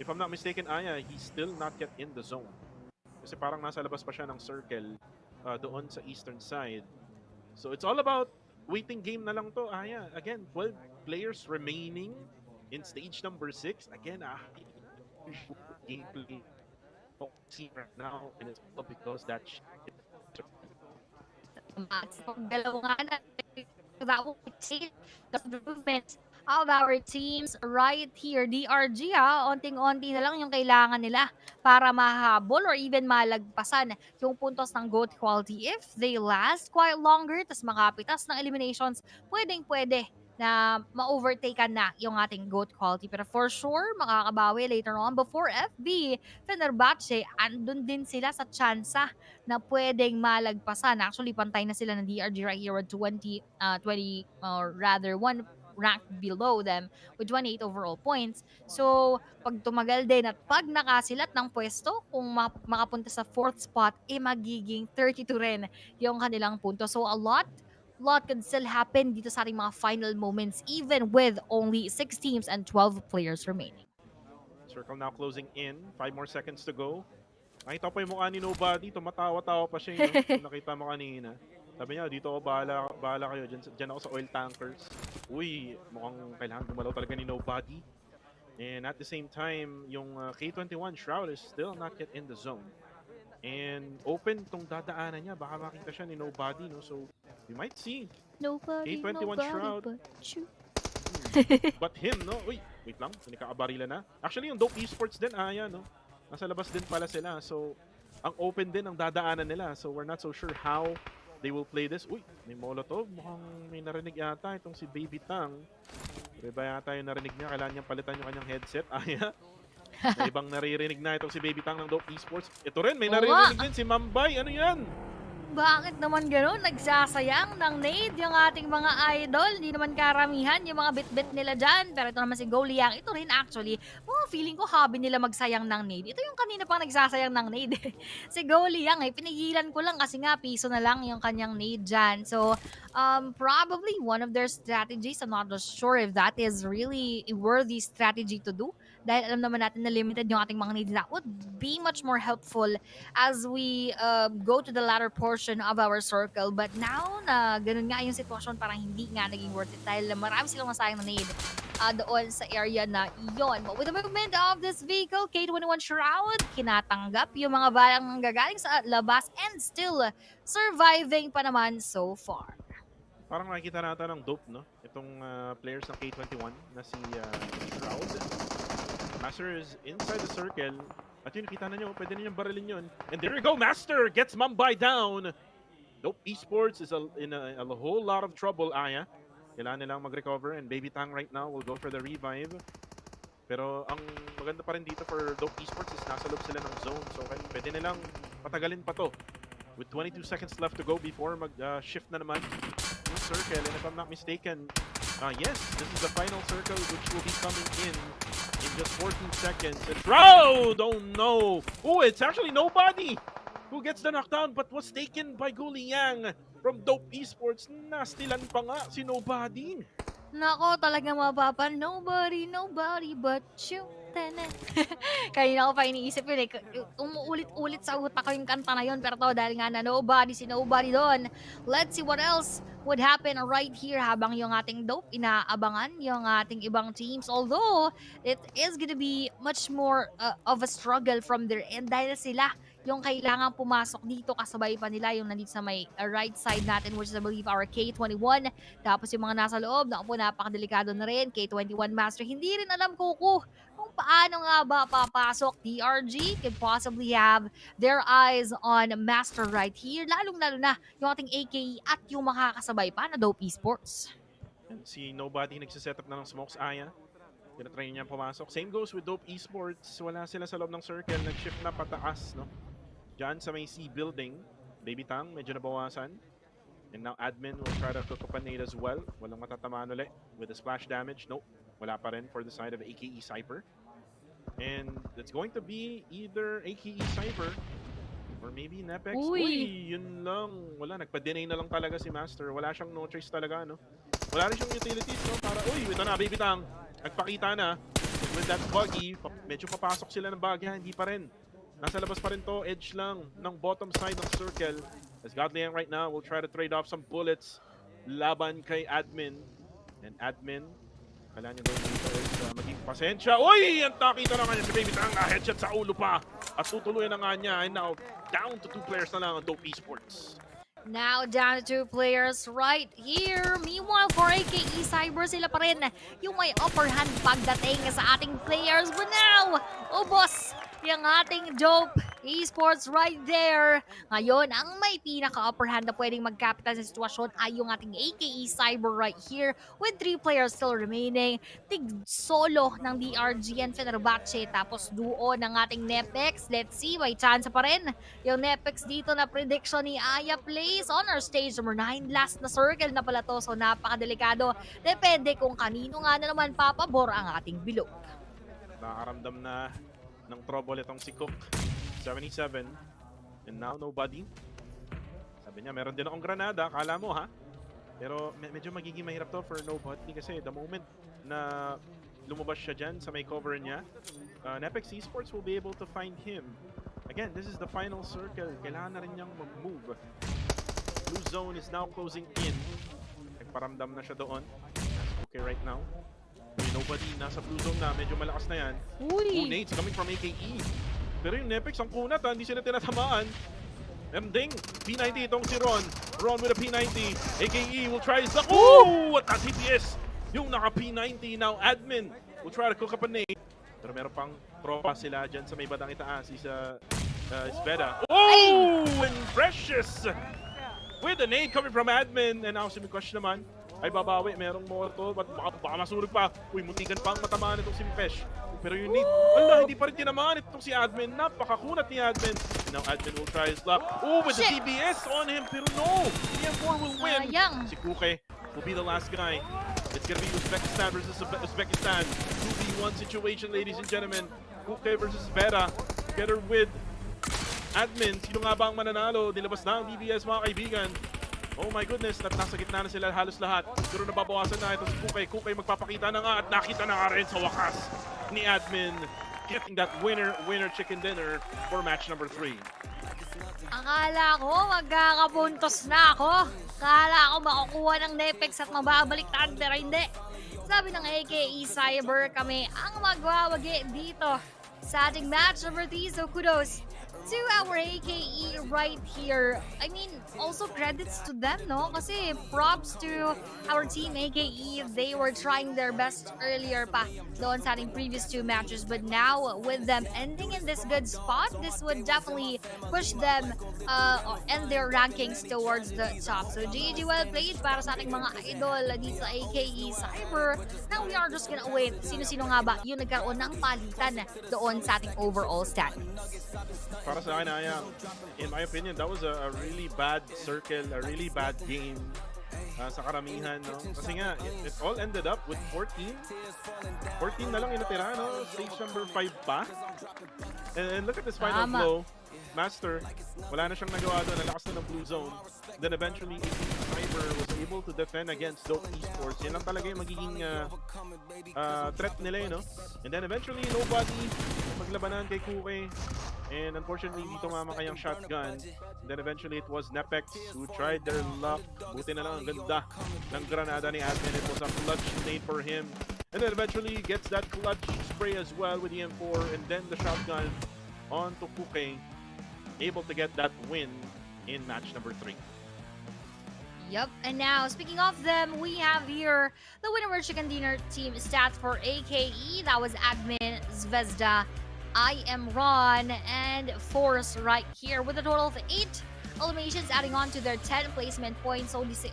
If I'm not mistaken, Aya, he's still not yet in the zone. Kasi parang nasa labas pa siya ng circle doon sa eastern side. So it's all about waiting game na lang to, Aya. Again, 12 players remaining in stage number 6. Again, gameplay right now, and it's all because that that will take the movement of our teams right here. DRG onting-onti na lang yung kailangan nila para mahabol or even malagpasan yung puntos ng GOAT quality. If they last quite longer, tas makapitas ng eliminations, pwedeng-pwede na ma-overtaken na yung ating GOAT quality. Pero for sure, makakabawi later on. Before FB, Fenerbahce, andun din sila sa tsansa na pwedeng malagpasan. Actually, pantay na sila ng DRG right here with 20 or rather, one ranked below them with 28 overall points. So, pag tumagal din at pag nakasilat ng pwesto, kung makapunta sa 4th spot, magiging 32 rin yung kanilang punto. So, a lot can still happen dito sa ating mga final moments even with only 6 teams and 12 players remaining. Circle now closing in. 5 more seconds to go. Nakita pa yung mukha ni Nobody. Tumatawa-tawa pa siya. Kung nakita mo kanina. Sabi niya, dito ako, bahala kayo. Diyan ako sa oil tankers. Uy, mukhang kailangan gumalaw talaga ni Nobody. And at the same time, yung K21 Shroud is still not yet in the zone. And open tong dadaanan niya. Baka makita siya ni Nobody, no? So, we might see K21 Shroud. But him, no? Uy, wait lang. Nakakabarila na. Actually, yung Dope Esports din, no? Nasa labas din pala sila. So, ang open din ang dadaanan nila. So, we're not so sure how they will play this. Uy, may Molotov. Mukhang may narinig yata itong si Baby Tang. Iba yata yung narinig niya. Kailangan niyang palitan yung kanyang headset. May ibang naririnig na itong si Baby Tang ng Dope Esports. Ito rin, may naririnig din si Mambay. Ano yan? Bakit naman gano'n? Nagsasayang ng nade yung ating mga idol. Hindi naman karamihan yung mga bit-bit nila dyan. Pero ito naman si Goaliang. Ito rin actually, feeling ko hobby nila magsayang ng nade. Ito yung kanina pang nagsasayang ng nade. Si Goaliang, pinigilan ko lang kasi nga piso na lang yung kanyang nade dyan. So, probably one of their strategies. I'm not just sure if that is really a worthy strategy to do. Dahil alam naman natin na limited yung ating mga nade. That would be much more helpful as we go to the latter portion of our circle. But now na ganun nga yung sitwasyon, parang hindi nga naging worth it dahil marami silang masayang na nade doon sa area na iyon. But with the movement of this vehicle, K21 Shroud, kinatanggap yung mga balang gagaling sa labas and still surviving pa naman so far. Parang nakikita natin ng dope, no? Itong players ng K21 na si Shroud. Master is inside the circle. At yun, nakita na nyo, pwede na niyang barilin yun. And there we go, Master gets Mumbai down. Dope Esports is in a whole lot of trouble, Aya. Kailangan nilang mag-recover and Baby Tang right now will go for the revive. Pero ang maganda pa rin dito for Dope Esports is nasa loob sila ng zone. So pwede nilang patagalin pa to. With 22 seconds left to go before mag-shift na naman yung circle. And if I'm not mistaken, yes, this is the final circle which will be coming in just 14 seconds. And Shroud! Oh no! Oh, it's actually Nobody who gets the knockdown but was taken by Guliang from Dope Esports. Nastilan pa nga si Nobody. Nako, talagang mapapa. Nobody but you. Tana. Kanina ko pa iniisip yun eh. Umuulit-ulit sa utak ko yung kanta na yun. Pero to, dahil nga na si nobody doon. Let's see what else would happen right here habang yung ating dope inaabangan yung ating ibang teams. Although, it is gonna be much more of a struggle from their end dahil sila yung kailangan pumasok dito kasabay pa nila yung nandito sa may right side natin, which is I believe our K21. Tapos yung mga nasa loob, naku po, napakadelikado na rin. K21 Master, hindi rin alam kung paano nga ba papasok. DRG could possibly have their eyes on Master right here, lalong-lalo na yung ating AKE at yung makakasabay pa na Dope Esports. Si Nobody nagsiset up na ng smokes, Aya. Tinatry niya pumasok. Same goes with Dope Esports. Wala sila sa loob ng circle. Nag-shift na pataas, no? Diyan sa may C building. Baby Tang, medyo nabawasan. And now Admin will try to cook up a nade as well. Walang matatamaan ulit with the splash damage. Nope, wala pa rin for the side of AKE Cypher. And it's going to be either AKE Cypher or maybe Nepex. Uy, yun lang. Wala, nagpa-deny na lang talaga si Master. Wala siyang no choice talaga, no? Wala rin siyang utilities, no? Para, ito na, Baby Tang. Nagpakita na. With that buggy, medyo papasok sila ng bagya. Hindi pa rin. Nasa labas pa rin to. Edge lang ng bottom side ng circle. As Godliang right now will try to trade off some bullets. Laban kay Admin. And Admin, kailangan niya gawin dito is maging pasensya. Uy! Ang takita na nga niya si Baby Tang. Headshot sa ulo pa. At tutuloy na nga niya. And now, down to 2 players na lang ang Dope Esports. Now down to 2 players right here. Meanwhile, for AKE Cyber, sila pa rin yung may upper hand pagdating sa ating players. But now, boss, yung ating Dope Esports right there. Ngayon, ang may pinaka-upper hand na pwedeng mag-capital sa sitwasyon ay yung ating AKE Cyber right here with 3 players still remaining. Tig-solo ng DRG and Fenerbahce. Tapos duo ng ating Nepex. Let's see, may chance pa rin. Yung Nepex dito na prediction ni Aya plays on our stage number 9. Last na circle na pala to, so napakadelikado. Depende kung kanino nga na naman papabor ang ating bilog. Nakaramdam na ng trouble itong si Cook. 77. And now, Nobody. Sabi niya, meron din akong granada. Kala mo, ha? Pero medyo magiging mahirap to for Nobody kasi the moment na lumabas siya dyan sa may cover niya, Nepex Esports will be able to find him. Again, this is the final circle. Kailangan na rin niyang mag-move. Blue zone is now closing in. Nagparamdam na siya doon. Okay right now. Nobody nasa blue zone na. Medyo malakas na yan. Uy! Nades coming from AKE. Pero yung Nepex, ang kunat, hindi sila tinatamaan. And ding, P90 itong si Ron. Ron with a P90. AKE will try his luck. Oh! At TPS, yung naka P90. Now Admin will try to cook up a nade. Pero meron pang tropa sila dyan sa may badang itaas. Si Sveda. Oh! And Precious! With a nade coming from Admin. And now si Mikosh naman ay babawi. Merong molotov. Baka masulog pa. Uy, muntikan pang matamaan itong si Mikosh. Pero yung need, hindi pa rin tinamaan itong si Admin. Napakakunat ni Admin. Now Admin will try his luck. Oh, with the TBS on him. Pero no, PM4 will win. Si Kuke will be the last guy. It's gonna be Uzbekistan versus Uzbekistan. 2v1 situation, ladies and gentlemen. Kuke versus Vera. Together with Admin. Sino nga ba ang mananalo? Nilabas na ang DBS, mga kaibigan. Oh my goodness, nasa gitna na sila halos lahat. Pero nababawasan na ito si Kuke. Kuke magpapakita na nga at nakita na nga rin sa wakas ni Admin getting that winner chicken dinner for match number 3. Akala ko magkakabuntos na ako. Akala ko makukuha ng Nepex at mababaliktad, pero hindi. Sabi ng AKE Cyber, kami ang magwawagi dito sa ating match number 3. So kudos to our AKE right here. I mean, also credits to them, no? Kasi props to our team AKE. They were trying their best earlier pa doon sa ating previous 2 matches. But now, with them ending in this good spot, this would definitely push them and their rankings towards the top. So, GG well played para sa ating mga idol dito sa AKE Cyber. Now, we are just gonna wait. Sino-sino nga ba yung nagkaroon ng palitan doon sa ating overall standings? Para sa akin, in my opinion, that was a really bad circle, a really bad game sa karamihan, no? Kasi nga, it all ended up with 14. 14 na lang inatira, no? Stage number 5 pa. And look at this final flow. Master, wala na siyang nagawa doon. Nalakas na ng blue zone. Then eventually, Cyber was able to defend against those esports. Yan lang talaga yung magiging threat nila, no? And then eventually, nobody maglabanan kay Kuke. And unfortunately, dito mamakay ang shotgun. And then eventually, it was Nepex who tried their luck. Buti na lang, ang ganda ng granada ni Admin. It was a clutch nade for him. And then eventually, gets that clutch spray as well with the M4. And then the shotgun onto Kuke. Able to get that win in match number 3. Yep, and now, speaking of them, we have here the winner chicken dinner team stats for AKE. That was Admin, Zvezda, I am Ron, and Force right here with a total of 8 eliminations adding on to their 10 placement points. So, 18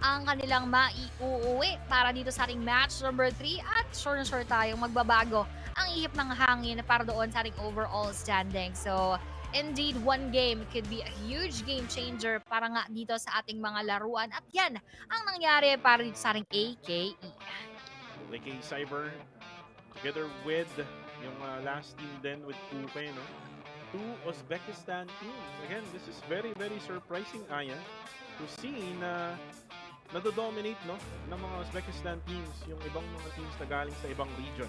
ang kanilang maiuuwi para dito sa ating match number 3 at sure na sure tayong magbabago ang ihip ng hangin para doon sa ating overall standing. So, indeed, one game could be a huge game changer para nga dito sa ating mga laruan. At yan ang nangyari para dito sa ating AKE. AKE Cyber, together with yung last team then with Kupe, no? 2 Uzbekistan teams. Again, this is very, very surprising, Aya, to see na nado-dominate, no, ng mga Uzbekistan teams, yung ibang mga teams na galing sa ibang region.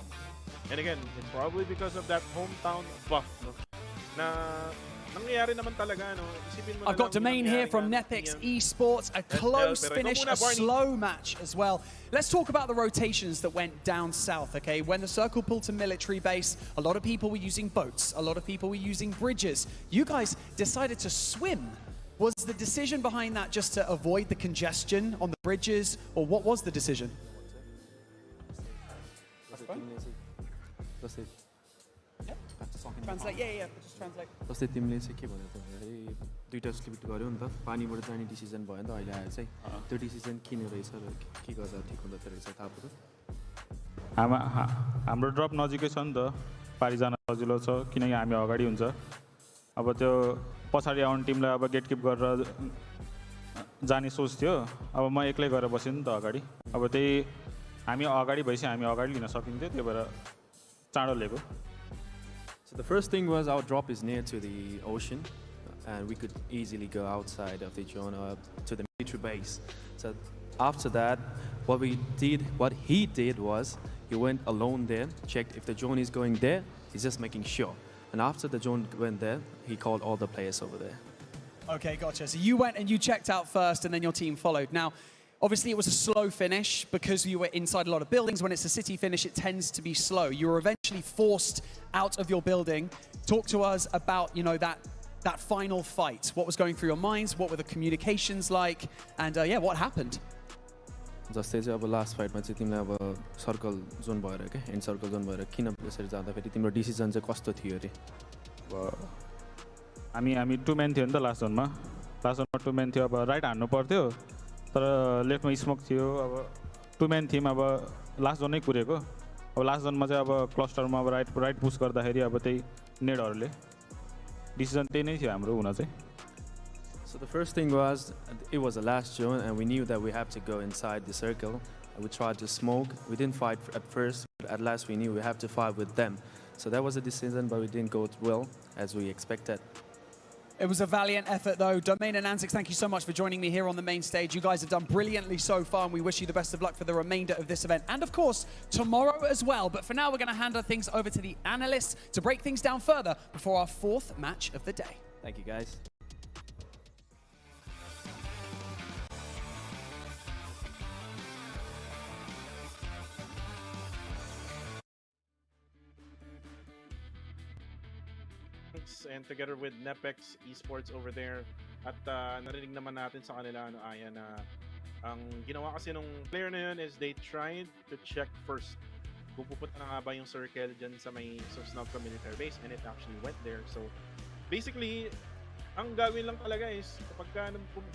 And again, it's probably because of that hometown buff, no? Na nangyayari naman talaga, no? Isipin mo I've got Domain here from Nepex Esports, a close finish, a slow match as well. Let's talk about the rotations that went down south, okay? When the circle pulled to military base, a lot of people were using boats, a lot of people were using bridges. You guys decided to swim. Was the decision behind that just to avoid the congestion on the bridges, or what was the decision? Translate, yeah, just translate. जस्तै तिमीले चाहिँ के भन्यो भन्दाखेरि दुईटा स्लिप गर्यो नि त पानीबाट जाने डिसिजन भयो नि त अहिले आएर चाहिँ त्यो डिसिजन किन रहेछ र के गर्दा ठिक हुँदो रहेछ थाहा भयो हाम्रो ड्रप नजिकै छ नि त पारी जान सजिलो छ किनकि हामी अगाडि हुन्छ अब त्यो पछाडि आउने टिमलाई अब गेट किप गरेर जाने सोच थियो अब म एक्लै गएर बसेँ नि त अगाडि अब त्यही हामी अगाडि भएपछि हामी अगाडि लिन सकिन्थ्यो त्यही भएर चाँडो लिएको. So the first thing was our drop is near to the ocean, and we could easily go outside of the zone to the military base. So after that, what he did was he went alone there, checked if the drone is going there. He's just making sure. And after the drone went there, he called all the players over there. Okay, gotcha. So you went and you checked out first, and then your team followed. Now, obviously, it was a slow finish because you were inside a lot of buildings. When it's a city finish, it tends to be slow. You were eventually forced out of your building. Talk to us about, you know, that final fight. What was going through your minds? What were the communications like? And yeah, what happened? जस्तै चाहिँ अब लास्ट फाइटमा चाहिँ तिमीलाई अब circle zone भएर के end circle zone भएर किन यसरी जाँदाखेरि तिम्रो डिसिजन चाहिँ कस्तो थियो अरे हामी 2 म्यान थियो नि त लास्ट जोनमा 2 म्यान थियो अब राइट हान्नु पर्थ्यो तर लेफ्टमा स्मोक थियो अब 2 म्यान थियौँ अब लास्ट जोन नै कुरेको अब लास्ट जोनमा चाहिँ अब क्लस्टरमा अब राइट पुस गर्दाखेरि अब त्यही नेडहरूले डिसिजन त्यही नै थियो हाम्रो हुन चाहिँ. So the first thing was, it was the last zone, and we knew that we have to go inside the circle. We tried to smoke. We didn't fight at first, but at last we knew we have to fight with them. So that was a decision, but we didn't go well as we expected. It was a valiant effort, though. Domain and Ansix, thank you so much for joining me here on the main stage. You guys have done brilliantly so far, and we wish you the best of luck for the remainder of this event. And, of course, tomorrow as well. But for now, we're going to hand things over to the analysts to break things down further before our 4th match of the day. Thank you, guys. And together with Nepex Esports over there. At narinig naman natin sa kanila Aya na ang ginawa kasi nung player na yun is they tried to check first kung pupunta na nga ba yung circle dyan sa may Sosnovka military base, and it actually went there. So basically, ang gawin lang talaga is kapag ka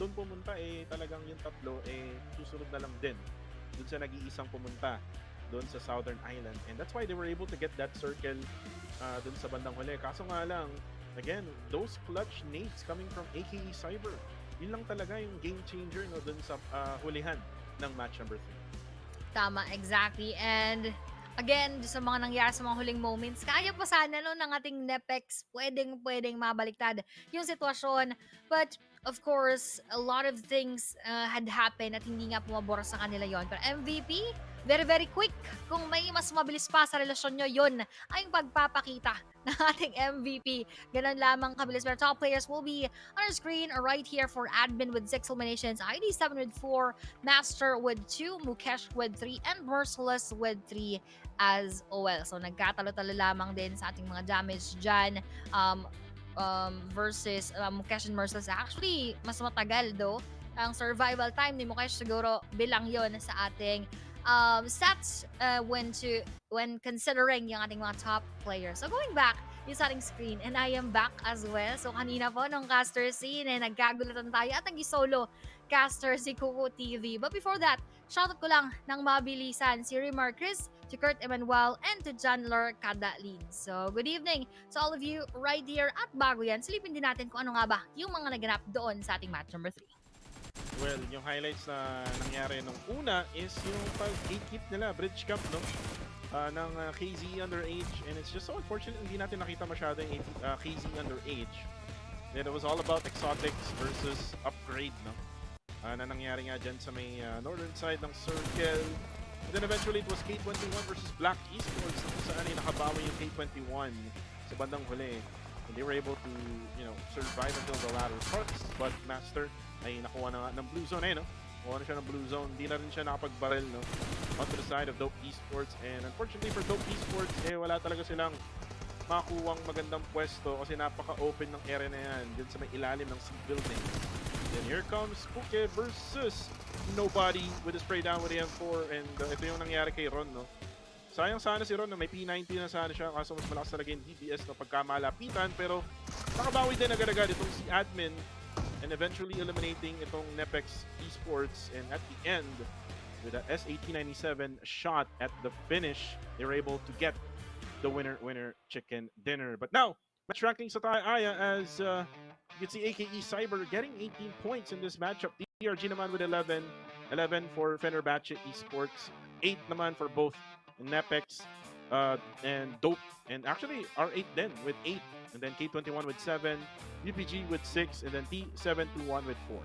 doon pumunta talagang yung tatlo susunod na lang din doon sa nag-iisang pumunta doon sa Southern Island, and that's why they were able to get that circle doon sa bandang huli. Kaso nga lang, again, those clutch nades coming from AKE Cyber, yun lang talaga yung game changer doon sa hulihan ng match number 3. Tama, exactly. And again, sa mga nangyari sa mga huling moments, kaya pa sana ng ating Nepex pwedeng mabaliktad yung sitwasyon. But of course, a lot of things had happened at hindi nga pumabor sa kanila yon. Pero MVP, very very quick. Kung may mas mabilis pa sa relasyon nyo, yon ay pagpapakita ng ating MVP. Ganun lamang kabilis. Pero top players will be on our screen right here for Admin with 6 eliminations, ID7 with 4, Master with 2, Mukesh with 3, and Merciless with 3 as well. So nagkatalo-talo lamang din sa ating mga damage dyan. Versus Mukesh and Merciless. Actually, mas matagal though. Ang survival time ni Mukesh siguro bilang yon sa ating stats when considering yung ating mga top players. So going back, yung sa ating screen, and I am back as well. So kanina po nung caster scene, nagkagulatan tayo at nag-solo caster si Kuko TV. But before that, shoutout ko lang ng mabilisan si Rimar Chris, to Kurt Emmanuel, and to Janler Kadalin. So good evening to all of you right here. At bago yan, silipin din natin kung ano nga ba yung mga naganap doon sa ating match number 3. Well, yung highlights na nangyari nung una is yung pag-gatekeep nila, Bridge Cup, no? Ng KZ underage, and it's just so unfortunate hindi natin nakita masyado yung KZ underage. Then it was all about exotics versus upgrade, no? Na nangyari nga dyan sa may northern side ng circle. And then eventually it was K21 versus Black Esports kung saan ay nakabawi yung K21 sa bandang huli. And they were able to, you know, survive until the latter parts. But Master ay nakuha na ng blue zone no? Nakuha na siya ng blue zone. Hindi na rin siya nakapag-barrel, no? Onto the side of Dope Esports. And unfortunately for Dope Esports, wala talaga silang makuwang magandang pwesto kasi napaka-open ng area na yan dyan sa may ilalim ng sea building. Then here comes Puke versus Nobody with a spray down with the M4, and ito yung nangyari kay Ron, no? Sayang sana si Ron, no? May P90 na sana siya kaso mas malakas talaga yung DPS no? Pagkamalapitan, pero nakabawi din agad-agad itong si Admin and eventually eliminating itong Nepex Esports, and at the end with a S1897 shot at the finish, they were able to get the winner chicken dinner. But now, match ranking sa Aya as you can see AKE Cyber getting 18 points in this matchup. DRG naman with 11 for Fenerbahce Esports, 8 naman for both Nepex and Dope, and actually R8 then with 8, and then K21 with 7, UPG with 6, and then T721 with 4.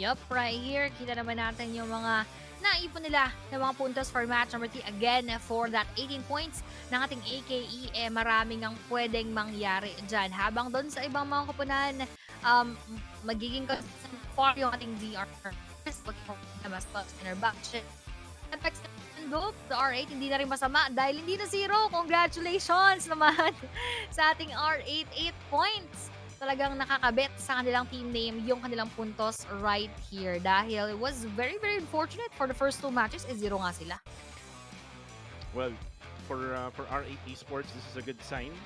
Yup, right here, kita naman natin yung mga naipon nila ng mga puntos for match number 3. Again, for that 18 points ng ating AKE, maraming ang pwedeng mangyari dyan. Habang doon sa ibang mga koponan, magiging for yung ating DR. Mas Fenerbahce. Nepex and Dope, the R8, hindi na rin masama dahil hindi na 0. Congratulations naman sa ating R8, 8 points. Talagang nakakabit sa kanilang team name yung kanilang puntos right here. Dahil it was very, very unfortunate for the first 2 matches, 0 nga sila. Well, for R8 Esports, this is a good sign.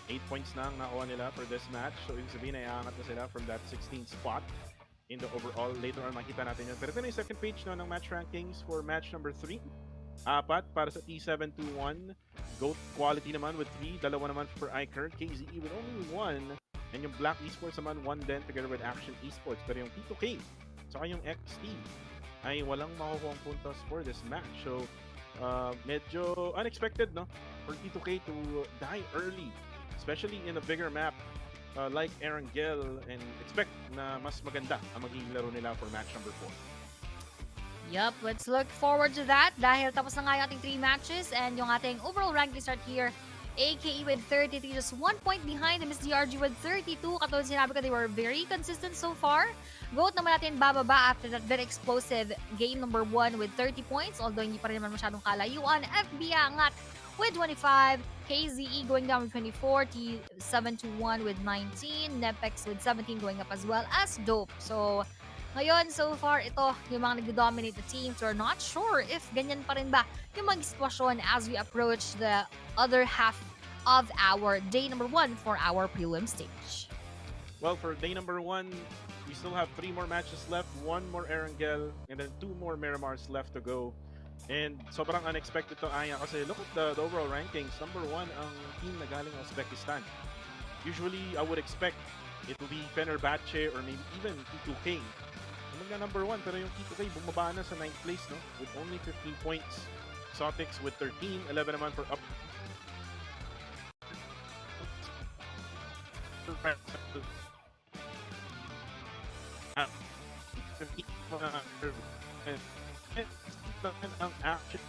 8 points na ang nakuha nila for this match. So, ibig sabihin, naiangat na sila from that 16th spot in the overall. Later on, makita natin yun. Pero ito na yung second page no, ng match rankings for match number 3. 4 para sa T721. GOAT Quality naman with 3. 2 naman for Iker. KZE with only 1. And yung Black Esports naman, 1 din together with Action Esports. Pero yung T2K, saka yung XT, ay walang makukuha puntos for this match. So, medyo unexpected, no? For T2K to die early. Especially in a bigger map like Erangel. And expect na mas maganda ang magiging laro nila for match number 4. Yup, let's look forward to that. Dahil tapos na nga yung ating 3 matches. And yung ating overall ranking start here, AKE with 33, just 1 point behind the Miss DRG with 32. Katulad sinabi ko, they were very consistent so far. GOAT naman natin bababa after that very explosive game number 1 with 30 points. Although hindi pa rin naman masyadong kalayuan. FB angat with 25. KZE going down with 24. T721 with 19. Nepex with 17 going up as well as Dope. So, ngayon, so far, ito yung mga nag-dominate the teams. We're not sure if ganyan pa rin ba yung mga sitwasyon as we approach the other half of our day number 1 for our prelim stage. Well, for day number 1, we still have 3 more matches left. 1 more Erangel, and then 2 more Miramars left to go. And sobrang unexpected to Aya kasi look at the overall rankings. Number 1 ang team na galing Uzbekistan. Usually, I would expect it will be Fenerbahce or maybe even T2K. Magna number 1 pero yung T2K bumaba na sa 9th place no with only 15 points. Exotics with 13, 11 naman for up. ang action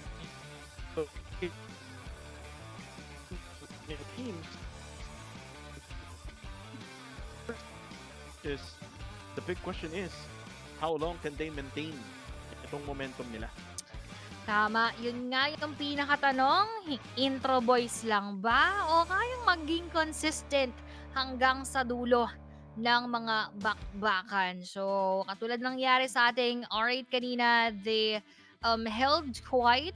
teams is the big question is how long can they maintain itong momentum nila? Tama, yun nga yung pinakatanong, intro boys lang ba o kayang maging consistent hanggang sa dulo ng mga bakbakan? So, katulad ng nangyari sa ating R8 kanina, they held quite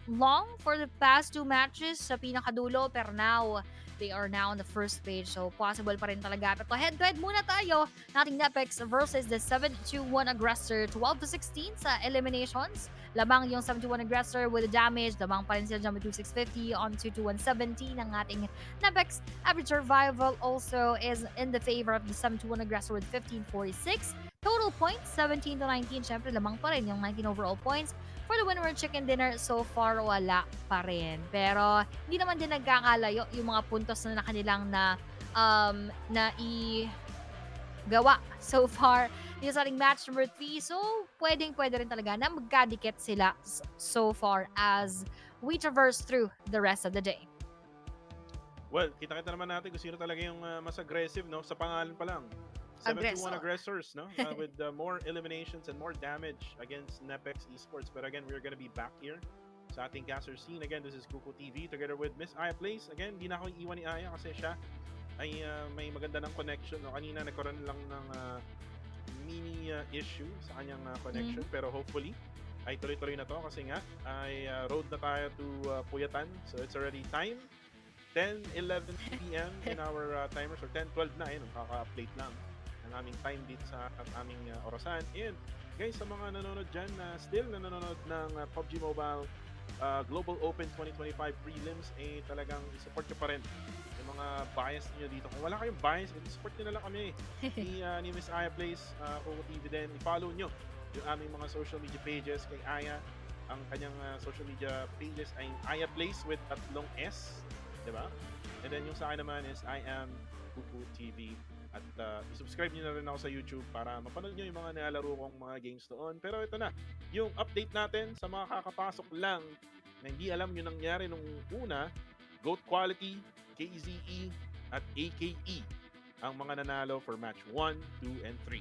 long for the past 2 matches sa pinakadulo, pero now they are now on the first page. So, possible pa rin talaga. Pero head-to-head muna tayo. Nating Nepex versus the 7-2-1 aggressor. 12-16 sa eliminations. Lamang yung 7-2-1 aggressor with the damage. Lamang pa rin sila dyan with 2-650 on 2-2-1-17 ng ating Nepex. Average survival also is in the favor of the 7-2-1 aggressor with 15-46. Total points, 17-19. Siyempre, lamang pa rin yung 19 overall points. For the winner chicken dinner, so far wala pa rin. Pero hindi naman din nagkakalayo yung mga puntos na kanilang na igawa so far dito sa ating match number 3. So, pwede rin talaga na magkadikit sila so far as we traverse through the rest of the day. Well, kita-kita naman natin kung sino talaga yung mas aggressive, no? Sa pangalan pa lang. 7-2-1 aggressors, no? With more eliminations and more damage against Nepex Esports. But again, we're gonna be back here sa ating caster scene. Again, this is Kuko TV together with Miss Aya Place. Again, di na ako iiwan ni Aya kasi siya ay may maganda ng connection. No? Kanina nagkaroon lang ng mini issue sa kanyang connection. Pero hopefully, ay tuloy-tuloy na to kasi nga ay road na tayo to Puyatan. So it's already time. 10:11 p.m. in our timers or 10:12 na. Ayun, kaka-update lang ang aming time dito sa aming orasan. And guys, sa mga nanonood dyan na still nanonood ng PUBG Mobile Global Open 2025 Prelims, talagang support nyo pa rin yung mga bias niyo dito. Kung wala kayong bias, support nyo na lang kami. Ni Miss Aya Place, Kuko TV din. I-follow nyo yung aming mga social media pages kay Aya. Ang kanyang social media pages ay Aya Place with 3 S. Diba? And then yung sa akin naman is I am Kuko TV. At subscribe nyo na rin ako sa YouTube para mapanood nyo yung mga nilalaro kong mga games doon. Pero ito na, yung update natin sa mga kakapasok lang na hindi alam yung nangyari nung una, GOAT Quality, KZE, at AKE ang mga nanalo for match 1, 2, and 3.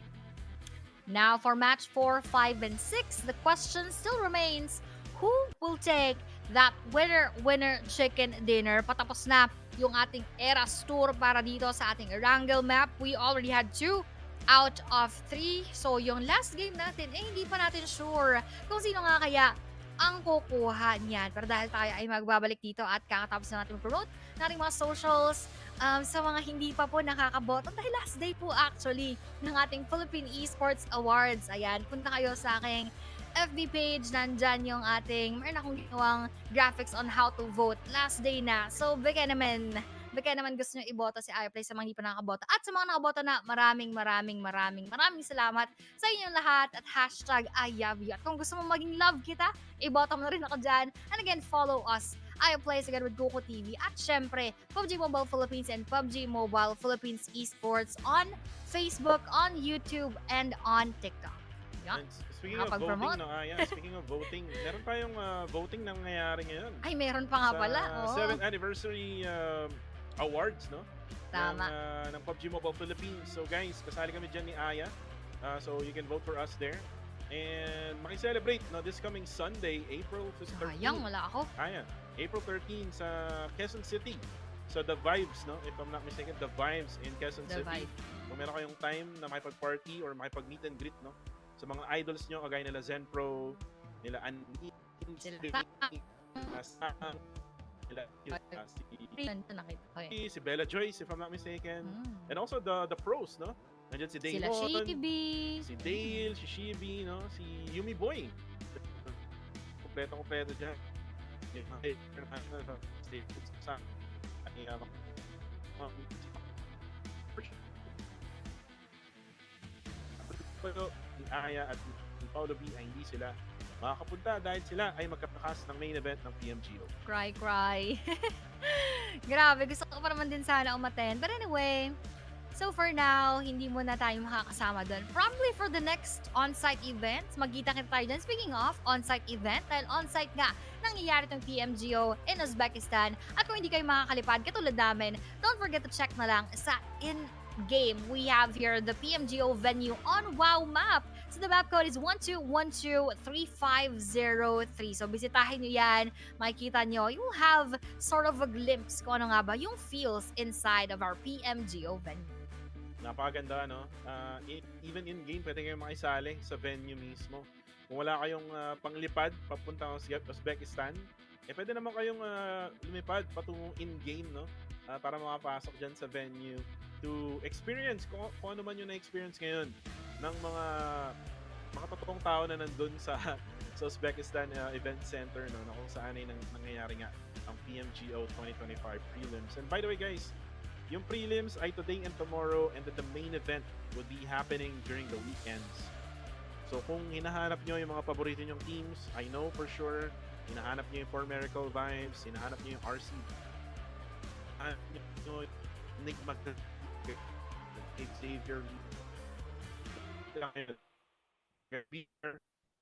Now for match 4, 5, and 6, the question still remains, who will take that winner chicken dinner? Patapos na yung ating Eras Tour para dito sa ating Erangel map. We already had 2 out of 3. So yung last game natin, hindi pa natin sure kung sino nga kaya ang kukuha niyan. Pero dahil tayo ay magbabalik dito at kakatapos na natin promote nating mga socials sa mga hindi pa po nakakaboto. Dahil last day po actually ng ating Philippine Esports Awards. Ayan, punta kayo sa aking FB page, nandyan yung meron akong ginawang graphics on how to vote. Last day na. So, baka naman gusto nyo iboto si iPlay sa mga hindi pa nakaboto. At sa mga nakaboto na, maraming salamat sa inyong lahat at #ILoveYou. At kung gusto mo maging love kita, iboto mo na rin ako dyan. And again, follow us. iPlay together with Kuko TV. At syempre, PUBG Mobile Philippines and PUBG Mobile Philippines Esports on Facebook, on YouTube, and on TikTok. Yan. Speaking of voting, speaking of voting, meron tayong voting na nangyayari ngayon. Ay, meron pa nga pala. Sa 7th anniversary awards, no? Tama. Ng PUBG Mobile Philippines. So guys, kasali kami dyan ni Aya. So you can vote for us there. And makicelebrate, no, this coming Sunday, April 13. Sayang, wala ako. April 13 sa Quezon City. So the Vibes, no? If I'm not mistaken, the Vibes in Quezon City. Kung meron kayong time na makipag-party or makipag-meet and greet, no? Sa mga idols nyo, kagaya nila Zen Pro, nila Andy, si Bella Joyce, if I'm not mistaken. And also the pros, no? Nandiyan si Dahil, si Dale, si Shibi, no? Si Yumi Boy. Kompleto dyan. Pero ni Aya at ni Paolo B ay hindi sila makakapunta dahil sila ay magkatakas ng main event ng PMGO. Cry. Grabe, gusto ko pa naman din sana umattend. But anyway, So for now, hindi mo na tayo makakasama doon. Probably for the next on-site events, magkita-kita tayo dyan. Speaking of on-site event, dahil on-site nga nangyayari itong PMGO in Uzbekistan. At kung hindi kayo makakalipad, katulad namin, don't forget to check na lang sa in-game. We have here the PMGO venue on WoW map. So the map code is 12123503. So bisitahin nyo yan, makikita nyo, you'll have sort of a glimpse kung ano nga ba yung feels inside of our PMGO venue. Napakaganda, no? Even in-game, pwede kayong makisali sa venue mismo. Kung wala kayong panglipad, papunta sa Uzbekistan, pwede naman kayong lumipad patungong in-game, no? Para makapasok dyan sa venue to experience kung ano man yung na-experience ngayon ng mga totoong tao na nandun sa Uzbekistan Event Center, no? Na kung saan ay nangyayari nga ang PMGO 2025 prelims. And by the way, guys, yung prelims ay today and tomorrow, and then the main event will be happening during the weekends. So kung hinahanap nyo yung mga paborito nyong teams, I know for sure, hinahanap nyo yung For Miracle Vibes, hinahanap nyo yung RC, hinahanap nyo yung Nick Xavier,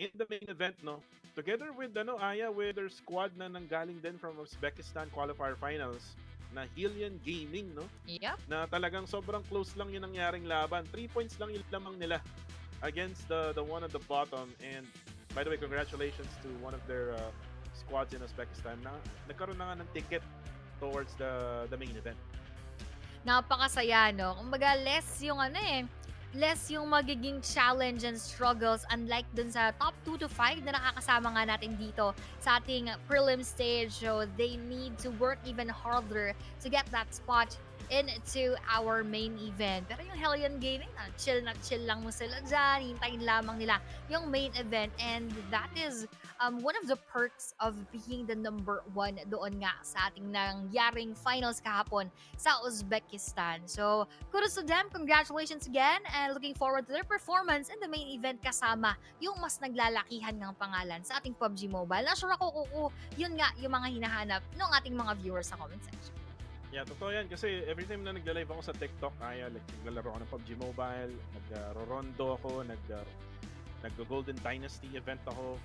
in the main event, no? Together with Aya, with their squad na nanggaling din from Uzbekistan Qualifier Finals, na Hillian Gaming, no? Yep. Na talagang sobrang close lang yung nangyaring laban. 3 points lang yung lamang nila against the one at the bottom. And by the way, congratulations to one of their squads in Uzbekistan na nagkaroon na nga ng ticket towards the main event. Napakasaya, no? Kumbaga, less yung magiging challenge and struggles unlike dun sa top 2 to 5 na nakakasama nga natin dito sa ating prelim stage. So they need to work even harder to get that spot into our main event. Pero yung Hellion Gaming, chill lang mo sila dyan. Hintayin lamang nila yung main event. And that is one of the perks of being the number 1 doon nga sa ating nangyaring finals kahapon sa Uzbekistan. So, kudos to them. Congratulations again. And looking forward to their performance in the main event kasama yung mas naglalakihan ng pangalan sa ating PUBG Mobile. Not sure ako, yun nga yung mga hinahanap ng ating mga viewers sa comment section. Yeah, totoo yan. Kasi every time na nagla-live ako sa TikTok, naglalaro ako ng PUBG Mobile, nag-rondo ako, nag-Golden Dynasty event ako.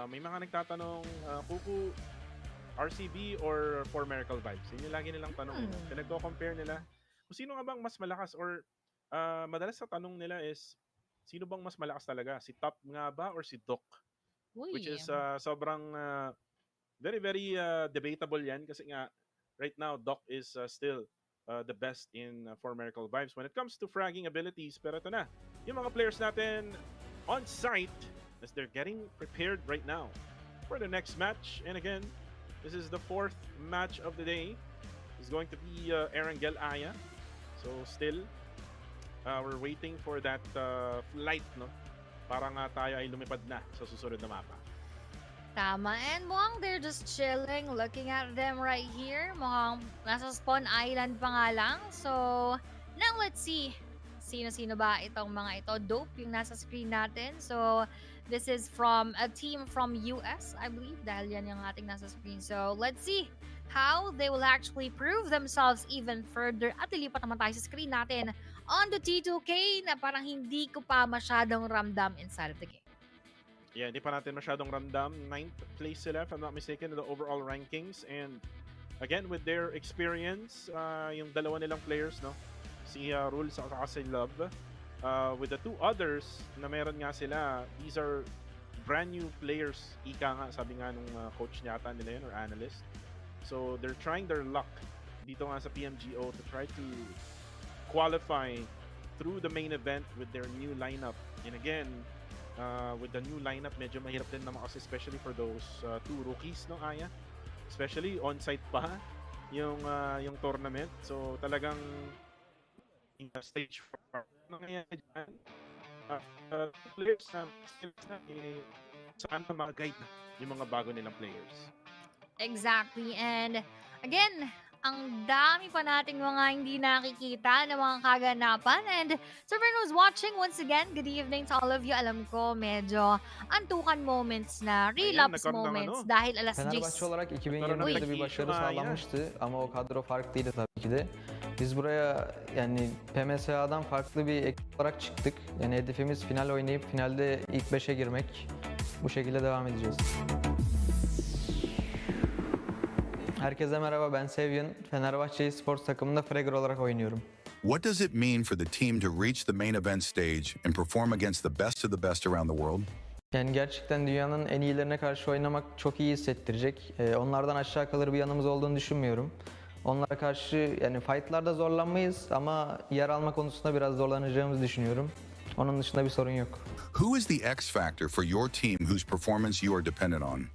May mga nagtatanong, Kuku, RCB or For Miracle Vibes? Yun yung lagi nilang tanong. Pinagko-compare nila kung sino nga bang mas malakas, or madalas sa tanong nila is, sino bang mas malakas talaga? Si Top nga ba or si Doc? Which is sobrang very, very debatable yan kasi nga right now, Doc is still the best in For Miracle Vibes when it comes to fragging abilities. Pero ito na, yung mga players natin on site as they're getting prepared right now for the next match. And again, this is the 4th match of the day. It's going to be Erangel Aya. So still, we're waiting for that flight, no? Para nga tayo ay lumipad na sa susunod na mapa. Tama. And mukhang they're just chilling, looking at them right here. Mukhang nasa spawn island pa nga lang. So, now let's see. Sino-sino ba itong mga ito? Dope yung nasa screen natin. So, this is from a team from US, I believe. Dahil yan yung ating nasa screen. So, let's see how they will actually prove themselves even further. At lilipat naman tayo sa screen natin on the T2K na parang hindi ko pa masyadong ramdam inside of the game. Yeah, hindi pa natin masyadong ramdam. 9th place sila, if I'm not mistaken, in the overall rankings. And again, with their experience, yung dalawa nilang players, no? Si Rules at si Love. With the 2 others na meron nga sila, these are brand new players. Ika nga, sabi nga nung coach yata nila yun, or analyst. So, they're trying their luck dito nga sa PMGO to try to qualify through the main event with their new lineup. And again, with the new lineup, medyo mahirap din naman kasi, especially for those 2 rookies, no, Aya? Especially on-site pa yung tournament. So talagang in the stage 4 nangyayari dyan. Players na saan na mag-guide yung mga bago nilang players. Exactly. And again, ang dami pa nating mga hindi nakikita na mga kaganapan. And so everyone who's watching, once again, good evening to all of you. Alam ko, medyo antukan moments na, relapse moments dahil alas 10. Fenerbahçe olarak 2020'de bir başarı sağlanmıştı ama o kadro farklıydı tabii ki de. Biz buraya yani PMSA'dan farklı bir ekip olarak çıktık. Yani hedefimiz final oynayıp finalde ilk 5'e girmek. Bu şekilde devam edeceğiz. Herkese merhaba, ben Sevyin. Fenerbahçe Sports takımında Fragger olarak oynuyorum. What does it mean for the team to reach the main event stage and perform against the best of the best around the world? Yani gerçekten dünyanın en iyilerine karşı oynamak çok iyi hissettirecek. Onlardan aşağı kalır bir yanımız olduğunu düşünmüyorum. Onlara karşı yani fightlarda zorlanmayız ama yer alma konusunda biraz zorlanacağımızı düşünüyorum. Onun dışında bir sorun yok. Who is the X factor for your team whose performance you are dependent on?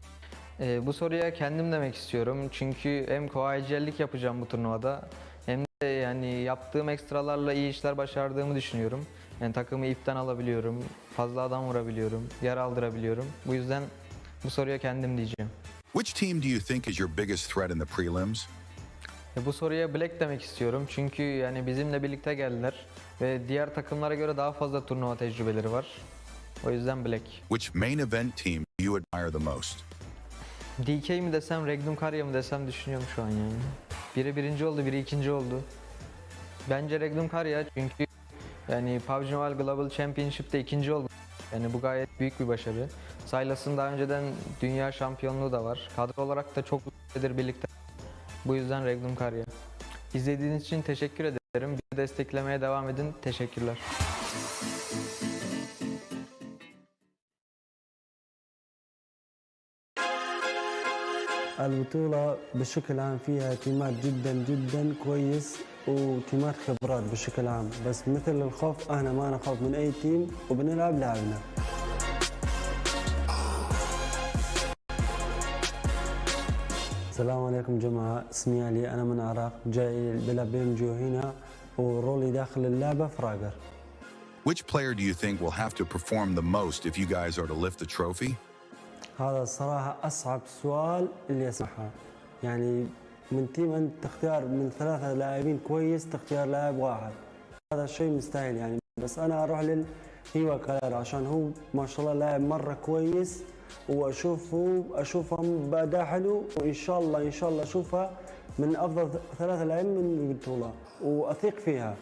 Bu soruya kendim demek istiyorum. Çünkü hem co-IGL'lik yapacağım bu turnuvada hem de yani yaptığım ekstralarla iyi işler başardığımı düşünüyorum. Yani takımı ipten alabiliyorum, fazla adam vurabiliyorum, yer aldırabiliyorum. Bu yüzden bu soruya kendim diyeceğim. Which team do you think is your biggest threat in the prelims? Bu soruya Black demek istiyorum çünkü yani bizimle birlikte geldiler ve diğer takımlara göre daha fazla turnuva tecrübeleri var. O yüzden Black. Which main event team do you admire the most? DK mi desem, Regnum Karya mı desem düşünüyorum şu an yani. Biri birinci oldu, biri ikinci oldu. Bence Regnum Karya çünkü yani PUBG Mobile Global Championship'te ikinci oldu. Yani bu gayet büyük bir başarı. Silas'ın daha önceden dünya şampiyonluğu da var. Kadro olarak da çok uzun birlikte. Bu yüzden Regnum Karya. İzlediğiniz için teşekkür ederim. Bizi desteklemeye devam edin. Teşekkürler. البطولة بشكل عام فيها تيمات جدا جدا كويس وتيمات خبرات بشكل عام بس مثل الخوف احنا ما نخاف من اي تيم وبنلعب لعبنا. السلام عليكم جماعة، اسمي علي، أنا من العراق، جاي بلعب PMGO هنا ورولي داخل اللعبة فراجر. Which player do you think will have to perform the most if you guys are to lift the trophy? هذا الصراحة أصعب سؤال اللي أسمعها. يعني من تيم أنت تختار من 3 لاعبين كويس تختار لاعب واحد، هذا شيء مستحيل يعني. بس أنا أروح للهيوا كلار عشان هو ما شاء الله لاعب مرة كويس وأشوفه بأداء حلو وإن شاء الله أشوفها من أفضل 3 لاعبين من البطولة وأثق فيها.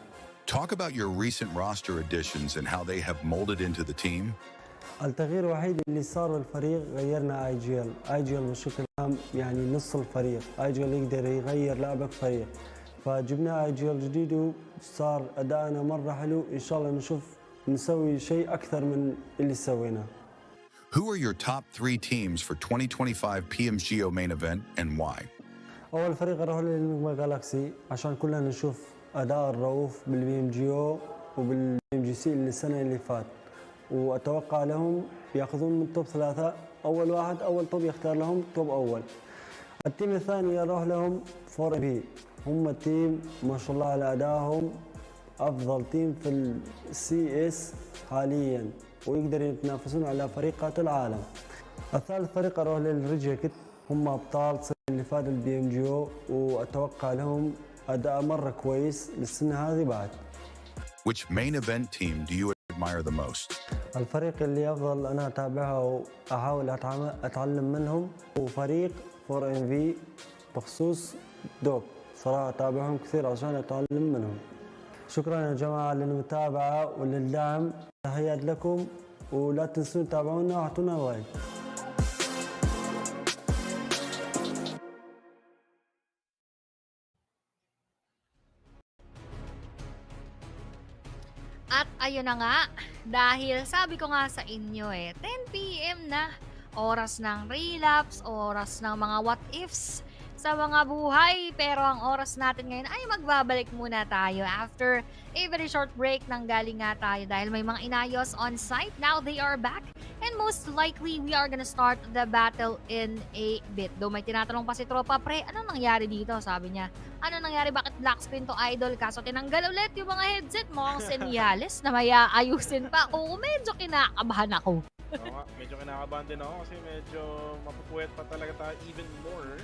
Talk about your recent roster additions and how they have molded into the team. التغيير الوحيد اللي صار بالفريق غيرنا اي جي ال بشكل عام يعني نص الفريق، اي جي ال يقدر يغير لعبة فريق، فجبنا اي جي ال جديد وصار اداءنا مرة حلو، ان شاء الله نسوي شيء اكثر من اللي سويناه. Who are your top 3 teams for 2025 PMGO main event and why? اول فريق اروح للميجا جالاكسي عشان كلنا نشوف اداء الرؤوف بالPMGO وبالPMGC السنة اللي فات، واتوقع لهم ياخذون من توب 3 اول توب يختار لهم توب اول. التيم الثاني يروح لهم 4 بي، هم التيم ما شاء الله على ادائهم افضل تيم في السي اس حاليا ويقدر يتنافسون على فريقات العالم. الثالث فريق اروح للريجيكت، هم ابطال السنه اللي فاتت PMGO واتوقع لهم اداء مره كويس للسنه هذه بعد. Which main event team do you admire the most? الفريق اللي افضل انا اتابعها واحاول اتعلم منهم هو فريق 4MV بخصوص دوب، صراحه اتابعهم كثير عشان اتعلم منهم. شكرا يا جماعه للمتابعه وللدعم، تحيات لكم ولا تنسوا تتابعونا واعطونا لايك. At ayun na nga, dahil sabi ko nga sa inyo 10 PM na, oras ng relapse, oras ng mga what ifs sa mga buhay. Pero ang oras natin ngayon ay magbabalik muna tayo after a very short break. Nanggaling nga tayo dahil may mga inayos on site. Now they are back and most likely we are gonna start the battle in a bit. Though may tinatanong pa si Tropa, pre, anong nangyari dito? Sabi niya, ano nangyari? Bakit black screen to idol? Kaso tinanggal ulit yung mga headset mo ang senyales na may ayusin pa. Oo, medyo kinakabahan ako. Oo nga, medyo kinakabahan din ako kasi medyo mapupuwet pa talaga tayo even more.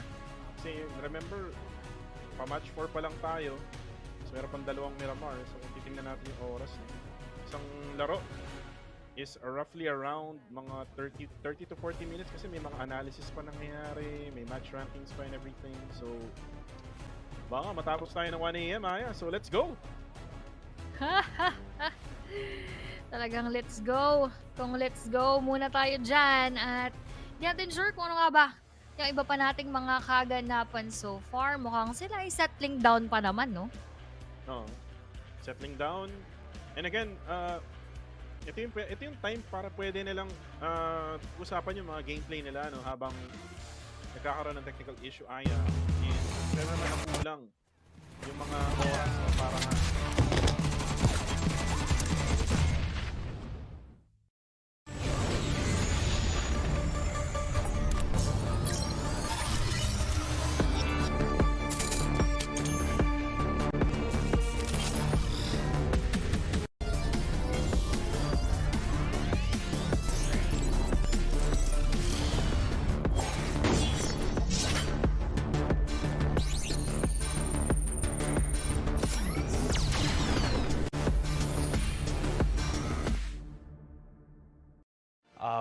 Kasi remember, pa-match 4 pa lang tayo. So meron pang 2 Miramar. So kung titingnan natin yung oras, isang laro is roughly around mga 30 to 40 minutes kasi may mga analysis pa nangyayari, may match rankings pa and everything. So Baka matapos tayo ng 1 AM, Aya. So let's go! Talagang let's go. Kung let's go muna tayo dyan. At hindi natin sure kung ano nga ba yung iba pa nating mga kaganapan so far. Mukhang sila ay settling down pa naman, no? Oo. Settling down. And again, ito yung time para pwede nilang usapan yung mga gameplay nila, no? Habang nagkakaroon ng technical issue, Aya. Pero nakakulang yung mga oras para nga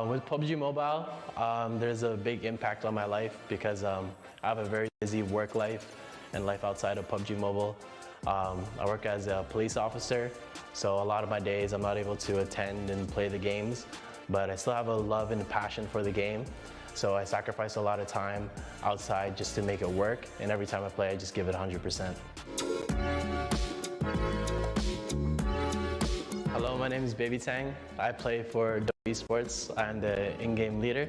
With PUBG Mobile, there's a big impact on my life because I have a very busy work life and life outside of PUBG Mobile. I work as a police officer, so a lot of my days I'm not able to attend and play the games, but I still have a love and passion for the game. So I sacrifice a lot of time outside just to make it work, and every time I play, I just give it 100%. Hello, my name is Baby Tang. I play for Esports. I'm the in-game leader,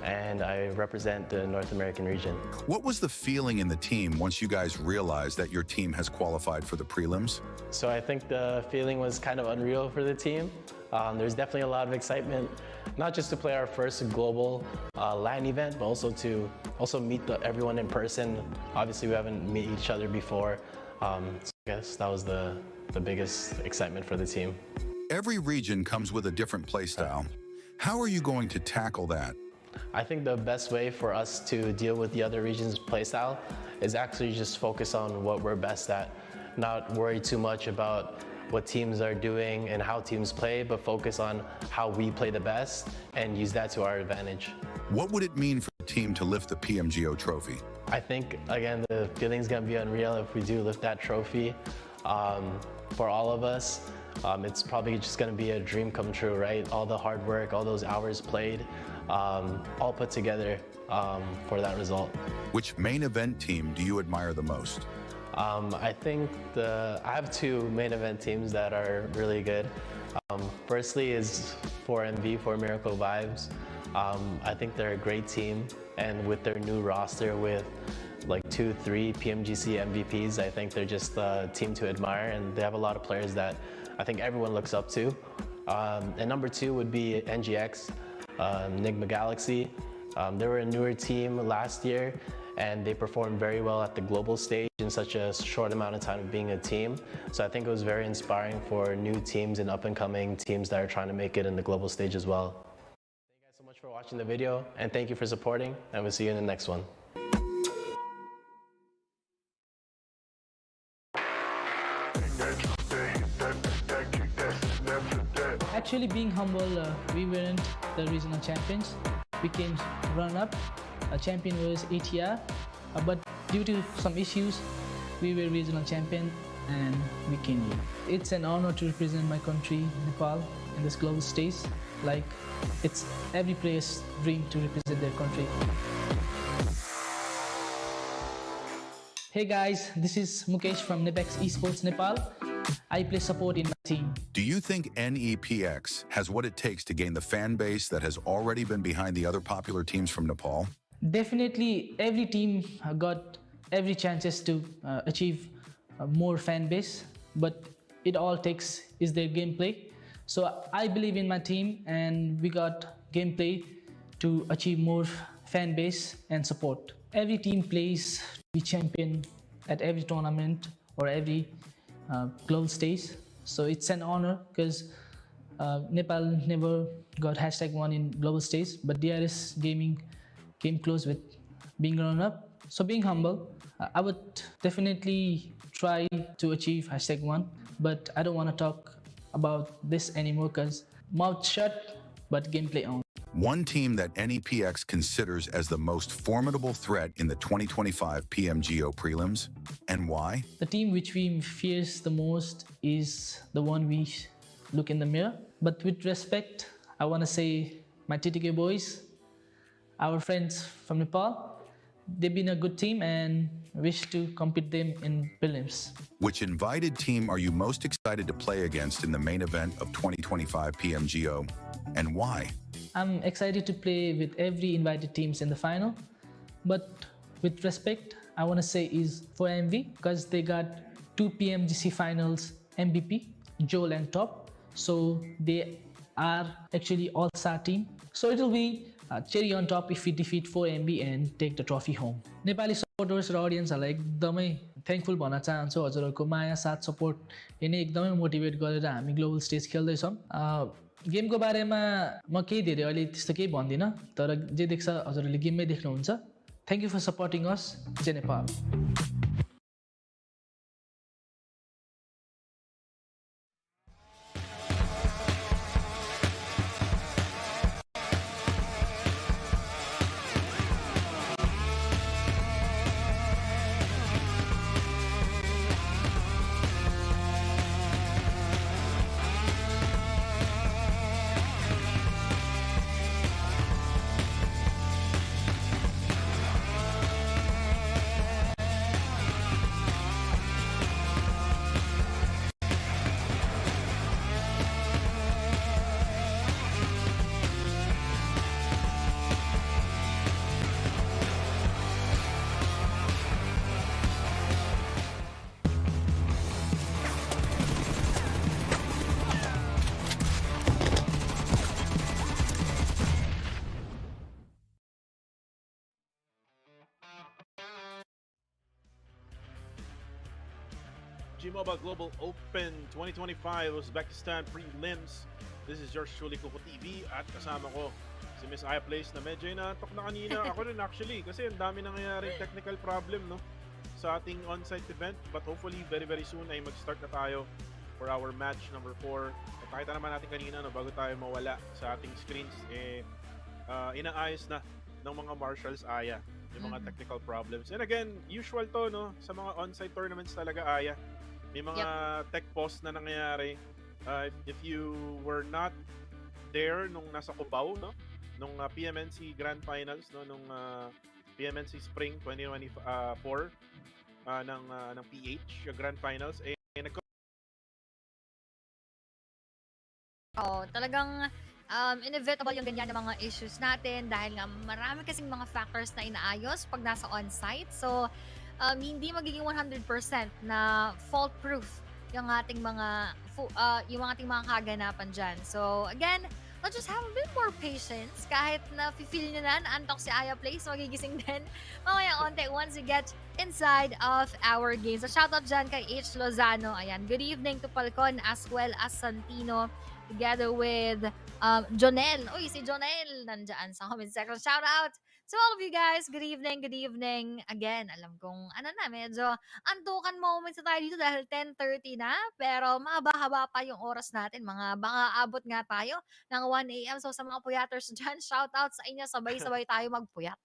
and I represent the North American region. What was the feeling in the team once you guys realized that your team has qualified for the prelims? So I think the feeling was kind of unreal for the team. There's definitely a lot of excitement, not just to play our first global LAN event, but also to meet everyone in person. Obviously, we haven't met each other before, so I guess that was the biggest excitement for the team. Every region comes with a different playstyle. How are you going to tackle that? I think the best way for us to deal with the other regions' playstyle is actually just focus on what we're best at. Not worry too much about what teams are doing and how teams play, but focus on how we play the best and use that to our advantage. What would it mean for the team to lift the PMGO trophy? I think, again, the feeling's gonna be unreal if we do lift that trophy. For all of us, it's probably just gonna be a dream come true, right? All the hard work, all those hours played, all put together for that result. Which main event team do you admire the most? I think I have two main event teams that are really good. Firstly is 4MV, 4 Miracle Vibes. I think they're a great team, and with their new roster with like 2-3 PMGC MVPs, I think they're just a team to admire, and they have a lot of players that I think everyone looks up to. And number 2 would be NGX, Enigma Galaxy. They were a newer team last year, and they performed very well at the global stage in such a short amount of time of being a team. So I think it was very inspiring for new teams and up-and-coming teams that are trying to make it in the global stage as well. Thank you guys so much for watching the video, and thank you for supporting, and we'll see you in the next one. Actually, being humble, we weren't the regional champions. We came run-up. A champion was ATR, but due to some issues, we were regional champion and we came here. It's an honor to represent my country, Nepal, in this global stage. Like, it's every player's dream to represent their country. Hey guys, this is Mukesh from Nebex Esports Nepal. I play support in my team. Do you think NEPX has what it takes to gain the fan base that has already been behind the other popular teams from Nepal? Definitely, every team got every chances to achieve more fan base, but it all takes is their gameplay. So I believe in my team, and we got gameplay to achieve more fan base and support. Every team plays to be champion at every tournament or every global stage. So it's an honor because Nepal never got #1 in global stage, but DRS Gaming came close with being run-up. So being humble, I would definitely try to achieve #1, but I don't want to talk about this anymore because mouth shut, but gameplay on. one team that NEPX considers as the most formidable threat in the 2025 PMGO prelims, and why? The team which we fears the most is the one we look in the mirror. But with respect, I want to say my TTK boys, our friends from Nepal, they've been a good team and wish to compete them in prelims. Which invited team are you most excited to play against in the main event of 2025 PMGO, and why? I'm excited to play with every invited teams in the final, but with respect, I want to say is for MV because they got 2 PMGC finals MVP, Joel and Top, so they are actually all-star team. So it will be cherry on top if we defeat 4MB and take the trophy home. Nepali supporters र audienceहरुलाई एकदमै थ्याङ्कफुल भन्न चाहन्छु हजुरहरुको माया साथ सपोर्ट यिनै एकदमै मोटिभेट गरेर हामी ग्लोबल स्टेज खेल्दै छौं। गेमको बारेमा म केही धेरै अहिले त्यस्तो केही भन्दिन तर जे देख्छ हजुरहरुले गेममै देख्नुहुन्छ। थ्यांक यू फर सपोर्टिङ अस। जय Nepal. PUBG Mobile Global Open 2025 Uzbekistan Prelims. This is yours truly, Kuko TV, at kasama ko si Miss Aya Place na medyo inaantok na kanina. Ako rin actually kasi ang dami nangyayaring technical problem no sa ating on-site event, but hopefully very soon ay mag-start na tayo for our match number 4. At nakita naman natin kanina no, bago tayo mawala sa ating screens inaayos na ng mga marshals Aya yung mga technical problems. And again, usual to no sa mga on-site tournaments talaga Aya. May mga tech pause na nangyayari. If you were not there nung nasa Cubao, no? Nung PMNC Grand Finals, no? Nung PMNC Spring 2024 ng PH Grand Finals, talagang inevitable yung ganyan ng mga issues natin dahil nga marami kasing mga factors na inaayos pag nasa on-site. So, hindi magiging 100% na fault-proof yung ating mga kaganapan dyan. So, again, let's just have a bit more patience. Kahit na feel nyo na naantok si Aya Place, magigising din mamaya onte once we get inside of our game. So, shoutout dyan kay H. Lozano. Ayan, good evening to Falcon as well as Santino. Together with Jonel. Uy, si Jonel nandyan sa comment section. Shoutout to all of you guys. Good evening, good evening. Again, alam kong medyo antukan moments na tayo dito dahil 10:30 na. Pero mahaba-haba pa yung oras natin. Baka abot nga tayo ng 1 AM. So sa mga puyaters dyan, shoutout sa inyo. Sabay-sabay tayo magpuyat.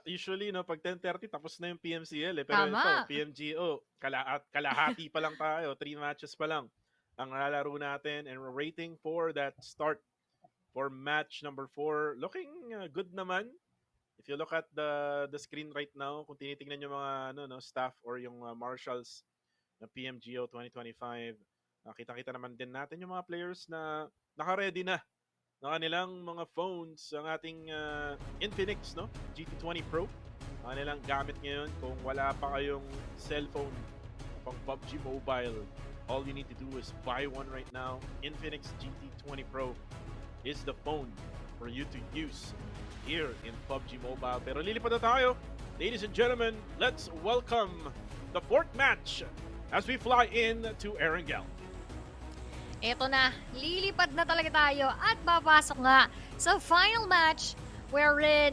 Usually, no, pag 10:30, tapos na yung PMCL. Pero Tama. ito, PMGO, kalahati pa lang tayo. 3 matches pa lang ang lalaro natin. And we're waiting for that start for match number 4. Looking good naman. If you look at the screen right now, kung tinitingnan yung mga staff or yung marshals ng PMGO 2025, kita-kita naman din natin yung mga players na naka-ready na ng kanilang mga phones, ang ating Infinix GT20 Pro. Ang kanilang gamit ngayon. Kung wala pa kayong cellphone pang PUBG Mobile, all you need to do is buy one right now. Infinix GT20 Pro is the phone for you to use here in PUBG Mobile. Pero lilipad na tayo. Ladies and gentlemen, let's welcome the 4th match as we fly in to Erangel. Eto na, lilipad na talaga tayo at papasok nga sa final match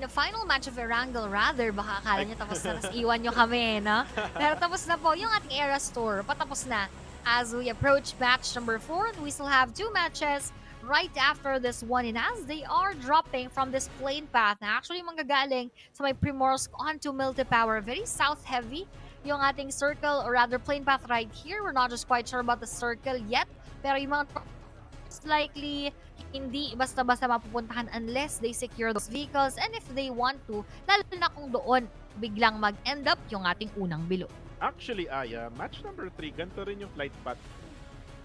final match of Erangel rather. Baka akala nyo tapos na, iwan nyo kami, no? Pero tapos na po yung ating Era Store. Patapos na as we approach match number 4. We still have 2 matches right after this one. And as they are dropping from this plane path na actually manggagaling sa may Primorsk onto Multipower, very south heavy yung ating circle, or rather plane path right here. We're not just quite sure about the circle yet, pero yung mga likely hindi basta-basta mapupuntahan unless they secure those vehicles, and if they want to, lalo na kung doon biglang mag-end up yung ating unang bilo. Actually, Aya, match number 3, ganito rin yung flight path,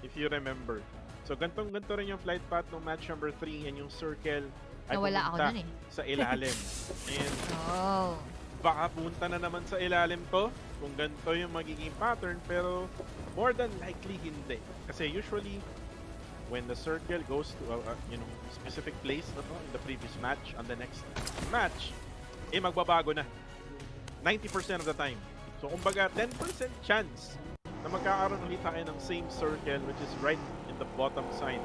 if you remember. So, ganito rin yung flight path ng match number 3, and yung circle ay Nawala ako pumunta dun eh. sa ilalim. And baka punta na naman sa ilalim to kung ganito yung magiging pattern, pero more than likely hindi. Kasi usually, when the circle goes to a specific place in the previous match, on the next match, magbabago na 90% of the time. So kumbaga 10% chance na magkakaroon ulit tayo ng same circle, which is right in the bottom side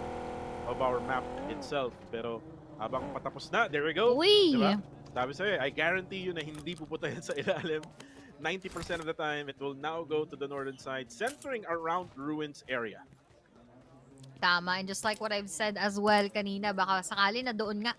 of our map itself. Pero habang patapos na, there we go. Uy! Diba? Sabi sa'yo, I guarantee you na hindi pupunta yan sa ilalim. 90% of the time, it will now go to the northern side, centering around ruins area. Tama, and just like what I've said as well kanina, baka sakali na doon nga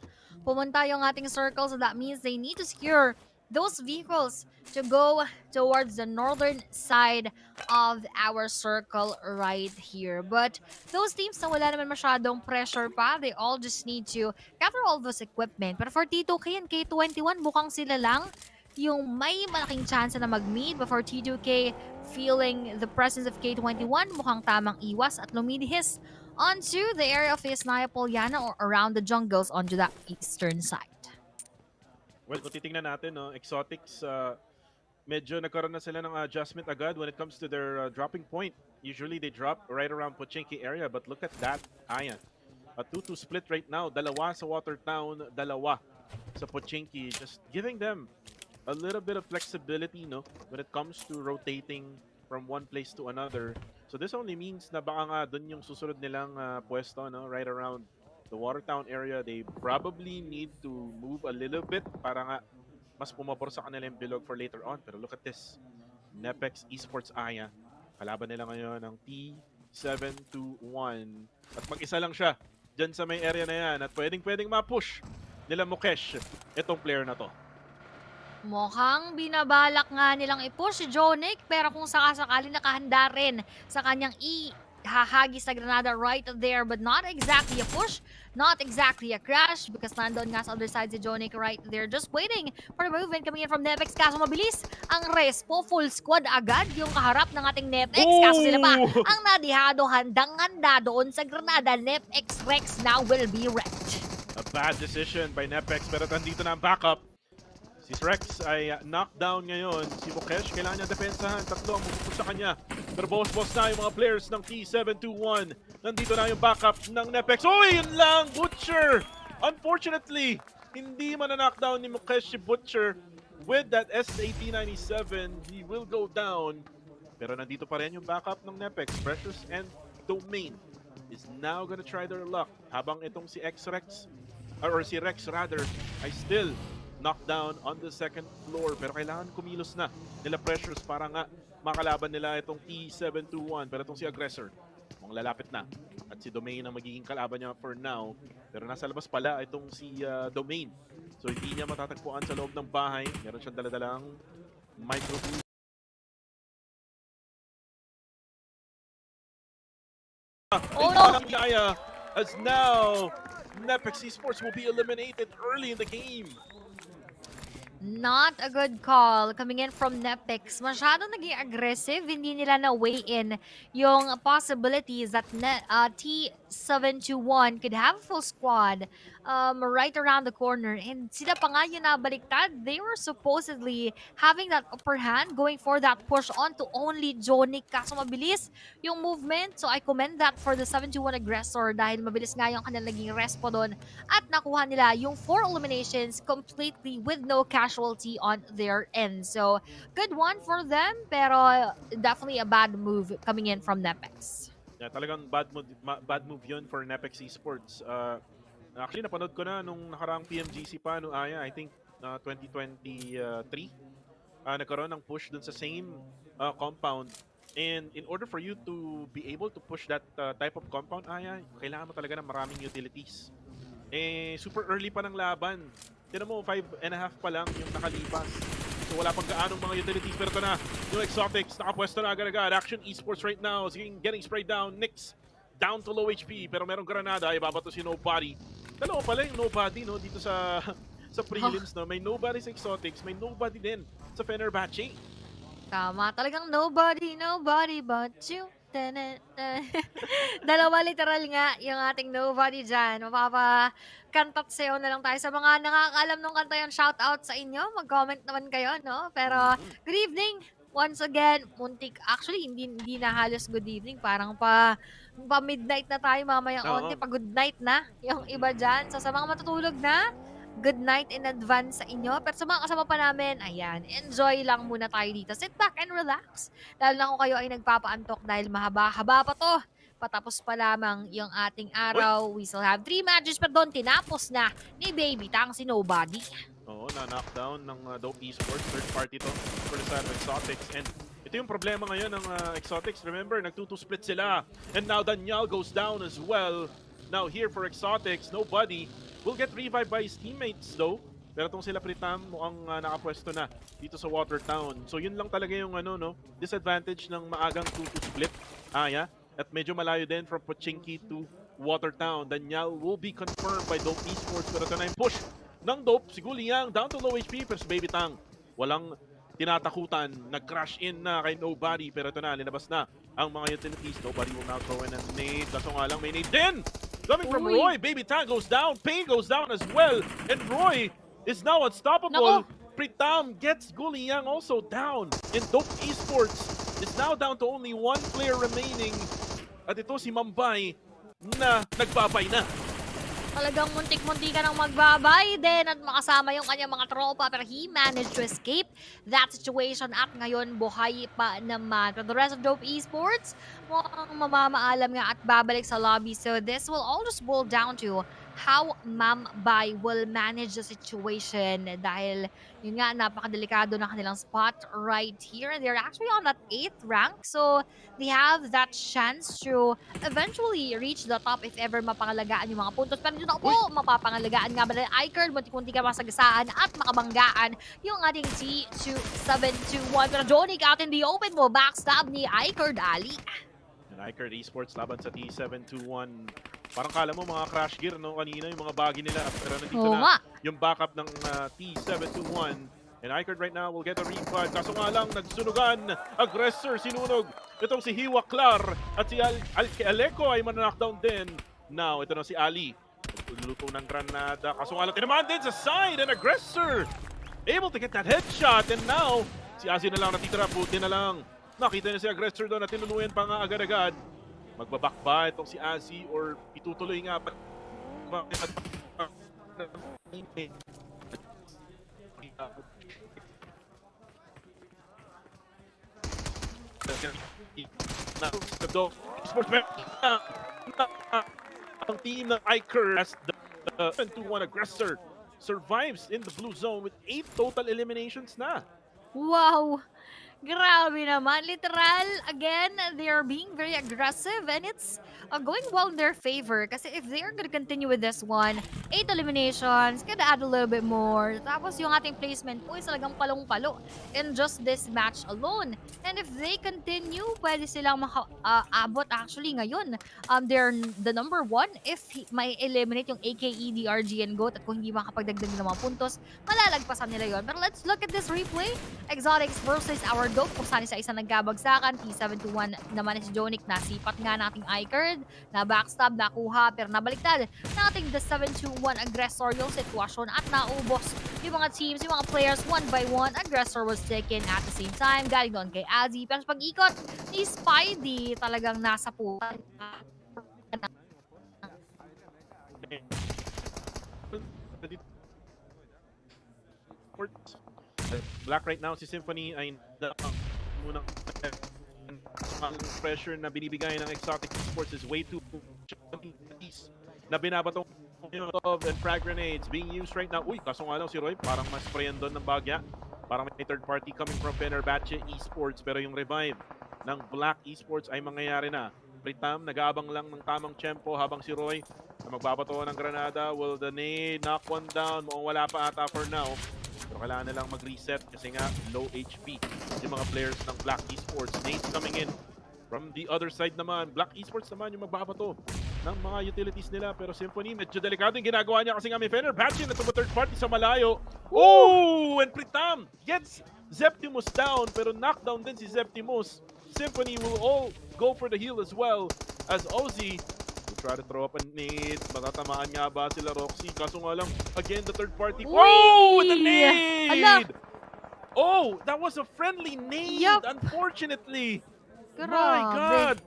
pumunta yung ating circle, so that means they need to secure those vehicles to go towards the northern side of our circle right here. But those teams na wala naman masyadong pressure pa, they all just need to gather all those equipment. But for T2K and K21, mukhang sila lang yung may malaking chance na mag-meet. But for T2K, feeling the presence of K21, mukhang tamang iwas at lumilihis onto the area of Yasnaya Polyana or around the jungles onto that eastern side. Well, kung titingnan natin, Exotics, medyo nagkaroon na sila ng adjustment agad when it comes to their dropping point. Usually, they drop right around Pochinki area, but look at that, Ayan. A 2-2 split right now. Dalawa sa Watertown, dalawa sa Pochinki. Just giving them a little bit of flexibility, when it comes to rotating from one place to another. So this only means na baka nga dun yung susunod nilang pwesto, right around the Watertown area. They probably need to move a little bit para nga mas pumabor sa kanila yung bilog for later on. Pero look at this. Nepex Esports Aya. Kalaban nila ngayon ng T721. At mag-isa lang siya dyan sa may area na yan. At pwedeng ma-push nila Mukesh itong player na to. Mukhang binabalak nga nilang i-push si Jonic, pero kung sakasakali nakahanda rin sa kanyang ihahagis na granada right there, but not exactly a push, not exactly a crash, because nandun nga sa other side si Jonic right there, just waiting for the movement coming in from Nepex. Kaso mabilis ang respo, full squad agad yung kaharap ng ating Nepex. Kaso sila pa ang nadihado, handang-handa doon sa granada. Nepex Rex now will be wrecked. A bad decision by Nepex, pero nandito na ang backup. Si Rex ay knockdown ngayon. Si Mukesh, kailangan niya depensahan. Tatlo ang mabukod sa kanya. Pero boss na yung mga players ng T721. Nandito na yung backup ng Nepex. Uy, yun lang! Butcher! Unfortunately, hindi man na-knockdown ni Mukesh si Butcher. With that S1897, he will go down. Pero nandito pa rin yung backup ng Nepex. Precious and Domain is now gonna try their luck. Habang itong si X-Rex, or si Rex rather, ay still knockdown on the second floor, pero kailangan kumilos na nila Precious para nga makalaban nila itong T721. Pero itong si Aggressor, mukhang lalapit na. At si Domain ang magiging kalaban niya for now. Pero nasa labas pala itong si Domain. So hindi niya matatagpuan sa loob ng bahay. Meron siyang daladalang micro. Oh no! As now, Nepex Esports will be eliminated early in the game. Not a good call coming in from Nepex. Masyadong naging aggressive. Hindi nila na-weigh in yung possibilities that T721 could have a full squad right around the corner. And sila pa nga yung nabaliktad. They were supposedly having that upper hand, going for that push onto only Jonic. Kaso mabilis yung movement. So I commend that for the 721 aggressor dahil mabilis nga yung kanilang naging respo doon. At nakuha nila yung 4 eliminations completely with no casualty on their end. So good one for them, pero definitely a bad move coming in from Nepex. Yeah, talagang bad move yun for Nepex Esports. Actually, napanood ko na nung nakaraang PMGC pa, I think 2023. Nagkaroon ng push dun sa same compound And in order for you to be able to push that type of compound, kailangan mo talaga ng maraming utilities. Super early pa ng laban. Tinan mo, 5.5 pa lang yung nakalipas. So wala pang gaanong mga utilities. Pero ito na, yung Exotics, nakapwesto na agad-agad. Action Esports right now, getting sprayed down. Nix, down to low HP. Pero merong granada, ibabato si Nobody. Dalawa pala yung Nobody, no? Dito sa prelims, no? May Nobody sa Exotics, may Nobody din sa Fenerbahce. Tama, talagang nobody but you. Dalawa literal nga yung ating nobody dyan. Mapapakantat sayo na lang tayo. Sa mga nakakaalam nung kanta yun, shout out sa inyo. Mag-comment naman kayo, no? Pero, good evening. Once again, muntik. Actually, hindi na halos good evening. Parang pa midnight na tayo mamayang onti. Pa good night na yung iba dyan. So, sa mga matutulog na, good night in advance sa inyo. Pero sa mga kasama pa namin, ayan, enjoy lang muna tayo dito. Sit back and relax. Lalo na kung kayo ay nagpapaantok dahil mahaba-haba pa to. Patapos pa lamang yung ating araw. We still have 3 matches pero doon tinapos na ni Baby Tang si Nobody. Oo, na-knockdown ng Dope Esports. Third party to for the side of Exotics. And ito yung problema ngayon ng Exotics. Remember, nag-2-split sila. And now Daniel goes down as well. Now here for Exotics, Nobody will get revived by his teammates though. Pero itong sila Pritam mukhang nakapwesto na dito sa Watertown. So yun lang talaga yung disadvantage ng maagang 2-split. At medyo malayo din from Pochinki to Watertown. Daniel will be confirmed by Dope Esports. Pero ito na yung push ng Dope. Si Ngayon down to low HP. Pero si Baby Tang walang tinatakutan. Nag-crash in na kay Nobody. Pero ito na, linabas na ang mga utilities. Nobody will now throw in a nade. Kaso nga lang may nade din! Coming from Roy, Baby Tang goes down, Pain goes down as well, and Roy is now unstoppable. Pritam gets Ngayon also down, and Dope Esports is now down to only 1 player remaining. At ito si Mambay na nagbabay na. Talagang muntik-muntik ka nang magbabay din at makasama yung kanyang mga tropa pero he managed to escape that situation at ngayon buhay pa naman. But the rest of Dope Esports, mukhang mamamaalam nga at babalik sa lobby. So this will all just boil down to how Mambay will manage the situation dahil yun nga, napakadelikado na kanilang spot right here. They're actually on that 8th rank. So they have that chance to eventually reach the top if ever mapangalagaan yung mga puntos. Pero dito po, mapapangalagaan nga ba na Icard, munti-munti ka masagasaan at makabanggaan yung ating T2721. Pero Jonik out in the open mo, backstab ni Icard Ali. And Icard Esports laban sa T721. Parang kala mo mga crash gear, no? Kanina yung mga bagi nila. Pero nandito na yung backup ng T721. And Icard right now will get a revive. Kaso nga lang, nagsunugan. Aggressor, sinunog. Itong si Hiwa Clar at si Aleko ay man-knockdown din. Now, ito na si Ali. Nagluluto ng granada. Kaso nga lang, tinamaan din sa side. And Aggressor able to get that headshot. And now, si Azzy na lang natitira. Puti na lang. Nakita niya si Aggressor doon at tinunuyan pa nga agad-agad. Magbabak ba itong si Azzy or itutuloy nga pa? Ang team ng Iker as the 7-2-1 aggressor survives in the blue zone with 8 total eliminations na. Wow! Grabe naman. Literal, again, they are being very aggressive and it's going well in their favor. Kasi if they are gonna continue with this one, 8 eliminations, could add a little bit more. Tapos yung ating placement po is talagang palong-palo in just this match alone. And if they continue, pwede silang makaabot actually ngayon. They're the number 1 if may eliminate yung AKE, DRG, and GOAT. At kung hindi makapagdagdag ng mga puntos, malalagpasan nila yon. But let's look at this replay. Exotics versus our Dope. Kung saan isa nagbabagsakan. T721 naman si Jonik. Nasipat nga nating Icard. Na backstab, nakuha, pero nabaliktad. Nating the 721 aggressor yung sitwasyon at naubos yung mga teams, yung mga players one by one. Aggressor was taken at the same time. Galing doon kay Azzy. Pero pag-ikot ni Spidey, talagang nasa putan. Black right now si Symphony ay unang pressure na binibigay ng Exotic Esports is way too na binabatong and frag grenades being used right now. Uy, kaso nga lang si Roy parang mas sprayan doon ng bagya. Parang may third party coming from Fenerbahce Esports pero yung revive ng Black Esports ay mangyayari na. Pritam, nag-aabang lang ng tamang tempo habang si Roy na magbabato ng granada. Will the nade knock one down? Mukhang wala pa ata for now. Pero kailangan nilang mag-reset kasi nga low HP yung mga players ng Black Esports. Nades coming in from the other side naman. Black Esports naman yung magbabato ng mga utilities nila. Pero Symphony, medyo delikado yung ginagawa niya kasi nga may Fenerbahce na third party sa malayo. Oh! And Pritam gets Zeptimus down, pero knockdown din si Zeptimus. Symphony will all go for the heal as well as Ozzy will try to throw up a nade. Matatamaan nga ba sila Roxy? Kaso nga lang, again, the third party. Whoa! With the nade! Oh, that was a friendly nade, unfortunately. My God!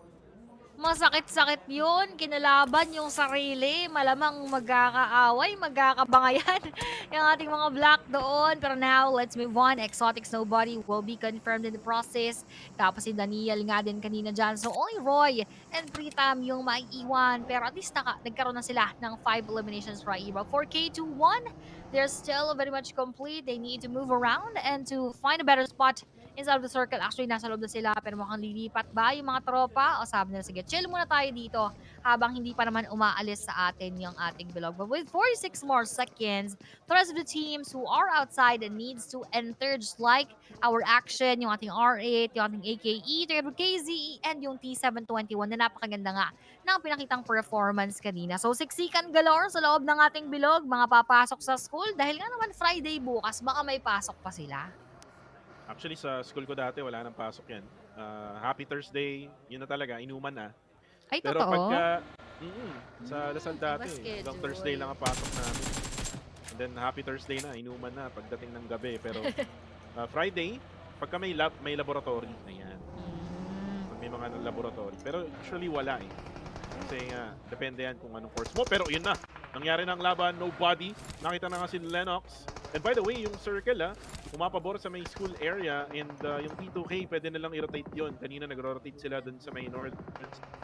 Masakit-sakit yun. Kinalaban yung sarili. Malamang magkakaaway, magkakabangayan yung ating mga Black doon. Pero now, let's move on. Exotic Snowbody will be confirmed in the process. Tapos si Daniel nga din kanina dyan. So only Roy and Pritam yung maiiwan. Pero at least nagkaroon na sila ng 5 eliminations right here. But 4K to 1, they're still very much complete. They need to move around and to find a better spot inside of the circle. Actually, nasa loob na sila, pero mukhang lilipat ba yung mga tropa? O sabi nila, sige, chill muna tayo dito habang hindi pa naman umaalis sa atin yung ating bilog. But with 46 more seconds, the rest of the teams who are outside needs to enter, just like our action, yung ating R8, yung ating AKE, yung KZE, and yung T721 na napakaganda nga ng pinakitang performance kanina. So, siksikan galore sa loob ng ating bilog, mga papasok sa school. Dahil nga naman Friday bukas, baka may pasok pa sila. Actually, sa school ko dati, wala nang pasok yan. Happy Thursday, yun na talaga, inuman na. Ay, pero totoo? pagka, sa Lasal dati, hanggang Thursday lang ang pasok namin. And then Happy Thursday na, inuman na pagdating ng gabi. Pero Friday, pagka may laboratory, ayan. May mga laboratory. Pero usually wala eh. Kasi nga, depende yan kung anong course mo. Pero yun na, nangyari na ang laban, nobody. Nakita na nga si Lennox. And by the way, yung circle umapabor sa may school area and yung P2K, pwede nilang i-rotate yun. Kanina nag-rotate sila dun sa may north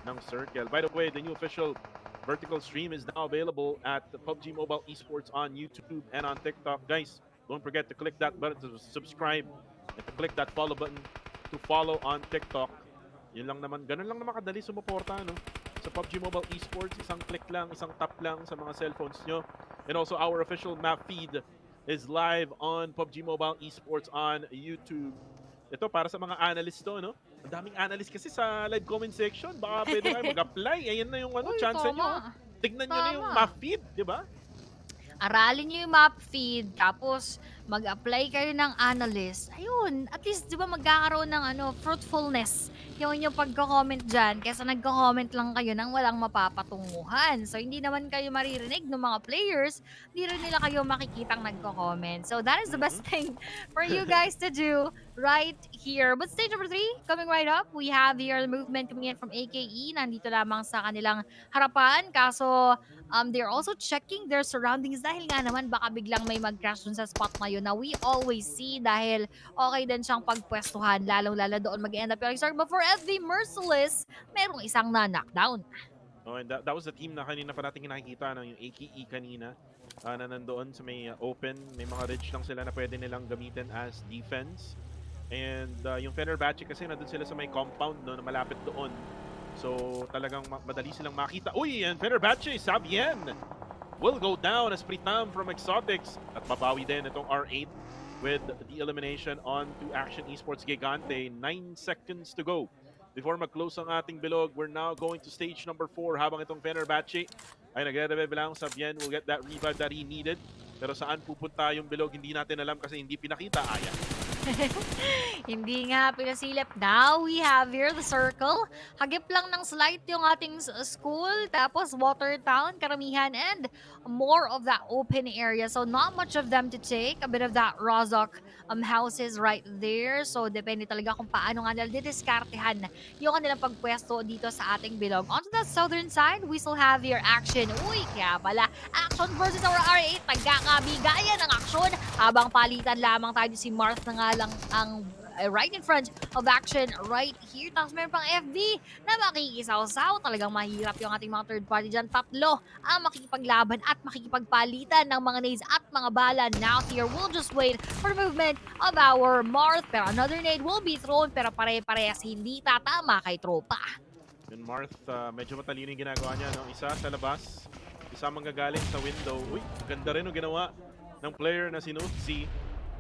ng circle. By the way, the new official vertical stream is now available at PUBG Mobile Esports on YouTube and on TikTok. Guys, don't forget to click that button to subscribe and to click that follow button to follow on TikTok. Yun lang naman, ganun lang naman kadali sumuporta, no? Sa PUBG Mobile Esports, isang click lang, isang tap lang sa mga cellphones nyo. And also our official map feed is live on PUBG Mobile Esports on YouTube. Ito para sa mga analyst to, no? Ang daming analyst kasi sa live comment section. Baka pwede kayo mag-apply. Ayan na yung chance nyo. Tignan nyo na yung map feed, di ba? Aralin nyo yung map feed, tapos mag-apply kayo ng analyst. Ayun, at least di ba magkakaroon ng fruitfulness yung inyong pagko-comment dyan kaysa nagko-comment lang kayo nang walang mapapatunguhan. So, hindi naman kayo maririnig ng mga players, hindi rin nila kayo makikitang nagko-comment. So, that is the best thing for you guys to do right here. But stage number 3, coming right up, we have here the movement coming in from AKE. Nandito lamang sa kanilang harapan. Kaso, they're also checking their surroundings dahil nga naman baka biglang may mag-crash dun sa spot na yun na we always see dahil okay din siyang pagpwestuhan, lalong-lalo doon mag-end up yung start. But for FV Merciless, merong isang na-knockdown. Oh, and that was the team na kanina pa natin nakikita, yung AKE kanina na nandoon sa may open. May mga ridge lang sila na pwede nilang gamitin as defense. And yung Fenerbahce kasi nandun sila sa may compound, no, na malapit doon. So talagang madali silang makita. Uy, and Fenerbahce, Sabien will go down as Pritam from Exotics. At mabawi din itong R8 with the elimination on to Action Esports Gigante. 9 seconds to go before mag-close ang ating bilog. We're now going to stage number 4 habang itong Fenerbahce ay nagre-revive lang. Sabien will get that revive that he needed. Pero saan pupunta yung bilog, hindi natin alam kasi hindi pinakita. Ayan. Hindi nga pinasilip. Now we have here the circle. Hagip lang ng slight yung ating school. Tapos water town, karamihan, and more of that open area. So not much of them to take. A bit of that Rozok houses right there. So depende talaga kung paano nga nila didiskartehan yung kanilang pagpwesto dito sa ating bilog. Onto the southern side, we still have here action. Uy, kaya pala, action versus our R8. Nagkakabigayan ng action habang palitan lamang tayo si Marth na nga lang ang right in front of action right here. Tapos meron pang FB na makikisaw-saw. Talagang mahirap yung ating mga third party dyan. Tatlo ang makikipaglaban at makikipagpalitan ng mga nades at mga bala. Now here, we'll just wait for the movement of our Marth. Pero another nade will be thrown, pero pare-parehas hindi tatama kay tropa. Yung Marth, medyo matalino yung ginagawa niya. No? Isa sa labas, isa manggagaling sa window. Uy, ganda rin yung ginawa ng player na si Notzi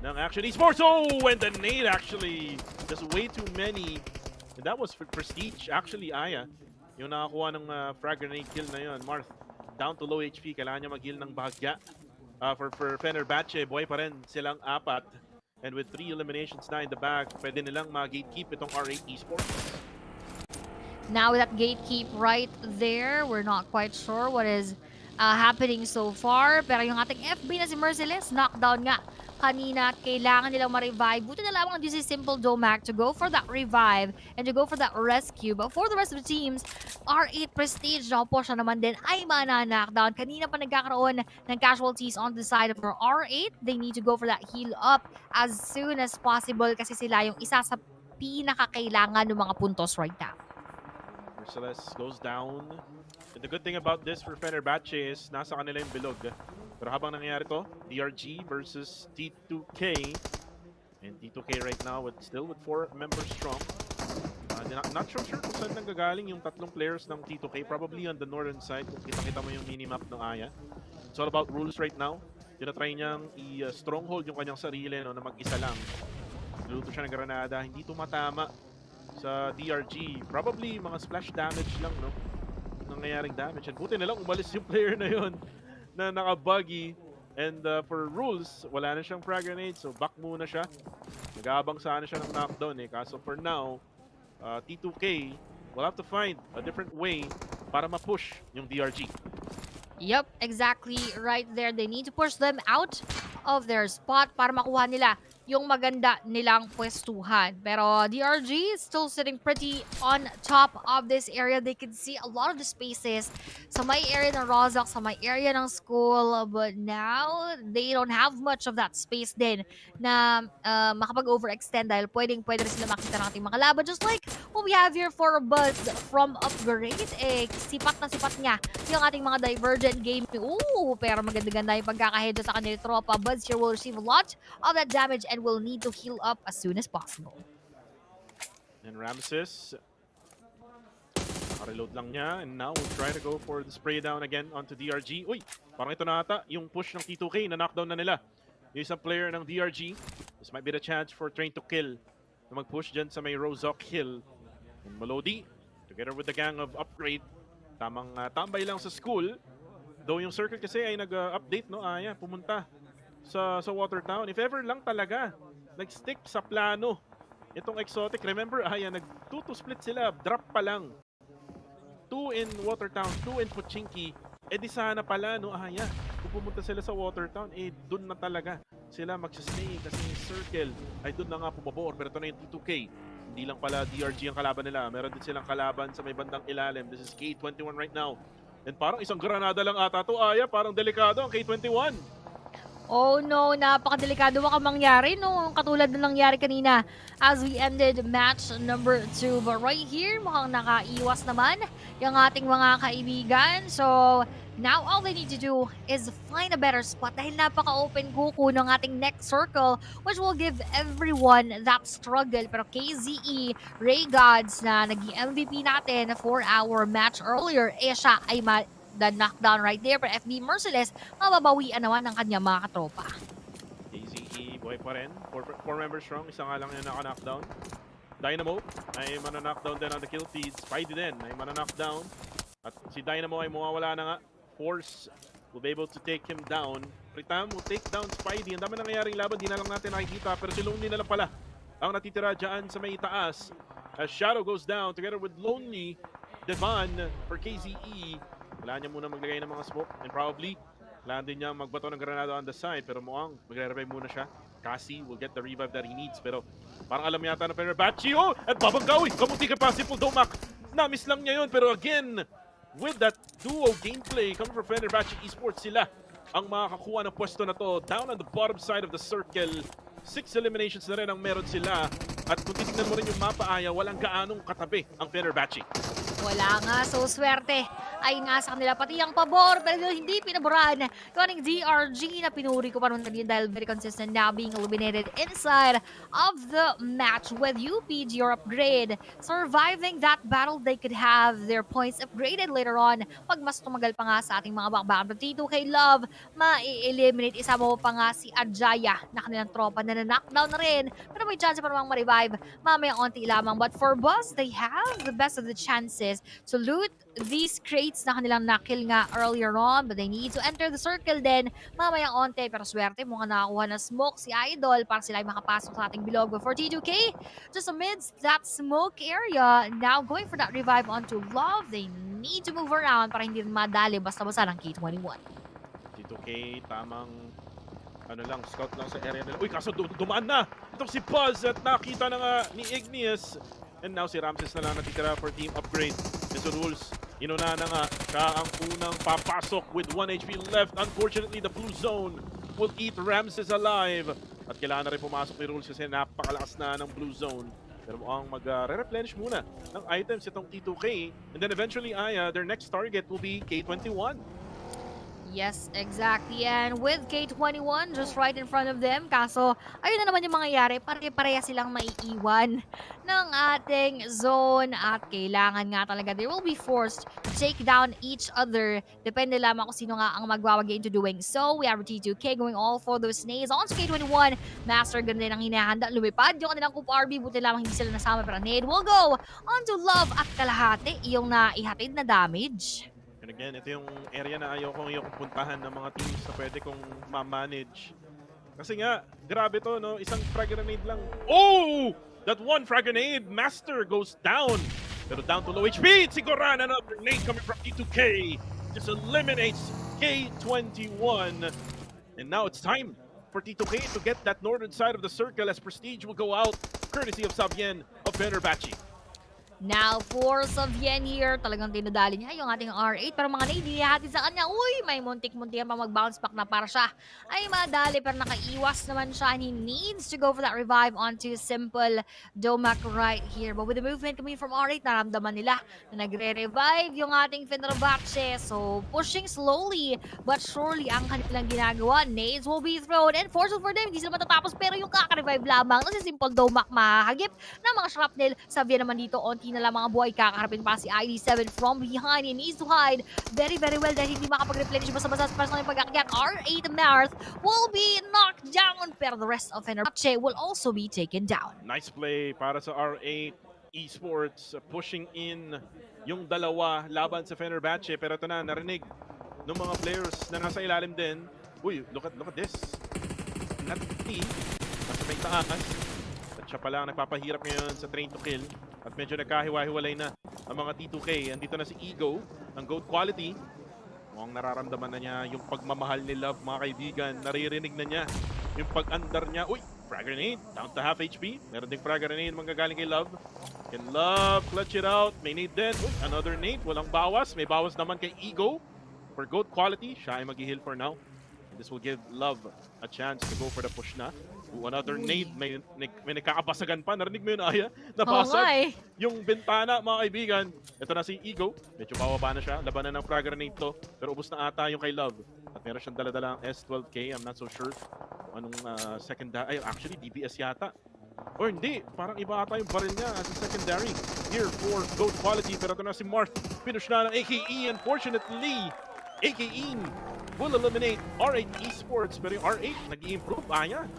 ng Action Esports. Oh, and the nade actually, just way too many. And that was for Prestige. Actually, Aya, yung nakakuha ng frag grenade kill na yun. Marth, down to low HP. Kailangan niya mag-heal ng bahagya. For Fenerbahce, buhay pa rin silang 4. And with 3 eliminations na in the bag, pwede nilang mag-gatekeep itong R8 Esports. Now with that gatekeep right there, we're not quite sure what is happening so far. Pero yung ating FB na si Merciless, knockdown nga kanina at kailangan nilang ma-revive. Buti na lamang this is simple Domac to go for that revive and to go for that rescue. But for the rest of the teams, R8 Prestige na po siya naman din ay mana-knockdown. Kanina pa nagkakaroon ng casualties on the side of our R8. They need to go for that heal up as soon as possible kasi sila yung isa sa pinakakailangan ng mga puntos right now. Merciless goes down. And the good thing about this for Fenerbahce is nasa kanila yung bilog. Pero habang nangyayari to, DRG versus T2K. And T2K right now still with 4 members strong. Not sure kung saan nanggagaling yung tatlong players ng T2K. Probably on the northern side kung kita-kita mo yung minimap ng Aya. It's all about rules right now. Tinatry niyang i-stronghold yung kanyang sarili no, na mag-isa lang. Luto siya ng granada. Hindi tumatama sa DRG. Probably mga splash damage lang, no? Nangyayaring damage. And buti na lang umalis yung player na yun na naka-buggy. And for rules, wala na siyang frag grenade. So back muna siya. Nag-aabang sana siya ng knockdown eh. Kaso for now, T2K will have to find a different way para ma-push yung DRG. Yep, exactly right there. They need to push them out of their spot para makuha nila yung maganda nilang pwestuhan. Pero DRG is still sitting pretty on top of this area. They can see a lot of the spaces sa may area ng Rozak, sa may area ng school. But now, they don't have much of that space din na makapag-overextend dahil pwede rin sila makita ng ating mga kalaban. Just like what we have here for Buzz from Upgrade. Sipat na sipat nga yung ating mga divergent game. Ooh, pero maganda-ganda yung pagkakahead sa kanila tropa. Buzz here will receive a lot of that damage and will need to heal up as soon as possible. And Ramses, reload lang niya, and now we'll try to go for the spray down again onto DRG. Uy, parang ito na ata yung push ng T2K na knockdown na nila. Yung isang player ng DRG. This might be the chance for Train to Kill na mag-push dyan sa may Rozok Hill. And Melody, together with the gang of Upgrade, tamang tambay lang sa school. Though yung circle kasi ay nag-update, no? Aya, pumunta sa Watertown. If ever lang talaga nag-stick sa plano itong Exotic. Remember, nag-2-split sila. Drop pa lang. 2 in Watertown, 2 in Pochinki. Di sana pala, no? Kung pumunta sila sa Watertown, dun na talaga sila magsistay kasi yung circle ay dun na nga pumabor. Pero ito na yung T2K. Hindi lang pala DRG ang kalaban nila. Meron din silang kalaban sa may bandang ilalim. This is K21 right now. And parang isang granada lang ata to, Aya. Parang delikado ang K21. Oh no, napakadelikado baka mangyari no, katulad na nangyari kanina as we ended match number 2. But right here, mukhang nakaiwas naman yung ating mga kaibigan. So, now all they need to do is find a better spot dahil napaka-open kuku ng ating next circle which will give everyone that struggle. Pero KZE, Ray Gods na naging MVP natin for our match earlier, siya ay the knockdown right there. Pero FB Merciless, mababawian naman ng kanyang mga katropa. KZE, buhay pa rin. 4 members strong. Isa nga lang yung naka-knockdown. Dynamo ay mana-knockdown din on the kill feeds. Spidey din ay mana-knockdown. At si Dynamo ay mawawala na nga. Force will be able to take him down. Pritam will take down Spidey. Ang dami nangyayaring laban, di na lang natin nakikita. Pero si Lonely na lang pala ang natitira dyan sa may itaas. As Shadow goes down together with Lonely, Devan for KZE. Kailangan niya muna maglagay ng mga smoke and probably kailangan din niya magbato ng granada on the side pero mukhang magre-revive muna siya. Cassie will get the revive that he needs pero parang alam yata ng Fenerbahce. Oh! At babanggawi! Kamunti ka pa, simple Domac. Na-miss lang niya yun pero again, with that duo gameplay coming from Fenerbahce Esports, sila ang makakakuha ng pwesto na to down on the bottom side of the circle. 6 eliminations na rin ang meron sila. At kung titignan mo rin yung mapa, Aya, walang gaanong katabi ang Fenerbahce. Wala nga, so swerte ay nga sa kanila pati ang pabor pero hindi pinaboran yung DRG na pinuri ko pa rin kanina dahil very consistent now being eliminated inside of the match with UPG or upgrade. Surviving that battle, they could have their points upgraded later on pag mas tumagal pa nga sa ating mga bakbakan. But dito kay Love, ma-eliminate isa mo pa nga si Ajaya na kanilang tropa na na-knockdown na rin pero may chance pa namang ma-revive mamaya onti lamang. But for Buzz, they have the best of the chances to loot these crates na kanilang nakill nga earlier on, but they need to enter the circle din mamayang onte. Pero swerte mukhang nakakuha na smoke si Idol para sila ay makapasok sa ating bilog. But for T2K, just amidst that smoke area, now going for that revive onto Love, they need to move around para hindi madali basta-basta ng K21. T2K, tamang scout lang sa area nila. Uy, kaso dumaan na! Itong si Buzz at nakita na nga ni Igneous. And now si Ramses na lang natitira for team upgrade. Mr. Rules, inuna na nga. Siya ang unang papasok with 1 HP left. Unfortunately, the blue zone will eat Ramses alive. At kailangan na rin pumasok ni Rules kasi napakalakas na ng blue zone. Pero mukhang mag-replenish muna ng items itong T2K. And then eventually, their next target will be K21. Yes, exactly. And with K21 just right in front of them, kaso ayun na naman yung mangyayari, pare-pareha silang maiiwan ng ating zone at kailangan nga talaga they will be forced to take down each other. Depende lamang kung sino nga ang magwawagi into doing so. We have T2K going all for those nades. On to K21, Master ganda din ang hinahanda. Lumipad yung kanilang Kup RB, buti lamang hindi sila nasama pero nade will go on to Love at kalahati yung naihatid na damage. And again, ito yung area na ayokong puntahan ng mga teams na pwede kong ma-manage. Kasi nga, grabe to, no? Isang frag grenade lang. Oh! That one frag grenade, Master goes down. Pero down to low HP, Siguran, another nade coming from T2K. Just eliminates K21. And now it's time for T2K to get that northern side of the circle as Prestige will go out, courtesy of Savien of Fenerbahce. Now, for Savien here, talagang tinadali niya yung ating R8. Pero mga nade, hatid sa kanya. Uy, may muntik-muntikan pa mag-bounce back na para siya ay madali. Pero nakaiwas naman siya. And he needs to go for that revive onto Simple Domak right here. But with the movement coming from R8, naramdaman nila na nagre-revive yung ating Fenerbahce. So, pushing slowly but surely ang kanilang ginagawa. Nades will be thrown. And fortunate for them, hindi sila matatapos. Pero yung kaka-revive lamang na si Simple Domak mahagip ng mga shrapnel. Savien naman dito, onti na lang mga buhay, kakaharapin pa si ID7 from behind. He needs to hide very well dahil hindi makapag-replenish basta-basta sa personal yung pag-akyat. R8 Marth will be knocked down pero the rest of Fenerbahce will also be taken down. Nice play para sa R8 Esports, pushing in yung dalawa laban sa Fenerbahce. Pero ito na, narinig ng mga players na nasa ilalim din. Uy, look at this. Nati, nasa may taas. At siya pala ang nagpapahirap ngayon sa train to kill. At medyo nagkahiwa-hiwalay na ang mga T2K. Andito na si Ego, ang GOAT quality. Mukhang nararamdaman na niya yung pagmamahal ni Love, mga kaibigan. Naririnig na niya yung pag-andar niya. Uy, frag grenade, down to half HP. Meron ding frag grenade manggagaling kay Love. Can Love clutch it out? May nade din. Uy, another nade, walang bawas. May bawas naman kay Ego. For GOAT quality, siya ay mag-heal for now. And this will give Love a chance to go for the push na. Another nade, may nagkakabasagan pa. Narinig mo yun, Aya? Nabasag yung bintana, mga kaibigan. Ito na si Ego. Medyo bababa na siya. Labanan ng frag grenade to. Pero ubos na ata yung kay Love. At meron siyang dala-dala S12K. I'm not so sure anong secondary. Ay, actually, DBS yata. Or hindi. Parang iba ata yung baril niya as a secondary. Here for GOAT quality. Pero ito na si Marth. Pinush na ng AKE. Unfortunately, AKE will eliminate R8 Esports. Pero yung R8, nag-i-improve, Aya.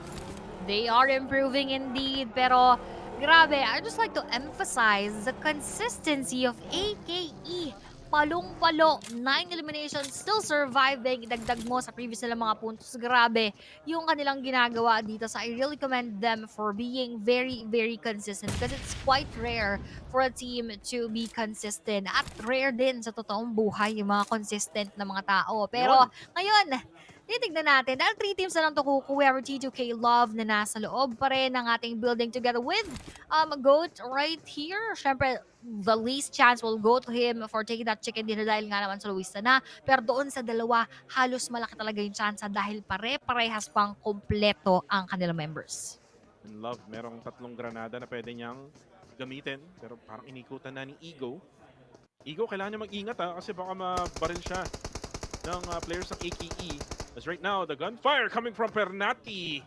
They are improving indeed, pero grabe, I just like to emphasize the consistency of AKE. Palong-palo, 9 eliminations, still surviving. Idagdag mo sa previous nila mga puntos. Grabe yung kanilang ginagawa dito. So I really commend them for being very consistent because it's quite rare for a team to be consistent. At rare din sa totoong buhay yung mga consistent na mga tao. Pero ngayon, titignan natin. Dahil 3 teams na lang ito kukuha. T2K Love na nasa loob pa rin ng ating building together with GOAT right here. Siyempre, the least chance will go to him for taking that chicken dinner dahil nga naman sa Luisa na. Pero doon sa dalawa, halos malaki talaga yung chance dahil pare-parehas pang kompleto ang kanilang members. And Love, merong 3 granada na pwede niyang gamitin. Pero parang inikutan na ni Ego. Ego, kailangan niya mag-ingat kasi baka mabaril siya ng players ng AKE. As right now, the gunfire coming from Pernati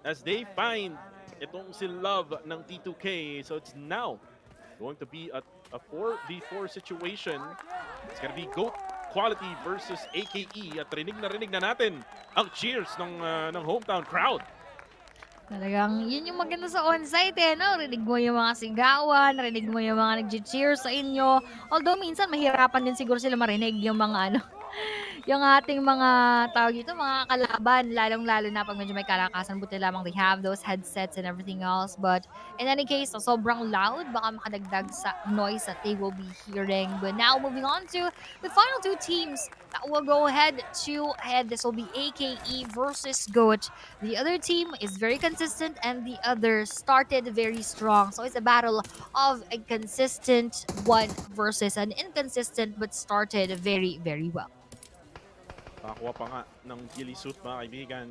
as they find itong si Love ng T2K. So it's now going to be a 4v4 situation. It's gonna be GOAT Quality versus AKE. At rinig na natin ang cheers ng hometown crowd. Talagang yun yung maganda sa on-site no? Rinig mo yung mga sigawan, rinig mo yung mga nag-cheer sa inyo. Although minsan mahirapan din siguro sila marinig yung mga yung ating mga tawag dito, mga kalaban, lalong-lalo na pag medyo may kalakasan, buti lamang they have those headsets and everything else. But in any case, sobrang loud, baka makadagdag sa noise that they will be hearing. But now, moving on to the final 2 teams that will go head to head. This will be AKE versus GOAT. The other team is very consistent and the other started very strong. So it's a battle of a consistent one versus an inconsistent but started very, very well. Nakakuha pa nga ng ghillie suit, mga kaibigan.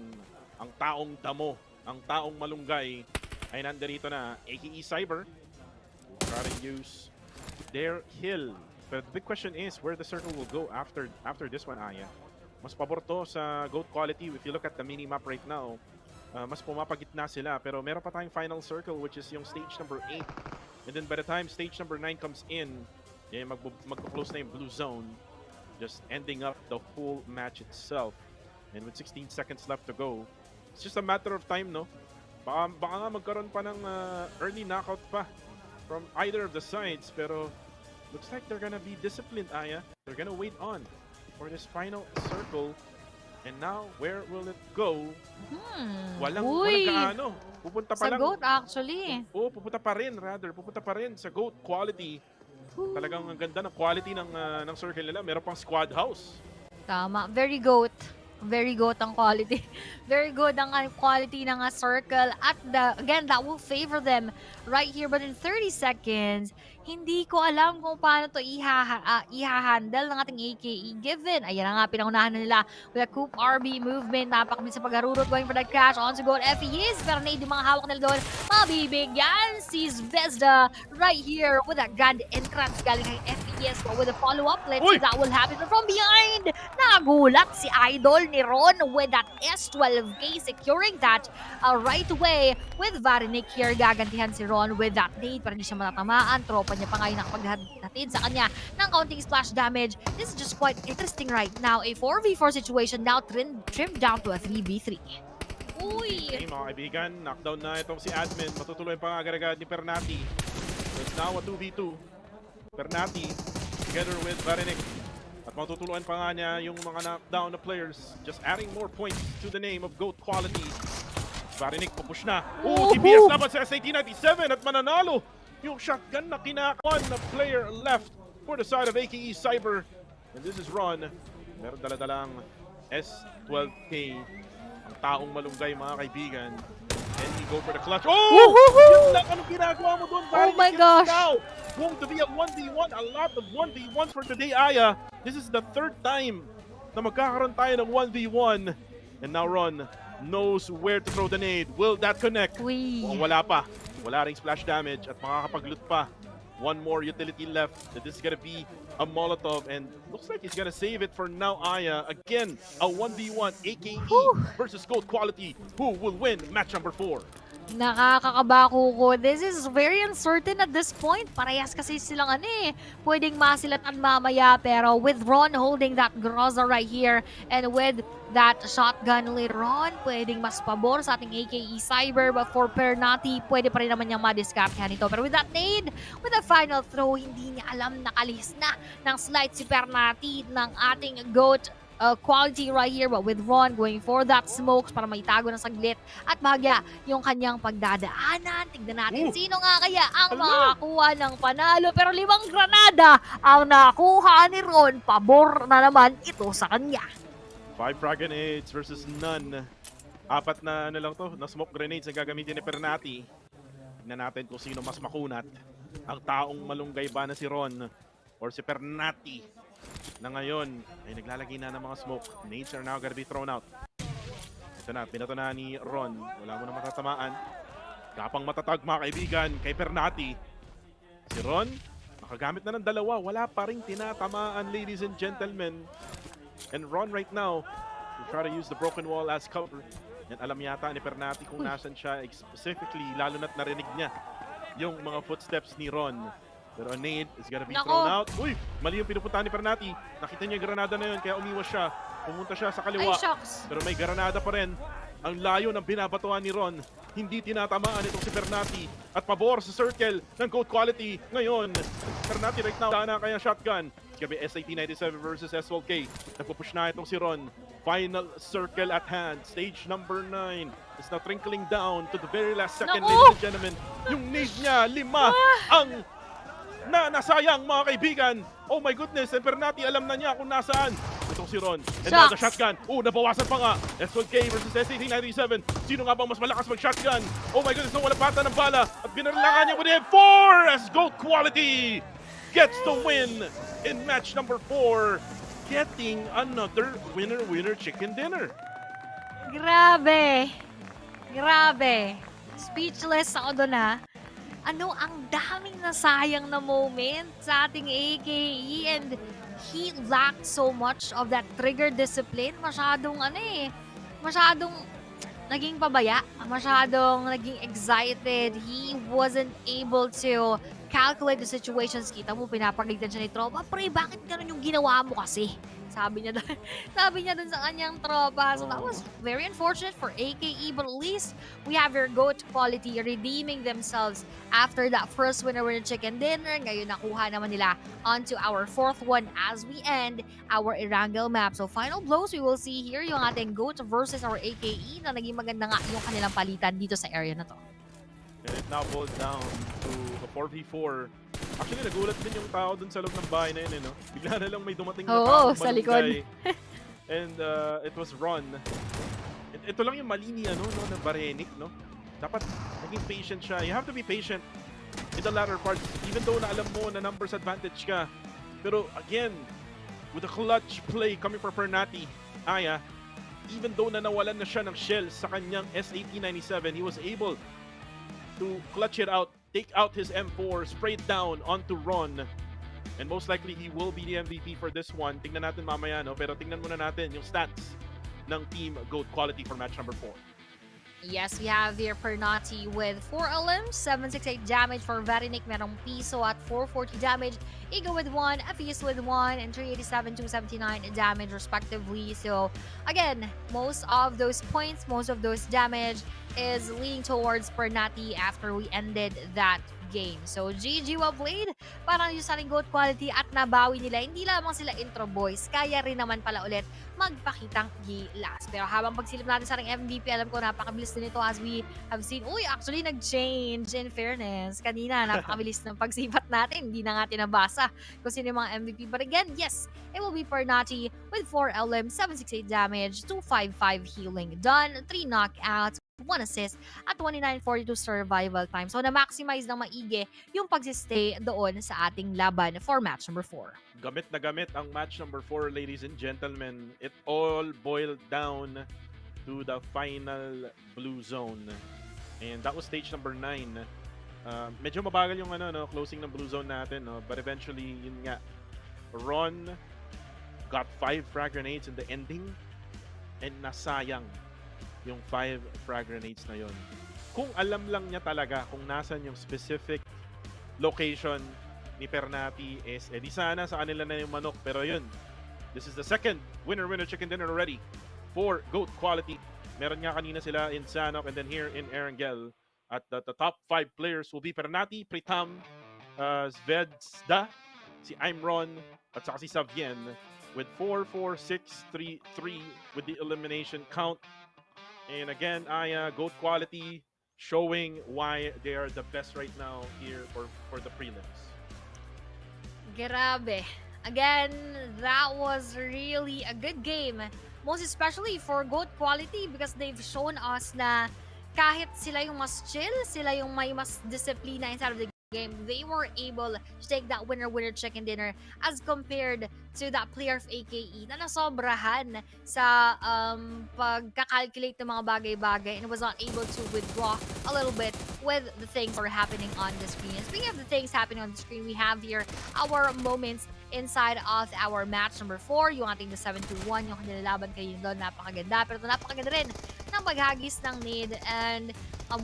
Ang taong damo, ang taong malunggay ay nandarito na. AKE Cyber try to use their heal. But the big question is where the circle will go after this one, Aya. Mas pabor to sa GOAT Quality. If you look at the mini-map right now, mas pumapagitna sila. Pero meron pa tayong final circle which is yung stage number 8. And then by the time stage number 9 comes in, magpo-close na yung blue zone. Just ending up the whole match itself. And with 16 seconds left to go, it's just a matter of time, no? Baka nga magkaroon pa ng early knockout pa from either of the sides. Pero looks like they're gonna be disciplined, Aya. They're gonna wait on for this final circle. And now, where will it go? Walang kaano. Pupunta pa sa lang. GOAT actually. Pupunta pa rin sa GOAT Quality. Talagang ang ganda ng quality ng circle nila. Meron pang squad house. Tama. Very GOAT. Very GOAT ang quality. Very good ang quality ng circle. At again, that will favor them right here. But in 30 seconds, hindi ko alam kung paano to iha-handle ng ating AKE. Given, ayan na nga, pinangunahan na nila with a Coop RB movement. Napakabilis sa pagharurot, going for that crash. On to goal, FEs. Pero na yung mga hawak nila doon, mabibigyan si Zvezda right here with that grand entrance galing kay FEs. But with a follow-up, let's see that will happen. But from behind, nagulat si Idol ni Ron with that S12K securing that right away with Varinik here. Gagantihan si Ron with that nade para hindi siya matatamaan. Tropa niya pa ngayon nakapaghatid sa kanya ng kaunting splash damage. This is just quite interesting right now. A 4v4 situation now trimmed down to a 3v3. Uy! Okay, mga kaibigan, knockdown na itong si Admin. Matutuloy pa agad-agad ni Pernati. So it's now a 2v2. Pernati together with Varinik. At matutuluan pa nga niya yung mga knockdown na players. Just adding more points to the name of GOAT Quality. Varinik papush na. TPS laban sa SAT-97 at mananalo yung shotgun na kinakawan na player left for the side of AKE Cyber. And this is Ron. Meron dala-dalang S12K. Ang taong malunggay, mga kaibigan. And he go for the clutch. Yun lang, anong ginagawa mo doon? Oh my gosh! Now, going to be a 1v1. A lot of 1v1s for today, Aya. This is the 3rd time na magkakaroon tayo ng 1v1. And now Ron knows where to throw the nade. Will that connect? Mukhang wala pa. Wala ring splash damage at makakapag-loot pa. One more utility left. This is gonna be a Molotov and looks like he's gonna save it for now, Aya. Again, a 1v1 AKE versus GOAT Quality. Who will win match number 4? Nakakakabako ko. This is very uncertain at this point. Parehas kasi silang pwedeng masilatan mamaya. Pero with Ron holding that Groza right here and with that shotgun later on, pwedeng mas pabor sa ating AKE Cyber. But for Pernati, pwede pa rin naman niyang madiskartehan ito. Pero with that nade, with the final throw, hindi niya alam nakalihis na ng slide si Pernati ng ating GOAT Quality right here. But with Ron going for that smokes para maitago ng saglit at bahagya yung kanyang pagdadaanan. Tignan natin sino nga kaya ang makakuha ng panalo. Pero 5 granada ang nakuha ni Ron. Pabor na naman ito sa kanya. 5 frag grenades versus none. 4 na lang to, na smoke grenades na gagamitin ni Pernati. Tignan natin kung sino mas makunat. Ang taong malunggay ba na si Ron or si Pernati na ngayon ay naglalagay na ng mga smoke. Nades are now gonna be thrown out. Ito na, pinato na ni Ron. Wala mo na matatamaan. Kapang matatag mga kaibigan kay Pernati. Si Ron, nakagamit na ng dalawa. Wala pa rin tinatamaan, ladies and gentlemen. And Ron right now will try to use the broken wall as cover. And alam yata ni Pernati kung nasan siya specifically, lalo na't narinig niya yung mga footsteps ni Ron. Pero a nade is gonna be thrown out. Uy! Mali yung pinupuntahan ni Pernati. Nakita niya yung granada na yun, kaya umiwas siya. Pumunta siya sa kaliwa. Ay, shocks. Pero may granada pa rin. Ang layo ng binabatuan ni Ron. Hindi tinatamaan itong si Pernati. At pabor sa circle ng GOAT quality. Ngayon, Pernati right now, daan na kaya shotgun. It's gonna be SAT-97 versus SLK. Nagpupush na itong si Ron. Final circle at hand. Stage number 9 is now trickling down to the very last second, ladies and gentlemen. Yung nade niya, 5 ang nasayang mga kaibigan. Oh my goodness, and Pernati alam na niya kung nasaan. Itong si Ron. And now the shotgun. Nabawasan pa nga. SLK versus SAT-97. Sino nga bang mas malakas mag-shotgun? Oh my goodness, wala pata ng bala. At binarlangan niya with M4 as GOAT quality gets the win in match number 4. Getting another winner chicken dinner. Grabe. Grabe. Speechless ako doon ha. Ano, ang daming nasayang na moment sa ating AKE and he lacked so much of that trigger discipline. Masyadong naging pabaya, masyadong naging excited. He wasn't able to calculate the situations. Kita mo, pinapagalitan siya ni tropa. Pre, bakit ganun yung ginawa mo kasi? Sabi niya dun sa kanyang tropa. So that was very unfortunate for AKE, but at least we have your GOAT quality redeeming themselves after that first winner chicken dinner. Ngayon nakuha naman nila onto our 4th one as we end our Erangel map. So final blows we will see here yung ating GOAT versus our AKE na naging maganda nga yung kanilang palitan dito sa area na to. And it now boils down to a 4v4. Actually, nagulat din yung tao dun sa loob ng bahay na yun, no? Bigla na lang may dumating na tao sa likod. And it was Ron. Ito lang yung mali ni, na Barenik, no? Dapat naging patient siya. You have to be patient in the latter part. Even though na alam mo na numbers advantage ka. Pero again, with a clutch play coming for Pernati, even though na nawalan na siya ng shells sa kanyang SAT-97, he was able to clutch it out, take out his M4, spray it down onto Ron. And most likely, he will be the MVP for this one. Tingnan natin mamaya, no? Pero tingnan muna natin yung stats ng Team GOAT quality for match number 4. Yes, we have here Pernati with 4 LMs, 768 damage for Varinik, merong Piso at 440 damage, Ego with 1, Afis with 1, and 387, 279 damage respectively. So again, most of those points, most of those damage is leaning towards Pernati after we ended that game. So GG, well played. Parang yung sa GOAT quality at nabawi nila. Hindi lamang sila intro boys, kaya rin naman pala ulit magpakitang gilas. Pero habang pagsilip natin sa MVP, alam ko napakabilis din ito as we have seen. Actually nag-change in fairness. Kanina napakabilis ng pagsipat natin. Hindi na nga tinabasa kung sino yung mga MVP. But again, yes, it will be Pernati with 4 LM, 768 damage, 255 healing done, 3 knockouts, 1 assist, at 2942 survival time. So, na-maximize ng maigi yung pagsistay doon sa ating laban for match number 4. Gamit na gamit ang match number 4, ladies and gentlemen. It all boiled down to the final blue zone. And that was stage number 9. Medyo mabagal yung closing ng blue zone natin. No? But eventually, yun nga, Ron got 5 frag grenades in the ending and nasayang yung 5 frag grenades na yon. Kung alam lang niya talaga kung nasan yung specific location ni Pernati is, di sana sa kanila na yung manok. Pero yun, this is the second winner chicken dinner already for GOAT quality. Meron nga kanina sila in Sanok and then here in Erangel. At the top 5 players will be Pernati, Pritam, Zvezda, si Imron, at saka si Savien with 4, 4, 6, 3, 3 with the elimination count. And again, GOAT quality showing why they are the best right now here for the prelims. Grabe. Again, that was really a good game. Most especially for GOAT quality because they've shown us na kahit sila yung mas chill, sila yung may mas disiplina inside of the game, they were able to take that winner-winner chicken dinner as compared to that player of AKE na nasobrahan sa pagkakalculate ng mga bagay-bagay and was not able to withdraw a little bit with the things that are happening on the screen. And speaking of the things happening on the screen, we have here our moments inside of our match number 4, yung ating the 7-1, yung kanilalaban kayo doon, napakaganda. Pero ito napakaganda rin ng paghagis ng mid, and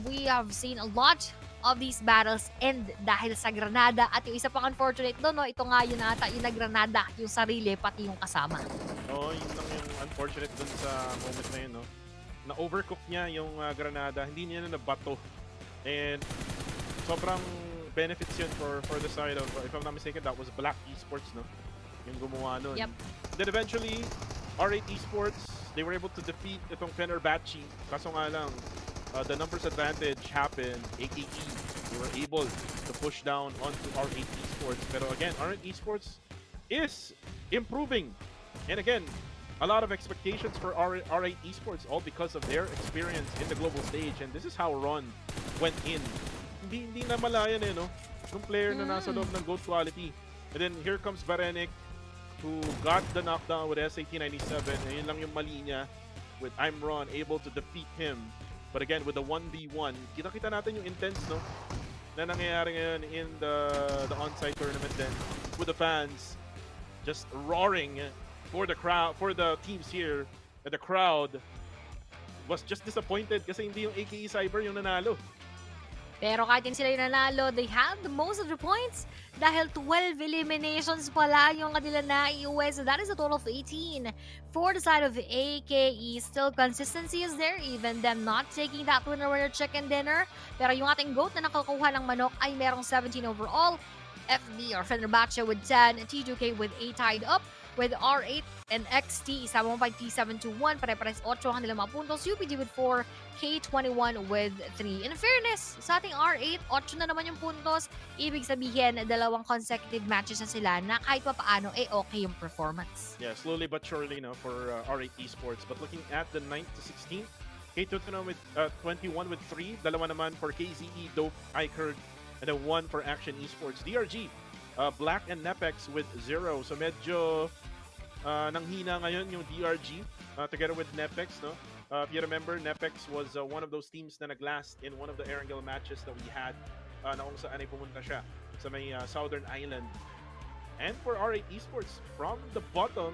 we have seen a lot of these battles end dahil sa granada. At yung isa pang unfortunate doon, no, ito nga yun ata, yung naggranada, yung sarili, pati yung kasama. Oo, yun lang yung unfortunate doon sa moment na yun, no? Na-overcook niya yung granada, hindi niya na nabato. And sobrang benefits yun for the side of, if I'm not mistaken, that was Black Esports, no? Yung gumawa nun. Yep. Then eventually, R8 Esports, they were able to defeat itong Fenerbahce. Kaso nga lang, the numbers advantage happened. AKE, they were able to push down onto R8 Esports. Pero again, R8 Esports is improving. And again, a lot of expectations for R8 Esports, all because of their experience in the global stage. And this is how Ron went in. Hindi na malayan eh, no? Nung player na nasa loob ng GOAT quality. And then here comes Barenik, who got the knockdown with SAT-97. And yun lang yung mali niya with I'm Ron, able to defeat him. But again, with the 1v1, kita-kita natin yung intense, no? Na nangyayari ngayon in the on-site tournament then. With the fans just roaring for the crowd, for the teams here. And the crowd was just disappointed kasi hindi yung AKE Cyber yung nanalo. Pero kahit din sila yung nanalo, they have the most of the points dahil 12 eliminations pala yung kanila naiuwi. So that is a total of 18 for the side of the AKE. Still, consistency is there, even them not taking that winner-winner chicken dinner. Pero yung ating GOAT na nakakuha ng manok ay merong 17 overall. FD or Fenerbahce with 10, T2K with 8 tied up with R8 and XT. Isama mo pa T721, pare-pares 8 ang kanilang mga puntos. UPG with 4, K21 with 3. In fairness, sa ating R8, 8 na naman yung puntos. Ibig sabihin, dalawang consecutive matches na sila na kahit pa paano, okay yung performance. Yeah, slowly but surely no, for R8 Esports. But looking at the 9th to 16th, K21 with 21 with 3. Dalawa naman for KZE, Dope, Ikerd, and then 1 for Action Esports. DRG, Black and Nepex with 0. So medyo nanghina ngayon yung DRG together with Nepex, no? If you remember, Nepex was one of those teams na naglast in one of the Erangel matches that we had na kung saan ay pumunta siya sa may Southern Island. And for R8 Esports, from the bottom,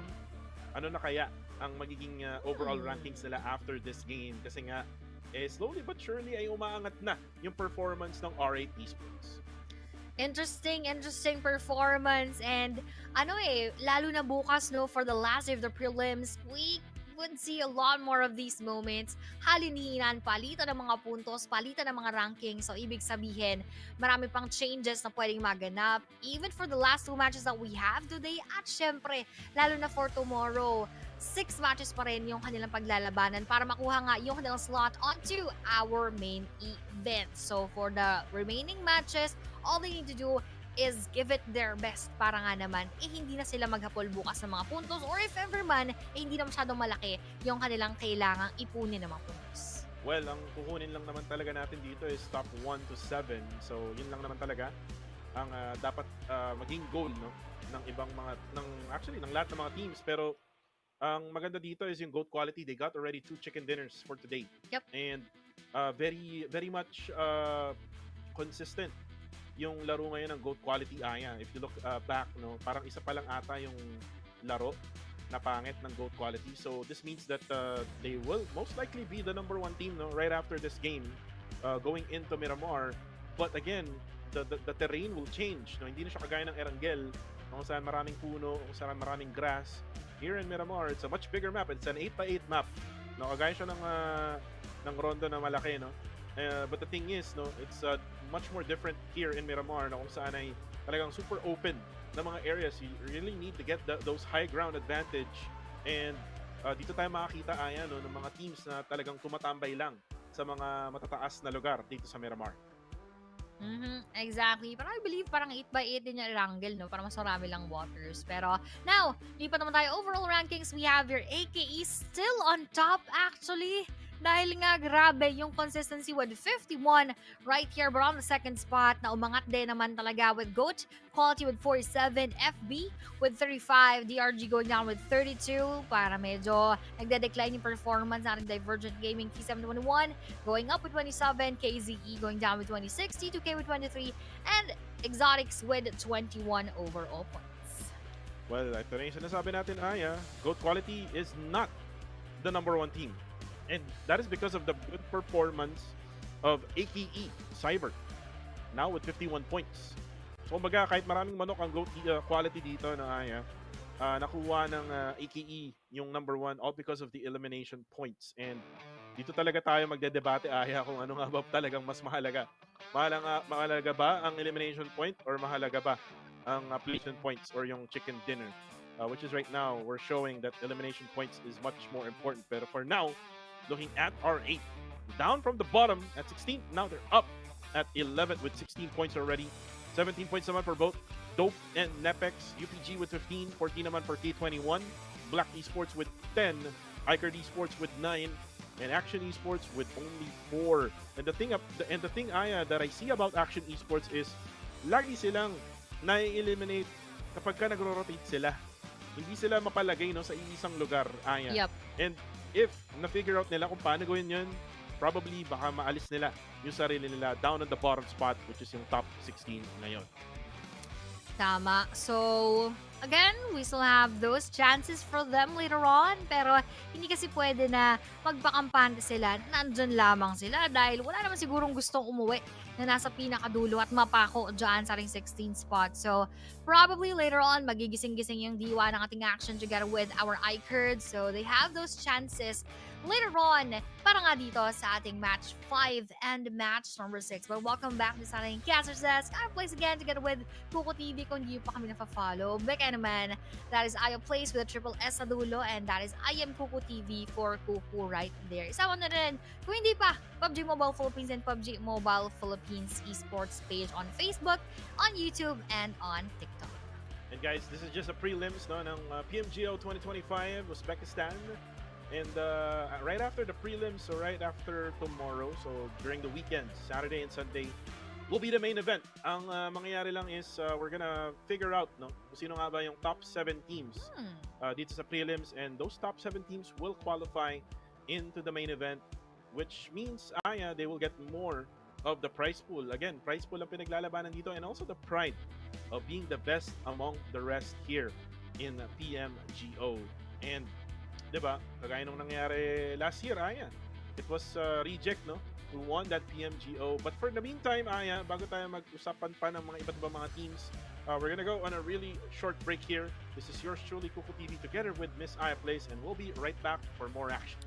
ano na kaya ang magiging overall rankings nila after this game? Kasi nga, slowly but surely ay umaangat na yung performance ng R8 Esports. Interesting performance. And lalo na bukas, no, for the last day of the prelims, we would see a lot more of these moments. Halininan, palitan ng mga puntos, palitan ng mga rankings. So, ibig sabihin, marami pang changes na pwedeng maganap. Even for the last 2 matches that we have today. At syempre, lalo na for tomorrow, 6 matches pa rin yung kanilang paglalabanan para makuha nga yung kanilang slot onto our main event. So, for the remaining matches, all they need to do is give it their best para nga naman hindi na sila maghapol bukas ng mga puntos, or if ever man, hindi na masyadong malaki yung kanilang kailangang ipunin ng mga puntos. Well, ang kukunin lang naman talaga natin dito is top 1 to 7. So, yun lang naman talaga ang dapat maging goal, no, ng ibang mga ng lahat ng mga teams. Pero ang maganda dito is yung GOAT quality. They got already 2 chicken dinners for today. Yep. And very much consistent yung laro ngayon ng GOAT quality Aya. If you look back, no, parang isa pa lang ata yung laro na pangit ng GOAT quality. So this means that they will most likely be the number 1 team, no, right after this game going into Miramar. But again, the terrain will change. No? Hindi na siya kagaya ng Erangel kung saan maraming puno, kung saan maraming grass. Here in Miramar, it's a much bigger map. It's an 8x8 map. No, kagaya siya ng Rondo na malaki, no. But the thing is, no, it's much more different here in Miramar, na kung saan ay talagang super open na mga areas. You really need to get those high ground advantage. And dito tayo makakita, no, ng mga teams na talagang tumatambay lang sa mga matataas na lugar dito sa Miramar. Exactly. Pero I believe parang 8x8 din yung Erangel, no? Para mas marami lang waters. Pero now, lipat naman tayo overall rankings. We have your AKE still on top actually. dahil nga grabe yung consistency with 51 right here, but on the second spot na umangat din naman talaga with GOAT, Quality with 47, FB with 35, DRG going down with 32 para medyo nagde-decline yung performance natin. Divergent Gaming T721 going up with 27, KZE going down with 26, T2K with 23, and Exotics with 21 overall points. Well, ito na yung sinasabi natin, Aya. GOAT Quality is not the #1 team. And that is because of the good performance of AKE Cyber, now with 51 points. So, kumbaga, kahit maraming manok ang GOAT Quality dito na Aya, nakuha ng AKE yung #1 all because of the elimination points. And dito talaga tayo magdedebate, Aya, kung ano nga ba talagang mas mahalaga. Mahalaga ba ang elimination point or mahalaga ba ang placement points or yung chicken dinner? Which is right now, we're showing that elimination points is much more important. Pero for now, looking at our 8, down from the bottom at 16, now they're up at 11 with 16 points already. 17 points naman for both Dope and Nepex. UPG with 15, 14 naman for T21. Black Esports with 10, Icard Esports with 9, and Action Esports with only 4. And the thing, Aya, that I see about Action Esports is lagi silang na-eliminate kapag ka nagro-rotate sila. Hindi sila mapalagay sa isang lugar, Aya. Yep. And if na-figure out nila kung paano gawin yun, probably baka maalis nila yung sarili nila down on the bottom spot, which is yung top 16 ngayon. Tama. So, again, we still have those chances for them later on. Pero hindi kasi pwede na magpakampante sila. Nandyan lamang sila dahil wala naman sigurong gustong umuwi na nasa pinakadulo at mapako dyan sa ring 16 spot. So, probably later on, magigising-gising yung diwa ng ating action together with our iCard. So, they have those chances later on para nga dito sa ating match 5 and match number 6. But welcome back to sa ating Caster's Desk. I'm Plays again together with Kuko TV kung hindi pa kami nafa-follow. Beka naman, that is Ayo Plays with a triple S sa dulo, and that is I am Kuko TV for Kuko right there. Isama na rin kung hindi pa, PUBG Mobile Philippines and PUBG Mobile Philippines esports page on Facebook, on YouTube, and on TikTok. And guys, this is just a prelims ng PMGO 2025 Uzbekistan. And right after the prelims, so right after tomorrow, so during the weekend, Saturday and Sunday, will be the main event. Ang mangyayari lang is we're gonna figure out kung sino nga ba yung top 7 teams dito sa prelims, and those top 7 teams will qualify into the main event, which means they will get more of the prize pool. Again, prize pool ang pinaglalabanan dito, and also the pride of being the best among the rest here in PMGO. And diba, kagaya nung nangyari last year, it was Reject, who won that PMGO. But for the meantime, bago tayo mag-usapan pa ng mga iba't ibang mga teams, we're gonna go on a really short break here. This is yours truly, Kuko TV, together with Miss Aya Plays, and we'll be right back for more action.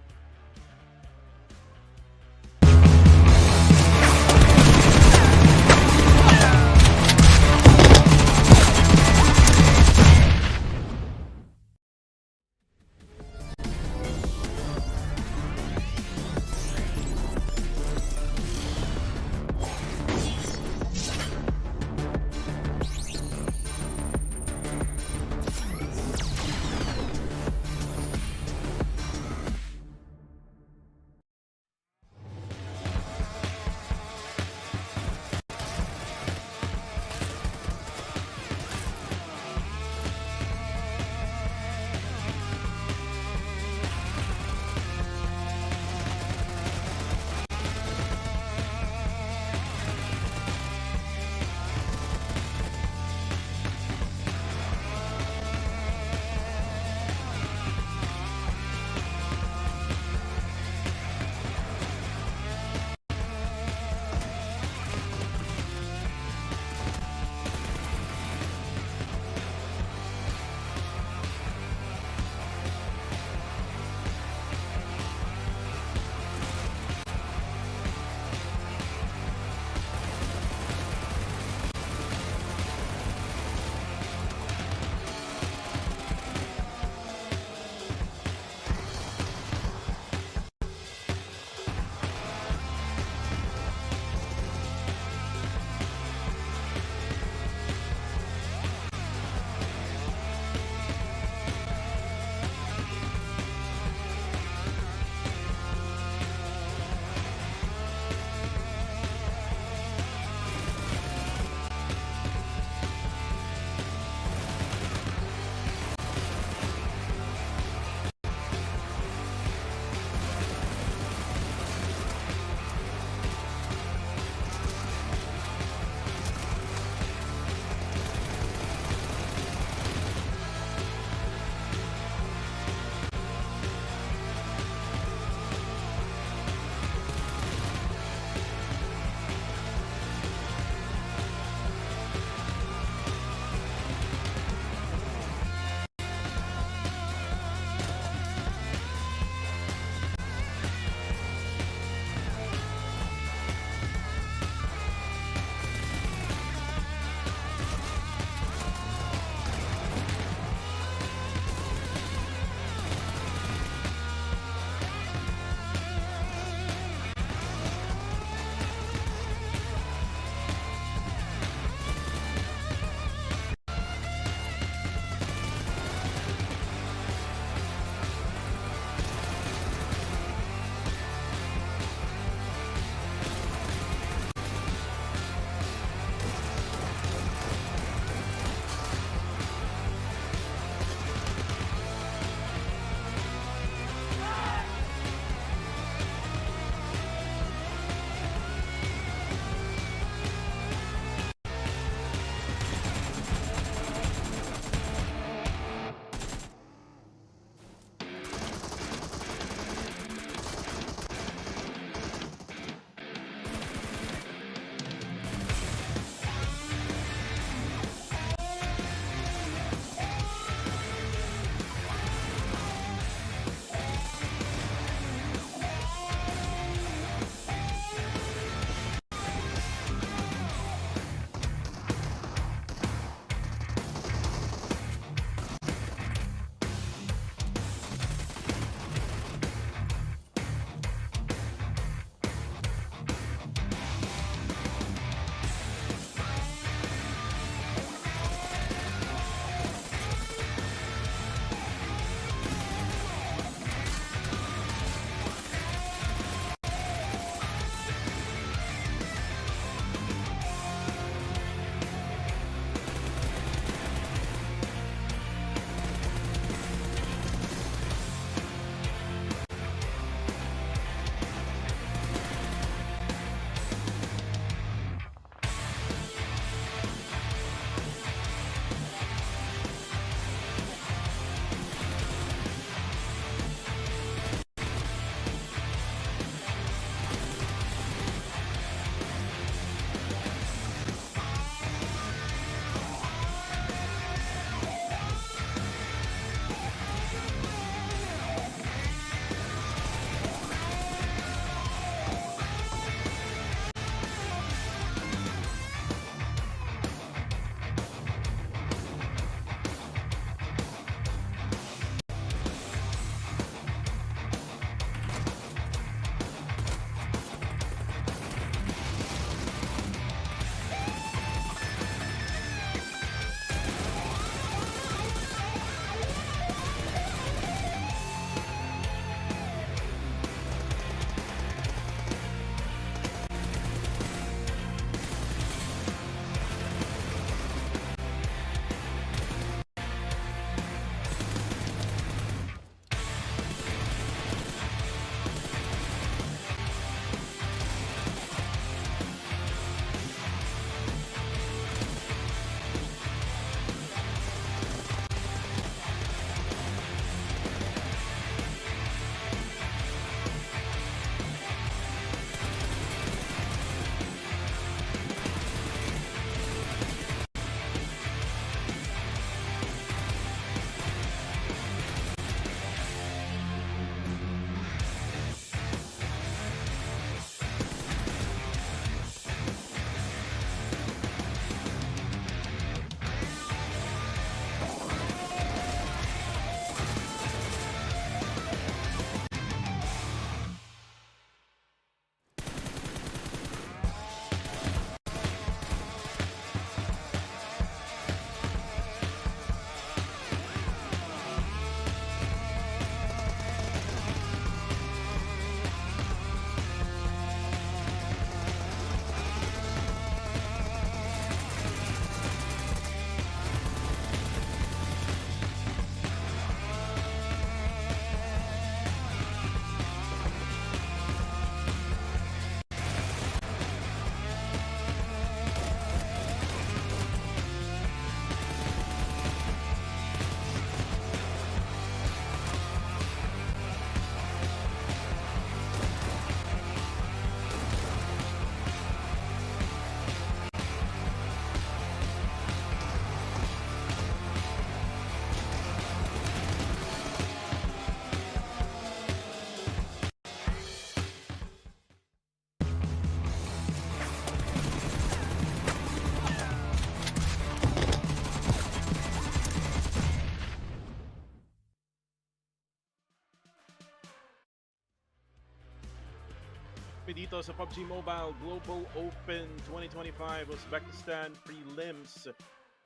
happy dito sa PUBG Mobile Global Open 2025 Uzbekistan Prelims.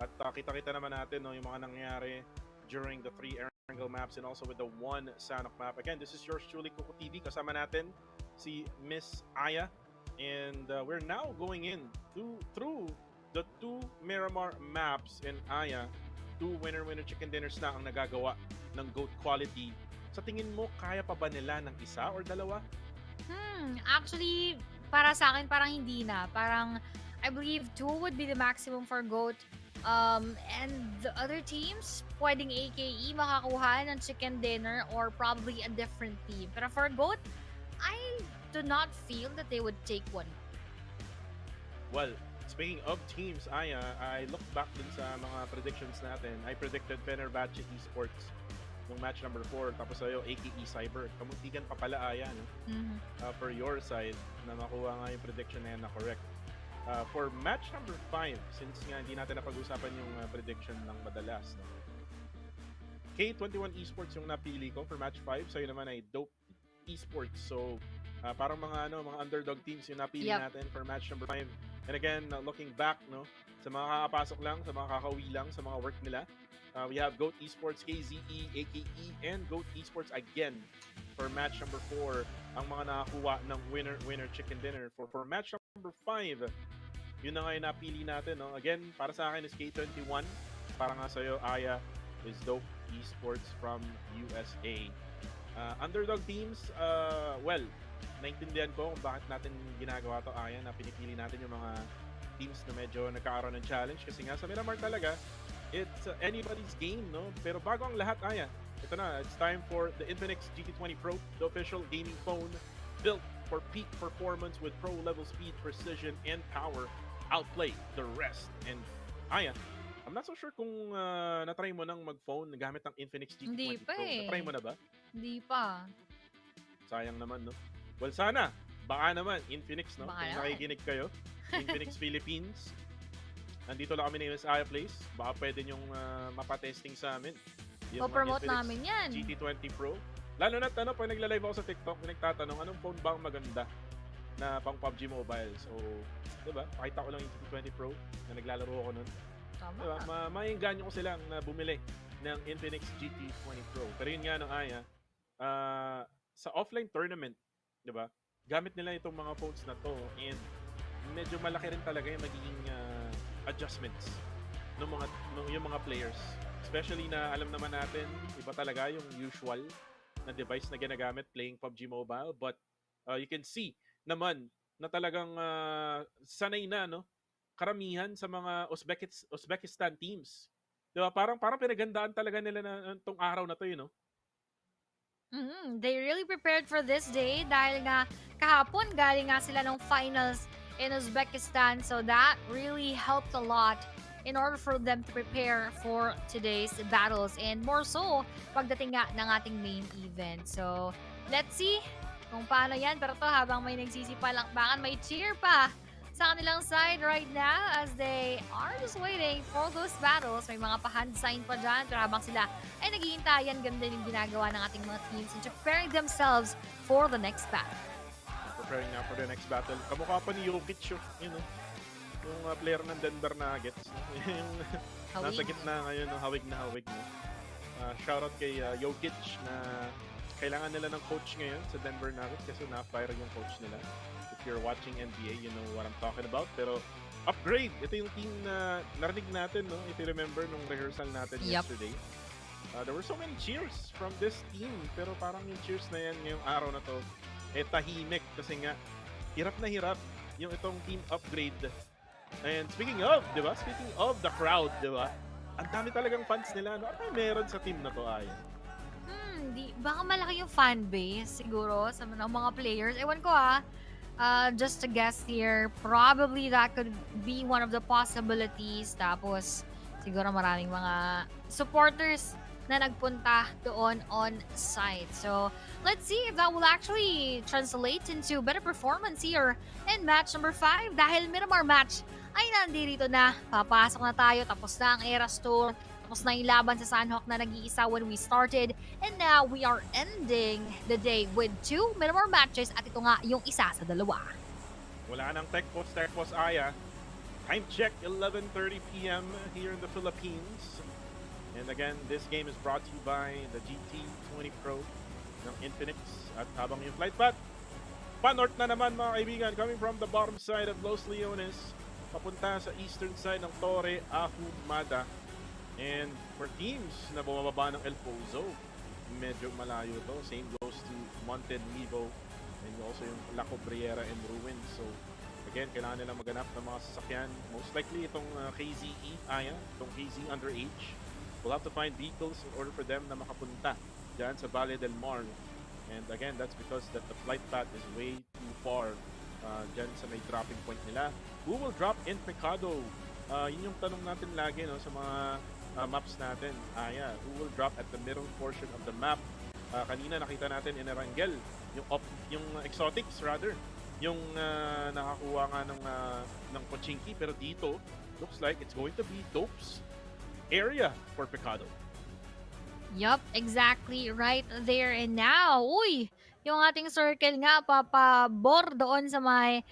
At kita-kita naman natin no, yung mga nangyari during the 3 angle maps and also with the 1 Sanok map. Again, this is yours truly, Coco TV. Kasama natin si Miss Aya. And we're now going in through the 2 Miramar maps. And Aya, 2 winner-winner chicken dinners na ang nagagawa ng GOAT quality. Sa tingin mo, kaya pa ba nila ng isa or dalawa? Actually, para sa akin, parang hindi na. Parang, I believe 2 would be the maximum for GOAT. And the other teams, pwedeng AKE makakuha ng chicken dinner or probably a different team. Pero for GOAT, I do not feel that they would take one. Well, speaking of teams, Aya, I looked back din sa mga predictions natin. I predicted Fenerbahce Esports nung match number 4. Tapos sa'yo, AKE Cyber. Kamuntigan pa pala, Aya, no? For your side, na makuha nga yung prediction na yan na correct. For match number 5, since nga hindi natin napag-usapan yung prediction ng madalas, no? K21 Esports yung napili ko for match 5. Sa'yo naman ay Dope Esports. So, parang mga underdog teams yung napili natin for match number 5. And again, looking back, no, sa mga kakapasok lang, sa mga kakauwi lang, sa mga work nila, we have GOAT Esports, KZE, AKE, and GOAT Esports again for match number 4. Ang mga nakakuha ng winner chicken dinner. For match number 5, yun na nga yung napili natin. No? Again, para sa akin is K21. Para nga sa'yo, Aya, is Dope Esports from USA. Underdog teams, well, naintindihan ko kung bakit natin ginagawa to, Aya, na pinipili natin yung mga teams na medyo nagkakaroon ng challenge. Kasi nga sa Miramar talaga, it's anybody's game, no? Pero bago ang lahat, Aya, ito na, it's time for the Infinix GT20 Pro, the official gaming phone built for peak performance with pro-level speed, precision, and power. Outplay the rest. And Aya, I'm not so sure kung natry mo nang mag-phone gamit ng Infinix GT20 Hindi pa Pro. eh. Natry mo na ba? Hindi pa. Sayang naman, no? Well, sana. Baka naman, Infinix, no? Baka Kung naman. nakikinig kayo, Infinix Philippines. Nandito lang kami ni Miss Aya Place. Baka pwede nyong mapatesting sa amin. Yung Po-promote Infinix namin yan. GT20 Pro. Lalo na, pag nagla-live ako sa TikTok, nagtatanong, anong phone ba ang maganda na pang PUBG Mobile? So, diba? Pakita ko lang yung GT20 Pro na naglalaro ako nun. Tama. Diba? Maingganyo ko silang na bumili ng Infinix GT20 Pro. Pero yun nga, no, Aya, sa offline tournament, diba? Gamit nila itong mga phones na to and medyo malaki rin talaga yung magiging adjustments ng yung mga players. Especially na alam naman natin, iba talaga yung usual na device na ginagamit playing PUBG Mobile. But you can see naman na talagang sanay na, no? Karamihan sa mga Uzbekistan teams. Diba? Parang pinagandaan talaga nila na itong araw na to, you know? They really prepared for this day dahil nga kahapon galing nga sila ng finals in Uzbekistan. So that really helped a lot in order for them to prepare for today's battles. And more so, pagdating nga ng ating main event. So, let's see kung paano yan. Pero to habang may nagsisipalakbakan, may cheer pa sa kanilang side right now as they are just waiting for those battles. May mga pa-hand sign pa dyan. Pero habang sila ay naghihintayan, ganda yung ginagawa ng ating mga teams and preparing themselves for the next battle. Preparing na for the next battle. Kamukha pa ni Jokic, you know, yung player ng Denver Nuggets. Yung nasa gitna ngayon, no, hawig na hawig. No? Shoutout kay Jokic na kailangan nila ng coach ngayon sa Denver Nuggets kasi na-fire yung coach nila. If you're watching NBA, you know what I'm talking about. Pero upgrade! Ito yung team na narinig natin, no? If you remember nung rehearsal natin yesterday. There were so many cheers from this team. Pero parang yung cheers na yan ngayong araw na to, tahimik kasi nga, hirap na hirap yung itong team upgrade. And speaking of, di ba? Speaking of the crowd, di ba? Ang dami talagang fans nila. Ano meron sa team na to, Aya? Baka malaki yung fan base siguro sa mga players. Ewan ko just a guess here, probably that could be one of the possibilities. Tapos siguro maraming mga supporters na nagpunta doon on site. So, let's see if that will actually translate into better performance here in match number 5. Dahil Miramar match ay nandito na. Papasok na tayo. Tapos na ang Eras Tour. Tapos Tapos na yung laban sa Sanhok na nag-iisa when we started. And now, we are ending the day with 2 minimum matches at ito nga yung isa sa dalawa. Wala nang tech post Aya. Time check, 11:30 p.m. here in the Philippines. And again, this game is brought to you by the GT20 Pro ng Infinix. At habang yung flight path, pa-north na naman mga kaibigan, coming from the bottom side of Los Leones, papunta sa eastern side ng Torre Ahumada. And for teams na bumababa ng El Pozo, medyo malayo to. Same goes to Montenivo and also yung La Cobriera and Ruins. So again, kailangan nilang maganap ng mga sasakyan. Most likely itong KZE, itong KZ underage. We'll have to find vehicles in order for them na makapunta dyan sa Valle del Mar. And again, that's because that the flight path is way too far dyan sa may dropping point nila. Who will drop in Pecado? Yun yung tanong natin lagi no, sa mga maps natin. Who will drop at the middle portion of the map? Kanina nakita natin in Erangel, yung exotics rather. Yung nakakuha nga ng Pochinki, pero dito, looks like it's going to be Dope's area for Pecado. Yup, exactly right there and now. Uy, yung ating circle nga papabor doon sa may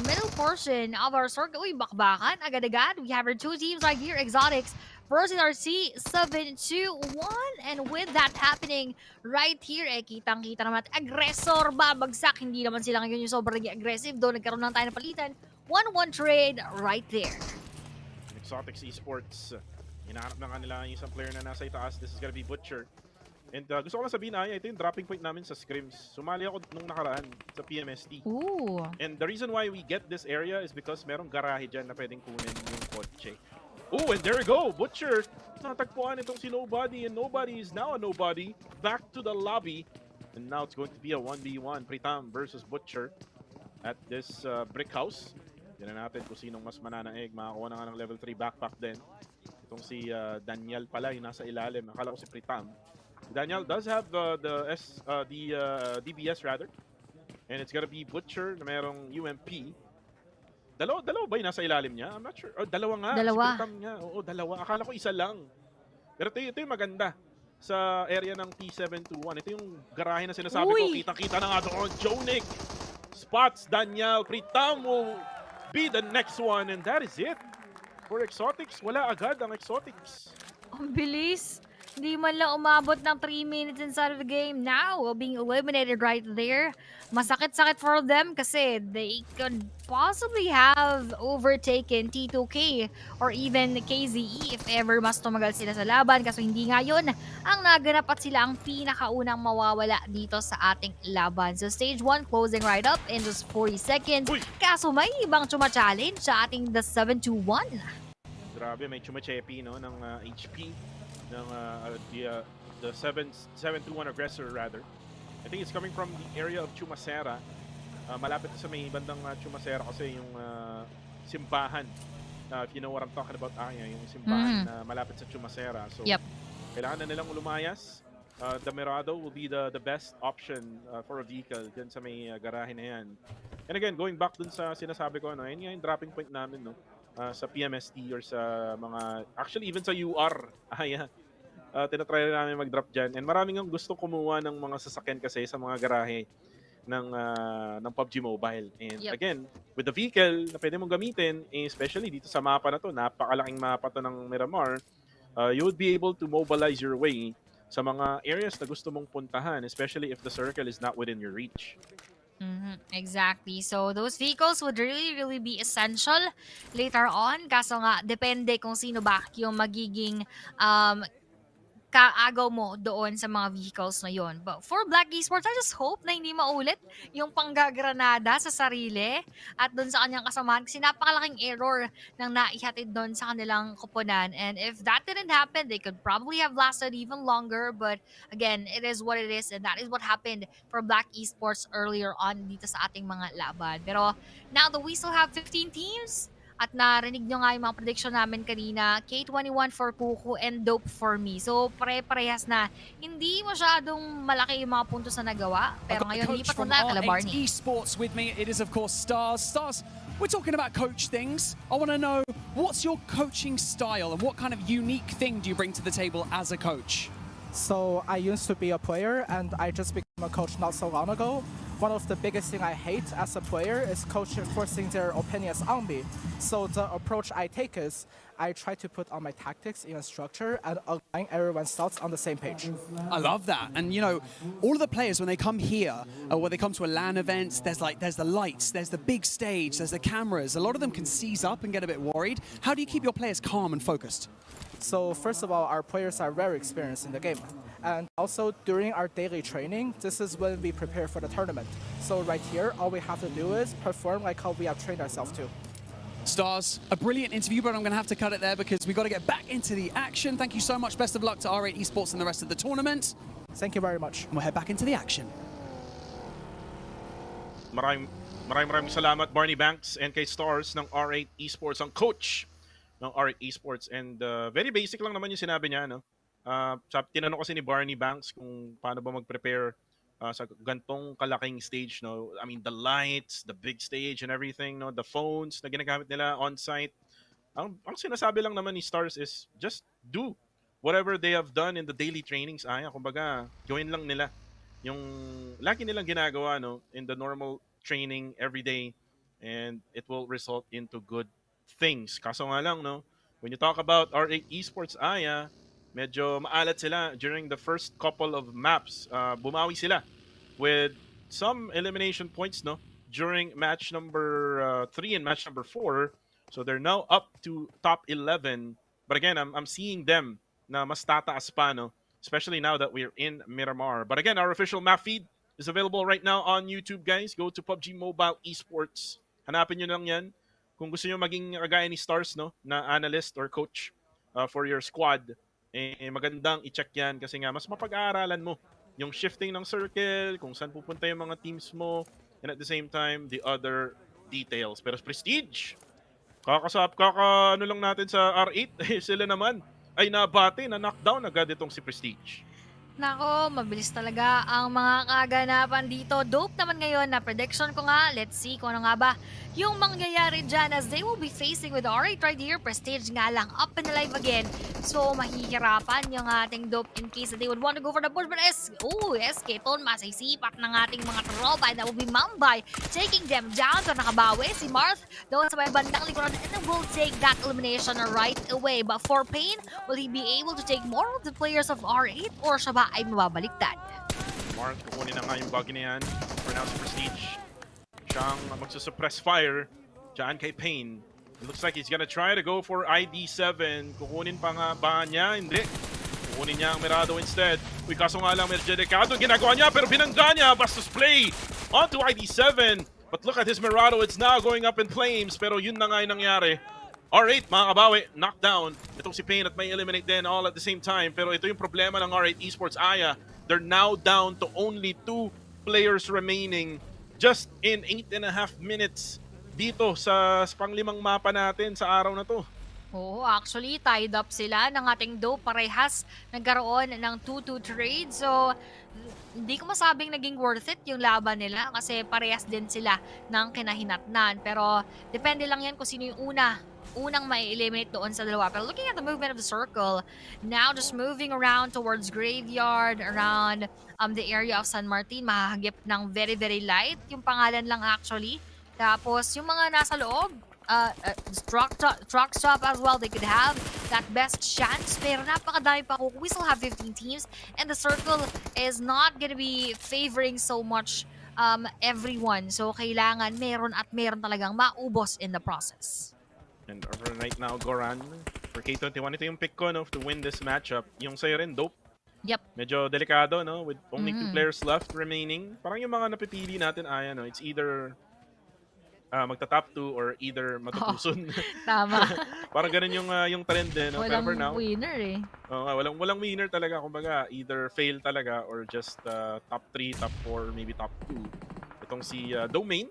middle portion of our circle. Uy, bakbakan agad-agad. We have our 2 teams right here, Exotics versus our C721. And with that happening right here, kitang-kita naman at aggressor babagsak. Hindi naman sila ngayon yung sobrang aggressive. Doon nagkaroon lang tayo ng palitan. 1-1 trade right there. Exotics Esports. Hinahanap na kanila yung isang player na nasa itaas. This is gonna be Butcher. And gusto ko lang sabihin, ito yung dropping point namin sa scrims. Sumali ako nung nakaraan sa PMST. Ooh. And the reason why we get this area is because merong garahe dyan na pwedeng kunin yung kotse. Oh, and there we go! Butcher! Natagpuan itong si Nobody, and Nobody is now a Nobody. Back to the lobby. And now it's going to be a 1v1. Pritam versus Butcher at this brick house. Tignan natin kung sinong mas mananaig. Makakuha na nga ng level 3 backpack din. Itong si Daniel pala, yung nasa ilalim. Akala ko si Pritam. Daniel does have the DBS rather. And it's gonna be Butcher na merong UMP. Dalawa ba yung nasa ilalim niya? I'm not sure. Oh, dalawa nga. Dalawa. Si Pritam niya. Oo, dalawa. Akala ko isa lang. Pero ito yung maganda sa area ng P721. Ito yung garahe na sinasabi ko. Kitang-kita na nga doon. Jonic spots Daniel. Pritam will be the next one. And that is it. For Exotics, wala agad ang Exotics. Ang bilis. Hindi man lang umabot ng 3 minutes inside of the game. Now, being eliminated right there. Masakit-sakit for them kasi they could possibly have overtaken T2K or even KZE if ever mas tumagal sila sa laban. Kaso hindi nga yun ang naganap at sila ang pinakaunang mawawala dito sa ating laban. So stage 1 closing right up in just 40 seconds. Kaso may ibang chuma-challenge sa ating the 721. Grabe, may chumachepi no, ng HP. Ng the 721 aggressor rather. I think it's coming from the area of Chumasera. Malapit sa may bandang Chumasera kasi yung simbahan. If you know what I'm talking about, yung simbahan na malapit sa Chumasera. So kailangan na nilang lumayas. The Mirado will be the best option for a vehicle dyan sa may garahe na yan. And again, going back dun sa sinasabi ko, yun yung dropping point namin, no? Sa PMST or sa mga, actually even sa UR, tinatry namin mag-drop dyan. And maraming ang gusto kumuha ng mga sasakyan kasi sa mga garahe ng PUBG Mobile. And again, with the vehicle na pwede mong gamitin, especially dito sa mapa na to, napakalaking mapa to ng Miramar, you would be able to mobilize your way sa mga areas na gusto mong puntahan, especially if the circle is not within your reach. Exactly. So those vehicles would really be essential later on. Kaso nga, depende kung sino ba yung magiging kaagaw mo doon sa mga vehicles na yon. But for Black Esports, I just hope na hindi maulit yung panggagranada sa sarili at doon sa kanyang kasamahan kasi napakalaking error nang naihatid doon sa kanilang koponan. And if that didn't happen, they could probably have lasted even longer. But again, it is what it is and that is what happened for Black Esports earlier on dito sa ating mga laban. Pero now that we still have 15 teams, at narinig nyo nga yung mga prediction namin kanina, K21 for Kuku and Dope for me. So, pare-parehas na. Hindi masyadong malaki yung mga puntos na nagawa. Pero ngayon, lipat muna kala Barney. Esports with me, it is of course Stars. Stars, we're talking about coach things. I want to know, what's your coaching style and what kind of unique thing do you bring to the table as a coach? So I used to be a player and I just became a coach not so long ago. One of the biggest things I hate as a player is coaches forcing their opinions on me. So the approach I take is I try to put all my tactics in a structure and align everyone's thoughts on the same page. I love that. And you know, all of the players, when they come here, when they come to a LAN event, there's the lights, there's the big stage, there's the cameras. A lot of them can seize up and get a bit worried. How do you keep your players calm and focused? So first of all, our players are very experienced in the game. And also during our daily training, this is when we prepare for the tournament. So right here, all we have to do is perform like how we have trained ourselves to. Stars, a brilliant interview, but I'm going to have to cut it there because we've got to get back into the action. Thank you so much. Best of luck to R8 Esports and the rest of the tournament. Thank you very much. And we'll head back into the action. Maraming salamat Barney Banks and kay Stars ng R8 Esports, ang coach ng R8 Esports. And very basic lang naman yung sinabi niya, no? Tinanong kasi ni Barney Banks kung paano ba mag-prepare sa gantong kalaking stage, no? I mean, the lights, the big stage and everything, no? The phones na ginagamit nila on-site. Ang sinasabi lang naman ni Stars is just do whatever they have done in the daily trainings. Kumbaga, gawin lang nila yung lagi nilang ginagawa, no? In the normal training every day, and it will result into good things. Kaso nga lang, no? When you talk about R8 Esports, medyo maalat sila during the first couple of maps. Bumawi sila with some elimination points, no, during match number 3 and match number 4. So they're now up to top 11. But again, I'm seeing them na mas tataas pa, no, especially now that we're in Miramar. But again, our official map feed is available right now on YouTube, guys. Go to PUBG Mobile Esports. Hanapin nyo lang yan. Kung gusto nyo maging gaya ni Stars, no, na analyst or coach for your squad, magandang i-check yan kasi nga mas mapag-aaralan mo yung shifting ng circle, kung saan pupunta yung mga teams mo, and at the same time, the other details. Pero Prestige, ano lang natin sa R8, sila naman ay nabate, na knockdown agad itong si Prestige. Nako, mabilis talaga ang mga kaganapan dito. Dope naman ngayon na prediction ko nga. Let's see kung ano nga ba yung mangyayari dyan as they will be facing with R8 right here. Prestige nga lang, up and alive again. So, mahihirapan yung ating Dope in case that they would want to go for the push. But SK Ton, masisipat ng ating mga tropa. And that will be Mambay taking them down. So, nakabawi si Marth doon sa may bandang likuran. And will take that elimination right away. But for Pain, will he be able to take more of the players of R8 or siya ba ay mababaliktad? Marth, kukunin na nga yung buggy na yan. For now, si Prestige. Siyang magsusuppress fire dyan kay Pain. It looks like he's gonna try to go for ID7. Kukunin pa nga ba niya? Hindi. Kukunin niya ang Mirado instead. Uy, kaso nga lang, medyo delikado ginagawa niya, pero binangga niya. Bastos play onto ID7. But look at his Mirado. It's now going up in flames. Pero yun na nga yung nangyari. R8, mga kabawi, knockdown. Itong si Pain at may eliminate din all at the same time. Pero ito yung problema ng R8 Esports, they're now down to only 2 players remaining just in 8.5 minutes dito sa panglimang mapa natin sa araw na to. Oo, actually, tied up sila ng ating Dope. Parehas nagkaroon ng 2-2 trade. So, hindi ko masabing naging worth it yung laban nila kasi parehas din sila ng kinahinatnan. Pero, depende lang yan kung sino yung unang mai-eliminate doon sa dalawa. Pero looking at the movement of the circle, now just moving around towards Graveyard, around the area of San Martin, mahahagip ng very, very light. Yung pangalan lang actually. Tapos, yung mga nasa loob, truck stop as well, they could have that best chance. Pero napakadami pa ko. We still have 15 teams and the circle is not gonna be favoring so much everyone. So, kailangan meron at meron talagang maubos in the process. And right now, Goran, for K21, ito yung pick ko, no, to win this matchup. Yung sa'yo rin, Dope. Yep. Medyo delikado, no, with only 2 players left remaining. Parang yung mga napipili natin, no, it's either magta-top 2 or either matutuson. Tama. Parang ganun yung trend din, no? Walang Pero for now, winner eh. Walang winner talaga, kumbaga, either fail talaga or just top 3, top 4, maybe top 2. Itong si Domain.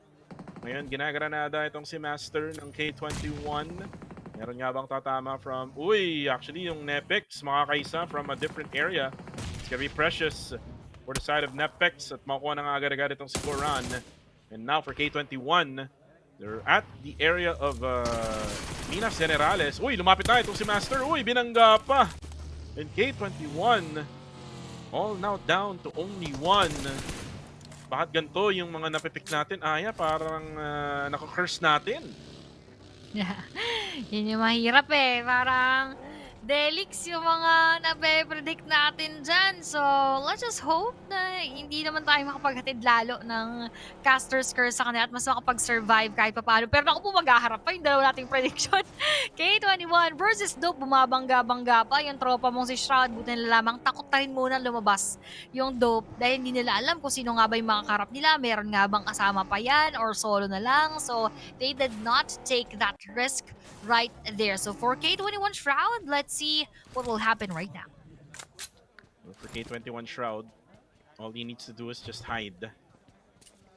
Ngayon, ginagranada itong si Master ng K21. Meron nga bang tatama from... actually yung Nepex, makakaisa from a different area. It's gonna be precious for the side of Nepex at makuha na nga agad-agad itong si Goran. And now for K21, They're at the area of Minas Generales. Uy, lumapit na itong si Master. Uy, binangga pa. And K21, all now down to only 1. Bakit ganito yung mga napipick natin? Aya, parang naka-curse natin. Yun yung mahirap eh. Parang Delix yung mga nape-predict natin dyan. So, let's just hope na hindi naman tayo makapaghatid lalo ng caster's curse sa kanila at mas makapag-survive kahit papaano. Pero naku po, maghaharap pa yung dalawa nating prediction. K21 versus Dope, bumabangga-bangga pa yung tropa mong si Shroud. Buti nila lamang takot na rin muna lumabas yung Dope dahil hindi nila alam kung sino nga ba yung makakarap nila. Meron nga bang kasama pa yan or solo na lang. So, they did not take that risk right there. So, for K21 Shroud, let's see what will happen right now. Well, for K21 Shroud, all he needs to do is just hide.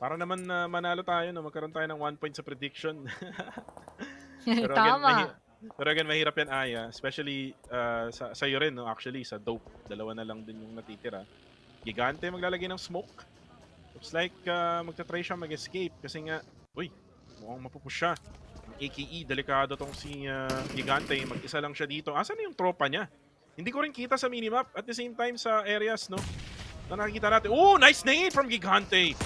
Para naman manalo tayo, no? Magkaroon tayo ng 1 point sa prediction. Tama. Pero again, mahirap yan, Aya. Especially sa'yo rin, no? Actually, sa Dope. Dalawa na lang din yung natitira. Gigante maglalagay ng smoke. Looks like magta-try siya mag-escape. Kasi nga, uy, mukhang mapupush siya. AKE, delikado tong si Gigante. Mag-isa lang siya dito. Asan na yung tropa niya? Hindi ko rin kita sa minimap. At the same time sa areas, no? Na nakikita natin. Oh, nice nade from Gigante!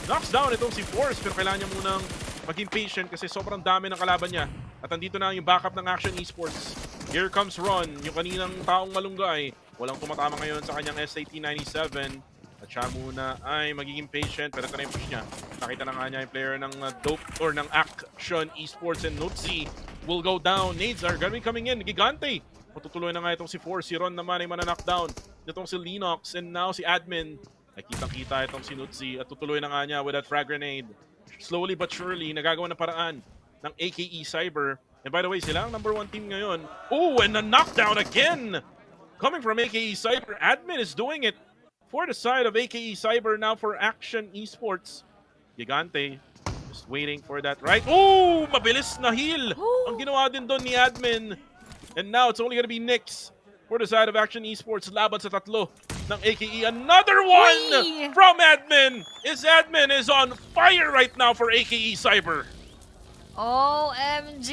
Knocks down itong si Force. Pero kailangan niya munang maging patient kasi sobrang dami ng kalaban niya. At andito na yung backup ng Action Esports. Here comes Ron. Yung kaninang taong malunggay. Walang tumatama ngayon sa kanyang SAT-97. At siya muna ay magiging patient, pero ito na yung push niya. Nakita na nga niya yung player ng Dope or ng Action Esports and Nutzi will go down. Nades are gonna be coming in. Gigante! Matutuloy na nga itong si Force. Si Ron naman ay mananockdown. Itong si Linox and now si Admin. Ay kitang-kita itong si Nutzi at tutuloy na nga niya with that frag grenade. Slowly but surely, nagagawa ng paraan ng AKE Cyber. And by the way, sila ang number 1 team ngayon. Oh, and a knockdown again! Coming from AKE Cyber. Admin is doing it for the side of AKE Cyber now for Action Esports. Gigante just waiting for that right. Oh, mabilis na heal. Ang ginawa din doon ni Admin. And now it's only gonna be Nyx for the side of Action Esports. Laban sa tatlo ng AKE. Another one from Admin. Admin is on fire right now for AKE Cyber. OMG!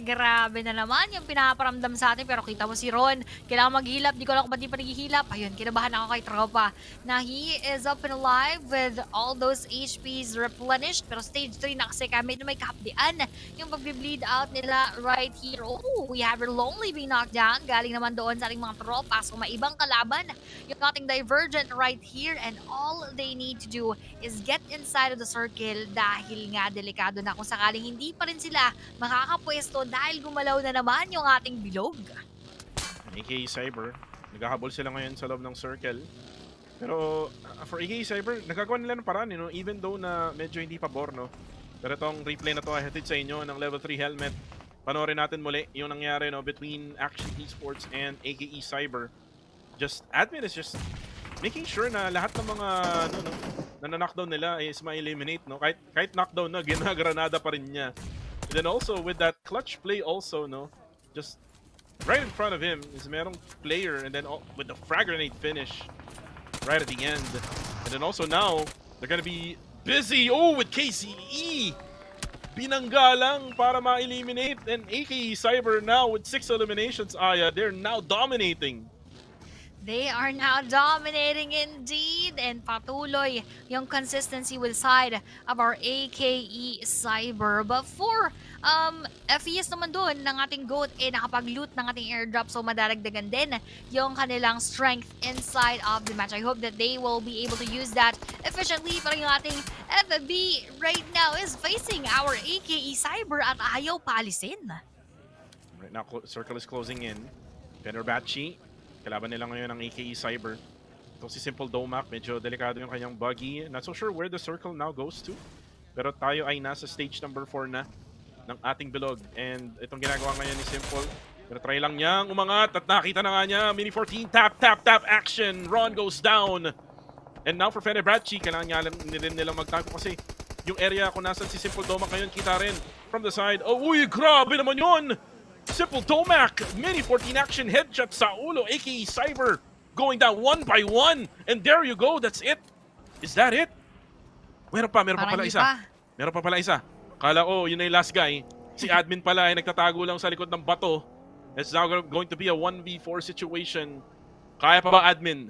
Grabe na naman yung pinaparamdam sa atin. Pero kita mo si Ron, kailangan maghilap. Di ko alam kung ba't di pa naghihilap. Ayun, kinabahan ako kay tropa na he is up and alive with all those HPs replenished. Pero stage 3 na kasi kami na may kahapdian yung pag-bleed out nila right here. Oh, we have Lonely being knocked down. Galing naman doon sa ating mga tropa. So may ibang kalaban yung ating Divergent right here. And all they need to do is get inside of the circle dahil nga delikado na kung sakaling hindi pa rin sila makakapwesto dahil gumalaw na naman yung ating bilog. AKE Cyber, naghahabol sila ngayon sa loob ng circle. Pero for AKE Cyber, nagagawa nila ng paraan, you know, even though na medyo hindi pabor, no? Pero itong replay na to ay hatid sa inyo ng level 3 helmet. Panoorin natin muli yung nangyari, no, between Action Esports and AKE Cyber. Admin is just making sure na lahat ng mga na-knockdown nila is ma-eliminate, no? Kahit knockdown na, ginagranada pa rin niya. And then also with that clutch play also, no, just right in front of him is merong player, and then with the frag grenade finish right at the end. And then also now they're gonna be busy. Oh, with KCE binangga lang para ma-eliminate, and AKE Cyber now with 6 eliminations. Aya, they're now dominating. They are now dominating indeed, and patuloy yung consistency with side of our AKE Cyber. But for FES naman doon ng ating GOAT, nakapag-loot ng ating airdrop, so madaragdagan din yung kanilang strength inside of the match. I hope that they will be able to use that efficiently. Pero yung ating FB right now is facing our AKE Cyber at ayaw paalisin. Right now, circle is closing in. Fenerbahce, kalaban nila ngayon ang AKE Cyber. Ito si Simple Domac, medyo delikado yung kanyang buggy. Not so sure where the circle now goes to. Pero tayo ay nasa stage number 4 na ng ating bilog. And itong ginagawa ngayon ni Simple, pero try lang niyang umangat at nakita na nga niya. Mini 14, tap, tap, tap, action. Ron goes down. And now for Fenerbahce, kailangan niya rin nilang magtago kasi yung area kung nasan si Simple Domac ngayon, kita rin from the side. Oh, uy, grabe naman yun! Simple Domac, mini 14 action headshot sa ulo. AKE Cyber going down 1 by 1. And there you go, that's it. Is that it? Meron pa pala isa. Meron pa pala isa. Kala ko, yun na yung last guy. Si admin pala ay nagtatago lang sa likod ng bato. It's now going to be a 1v4 situation. Kaya pa ba, admin?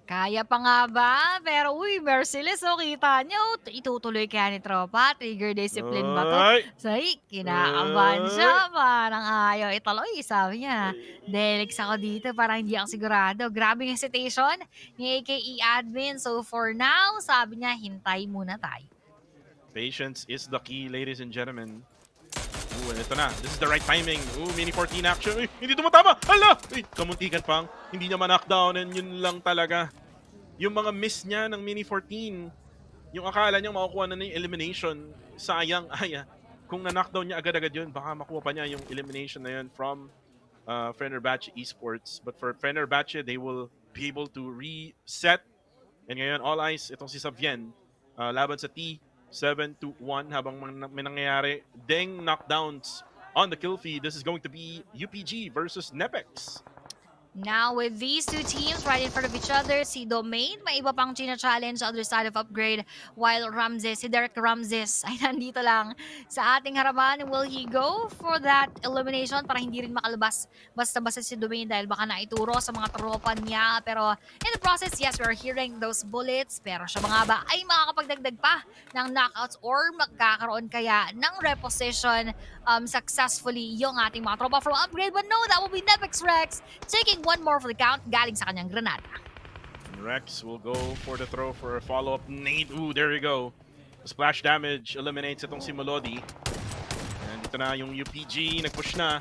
Kaya pa nga ba? Pero uy, merciless oh, kita nyo. Itutuloy kaya ni Tropa. Trigger discipline ba to? Ay! Say, kinakabahan siya. Parang ayaw italoy. Sabi niya, Delix ako dito. Parang hindi ako sigurado. Grabing hesitation ni AKE admin. So for now, sabi niya, hintay muna tayo. Patience is the key, ladies and gentlemen. Ooh, ito na. This is the right timing. Ooh, mini 14 action. Uy, hindi tumatama. Hala! Uy, kamuntikan pang. Hindi niya ma-knockdown and yun lang talaga. Yung mga miss niya ng mini 14, yung akala niya makukuha na yung elimination, sayang, kung na-knockdown niya agad-agad yun, baka makuha pa niya yung elimination na yun from Fenerbahce Esports. But for Fenerbahce, they will be able to reset. And ngayon, all eyes, itong si Savien, laban sa T, 7-1 habang may nangyayari ding knockdowns on the kill feed. This is going to be UPG versus Nepex. Now with these two teams right in front of each other, si Domain may iba pang china-challenge sa other side of upgrade, while Ramses, si Derek Ramses ay nandito lang sa ating harapan. Will he go for that elimination para hindi rin makalabas basta-basta si Domain dahil baka naituro sa mga tropa niya? Pero in the process, yes, we're hearing those bullets, pero siya mga ba ay makakapagdagdag pa ng knockouts or magkakaroon kaya ng reposition successfully yung ating mga tropa from upgrade? But no, that will be Nepex Rex taking one more for the count galing sa kanyang granada. Rex will go for the throw for a follow-up nade. Ooh, there you go. The splash damage eliminates itong si Melody. And dito na yung UPG, nag-push na.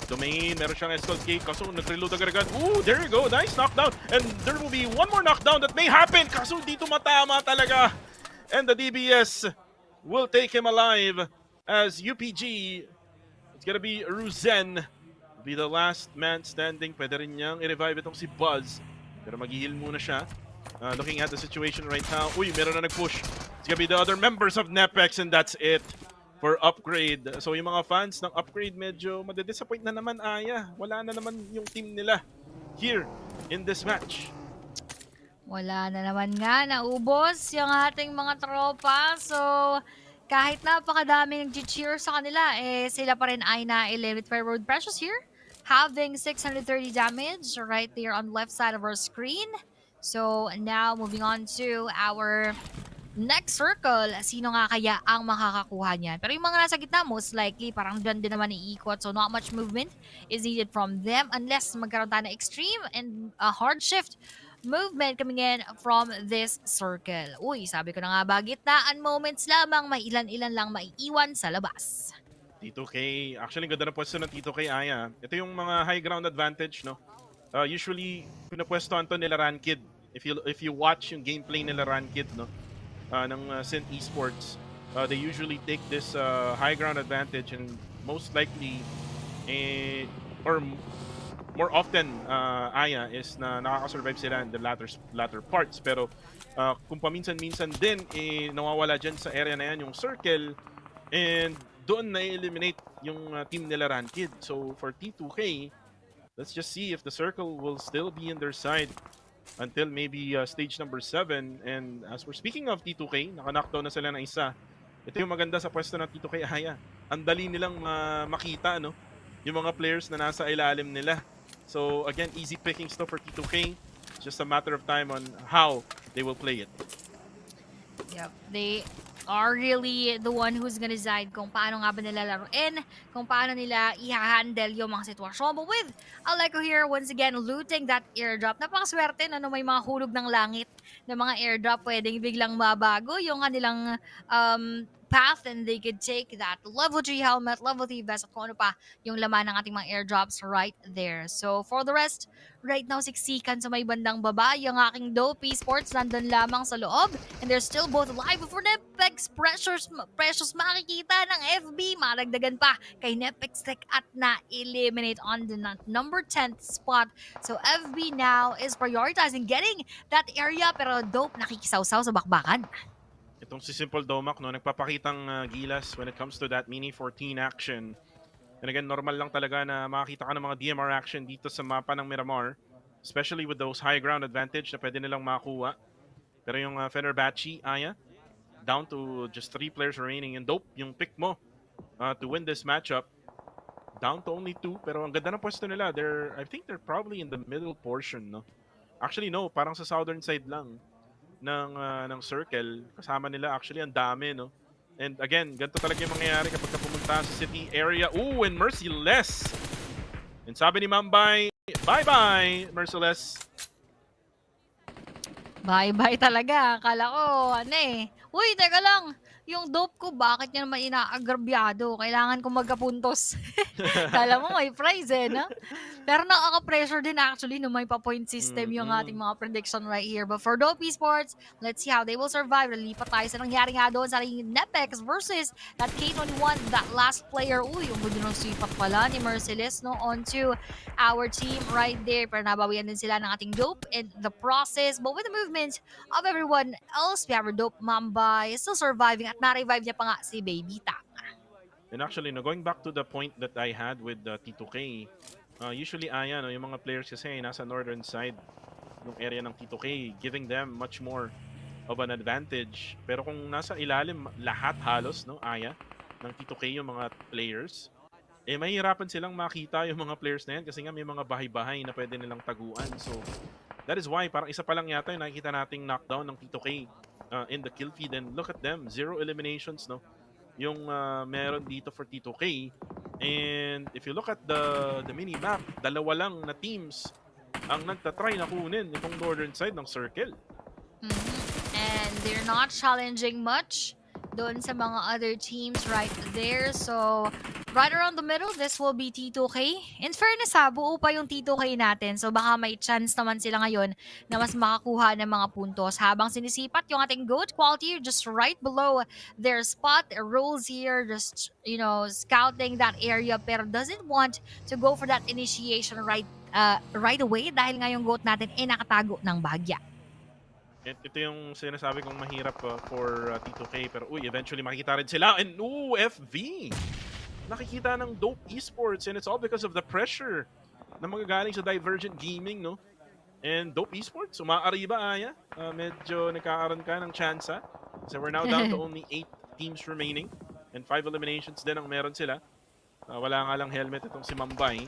Domain, meron siyang escape, kaso nag-reload agad-agad. Ooh, there you go, nice knockdown. And there will be one more knockdown that may happen, kaso dito matama talaga. And the DBS will take him alive as UPG, it's gonna be Ruzen. Be the last man standing. Pwede rin niyang i-revive itong si Buzz. Pero mag-heal muna siya. Looking at the situation right now. Uy, meron na nag-push. It's gonna be the other members of Nepex and that's it for upgrade. So yung mga fans ng upgrade medyo madidisappoint na naman, Wala na naman yung team nila here in this match. Wala na naman nga, naubos yung ating mga tropa. So kahit napakadami nag-cheer sa kanila, sila pa rin ay na-eliminate by Road Precious here, having 630 damage right there on the left side of our screen. So now moving on to our next circle, sino nga kaya ang makakakuha niyan? Pero yung mga nasa gitna, most likely parang dyan din naman iikot, so not much movement is needed from them unless magkaroon tayo na extreme and a hard shift movement coming in from this circle. Uy, sabi ko na nga ba, gitnaan moments lamang, may ilan-ilan lang maiiwan sa labas. Tito K, actually ganda na pwesto ng Tito K, Ito yung mga high ground advantage, no? Usually, pinapwestohan to nila Rankid. If you watch yung gameplay nila Rankid, no? Ng Synth Esports, they usually take this high ground advantage and most likely, or more often, is na nakaka-survive sila in the latter parts. Pero kung paminsan-minsan din, nawawala dyan sa area na yan yung circle and doon na-eliminate yung team nila Rankid. So for T2K, let's just see if the circle will still be in their side until maybe stage number 7. And as we're speaking of T2K, naka-knockdown na sila ng isa. Ito yung maganda sa pwesto ng T2K, Ang dali nilang makita, no? Yung mga players na nasa ilalim nila. So again, easy pickings to for T2K. It's just a matter of time on how they will play it. Yep, they are really the one who's gonna decide kung paano nga ba nila laruin, kung paano nila i-handle yung mga sitwasyon. But with Aleko here, once again, looting that airdrop. Napakaswerte na may mga hulog ng langit na mga airdrop, pwedeng biglang mabago yung kanilang path and they could take that level 3 helmet, level 3 vest at kung ano pa yung laman ng ating mga airdrops right there. So for the rest, right now siksikan sa may bandang baba yung aking Dope Esports nandun lamang sa loob and they're still both alive for Nepex. Precious makikita ng FB, maragdagan pa kay Nepex Tech at na-eliminate on the number 10th spot. So FB now is prioritizing getting that area pero Dope nakikisaw-saw sa bakbakan. Itong si Simple Domac, no, nagpapakitang gilas when it comes to that mini 14 action. And again, normal lang talaga na makakita ka ng mga DMR action dito sa mapa ng Miramar, especially with those high ground advantage na pwede nilang makuha. Pero yung Fenerbahce, down to just 3 players remaining. And Dope, yung pick mo to win this matchup. Down to only 2, pero ang ganda ng pwesto nila. I think they're probably in the middle portion, no? Actually, no, parang sa southern side lang ng circle. Kasama nila actually ang dami, no? And again, ganito talaga yung mangyayari kapag pumunta sa city area. Ooh, and Merciless! And sabi ni Mambay, bye-bye, Merciless. Bye-bye talaga. Akala ko, Uy, teka lang. Yung dope ko, bakit niya naman inaagrabyado? Kailangan ko magkapuntos. Kala mo may prize no? Pero nakaka-pressure din actually no may pa-point system yung ating mga prediction right here. But for Dope Esports, let's see how they will survive. Lilipat tayo sa nangyari nga doon sa Nepex versus that K21, that last player. Uy, yung gusto ng sipat pala ni Merciless, no? On to our team right there. Pero nabawian din sila ng ating Dope in the process. But with the movement of everyone else, we have our Dope Mamba is still surviving at na-revive niya pa nga si Baby Tang. And actually, no, going back to the point that I had with T2K, usually, no, yung mga players kasi nasa northern side ng area ng T2K, giving them much more of an advantage. Pero kung nasa ilalim lahat halos, no, ng T2K yung mga players, mahihirapan silang makita yung mga players na yan kasi nga may mga bahay-bahay na pwede nilang taguan. So, that is why parang isa pa lang yata yung nakikita nating knockdown ng T2K in the kill feed. And look at them, 0 eliminations, no? Yung meron dito for T2K. And if you look at the mini-map, 2 lang na teams ang nagtatry na kunin itong northern side ng circle. And they're not challenging much doon sa mga other teams right there. So, right around the middle, this will be T2K. In fairness buo pa yung T2K natin. So, baka may chance naman sila ngayon na mas makakuha ng mga puntos. Habang sinisipat yung ating GOAT quality just right below their spot. Rolls here, just, scouting that area pero doesn't want to go for that initiation right away dahil nga yung GOAT natin nakatago ng bahagya. Ito yung sinasabi kong mahirap for T2K pero eventually makikita rin sila. And FV! Nakikita ng Dope Esports and it's all because of the pressure na magagaling sa Divergent Gaming, no? And Dope Esports, umaariba medyo nagkakaroon ka ng tsansa. So we're now down to only 8 teams remaining and 5 eliminations din ang meron sila. Wala nga lang helmet itong si Mambay.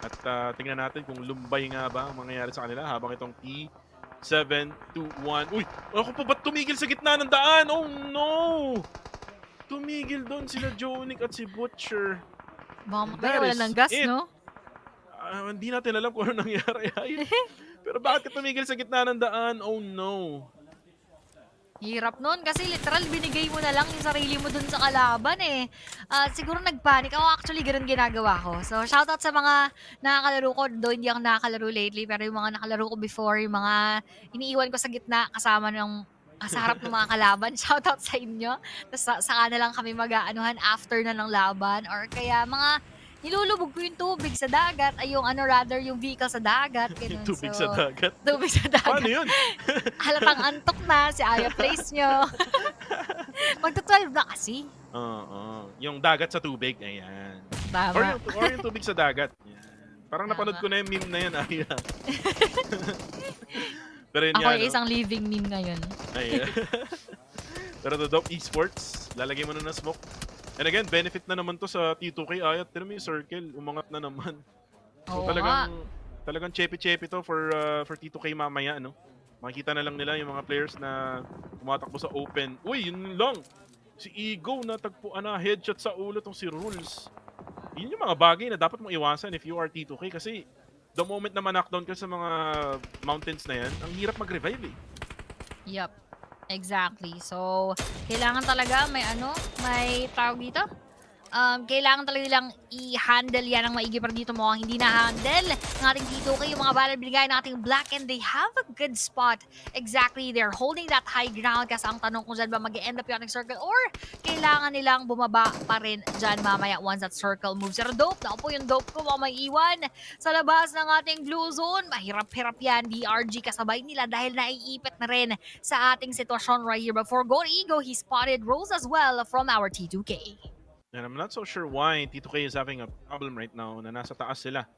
At tingnan natin kung lumbay nga ba ang mangyayari sa kanila habang itong T7, 2-1. Uy! Ako pa ba't tumigil sa gitna ng daan? Oh no! Tumigil doon sila Jonic at si Butcher. Baka matay, wala ng gas, no? Hindi natin alam kung ano nangyari. Pero bakit ka tumigil sa gitna ng daan? Oh no! Hirap nun kasi literal binigay mo na lang yung sarili mo dun sa kalaban siguro nagpanik. Ako actually ganun ginagawa ko. So shoutout sa mga nakakalaro ko. Though hindi ako nakakalaro lately pero yung mga nakalaro ko before, yung mga iniiwan ko sa gitna kasama sa harap ng mga kalaban. Shoutout sa inyo. Tapos saka na lang kami mag-aanuhan after na ng laban or kaya mga nilulubog ko yung tubig sa dagat, yung yung vehicle sa dagat. Ganun. Tubig sa dagat? Tubig sa dagat. Paano yun? Halatang antok na, si Aya place nyo. Magta-12 na kasi. Yung dagat sa tubig, ayan. Tama. Or yung tubig sa dagat. Ayan. Parang napanood ko na yung meme na yan, Aya. Pero yun ako yung isang living meme ngayon. Ayan. Pero the Dope Esports, lalagay mo na ng smoke. And again, benefit na naman to sa T2K. Ayat, tinan mo yung circle, umangat na naman. So talagang chepe-chepe to for T2K mamaya, no? Makikita na lang nila yung mga players na tumatakbo sa open. Uy, yun lang. Si Ego na tagpuan na headshot sa ulo tong si Rules. Yun yung mga bagay na dapat mong iwasan if you are T2K kasi the moment na ma-knockdown ka sa mga mountains na yan, ang hirap mag-revive Yup. Exactly. So, kailangan talaga may tawag dito. Kailangan talaga nilang i-handle yan ng maigi pero dito mo hindi na-handle ng ating T2K yung mga battle binigay ng ating Black and they have a good spot. Exactly. They're holding that high ground kasi ang tanong kung saan ba mag-end up yung ating circle or kailangan nilang bumaba pa rin dyan mamaya once that circle moves. Pero Dope, po yung Dope ko may iwan sa labas ng ating blue zone. Mahirap-hirap yan. DRG kasabay nila dahil naiipit na rin sa ating sitwasyon right here. Before Gold Ego, he spotted rolls as well from our T2K. And I'm not so sure why T2K is having a problem right now na nasa taas sila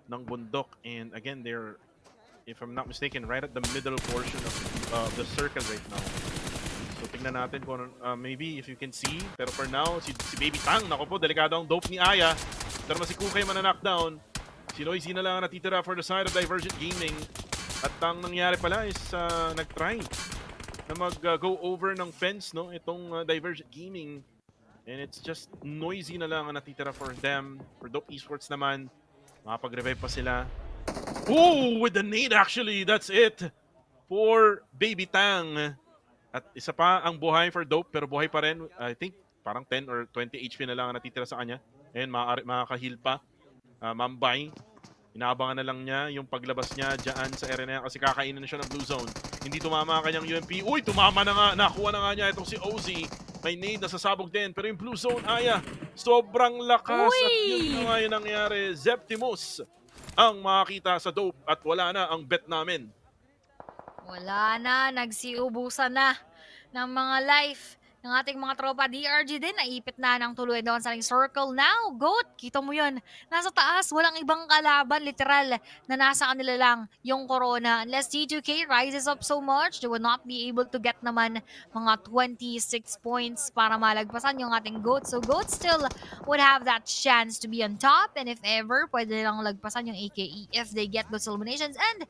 ng bundok. And again, they're, if I'm not mistaken, right at the middle portion of the circle right now. So tingnan natin kung maybe if you can see. Pero for now, si Baby Tang, nako po, delikado ang dope ni Aya. Pero si Kukay man-knockdown. Si Noisy na lang natitira for the side of Divergent Gaming. At ang nangyari pala is nag-try na mag-go over ng fence, no? Itong Divergent Gaming. And it's just Noisy na lang ang natitira for them. For Dope Esports naman, makapag-revive pa sila. Oh, with the nade actually, that's it for Baby Tang. At isa pa ang buhay for Dope, pero buhay pa rin. I think parang 10 or 20 HP na lang ang natitira sa kanya. Ayan, makaka-heal pa. Mambay. Inaabangan na lang niya yung paglabas niya dyan sa area na yan kasi kakainin na siya ng blue zone. Hindi tumama ang kanyang UMP. Uy, tumama na nga. Nakuha na nga niya itong si Ozzy. May nade na sasabog din. Pero yung blue zone, Aya, sobrang lakas. Uy! At yun na nga yung nangyari. Zeptimus ang makakita sa Dope at wala na ang bet namin. Wala na, nagsiubusan na ng mga life ng ating mga tropa. DRG din, naipit na ng tuloy doon sa ating circle. Now, Goat, kita mo yun. Nasa taas, walang ibang kalaban, literal, na nasa kanila lang yung corona. Unless T2K rises up so much, they will not be able to get naman mga 26 points para malagpasan yung ating Goat. So, Goat still would have that chance to be on top. And if ever, pwede lang lagpasan yung AKE if they get those eliminations and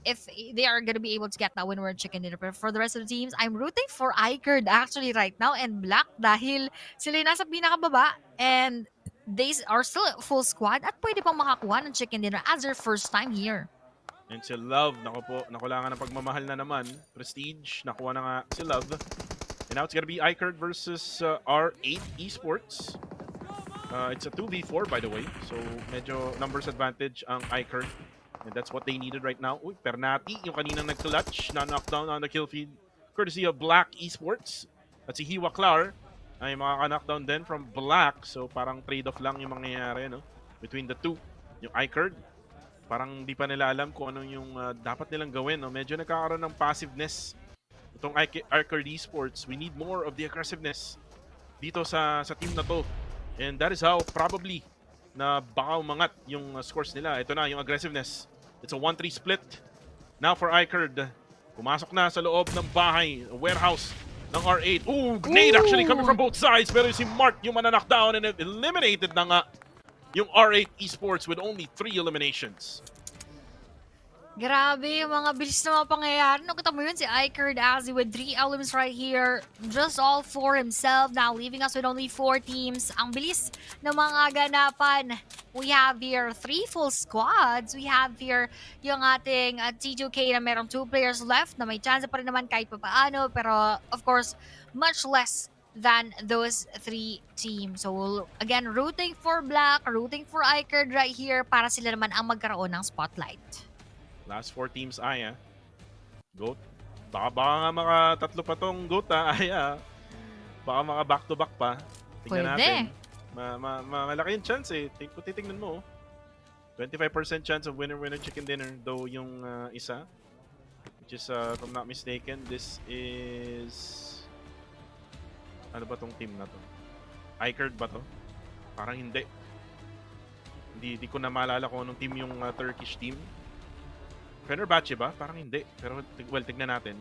if they are gonna be able to get that winner chicken dinner. But for the rest of the teams, I'm rooting for Icard actually right now and Black dahil sila nasa pinakababa and they are still a full squad at pwede pang makakuha ng chicken dinner as their first time here. And si Love, naku po, nakulangan ng pagmamahal na naman. Prestige, nakuha na nga si Love. And now it's gonna be Icard versus R8 Esports. It's a 2v4 by the way, so medyo numbers advantage ang Icard. And that's what they needed right now. Uy, Pernati, yung kaninang nag-clutch na knockdown on the kill feed. Courtesy of Black Esports. At si Hiwa Clar ay makaka-knockdown din from Black. So parang trade-off lang yung mangyayari, no? Between the two. Yung Icard, parang di pa nila alam kung ano yung dapat nilang gawin. No? Medyo nagkakaroon ng passiveness. Itong Icard Esports, we need more of the aggressiveness dito sa team na to. And that is how probably na baka umangat yung scores nila. Ito na yung aggressiveness. It's a 1-3 split. Now for Icard. Pumasok na sa loob ng bahay, warehouse ng R8. Ooh, grenade actually coming from both sides. Pero si Mark yung mananockdown and eliminated na nga yung R8 Esports with only 3 eliminations. Grabe, mga bilis na mga pangyayari. Nakita mo yun si Icard Azzy with 3 elements right here. Just all for himself. Now leaving us with only 4 teams. Ang bilis ng mga ganapan. We have here 3 full squads. We have here yung ating T2K na merong 2 players left na may chance pa rin naman kahit pa paano. Pero of course, much less than those 3 teams. So again, rooting for Black, rooting for Icard right here para sila naman ang magkaroon ng spotlight. Last 4 teams, Aya. Goat. Baka nga makatatlo pa tong Goat, Aya. Baka maka back-to-back pa. Tingnan natin. Malaki yung chance eh. Titignan mo. 25% chance of winner-winner chicken dinner. Though yung isa. Which is, if I'm not mistaken, this is... Ano ba tong team na to? Icard ba to? Parang hindi. Hindi ko na maalala kung anong team yung Turkish team. Fenerbahce ba? Parang hindi. Pero, well, tignan natin.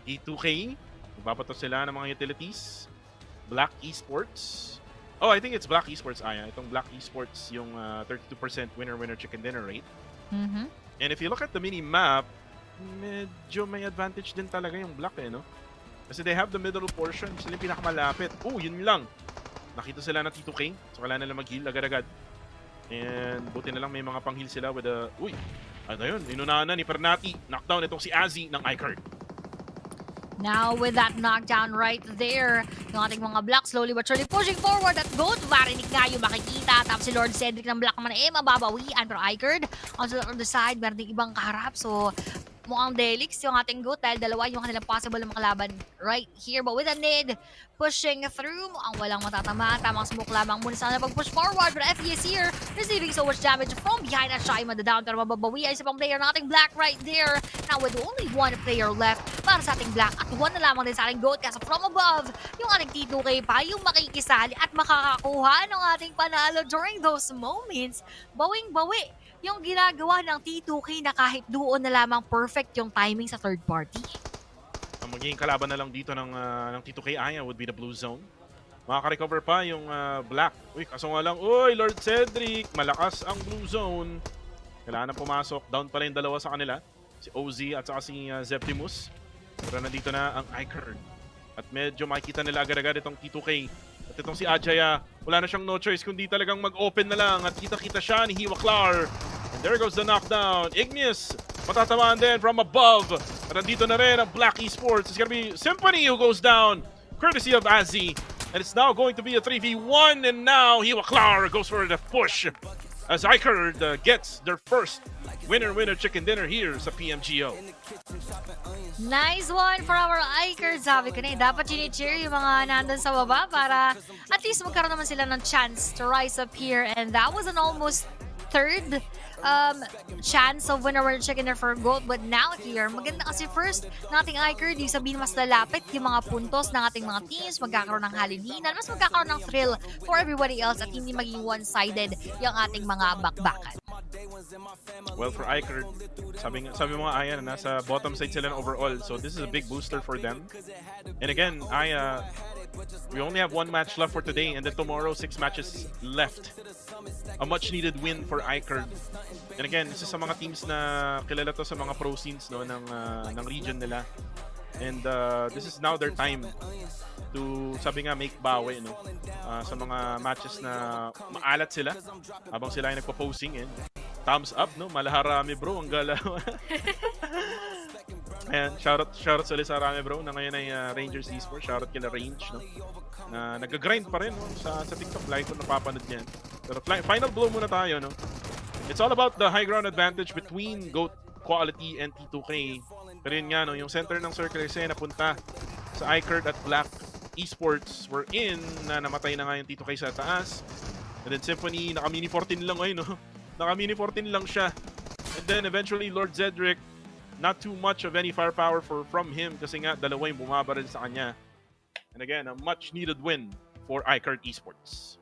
E2K. Magbabato sila ng mga utilities. Black Esports. Oh, I think it's Black Esports, Aya. Itong Black Esports, yung 32% winner-winner chicken dinner rate. And if you look at the mini-map, medyo may advantage din talaga yung Black eh, no? Kasi they have the middle portion. Sila yung pinakamalapit. Oh, yun lang. Nakita sila na T2K. So, kailangan nila mag-heal agad-agad. And buti na lang may mga pang-heal sila with a... Uy! Ano yun? Inunahan na ni Pernati. Knockdown itong si Azzy ng Icard. Now with that knockdown right there, yung ating mga Black slowly but surely pushing forward at Goat. Marinig nga yung makikita. Tapos si Lord Cedric ng Black naman mababawian. Pero Icard, on the side, meron din ibang kaharap. So mukhang Delix yung ating Goat dahil dalawa yung kanilang possible na makalaban right here. But with a nade, pushing through, mukhang walang matatama. Tamang smoke lamang muna sa pag-push forward. But FE is here, receiving so much damage from behind at siya ay madadown. Pero mababawi ay isa pang player ng ating Black right there. Now with only 1 player left para sa ating Black. At 1 na lamang din sa ating Goat. Kasi from above, yung ating T2K pa yung makikisali at makakakuha ng ating panalo during those moments. Bawing-bawi yung ginagawa ng T2K na kahit doon na lamang perfect yung timing sa third party. Ang magiging kalaban na lang dito ng Tito K Aya would be the blue zone. Makaka-recover pa yung black. Uy, kaso nga lang, uy, Lord Cedric, malakas ang blue zone. Kailangan na pumasok. Down pala yung dalawa sa kanila. Si OZ at saka si Zeptimus. Pero nandito na ang Icard. At medyo makikita nila agad-agad itong Tito K. At itong si Ajaya, wala na siyang no choice kundi talagang mag-open na lang. At kita-kita siya ni Hiwaklar. And there goes the knockdown. Ignis, matatamaan din from above. At nandito na rin ang Black Esports. It's gonna be Symphony who goes down. Courtesy of Azzy. And it's now going to be a 3v1. And now Hiwaklar goes for the push. As Icard gets their first winner chicken dinner here sa PMGO. Nice one for our Icard. Sabi ko na dapat chini-cheer yung mga nandun sa baba para at least magkaroon naman sila ng chance to rise up here. And that was an almost third chance of winner chicken dinner for gold. But now here, maganda kasi first nating Icard, yung sabihin mas lalapit yung mga puntos ng ating mga teams, magkakaroon ng halilinan, mas magkakaroon ng thrill for everybody else at hindi maging one-sided yung ating mga bakbakan. Well, for Icard, sabi mo nga, Aya, nasa bottom side sila overall. So this is a big booster for them. And again, Aya, we only have one match left for today, and then tomorrow 6 matches left. A much-needed win for Icard. And again, isa sa mga teams na kilala to sa mga pro scenes no, ng region nila. And this is now their time to, sabi nga, make bawi no, sa mga matches na maalat sila habang sila ay nagpo-posing. Thumbs up, no? Malaharami bro, ang galaw. Ayan, shoutout sa Rami bro na ngayon ay Rangers Esports. Shoutout kila Range, no? Na nag-grind pa rin no? sa TikTok. Live ko napapanood niyan. Pero final blow muna tayo, no? It's all about the high ground advantage between GOAT Quality and T2K. Pero yun nga, no? Yung center ng circle kasi napunta sa Icard at Black Esports were in na namatay na nga yung T2K sa taas. And then Symphony, naka-mini 14 lang ngayon, no? Naka-mini 14 lang siya. And then eventually Lord Zedric, not too much of any firepower from him kasi nga dalawa yung bumabaril sa kanya. And again, a much needed win for Icard Esports.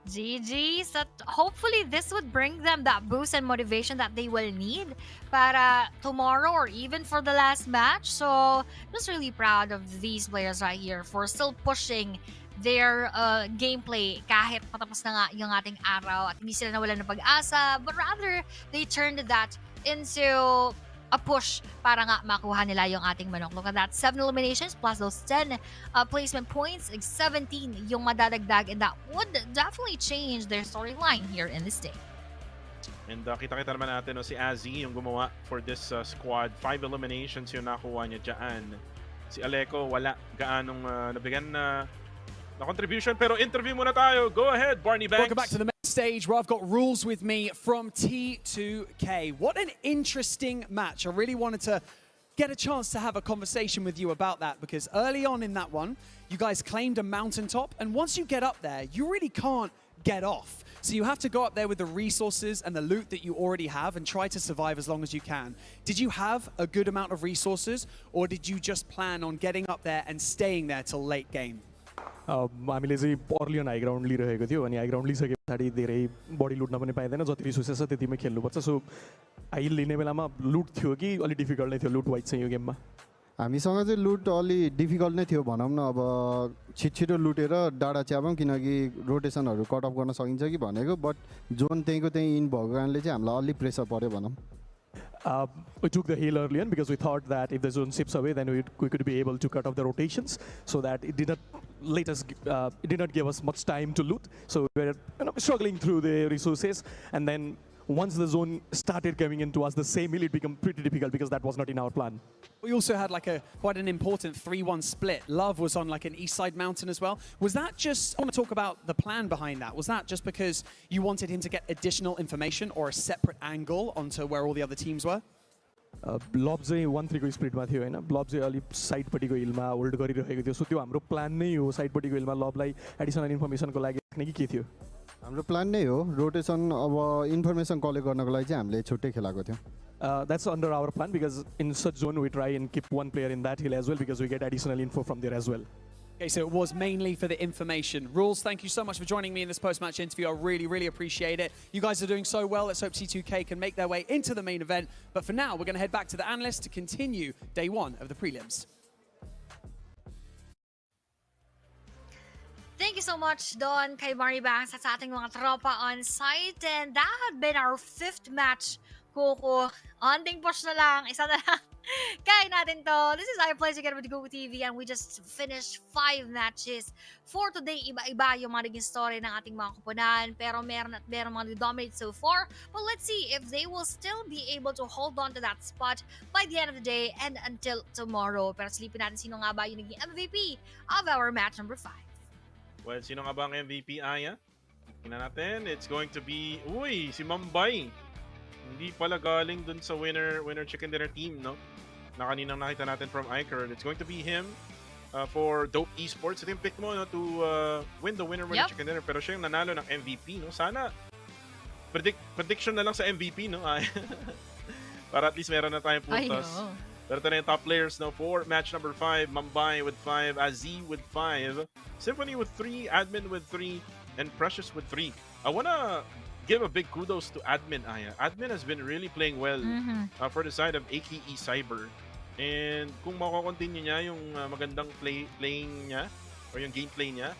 GG's. At hopefully this would bring them that boost and motivation that they will need para tomorrow or even for the last match. So just really proud of these players right here for still pushing their gameplay kahit patapos na nga yung ating araw at hindi sila nawalan ng pag-asa, but rather they turned that into a push para nga makuha nila yung ating manok. Look at that, 7 eliminations plus those 10 placement points, 17 yung madadagdag, and that would definitely change their storyline here in this day. And kita-kita naman natin no, si Azzy yung gumawa for this squad. 5 eliminations yung nakuha niya dyan. Si Aleko wala gaanong nabigyan na contribution, pero interview muna tayo. Go ahead, Barney Banks. Welcome back to the main stage where I've got rules with me from T2K. What an interesting match. I really wanted to get a chance to have a conversation with you about that because early on in that one, you guys claimed a mountaintop, and once you get up there, you really can't get off. So you have to go up there with the resources and the loot that you already have and try to survive as long as you can. Did you have a good amount of resources, or did you just plan on getting up there and staying there till late game? हामीले चाहिँ अर्ली अन high ground लिइरहेको थियो अनि high ground लिइसके पछाडि धेरै बडी लुट्न पनि पाइँदैन, जति रिसोर्सेस छ त्यतिमै खेल्नुपर्छ. सो हाई लिने बेलामा लुट थियो कि अलि डिफिकल्ट नै थियो लुट वाइज चाहिँ यो गेममा? हामीसँग चाहिँ लुट अलि डिफिकल्ट नै थियो भनौँ न. अब छिटो लुटेर डाँडा च्यापौँ किनकि रोटेसनहरू कट अफ गर्न सकिन्छ कि भनेको, बट जोन त्यहीँको त्यहीँ इन भएको कारणले चाहिँ हामीलाई अलि प्रेसर पऱ्यो भनौँ. We took the hill early on because we thought that if the zone ships away, then we could be able to cut off the rotations, so that it did not give us much time to loot. So we were struggling through the resources, and then once the zone started coming into us, the same hill, it became pretty difficult because that was not in our plan. We also had like quite an important 3-1 split. Love was on like an east side mountain as well. Was that just, I want to talk about the plan behind that. Was that just because you wanted him to get additional information or a separate angle onto where all the other teams were? Bulb चाहिँ 1-3 को स्प्लिटमा थियो होइन. ब्लब चाहिँ अलिक साइडपट्टिको हिलमा होल्ड गरिरहेको थियो. सो त्यो हाम्रो प्लान नै हो साइडपट्टिको हिलमा लबलाई एडिसनल इन्फर्मेसनको लागि राख्ने कि के थियो? हाम्रो प्लान नै हो रोटेसन. अब इन्फर्मेसन कलेक्ट गर्नको लागि चाहिँ हामीले छुट्टै खेलाएको थियौँ. That's under our plan because in such zone we try and keep one player in that hill as well because we get additional info from there as well. Okay, so it was mainly for the information. Rules, thank you so much for joining me in this post-match interview. I really, really appreciate it. You guys are doing so well. Let's hope C2K can make their way into the main event. But for now, we're going to head back to the analysts to continue day one of the prelims. Thank you so much, Don, kay Barney Banks at sa ating mga tropa on site. And that had been our 5th match. Kuko, onting push na lang. Isa na lang. Kaya natin to. This is our place again with Google TV and we just finished 5 matches. For today, iba-iba yung mga naging story ng ating mga koponan. Pero meron at meron mga dominate so far. But let's see if they will still be able to hold on to that spot by the end of the day and until tomorrow. Pero silipin natin sino nga ba yung naging MVP of our match number 5. Well, sino nga ba ang MVP, Aya? Tingnan natin. It's going to be, si Mambay. Hindi pala galing dun sa winner chicken dinner team, no? Na kaninang nakita natin from Iker. It's going to be him for Dope Esports. Ito yung pick mo, no, to win the winner chicken dinner. Pero siya yung nanalo ng MVP, no? Sana prediction na lang sa MVP, no? Para at least meron na tayong putos. Pero ito na yung top players, no? For match number 5, Mambay with 5, Azzy with 5, Symphony with 3, Admin with 3, and Precious with 3. I wanna give a big kudos to Admin, Aya. Admin has been really playing well for the side of AKE Cyber. And kung mako-continue niya yung magandang playing niya or yung gameplay niya,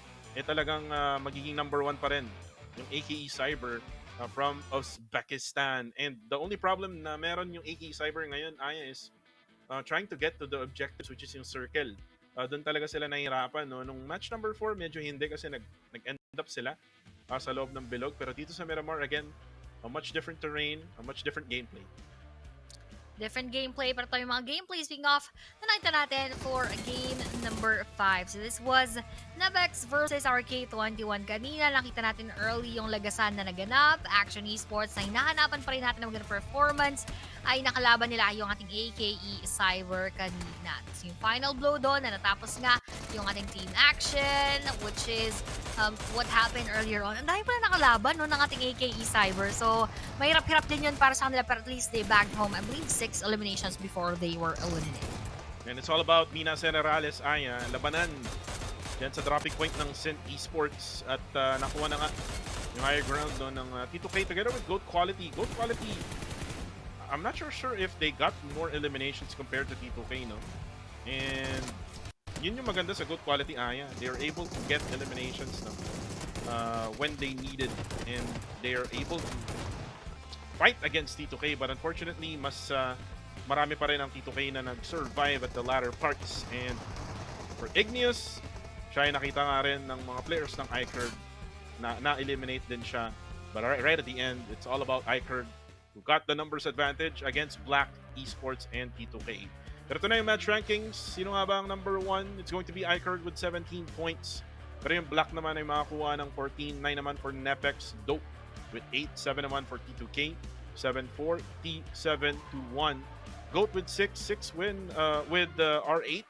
talagang magiging number 1 pa rin yung AKE Cyber from Uzbekistan. And the only problem na meron yung AKE Cyber ngayon, Aya, is trying to get to the objectives, which is yung circle. Doon talaga sila nahihirapan, no? Nung match number 4, medyo hindi kasi nag-end up sila sa loob ng bilog. Pero dito sa Miramar, again, a much different terrain, a much different gameplay. Different gameplay, pero ito yung mga gameplay speaking of na nakita natin for game number 5. So this was Navex versus RK21. Kanina nakita natin early yung lagasan na naganap. Action Esports na hinahanapan pa rin natin ng magandang performance ay nakalaban nila yung ating AKE Cyber kanina. So yung final blow doon na natapos nga yung ating team action, which is what happened earlier on. Ang dahil pala nakalaban no, ng ating AKE Cyber. So mahirap-hirap din yun para sa kanila, pero at least they bagged home, I believe, 6 eliminations before they were eliminated. And it's all about Mina Generales, Aya. Labanan dyan sa dropping point ng Sint Esports at nakuha na nga yung higher ground no, ng T2K together with Goat Quality. Goat Quality, I'm not sure if they got more eliminations compared to T2K, no? And yun yung maganda sa Goat Quality, Aya. They are able to get eliminations no? When they needed, and they are able to fight against T2K, but unfortunately mas marami pa rin ang T2K na nag-survive at the latter parts. And for Igneous, siya ay nakita nga rin ng mga players ng Iker na na-eliminate din siya. But right at the end, it's all about Iker who got the numbers advantage against Black Esports and T2K. Pero ito na yung match rankings. Sino nga ba ang number 1? It's going to be Iker with 17 points. Pero yung Black naman ay makakuha ng 14, 9 naman for Nepex, Dope with 8, 7 naman for T2K, 7-4, T7 to 1. Goat with 6 win with R8.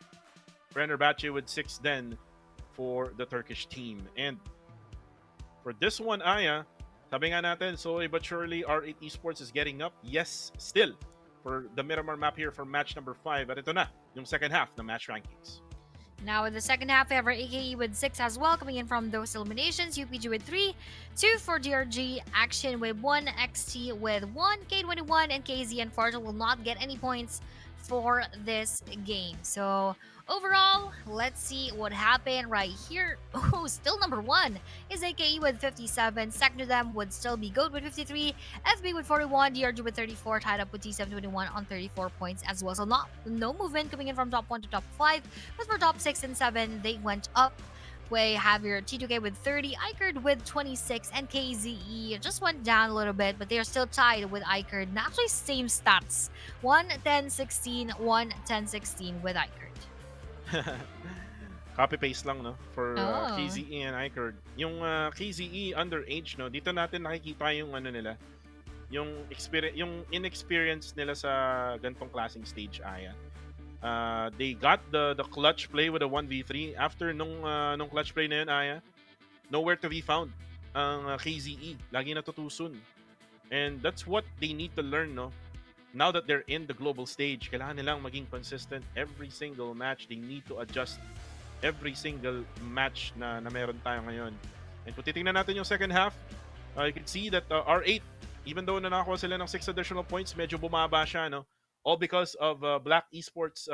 Fenerbahce with 6 then for the Turkish team. And for this one, Aya, sabi nga natin, slowly but surely, R8 Esports is getting up. Yes, still, for the Miramar map here for match number 5. At ito na, yung second half ng match rankings. Now in the second half, we have our AKE with 6 as well, coming in from those eliminations. UPG with 3, 2 for DRG, Action with 1, XT with 1, K21, and KZ unfortunately will not get any points for this game. So overall, let's see what happened right here. Oh, still number 1 is AKE with 57. Second to them would still be Goat with 53, FB with 41, DRG with 34, tied up with T721 on 34 points as well. So no movement coming in from top 1 to top 5. But for top 6 and 7, they went up. We have your T2K with 30, Ikerd with 26, and KZE just went down a little bit, but they are still tied with Ikerd. Actually, same stats. 1-10-16, 1-10-16 with Ikerd. Copy-paste lang, no? For KZE and Ikerd. Yung KZE underage, no? Dito natin nakikita yung ano nila. Yung inexperience nila sa ganitong klaseng stage, Aya. They got the clutch play with a 1v3 after nung clutch play na yun, Aya. Nowhere to be found ang KZE. Lagi natutuson. And that's what they need to learn, no? Now that they're in the global stage, kailangan nilang maging consistent every single match. They need to adjust every single match na meron tayo ngayon. And kung titingnan natin yung second half, you can see that R8, even though nakakuha sila ng 6 additional points, medyo bumaba siya, no? All because of Black Esports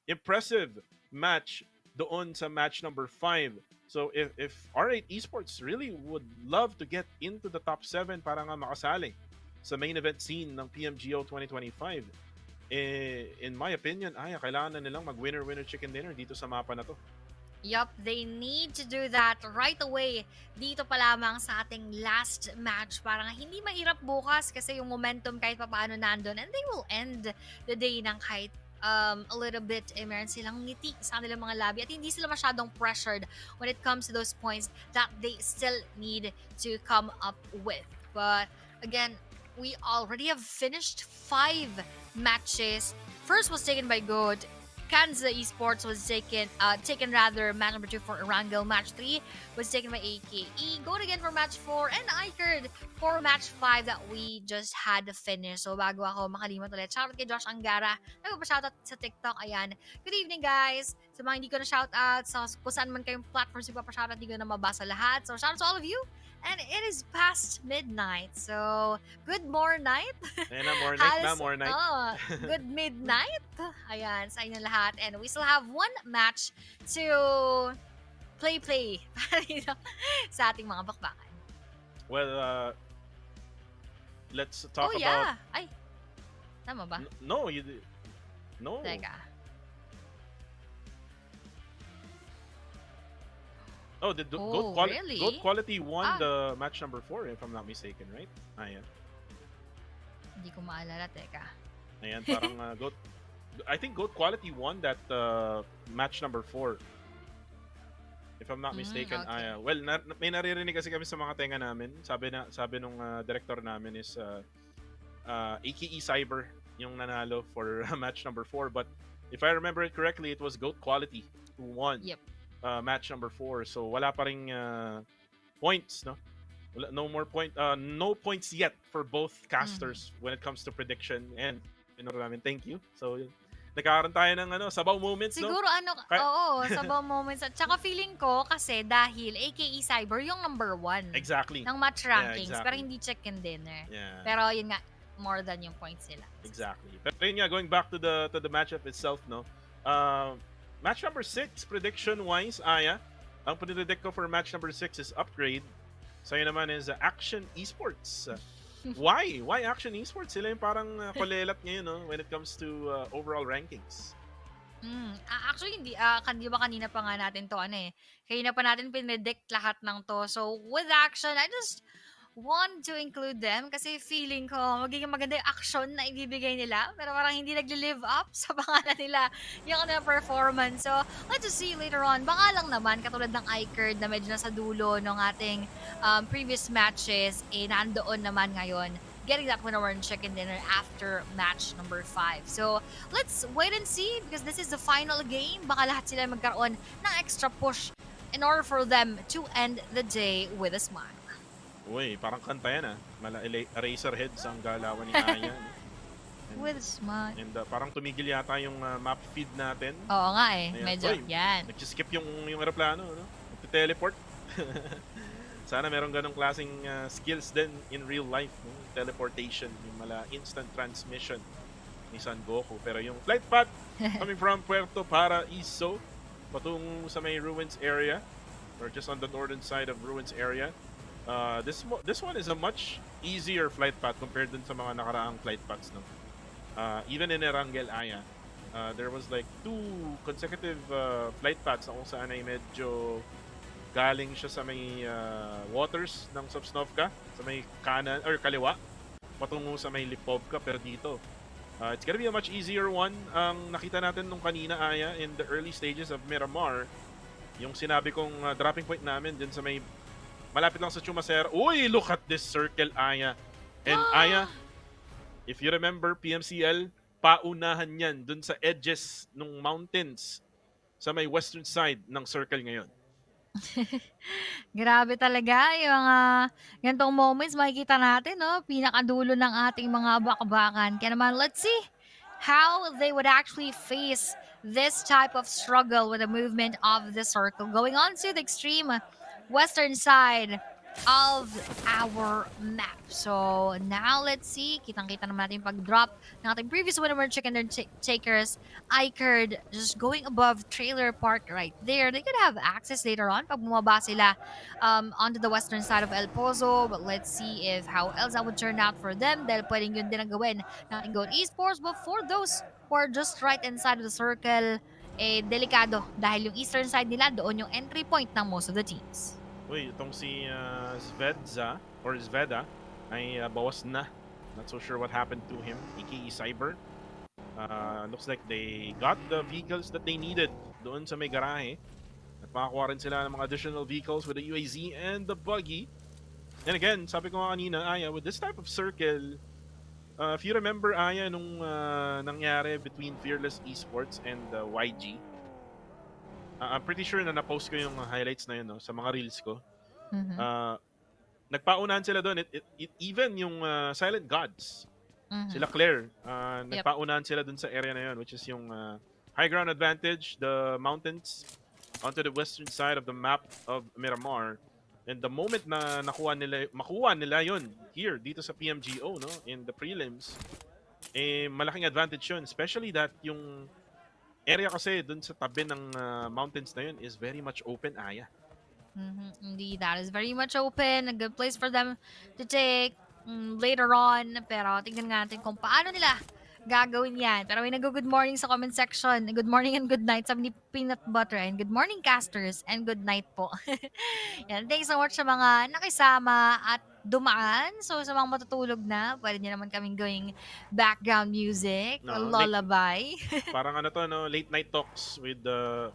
impressive match doon sa match number 5. So if R8 Esports really would love to get into the top 7 para nga makasali sa main event scene ng PMGO 2025, in my opinion, kailangan na nilang mag-winner-winner chicken dinner dito sa mapa na to. Yup, they need to do that right away. Dito pa lamang sa ating last match. Parang hindi mahirap bukas kasi yung momentum kahit pa paano nandun. And they will end the day ng kahit a little bit, meron silang ngiti sa kanilang mga labi at hindi sila masyadong pressured when it comes to those points that they still need to come up with. But again, we already have finished 5 matches. First was taken by Good. Kanza Esports was taken match number 2 for Erangel. Match 3 was taken by AKE. Goat again for match 4 and Icard for match 5 that we just had to finish. So bago ako makalimot ulit, shoutout kay Josh Angara. Nagpa-shoutout sa TikTok. Ayan. Good evening guys. Sa mga hindi ko na shoutout, sa kung saan man kayong platforms yung pa-shoutout, hindi ko na mabasa lahat. So shoutout to all of you. And it is past midnight. So, good more night. Ayan na, more night na, more night. Good midnight. Ayan, sa inyo lahat. And we still have 1 match to play sa ating mga bakbakan. Well, let's talk about... yeah. Ay, tama ba? No. Teka. Oh, the really? Goat Quality won the match number 4, if I'm not mistaken, right? Ayan. Hindi ko maalala, teka. Ayan, parang I think Goat Quality won that match number 4. If I'm not mistaken. Okay. Well, may naririnig kasi kami sa mga tenga namin. Sabi nung director namin is AKE Cyber yung nanalo for match number 4. But if I remember it correctly, it was Goat Quality who won. Yep. Match number 4. So wala pa ring points, no? No points yet for both casters when it comes to prediction and namin. Thank you. So nagkakaroon tayo ng sabaw moments, Siguro no? sabaw moments. At saka feeling ko kasi dahil AKE Cyber yung number 1 exactly ng match rankings, exactly. pero hindi chicken dinner. Yeah. Pero yun nga, more than yung points nila. Exactly. Pero yun nga, going back to the matchup itself, no? Match number 6, prediction-wise, ang predict ko for match number 6 is Upgrade. Sa'yo naman is Action Esports. Why? Why Action Esports? Sila yung parang kolelat ngayon, no? When it comes to overall rankings. Actually, hindi ba kanina pa nga natin to, kanina pa natin pinredict lahat ng to. So, with Action, I just want to include them kasi feeling ko magiging maganda yung action na ibibigay nila pero parang hindi nagli-live up sa pangalan nila yung kanilang performance. So, let's just see later on. Baka lang naman, katulad ng iCard na medyo nasa dulo ng ating previous matches, nandoon naman ngayon getting that winner and chicken dinner after match number 5. So, let's wait and see because this is the final game. Baka lahat sila magkaroon ng extra push in order for them to end the day with a smile. Uy, parang kanta yan Eraserheads ang galawan ni Aya. With smart. And parang tumigil yata yung map feed natin. Oo nga Ayan. medyo. Yan. Nag-skip yung aeroplano, no? Nag-teleport. Sana meron ganong klaseng skills din in real life, no? Teleportation, yung instant transmission ni San Goku. Pero yung flight path coming from Puerto Paraiso patungo sa may Ruins area or just on the northern side of Ruins area. This one is a much easier flight path compared dun sa mga nakaraang flight paths, no? Even in Erangel Aya, there was like 2 consecutive flight paths na kung saan ay medyo galing siya sa may waters ng Sosnovka, sa may kanan or kaliwa, patungo sa may Lipovka. Pero dito, it's gonna be a much easier one. Ang nakita natin nung kanina, Aya, in the early stages of Miramar, yung sinabi kong dropping point namin din sa may malapit lang sa Chumacera. Uy, look at this circle, Aya. And Aya, if you remember, PMCL, paunahan yan dun sa edges ng mountains sa may western side ng circle ngayon. Grabe talaga yung ganitong moments makikita natin, no? Pinakadulo ng ating mga bakbakan. Kaya naman, let's see how they would actually face this type of struggle with the movement of the circle. Going on to the extreme western side of our map. So now let's see, kitang-kita naman natin yung pag-drop ng ating previous winner chicken takers. Icard just going above trailer park right there. They could have access later on pag bumaba sila onto the western side of El Pozo. But let's see if how else that would turn out for them, dahil pwedeng yun din ang gawin ng ating Goat Esports. But for those who are just right inside of the circle, delikado dahil yung eastern side nila, doon yung entry point ng most of the teams. Uy, itong si Zvedza or Zveda ay bawas na. Not so sure what happened to him. aka Cyber. Looks like they got the vehicles that they needed doon sa may garahe. At makakuha rin sila ng mga additional vehicles with the UAZ and the buggy. And again, sabi ko nga kanina, Aya, with this type of circle, if you remember, Aya, nung nangyari between Fearless Esports and YG, I'm pretty sure na na-post ko yung highlights na yun, no, sa mga reels ko. Nagpaunahan sila doon. Even yung Silent Gods, sila Claire, nagpaunahan sila doon sa area na yun, which is yung high ground advantage, the mountains onto the western side of the map of Miramar. And the moment na makuha nila yun here, dito sa PMGO, no, in the prelims, malaking advantage yun. Especially that yung area kasi dun sa tabi ng mountains na yun is very much open, Aya. Indeed, that is very much open. A good place for them to take later on. Pero tingnan nga natin kung paano nila gagawin yan. Pero may nag-good morning sa comment section. Good morning and good night, sabi ni Peanut Butter. And good morning, casters. And good night po. Yan, thanks so much sa mga nakisama at dumaan. So sa mga matutulog na, pwede niyo naman kaming going background music, lullaby. Parang ano to, no? Late night talks with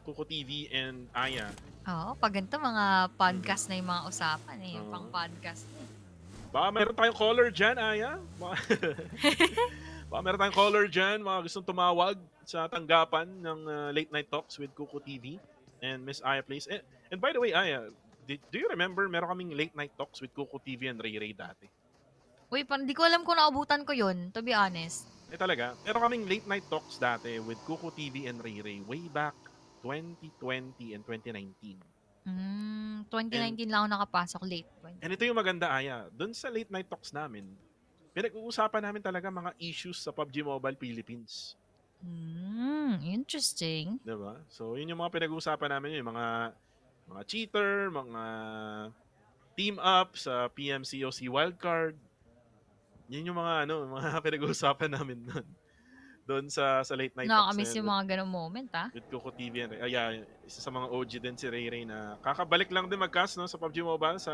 Kuko TV and Aya. Oo, pag ganito mga podcast na yung mga usapan yung pang podcast. Baka meron tayong caller dyan, Aya. Baka meron tayong caller dyan, mga gustong tumawag sa tanggapan ng Late Night Talks with Kuko TV and Miss Aya, please. And by the way, Aya, do you remember meron kaming Late Night Talks with Kuko TV and Ray Ray dati? Uy, hindi ko alam kung naabutan ko yun, to be honest. Talaga? Meron kaming Late Night Talks dati with Kuko TV and Ray Ray way back 2020 and 2019. 2019 lang ako nakapasok late. And ito yung maganda, Aya. Doon sa Late Night Talks namin, pinag-uusapan namin talaga mga issues sa PUBG Mobile Philippines. Interesting. Diba? So, yun yung mga pinag-uusapan namin, yung mga cheater, mga team up sa PMCOC wildcard. Yun yung mga mga pinag-uusapan namin doon sa Late Night Talks. Nakakamiss yung mga ganong moment, with Kuko TV and isa sa mga OG din si Ray Ray na kakabalik lang din mag-cast sa PUBG Mobile sa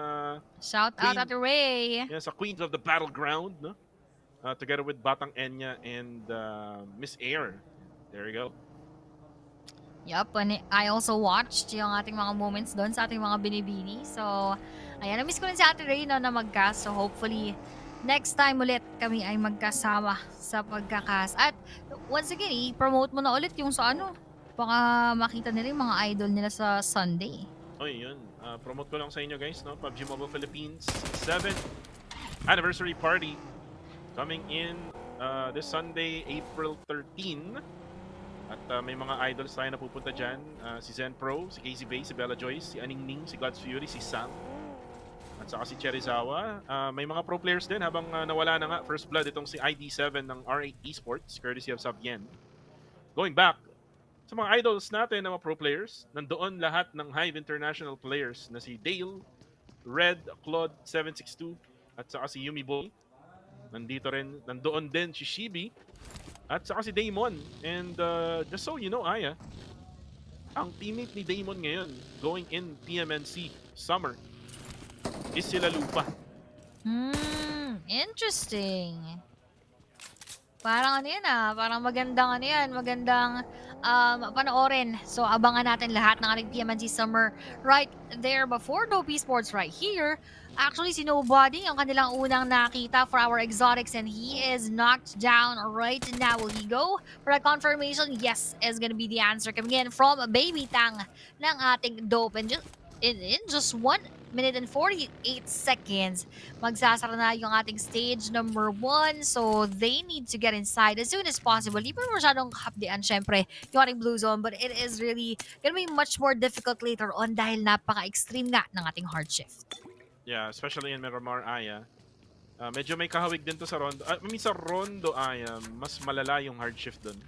shout out at Ray. Yeah, sa Queens of the Battleground, no? Together with Batang Enya and Miss Air. There you go. Yup, and I also watched yung ating mga moments doon sa ating mga binibini. So, ayan, na-miss ko rin si Ate Ray na mag-cast. So, hopefully, next time ulit kami ay magkasama sa pagkakas. At once again, i-promote mo na ulit yung sa baka makita nila yung mga idol nila sa Sunday. Oy, yun. Promote ko lang sa inyo guys, no? PUBG Mobile Philippines 7th anniversary party coming in this Sunday, April 13. At may mga idols tayo na pupunta dyan. Si Zen Pro, si Casey Bay, si Bella Joyce, si Aningning, si God's Fury, si Sam. At saka si Cherizawa. May mga pro players din habang nawala na nga first blood itong si ID7 ng R8 Esports, courtesy of Sabien. Going back sa mga idols natin na mga pro players, nandoon lahat ng Hive International players na si Dahil, Red, Claude 762, at saka si Yumi Boy. Nandoon din si Shibi, at saka si Damon. And just so you know, Aya, ang teammate ni Damon ngayon going in PMNC Summer is sila Lupa. Interesting. Parang parang magandang panoorin. So abangan natin lahat ng ating PMNC Summer right there before Dope Esports right here. Actually, si Nobody ang kanilang unang nakita for our exotics and he is knocked down right now. Will he go for a confirmation? Yes is gonna be the answer coming in from Baby Tang ng ating Dope. And just in just 1 minute and 48 seconds, magsasara na yung ating stage number 1. So, they need to get inside as soon as possible. Di pa masyadong hapdian, syempre, yung ating blue zone. But it is really gonna be much more difficult later on dahil napaka-extreme nga ng ating hard shift. Yeah, especially in Miramar, Aya. Medyo may kahawig din to sa Rondo. Sa Rondo, Aya, mas malala yung hard shift dun.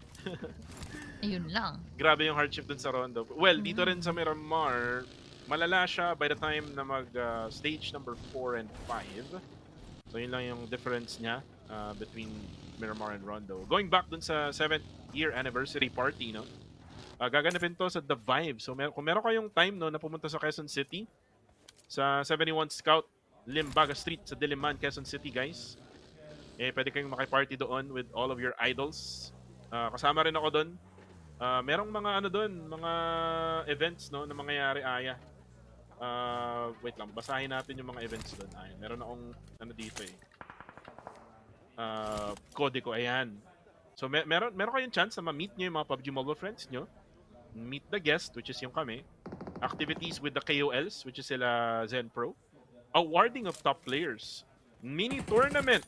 Ayun lang. Grabe yung hard shift dun sa Rondo. Well, dito rin sa Miramar, malala siya by the time na mag-stage number 4 and 5. So yun lang yung difference niya between Miramar and Rondo. Going back dun sa 7th year anniversary party, no? Gaganapin to sa The Vibe. So kung meron kayong time, no, na pumunta sa Quezon City, sa 71 Scout, Limbaga Street sa Diliman, Quezon City, guys. Pwede kayong makiparty doon with all of your idols. Kasama rin ako doon. Merong mga mga events, no, na mangyayari, Aya. Wait lang, basahin natin yung mga events doon, Aya. Meron akong dito kode ko, ayan. So meron kayong chance na ma-meet nyo yung mga PUBG Mobile friends nyo. Meet the guest, which is yung kami. Activities with the KOLs, which is sila Zen Pro. Awarding of top players. Mini tournament.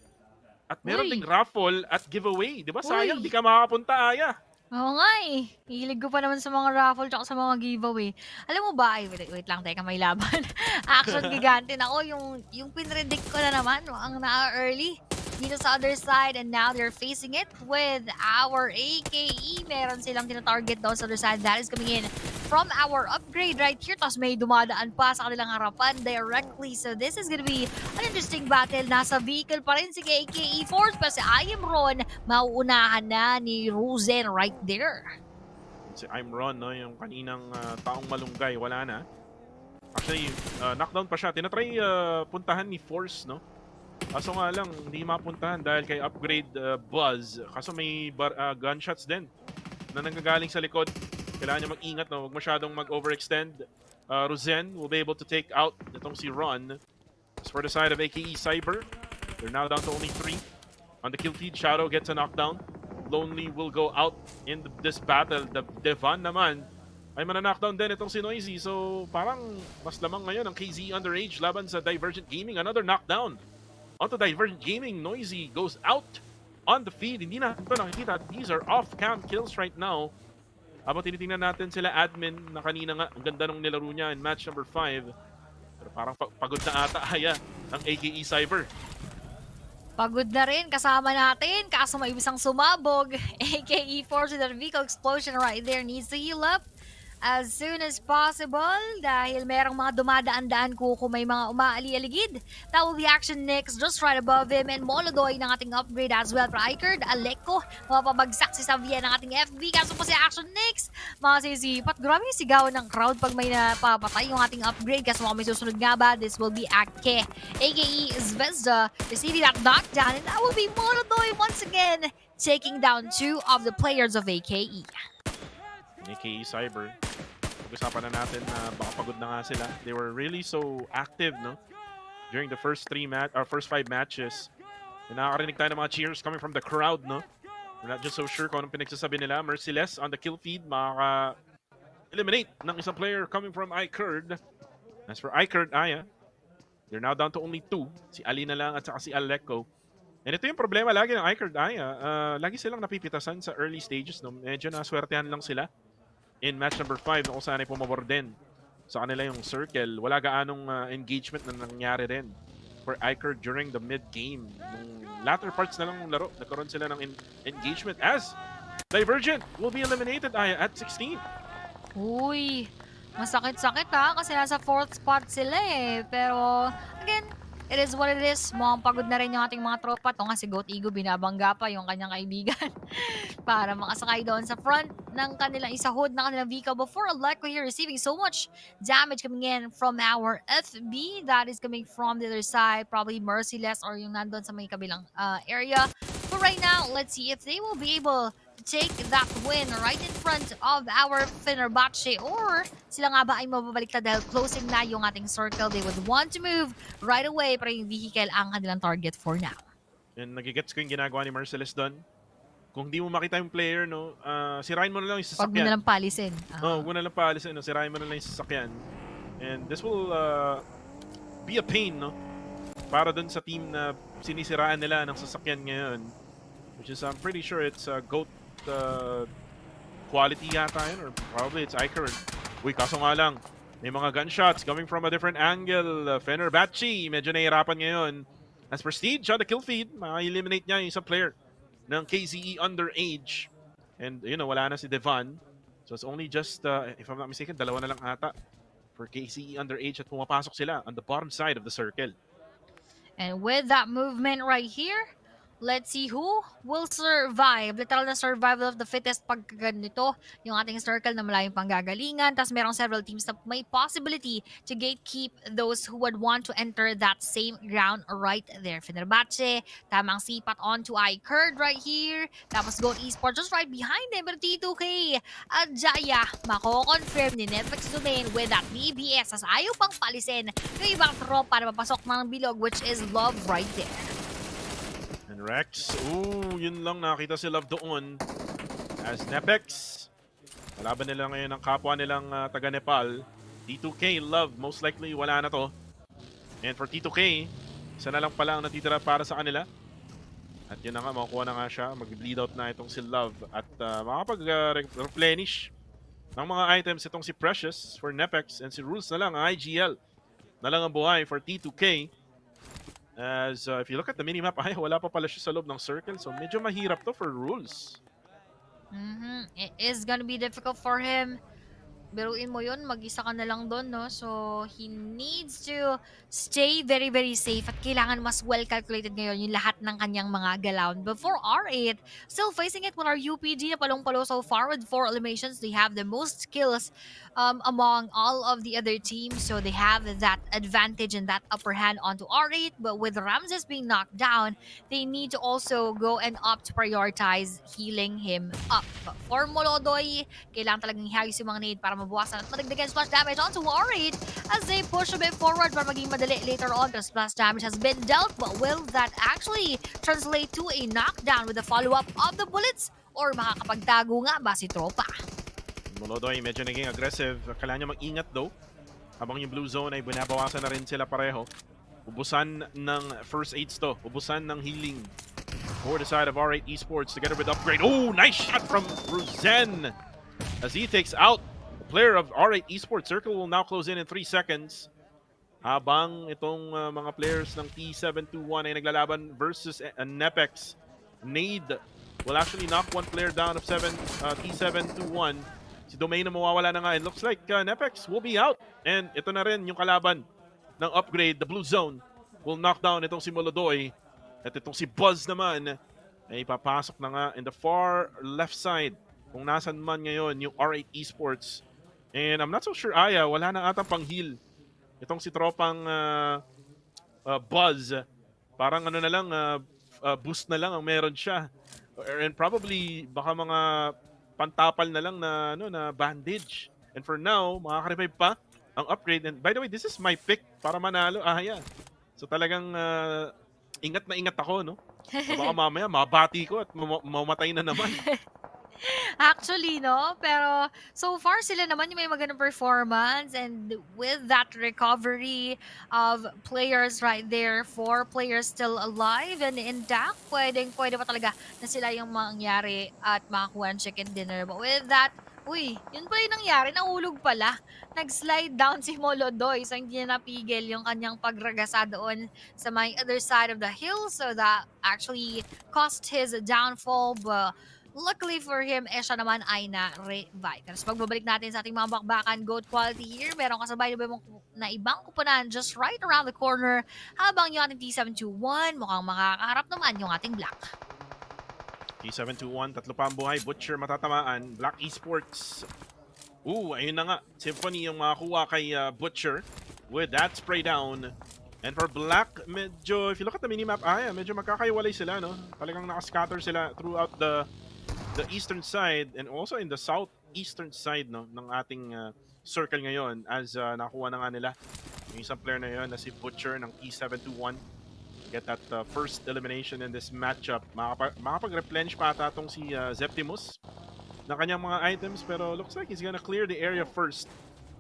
At meron ding raffle at giveaway. Di ba? Sayang, di ka makakapunta, Aya. Oo nga eh. Hilig ko pa naman sa mga raffle tsaka sa mga giveaway. Alam mo ba, wait lang, teka, may laban. Action Gigante. Nako, yung pinredict ko na naman, ang na-early dito sa other side, and now they're facing it with our AKE. Meron silang tinatarget doon sa other side. That is coming in from our upgrade right here. Tapos may dumadaan pa sa kanilang harapan directly. So this is gonna be an interesting battle. Nasa vehicle pa rin si AKE Force, pero si I Am Ron, mauunahan na ni Rosen right there. Si I'm Ron, no, yung kaninang taong malunggay, wala na. Actually, knockdown pa siya. Tinatry puntahan ni Force, no? Kaso nga lang, hindi mapuntahan dahil kay upgrade Buzz. Kaso may gunshots din na nanggagaling sa likod. Kailangan niya mag-ingat, no? Huwag masyadong mag-overextend. Rosen will be able to take out itong si Ron. As for the side of AKE Cyber, they're now down to only 3. On the kill feed, Shadow gets a knockdown. Lonely will go out in this battle. The Devan naman ay mana-knockdown din itong si Noisy. So parang mas lamang ngayon ang KZ Underage laban sa Divergent Gaming. Another knockdown onto Divergent Gaming. Noisy goes out on the feed. Hindi na ito nakikita. These are off-cam kills right now. Habang tinitingnan natin sila admin na kanina nga, ang ganda nung nilaro niya in match number 5. Pero parang pagod na ata, Aya, ang AKE Cyber. Pagod na rin, kasama natin. Kaso may isang sumabog. AKE Force with a vehicle explosion right there. Needs to heal up as soon as possible dahil merong mga dumadaan-daan kung may mga umaali-aligid. That will be Action Nix just right above him, and Molodoy ng ating upgrade as well for Ikerd. Aleko, mapapabagsak si Xavier ng ating FB. Kaso po si Action Nix, masisipat. Grabe yung sigawan ng crowd pag may napapatay yung ating upgrade. Kaso may susunod nga ba? This will be Ake. AKE Zvezda receiving that knockdown, and that will be Molodoy once again taking down 2 of the players of AKE. AKE Cyber. Pag-usapan na natin na baka pagod na nga sila. They were really so active, no? During the first 5 matches. And nakakarinig tayo ng mga cheers coming from the crowd, no? We're not just so sure kung anong pinagsasabi nila. Merciless on the kill feed. Makaka-eliminate ng isang player coming from Ikerd. As for Ikerd, Aya, they're now down to only 2. Si Ali na lang at saka si Aleko. And ito yung problema lagi ng Ikerd, Aya. Lagi silang napipitasan sa early stages, no? Medyo naswertehan lang sila in match number 5 na kung saan ay pumabor din sa kanila yung circle. Wala gaanong engagement na nangyari rin for Ikerd during the mid-game. Nung latter parts na lang ng laro, nagkaroon sila ng engagement as Divergent will be eliminated at 16. Uy, masakit-sakit ha, kasi nasa 4th spot sila eh. Pero, again, it is what it is. Mukhang pagod na rin yung ating mga tropa. Ito nga si Goat Ego, binabangga pa yung kanyang kaibigan para makasakay doon sa front ng kanilang isahod ng kanilang vehicle. Before Aleko here receiving so much damage coming in from our FB. That is coming from the other side. Probably Merciless or yung nandun sa may kabilang area. But right now, let's see if they will be able to take that win right in front of our Fenerbahce, or sila nga ba ay mababaliktad dahil closing na yung ating circle. They would want to move right away, pero yung vehicle ang kanilang target for now. And nagigets ko yung ginagawa ni Merciless doon. Kung di mo makita yung player, no, sirain mo na lang yung sasakyan. Pag mo na lang palisin. Huwag mo na lang palisin, no, sirain mo na lang yung sasakyan. And this will be a pain, no? Para dun sa team na sinisiraan nila ng sasakyan ngayon. Which is, I'm pretty sure it's GOAT quality yata yun, or probably it's iCurrent. Uy, kaso nga lang, may mga gunshots coming from a different angle. Fenerbahce, medyo nahihirapan ngayon. As Prestige on the kill feed, ma-eliminate niya yung isang player ng KZE underage. And, you know, wala na si Devan. So it's only just, if I'm not mistaken, dalawa na lang ata for KZE underage at pumapasok sila on the bottom side of the circle. And with that movement right here, let's see who will survive. Literal na survival of the fittest pag ganito. Yung ating circle na malayong panggagalingan. Tapos merong several teams na may possibility to gatekeep those who would want to enter that same ground right there. Fenerbahce, tamang sipat onto iCurd right here. Tapos Goat Esports just right behind them. Pero T2K at Jaya, mako-confirm ni Netflix Domain with that BBS as ayaw pang palisin yung ibang tropa na papasok ng bilog, which is Love right there. And Rex, yun lang, nakita si Love doon as Nepex. Kalaban nila ngayon ang kapwa nilang taga Nepal. T2K, Love, most likely wala na to. And for T2K, isa na lang pala ang natitira para sa kanila. At yun na nga, makukuha na nga siya. Mag-bleed out na itong si Love. At makapag-replenish ng mga items itong si Precious for Nepex. And si Rules na lang, ang IGL na lang ang buhay for T2K. As if you look at the minimap, wala pa pala siya sa loob ng circle. So medyo mahirap to for Rules. It is gonna be difficult for him. Biruin mo yun, mag-isa ka na lang doon, no? So, he needs to stay very, very safe at kailangan mas well-calculated ngayon yung lahat ng kanyang mga galaw. Before R8, still facing it with our UPG na palong-palo so far with 4 eliminations. They have the most kills among all of the other teams. So, they have that advantage and that upper hand onto R8. But with Ramses being knocked down, they need to also go and opt to prioritize healing him up. But for Molodoy, kailangan talagang ihayos yung mga nade para mabawasan at madagdagan splash damage onto R8 as they push a bit forward para maging madali later on. The splash damage has been dealt, but will that actually translate to a knockdown with the follow-up of the bullets? Or makakapagtago nga ba si Tropa? Molodoy medyo naging aggressive. Kailangan niya mag-ingat though. Habang yung blue zone ay binabawasan na rin sila pareho. Ubusan ng first aids to. Ubusan ng healing for the side of R8 Esports together with upgrade. Oh, nice shot from Ruzen as he takes out player of R8 Esports. Circle will now close in 3 seconds. Habang itong mga players ng T721 ay naglalaban versus Nepex. Nade will actually knock one player down of T721. Si Domain na mawawala na nga. And looks like Nepex will be out. And ito na rin yung kalaban ng upgrade. The blue zone will knock down itong si Molodoy. At itong si Buzz naman ay papasok na nga in the far left side. Kung nasan man ngayon yung R8 Esports. And I'm not so sure, Aya, wala na atang pang-heal. Itong si tropang Buzz, parang ano na lang, boost na lang ang meron siya. And probably, baka mga pantapal na lang na, na bandage. And for now, makaka-revive pa ang upgrade. And by the way, this is my pick para manalo, Aya. So talagang ingat na ingat ako, no? Baka mamaya, mabati ko at mamatay na naman. Actually, no? Pero so far sila naman yung may magandang performance, and with that recovery of players right there, 4 players still alive and intact, pwede pa talaga na sila yung mangyari at makakuha ng chicken dinner. But with that, yun pala yung nangyari, nahulog pala. Nag-slide down si Molodoy, so hindi niya napigil yung kanyang pagragasa doon sa my other side of the hill, so that actually cost his downfall. But luckily for him, siya naman ay na-revive. Tapos pagbabalik natin sa ating mga bakbakan, GOAT quality here, merong kasabay na ibang kuponan just right around the corner, habang yung ating T721, mukhang makakaharap naman yung ating Black. T721, tatlo pa ang buhay. Butcher matatamaan. Black Esports. Ayun na nga. Symphony yung makakuha kay Butcher with that spray down. And for Black, medyo, if you look at the minimap, medyo magkakaiwalay sila, no? Talagang nakascatter sila throughout the eastern side and also in the southeastern side, no, ng ating circle ngayon, as nakuha na nga nila yung isang player na yun na si Butcher ng T721. Get that first elimination in this matchup. Makapag-replenish pa ata itong si Zeptimus na kanyang mga items, pero looks like he's gonna clear the area first.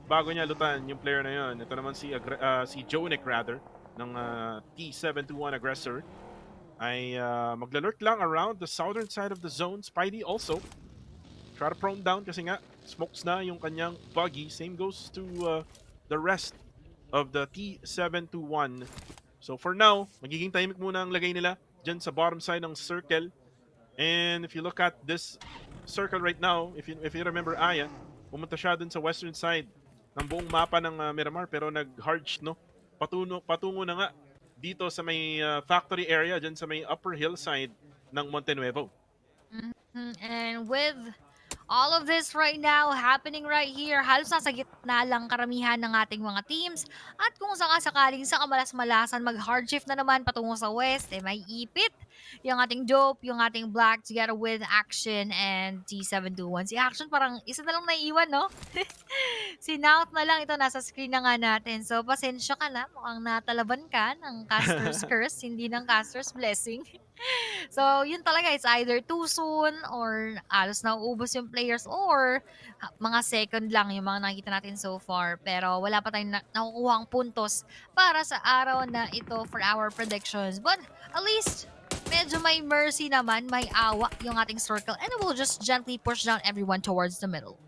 bago niya lutan yung player na yun. Ito naman si Jonic rather ng T721 aggressor ay maglalurk lang around the southern side of the zone. Spidey also try to prone down kasi nga smokes na yung kanyang buggy. Same goes to the rest of the T721. So for now, magiging tahimik muna ang lagay nila dyan sa bottom side ng circle. And if you look at this circle right now, if you remember Aya, pumunta siya dun sa western side ng buong mapa ng Miramar pero nag-hard no? Patungo na nga dito sa may factory area dyan sa may upper hillside ng Monte Nuevo. And with all of this right now happening right here, halos nasa gitna lang karamihan ng ating mga teams. At kung sakasakaling sa kamalas-malasan mag-hard shift na naman patungo sa west, may ipit yung ating Dope, yung ating Black together with Action and T721. Si Action parang isa na lang naiiwan, no? Si Naut na lang ito, nasa screen na nga natin. So pasensya ka na, mukhang natalaban ka ng caster's curse, hindi ng caster's blessing. So, yun talaga, it's either too soon or alos na uubos yung players or mga second lang yung mga nakikita natin so far. Pero wala pa tayong nakukuha ang puntos para sa araw na ito for our predictions. But at least, medyo may mercy naman, may awa yung ating circle and it will just gently push down everyone towards the middle.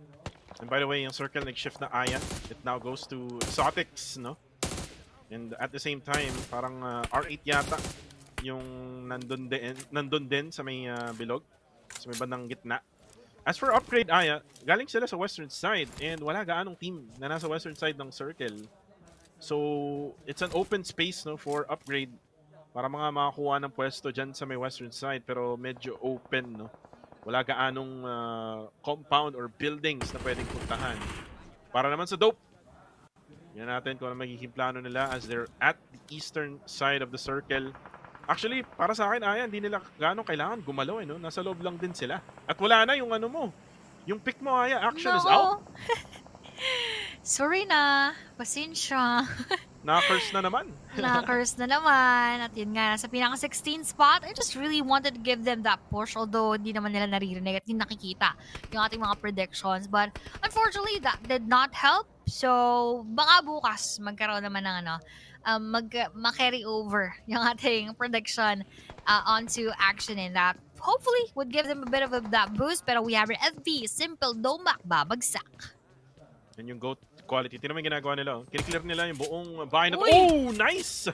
And by the way, yung circle nag-shift na Aya. It now goes to Exotics, no? And at the same time, parang R8 yata yung nandun din sa may bilog, sa may bandang gitna. As for upgrade, Aya, galing sila sa western side and wala gaanong team na nasa western side ng circle. So, it's an open space no for upgrade para mga makakuha ng pwesto dyan sa may western side pero medyo open, no? Wala gaanong compound or buildings na pwedeng puntahan. Para naman sa Dope, yan natin kung ano magiging plano nila as they're at the eastern side of the circle. Actually, para sa akin, Aya, hindi nila gaano kailangan gumalaw, no? Nasa loob lang din sila. At wala na yung ano mo. Yung pick mo, Aya, Action is out. Sorry na. Pasensya. Na-curse na naman. Na-curse na naman. At yun nga, sa pinaka-16 spot, I just really wanted to give them that push. Although, hindi naman nila naririnig at hindi nakikita yung ating mga predictions. But, unfortunately, that did not help. So, baka bukas magkaroon naman ng ma-carry over yung ating prediction onto Action and that hopefully would give them a bit of that boost. Pero we have our FB, Simple Domak, babagsak. Yan yung GOAT quality. Tingnan mo yung ginagawa nila. Kiniklear nila yung buong bahay na to. Oh, nice!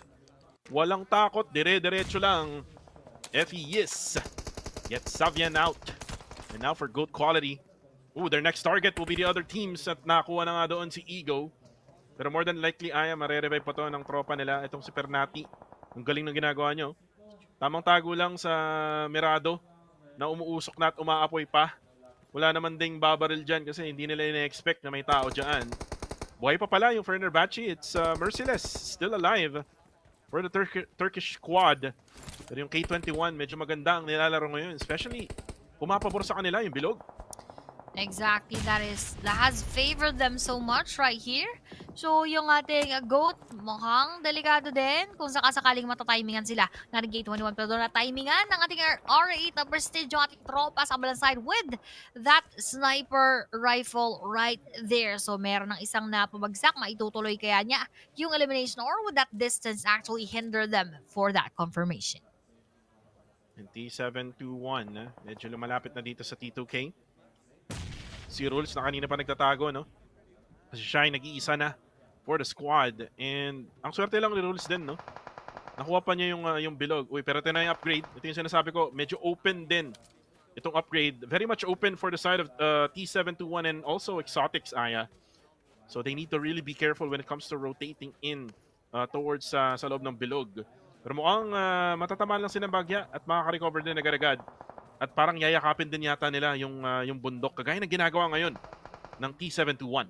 Walang takot. Dire-diretso lang. FE, yes. Get Savian out. And now for GOAT quality. Ooh, their next target will be the other teams at nakakuha na nga doon si Ego. Pero more than likely, Aya, marerevive pa to ng tropa nila. Itong si Pernati. Ang galing ng ginagawa nyo. Tamang tago lang sa Mirado na umuusok na at umaapoy pa. Wala naman ding babaril dyan kasi hindi nila ina-expect na may tao dyan. Buhay pa pala yung Fenerbahce. It's Merciless. Still alive for the Turkish squad. Pero yung K21, medyo maganda ang nilalaro ngayon. Especially, pumapabor sa kanila yung bilog. Exactly, that has favored them so much right here. So, yung ating GOAT, mukhang delikado din kung sakasakaling matatimingan sila. Nating K21 pero doon na timingan ng ating R8 na prestige yung ating tropa sa kabilang side with that sniper rifle right there. So, meron ng isang napabagsak, maitutuloy kaya niya yung elimination or would that distance actually hinder them for that confirmation? And T721, medyo lumalapit na dito sa T2K. Si Rules na kanina pa nagtatago, no? Kasi siya ay nag-iisa na for the squad. And ang swerte lang ni Rules din, no? Nakuha pa niya yung bilog. Uy, pero ito na yung upgrade. Ito yung sinasabi ko, medyo open din itong upgrade. Very much open for the side of T721 and also Exotics, Aya. So they need to really be careful when it comes to rotating in towards sa loob ng bilog. Pero mukhang matatamaan lang silang bagya at makaka-recover din agad-agad. At parang yayakapin din yata nila yung bundok. Kagaya na ginagawa ngayon ng T721.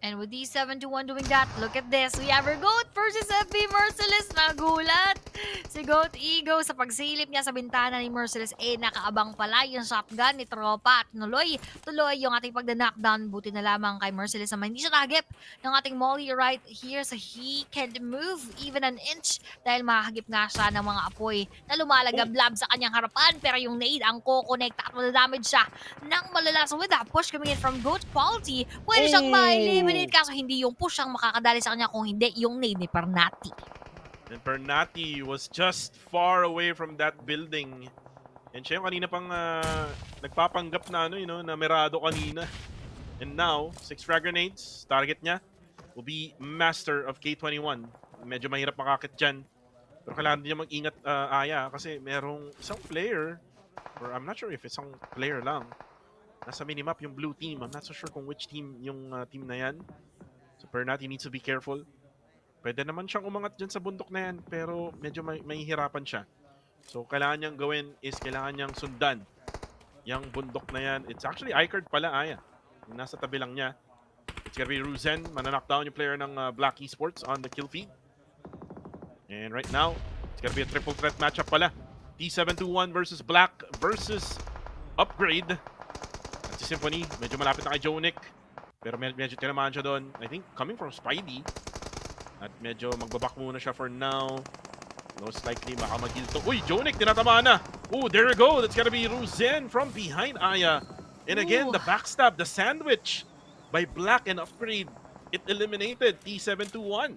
And with D721 doing that, look at this. We have our GOAT versus FB Merciless. Nagulat si GOAT Ego sa pagsilip niya sa bintana ni Merciless. Nakaabang pala yung shotgun ni tropa at tuloy yung ating pagda-knockdown. Buti na lamang kay Merciless naman hindi siya nahagip ng ating Molly right here. So he can't move even an inch dahil makahagip nga siya ng mga apoy na lumalagablab sa kanyang harapan. Pero yung nade ang ko-connect at madadamage siya ng malala. So with that push coming in from GOAT quality, pwede siyang ma-eliminate eliminate kaso hindi yung push ang makakadali sa kanya kung hindi yung nade ni Pernati. And Pernati was just far away from that building. And siya yung kanina pang nagpapanggap na na merado kanina. And now, 6 frag grenades, target niya will be Master of K21. Medyo mahirap makakit dyan. Pero kailangan din niya mag-ingat, Aya, kasi merong isang player, or I'm not sure if isang player lang, nasa minimap yung blue team. I'm not so sure kung which team yung team na yan. So Pernati needs to be careful. Pwede naman siyang umangat dyan sa bundok na yan, pero medyo mahihirapan siya. So kailangan niyang gawin is kailangan niyang sundan yung bundok na yan. It's actually I-card pala, Aya. Yung nasa tabi lang niya. It's gonna be Ruzen. Mananockdown yung player ng Black Esports on the kill feed. And right now, it's gonna be a triple threat matchup pala. T721 versus Black versus Upgrade. At si Symphony, medyo malapit na kay Jonic. Pero medyo tinamaan siya doon. I think coming from Spidey. At medyo magbabak muna siya for now. Most likely baka mag-heal to. Uy, Jonic, tinatamaan na. Ooh, there we go. That's gonna be Ruzen from behind Aya. And again, the backstab, the sandwich by Black and Upgrade. It eliminated T721.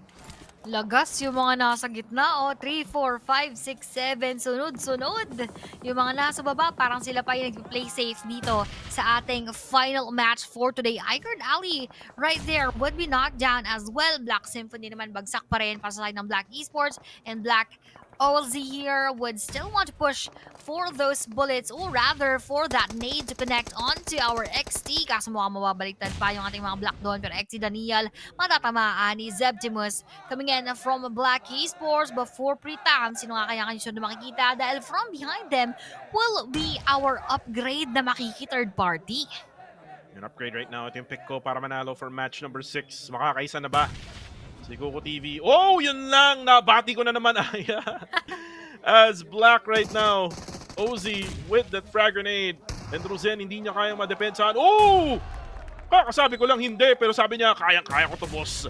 Lagas yung mga nasa gitna, 3, 4, 5, 6, 7, sunod-sunod. Yung mga nasa baba, parang sila pa yung nag-play safe dito sa ating final match for today. I-card Ali right there would be knocked down as well. Black Symphony naman bagsak pa rin para sa side ng Black Esports, and Black OLZ here would still want to push for those bullets, or rather for that nade to connect onto our XT. Kaso mukhang mababaliktad pa yung ating mga Black doon, pero XT Daniel matatamaan ni Zeptimus coming in from Black Esports. Before pre-time, sino nga kaya kayo na makikita? Dahil from behind them will be our Upgrade na makiki-third party. Yung Upgrade right now, ito yung pick ko para manalo for match number 6. Makakaisa na ba si Coco TV? Oh, yun lang! Nabati ko na naman, Aya. As Black right now, Ozzy with that frag grenade. And Ruzen, hindi niya kayang madepensahan. Oh! Kakasabi ko lang hindi, pero sabi niya, kayang-kaya ko to, boss.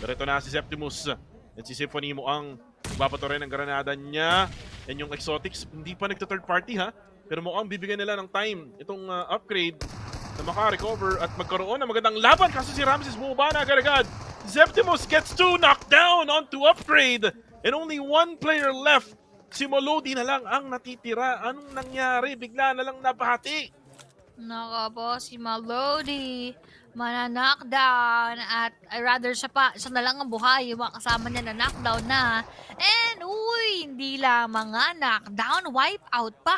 Pero ito na si Septimus. And si Symphony mo ang babato rin ng granada niya. And yung Exotics, hindi pa nagta-third party, ha? Pero mukhang bibigyan nila ng time itong Upgrade na maka-recover at magkaroon ng magandang laban. Kaso si Ramses bumaba na agad-agad. Zeptimus gets 2 knocked down onto Upgrade. And only 1 player left. Si Molody na lang ang natitira. Anong nangyari? Bigla na lang nabati. Naka po, si Melody mana-knockdown at rather siya na lang ang buhay, yung mga kasama niya na knockdown na. And uy, hindi lamang nga knockdown, wipe out pa.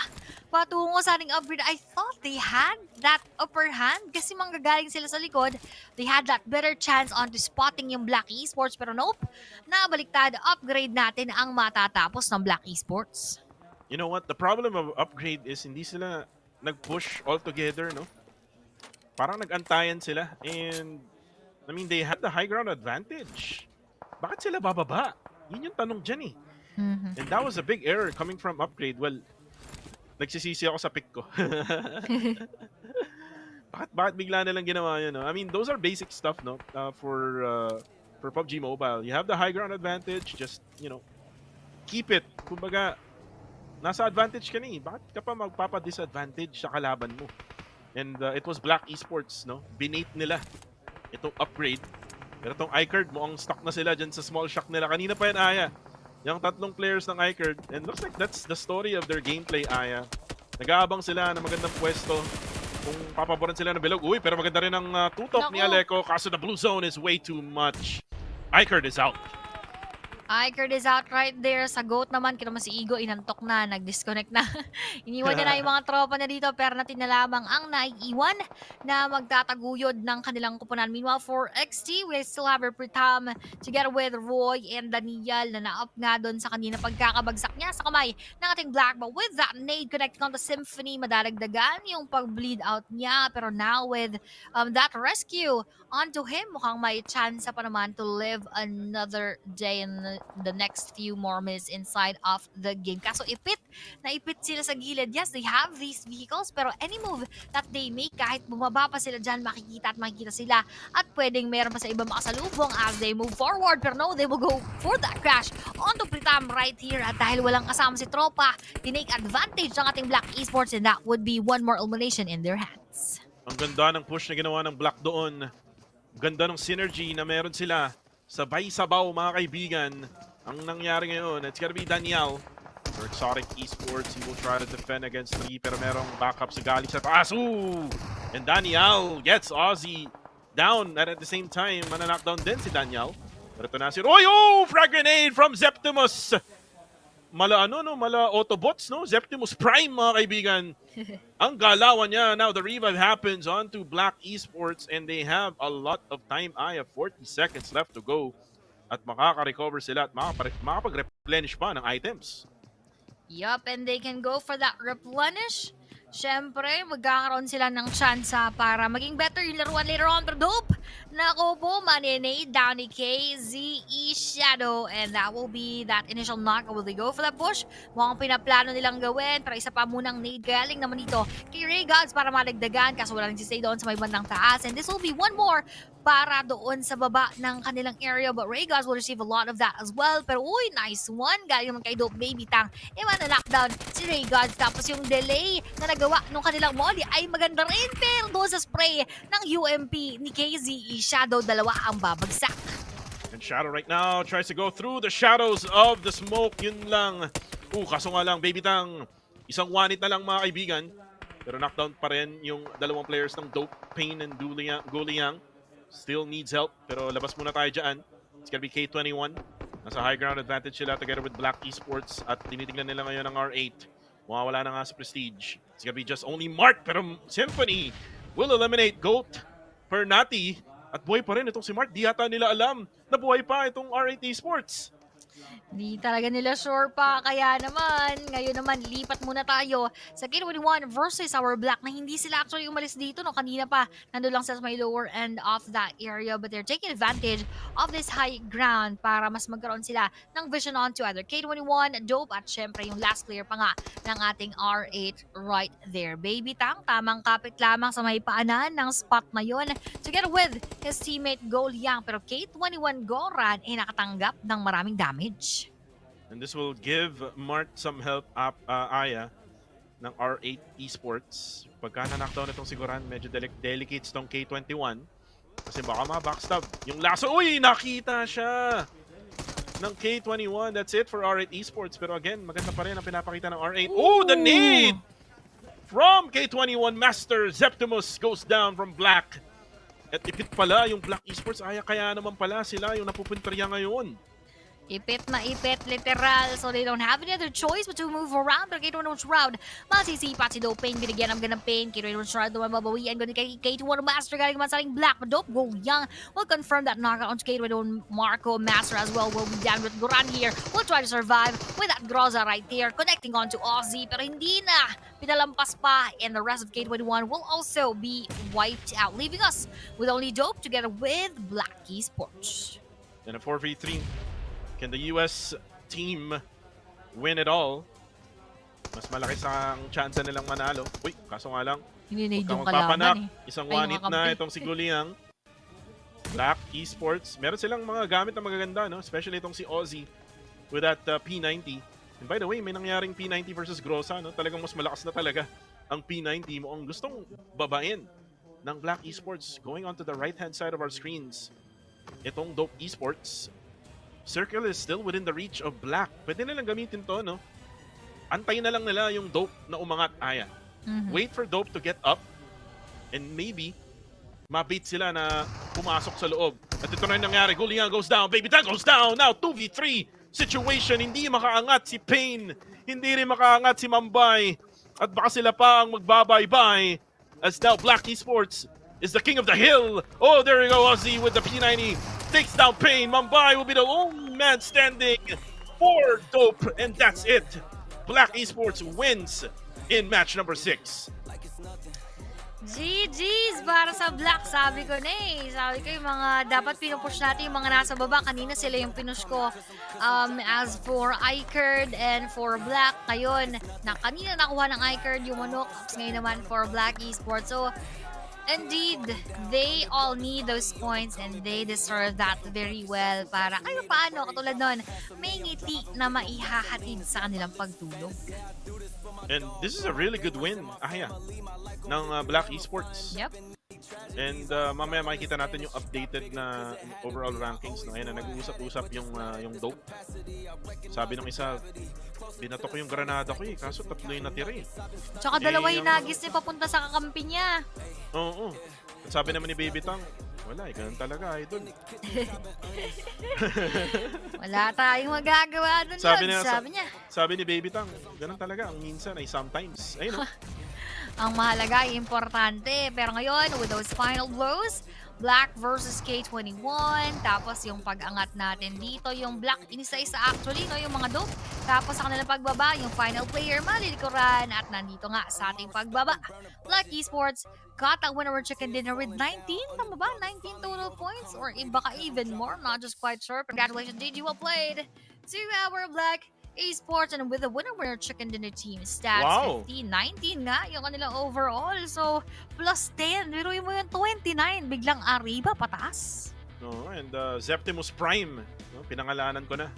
Patungo sa ating Upgrade, I thought they had that upper hand kasi manggagaling sila sa likod. They had that better chance onto spotting yung Black Esports, pero nope, nabaliktad. Upgrade natin ang matatapos ng Black Esports. You know what? The problem of Upgrade is hindi sila nag-push all together, no? Parang nag-antayan sila, and I mean, they had the high ground advantage. Bakit sila bababa? Yun yung tanong dyan, eh. And that was a big error coming from Upgrade. Well, nagsisisi ako sa pick ko. Bakit bigla na lang ginawa yun, no? I mean, those are basic stuff, no? For PUBG Mobile. You have the high ground advantage, just, you know, keep it. Kumbaga, nasa advantage ka na, eh. Bakit ka pa magpapa-disadvantage sa kalaban mo? And it was Black Esports, no? Binate nila itong Upgrade. Pero itong iCard, mukhang stuck na sila dyan sa small shock nila. Kanina pa yan, Aya. Yung 3 players ng iCard. And looks like that's the story of their gameplay, Aya. Nag-aabang sila ng magandang pwesto. Kung papaboran sila ng bilog. Uy, pero maganda rin ang tutok ni Aleco. Kaso the blue zone is way too much. iCard is out. iCard is out right there. Sa GOAT naman, kita mo si Igo, inantok na, nag-disconnect na. Iniwan niya na yung mga tropa niya dito, pero natin na lamang ang naiiwan na magtataguyod ng kanilang koponan. Meanwhile, for XT, we still have our Pritam together with Roy and Daniel na na-up nga doon sa kanina pagkakabagsak niya sa kamay ng ating Black. But with that nade connecting on the Symphony, madalagdagan yung pag-bleed out niya. Pero now with that rescue onto him, mukhang may chance pa naman to live another day in the next few more minutes inside of the game. Kaso naipit sila sa gilid. Yes, they have these vehicles, pero any move that they make, kahit bumaba pa sila dyan, makikita sila. At pwedeng meron pa sa iba makasalubong as they move forward. Pero no, they will go for that crash onto Pritam right here. At dahil walang kasama si tropa, tinake advantage ng ating Black Esports, and that would be one more elimination in their hands. Ang ganda ng push na ginawa ng Black doon. Ganda ng synergy na meron sila. Sabay-sabaw mga kaibigan. Ang nangyari ngayon, it's gonna be Daniel. For Exotic Esports, he will try to defend against 3 pero merong backup sa galing sa taas. Ooh! And Daniel gets Ozzy down at the same time, mananockdown din si Daniel. Pero ito na si Roy. Oh! Frag grenade from Zeptimus! Mala Autobots, no? Zeptimus Prime, mga kaibigan. Ang galawan niya. Now the revive happens onto Black Esports and they have a lot of time. I have 40 seconds left to go. At makaka-recover sila at makapag-replenish pa ng items. Yup, and they can go for that replenish. Siyempre, magkakaroon sila ng tsansa para maging better yung laruan later on. Pero dope, nako po, maninade down ni KZE Shadow. And that will be that initial knock. Will they go for that push? Mukhang pinaplano nilang gawin. Pero isa pa munang nade galing naman dito kay Ray Gods para malagdagan. Kaso wala nagsistay doon sa may bandang taas. And this will be one more para doon sa baba ng kanilang area. But Ray Gods will receive a lot of that as well. Pero uy, nice one. Galing naman kay Dope Baby Tang. Na-knockdown si Ray Gods. Tapos yung delay na nagawa nung kanilang molly ay maganda rin. Pero doon sa spray ng UMP ni KZE Shadow, dalawa ang babagsak. And Shadow right now tries to go through the shadows of the smoke. Yun lang. Kaso nga lang, Baby Tang, isang wanit na lang mga kaibigan. Pero knockdown pa rin yung dalawang players ng Dope, Pain and Guliang. Still needs help, pero labas muna tayo dyan. It's gonna be K21. Nasa high ground advantage sila together with Black Esports at tinitignan nila ngayon ang R8. Mawawala na nga sa Prestige. It's gonna be just only Mark, pero Symphony will eliminate Goat, Pernati, at buhay pa rin itong si Mark. Di yata nila alam na buhay pa itong R8 Esports. Di talaga nila sure pa, kaya naman, ngayon naman, lipat muna tayo sa K21 versus our Black na hindi sila actually umalis dito, no? Kanina pa, nandun lang sa may lower end of that area, but they're taking advantage of this high ground para mas magkaroon sila ng vision onto either K21, Dope, at syempre yung last player pa nga ng ating R8 right there. Baby Tang, tamang kapit lamang sa may paanan ng spot na yun together with his teammate Golyang, pero K21 Goran ay nakatanggap ng maraming damage. And this will give Mart some help up Aya ng R8 Esports. Pagka na-knockdown itong siguran, medyo delicates tong K21. Kasi baka ma-backstab. Yung laso, uy! Nakita siya ng K21. That's it for R8 Esports. Pero again, maganda pa rin ang pinapakita ng R8. Oh, the nade! From K21 Master, Zeptimus goes down from Black. At ipit pala yung Black Esports. Kaya naman pala sila yung napupuntarya ngayon. Ipit na ipit, literal. So they don't have any other choice but to move around. Pero K21 Shroud, masisipat si Dope Pain. Binigyan ng ganang pain. K21 Shroud naman mabawian. Ganun kay K21 Master. Galing man sa ating Black. But Dope Golyang will confirm that knockout on K21 Marco Master as well. Will be down with Goran here. Will try to survive with that Groza right there. Connecting on to Ozzy. Pero hindi na. Pinalampas pa. And the rest of K21 will also be wiped out. Leaving us with only Dope together with Black Esports. And a 4v3. Can the US team win it all? Mas malaki sa ang chance nilang manalo. Uy, kaso nga lang. Hindi yung kalaban eh. Isang one-hit na itong si Guliang. Black Esports. Meron silang mga gamit na magaganda, no? Especially itong si Ozzy with that P90. And by the way, may nangyaring P90 versus Groza, no? Talagang mas malakas na talaga ang P90 mo. Ang gustong babain ng Black Esports. Going on to the right-hand side of our screens. Itong Dope Esports. Circle is still within the reach of Black. Pwede nilang gamitin to, no? Antayin na lang nila yung Dope na umangat, Aya. Wait for Dope to get up and maybe mabait sila na pumasok sa loob. At ito na yung nangyari. Guliang goes down. Baby Tang goes down. Now 2v3 situation. Hindi makaangat si Pain. Hindi rin makaangat si Mambay. At baka sila pa ang magbabay-bye. As now Black Esports is the king of the hill. Oh, there you go, Ozzy with the P90. Takes down Pain. Mumbai will be the only man standing for Dope. And that's it. Black Esports wins in match number 6. GG's para sa Black. Sabi ko na eh. Sabi ko yung mga dapat pinupush natin yung mga nasa baba. Kanina sila yung pinush ko. As for iCard and for Black, ngayon, kanina nakuha ng iCard yung manok. Ngayon naman for Black Esports. So, indeed, they all need those points and they deserve that very well para kayo paano, katulad nun, may ngiti na maihahatid sa kanilang pagtulog. And this is a really good win, Aya, ng Black Esports. Yep. And mamaya makikita natin yung updated na overall rankings. No? Ayan na, nag-uusap-usap yung dope. Sabi ng isa, binato ko yung granada ko kaso 3 yung natira Tsaka dalawa hinagis niya papunta sa kakampi niya. Oo. At sabi naman ni Baby Tang, wala, ganun talaga, idol. Wala tayong magagawa doon. Sabi niya. Sabi ni Baby Tang, ganun talaga, ang minsan ay sometimes. Ayun. Ang mahalaga ay importante. Pero ngayon, with those final blows, Black versus K21. Tapos yung pag-angat natin dito, yung Black inisa-isa actually, no, yung mga dope. Tapos sa kanilang pagbaba, yung final player malilikuran. At nandito nga sa ating pagbaba, Black Esports got a winner chicken dinner with 19. Tama ba? 19 total points? Or baka even more? Not just quite sure. Congratulations, JG. Well played to our Black Esports, and with the winner chicken dinner team stats, wow. 15-19 nga yung kanilang overall. So, plus 10. Biruin mo yung 29. Biglang arriba, pataas. No, and Zeptimus Prime, no, pinangalanan ko na.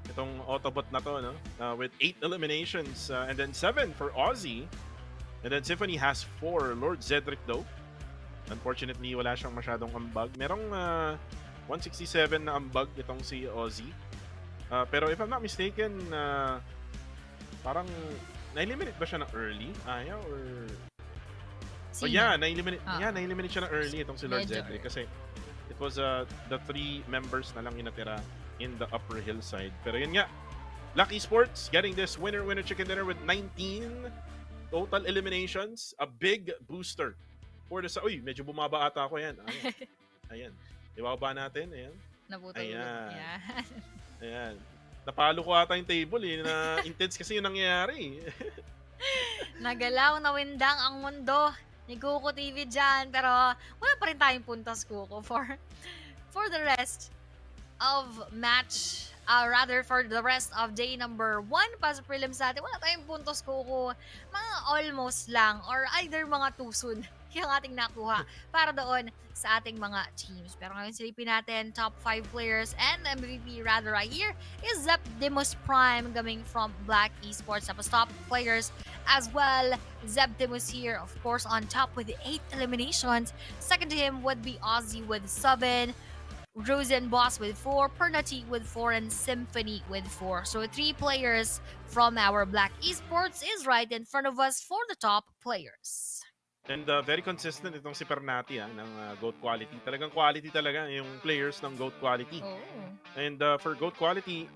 Itong Autobot na to, no? With 8 eliminations, and then 7 for Ozzy. And then Symphony has 4. Lord Zedric though, unfortunately, wala siyang masyadong ambag. Merong 167 na ambag itong si Ozzy. Pero if I'm not mistaken, parang na-eliminate ba siya na early? Ayaw or... Oh yeah, na-eliminate siya na early itong si Lord Zedric kasi it was the 3 members na lang inatira in the upper hillside. Pero yun nga, Black Esports getting this winner chicken dinner with 19 total eliminations, a big booster for the... Uy, medyo bumaba ata ako yan. Ayan. Ibaba natin, ayan. Nabutol-bulot. Ayan. Napalo ko ata yung table na intense kasi yung nangyayari. Nagalaw, nawindang ang mundo ni Kuko TV dyan. Pero wala pa rin tayong puntos, Kuko, for the rest of match. Rather, for the rest of day number 1 pa sa prelims natin, wala tayong puntos, Kuko. Mga almost lang or either mga tusun yung ating nakuha para doon sa ating mga teams. Pero ngayon silipin natin, top 5 players and MVP rather right here is Zeptimus Prime coming from Black Esports. Tapos top players as well, Zeptimus here, of course, on top with 8 eliminations. Second to him would be Ozzy with 7. Rosen Boss with 4, Pernati with 4, and Symphony with 4. So 3 players from our Black Esports is right in front of us for the top players. And very consistent itong si Pernati ng GOAT quality. Talagang quality talaga yung players ng GOAT quality. Oh. And for GOAT quality,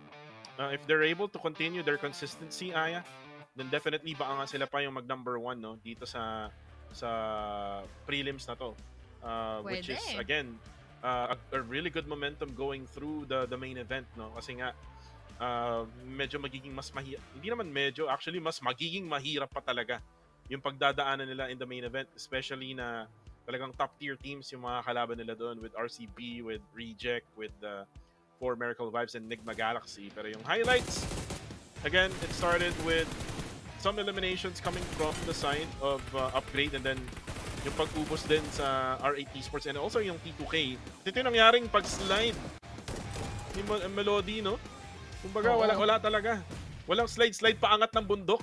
if they're able to continue their consistency, Aya, then definitely baka nga sila pa yung mag-number 1 no, dito sa prelims na to. Which is, again, a really good momentum going through the main event. No? Kasi nga, medyo magiging mas mahirap. Hindi naman medyo, actually mas magiging mahirap pa talaga yung pagdadaanan nila in the main event, especially na talagang top tier teams yung mga kalaban nila doon with RCB, with Reject, with 4 Miracle Vibes and Enigma Galaxy. Pero yung highlights, again, it started with some eliminations coming from the side of Upgrade, and then yung pag-ubos din sa R8 Esports and also yung T2K. Ito yung nangyaring pag-slide ni Melody, no? Kumbaga, wala talaga. Walang slide paangat ng bundok.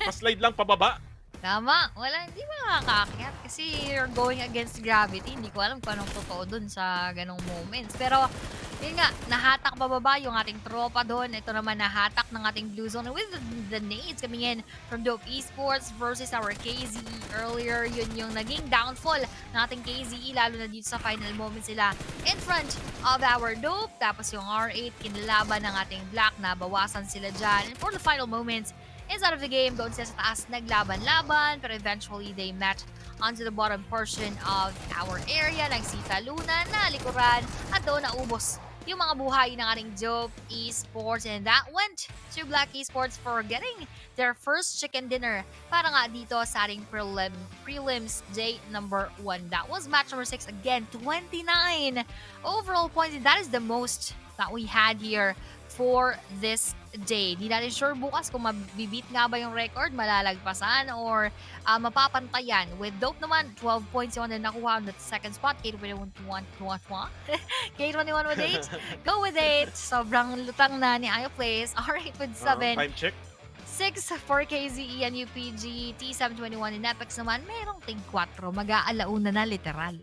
Pa-slide lang pababa. Tama. Hindi makakaakyat kasi you're going against gravity. Hindi ko alam kung anong totoo dun sa ganong moments. Pero, yun nga, nahatak bababa yung ating tropa doon. Ito naman nahatak ng ating Blue Zone with the nades coming in from Dope Esports versus our KZE earlier. Yun yung naging downfall ng ating KZE, lalo na dito sa final moments sila in front of our Dope. Tapos yung R8, kinalaban ng ating Black, na bawasan sila dyan. And for the final moments, inside of the game, doon sila sa taas naglaban-laban, pero eventually they met onto the bottom portion of our area. Nagsitalunan, nalikuran, at doon naubos yung mga buhay ng ating Dope Esports. And that went to Black Esports for getting their first chicken dinner para nga dito sa ating prelims day number 1. That was match number 6. Again, 29 overall points. And that is the most that we had here for this day. Di natin sure bukas kung mabibit nga ba yung record, malalagpasan, or mapapantayan. With Dope naman, 12 points yung na nakuha on the second spot. K21 K21 with 8. Go with 8. Sobrang lutang na ni Ayo Plays. R8 with 7. Time check. 6 for KZE and UPG. T721 in Apex naman, merong tig 4. Mag-aalauna na literal.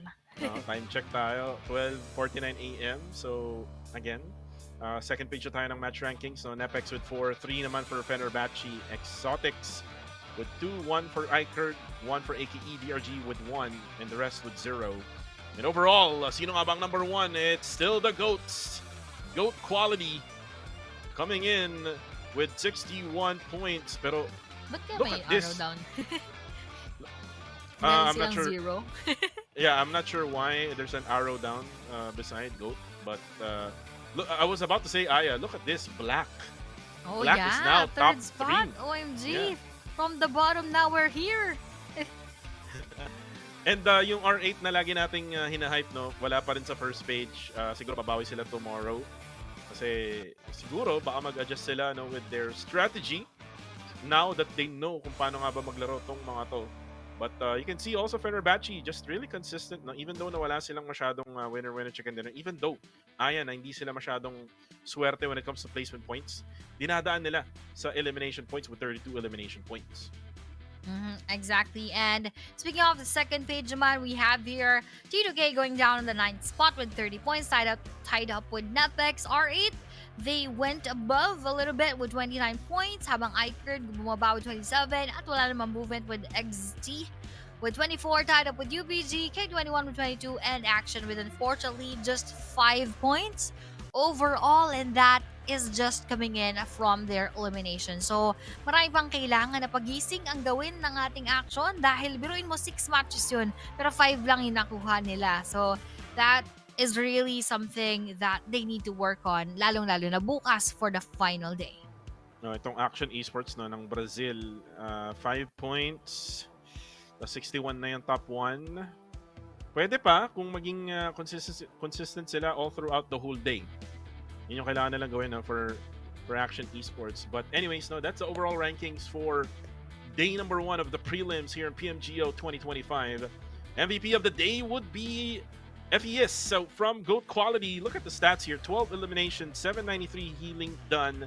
Time check tayo, 12:49 a.m. So, again, second page na tayo ng match rankings. So, Nepex with 4, 3 naman for Fenerbahce. Exotics with 2, 1 for Ikerd, 1 for AKE DRG with 1, and the rest with 0. And overall, sino nga bang number 1? It's still the GOATs. GOAT quality coming in with 61 points. Pero, Ba't kaya look may at this. arrow down? I'm not sure. Zero. Yeah, I'm not sure why there's an arrow down beside GOAT. But, look, I was about to say, Aya, look at this. Black. Oh Black yeah, is now top third spot. 3. OMG. Yeah. From the bottom, now we're here. And yung R8 na lagi nating hinahype, no, wala pa rin sa first page. Siguro babawi sila tomorrow. Kasi siguro baka mag-adjust sila, no, with their strategy now that they know kung paano nga ba maglaro tong mga to. But you can see also Fenerbahce just really consistent, no, even though nawala silang masyadong winner-winner chicken dinner, even though ayan na hindi sila masyadong swerte when it comes to placement points, dinadaan nila sa elimination points with 32 elimination points. Exactly. And speaking of the second page naman, we have here T2K going down in the 9th spot with 30 points, tied up with Nepex. R8, they went above a little bit with 29 points, habang Ikerd bumaba with 27, at wala namang movement with XT with 24, tied up with UPG, K21 with 22, and Action with unfortunately just 5 points overall, and that is just coming in from their elimination. So, marami pang kailangan na pagising ang gawin ng ating Action dahil biruin mo 6 matches yun, pero 5 lang yung nakuha nila. So, that is really something that they need to work on, lalong-lalo na bukas for the final day. No, itong Action Esports, no, ng Brazil, 5 points, 61 na yung top 1. Pwede pa kung maging consistent sila all throughout the whole day. Yun yung kailangan nilang gawin, no, for Action Esports. But anyways, no, that's the overall rankings for day number 1 of the prelims here in PMGO 2025. MVP of the day would be FES. So from GOAT quality, look at the stats here. 12 eliminations, 793 healing done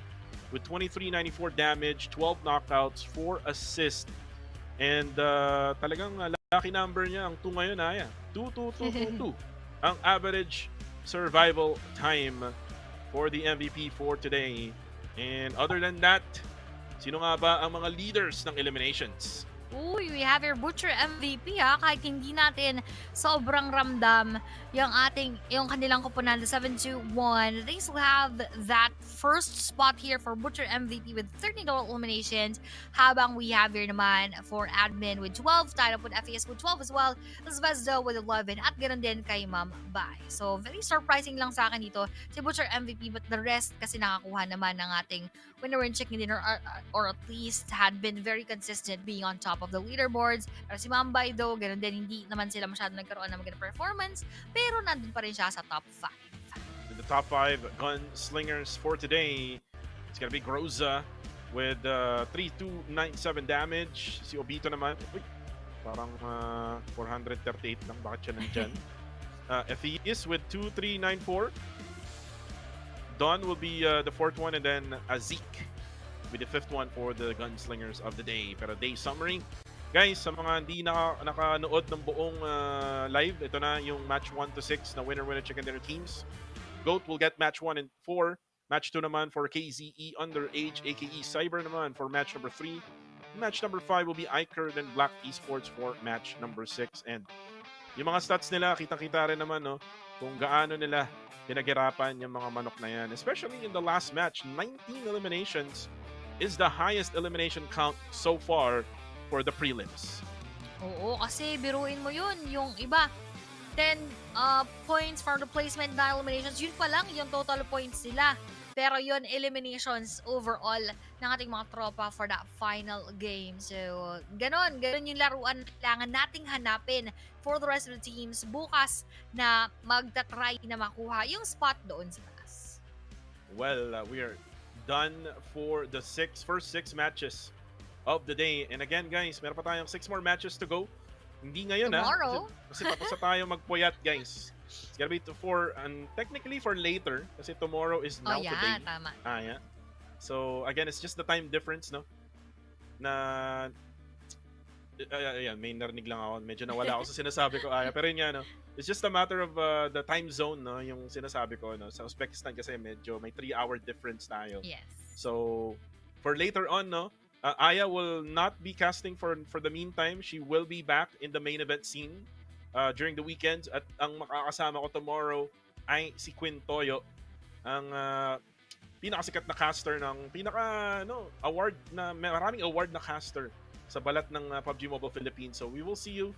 with 2394 damage, 12 knockouts, 4 assists. And talagang lucky number niya ang 2 ngayon, Aya. 2 ang average survival time for the MVP for today. And other than that, sino nga ba ang mga leaders ng eliminations? Uy, we have your Butcher MVP ha. Kahit hindi natin sobrang ramdam yung kanilang koponan, the 7-2-1. They still have that first spot here for Butcher MVP with 13 total eliminations. Habang we have here naman for Admin with 12, tied up with FES with 12 as well. Zvezda with 11 at ganoon din kay Ma'am Bai. So very surprising lang sa akin dito si Butcher MVP, but the rest kasi nakakuha naman ng ating winner in chicken dinner, or at least had been very consistent being on top of the leaderboards. Pero si Mambay though, ganun din, hindi naman sila masyado nagkaroon ng magandang performance, pero nandun pa rin siya sa top 5. In the top 5 gunslingers for today, it's gonna be Groza with 3297 damage. Si Obito naman, parang 438 lang, bakit siya nandyan? FES with 2394. Don will be the 4th one, and then Azik with the 5th one for the gunslingers of the day. Pero day summary, guys, sa mga hindi nakanood ng buong live, ito na yung match 1 to 6 na winner-winner chicken dinner teams. GOAT will get match 1 and 4. Match 2 naman for KZE Underage, AKE Cyber naman for match number 3. Match number 5 will be Ikerd and Black Esports for match number 6. And yung mga stats nila, kitang-kita rin naman, no, kung gaano nila pinaghirapan yung mga manok na yan. Especially in the last match, 19 eliminations is the highest elimination count so far for the prelims. Oo, kasi biruin mo yun. Yung iba, 10 points for the placement na eliminations. Yun pa lang yung total points nila. Pero yun, eliminations overall ng ating mga tropa for that final game. So, ganon yung laruan kailangan nating hanapin for the rest of the teams bukas na magta-try na makuha yung spot doon sa taas. Well, we are done for the first 6 matches of the day. And again, guys, meron pa tayong 6 more matches to go. Hindi ngayon, tomorrow. Kasi tapos na tayo magpuyat, guys. It's gonna be technically for later kasi tomorrow is now today. Tama. Yeah. So again, it's just the time difference, no? na ayan, may narinig lang ako. Medyo nawala ako sa sinasabi ko, Aya. Pero yun nga, no? It's just a matter of the time zone, no? Yung sinasabi ko, no? Sa Uzbekistan kasi medyo may 3-hour difference tayo. Yes. So, for later on, no? Aya will not be casting for the meantime. She will be back in the main event scene during the weekends. At ang makakasama ko tomorrow ay si Quinn Toyo, ang pinakasikat na caster ng award na maraming award na caster sa balat ng PUBG Mobile Philippines. So we will see you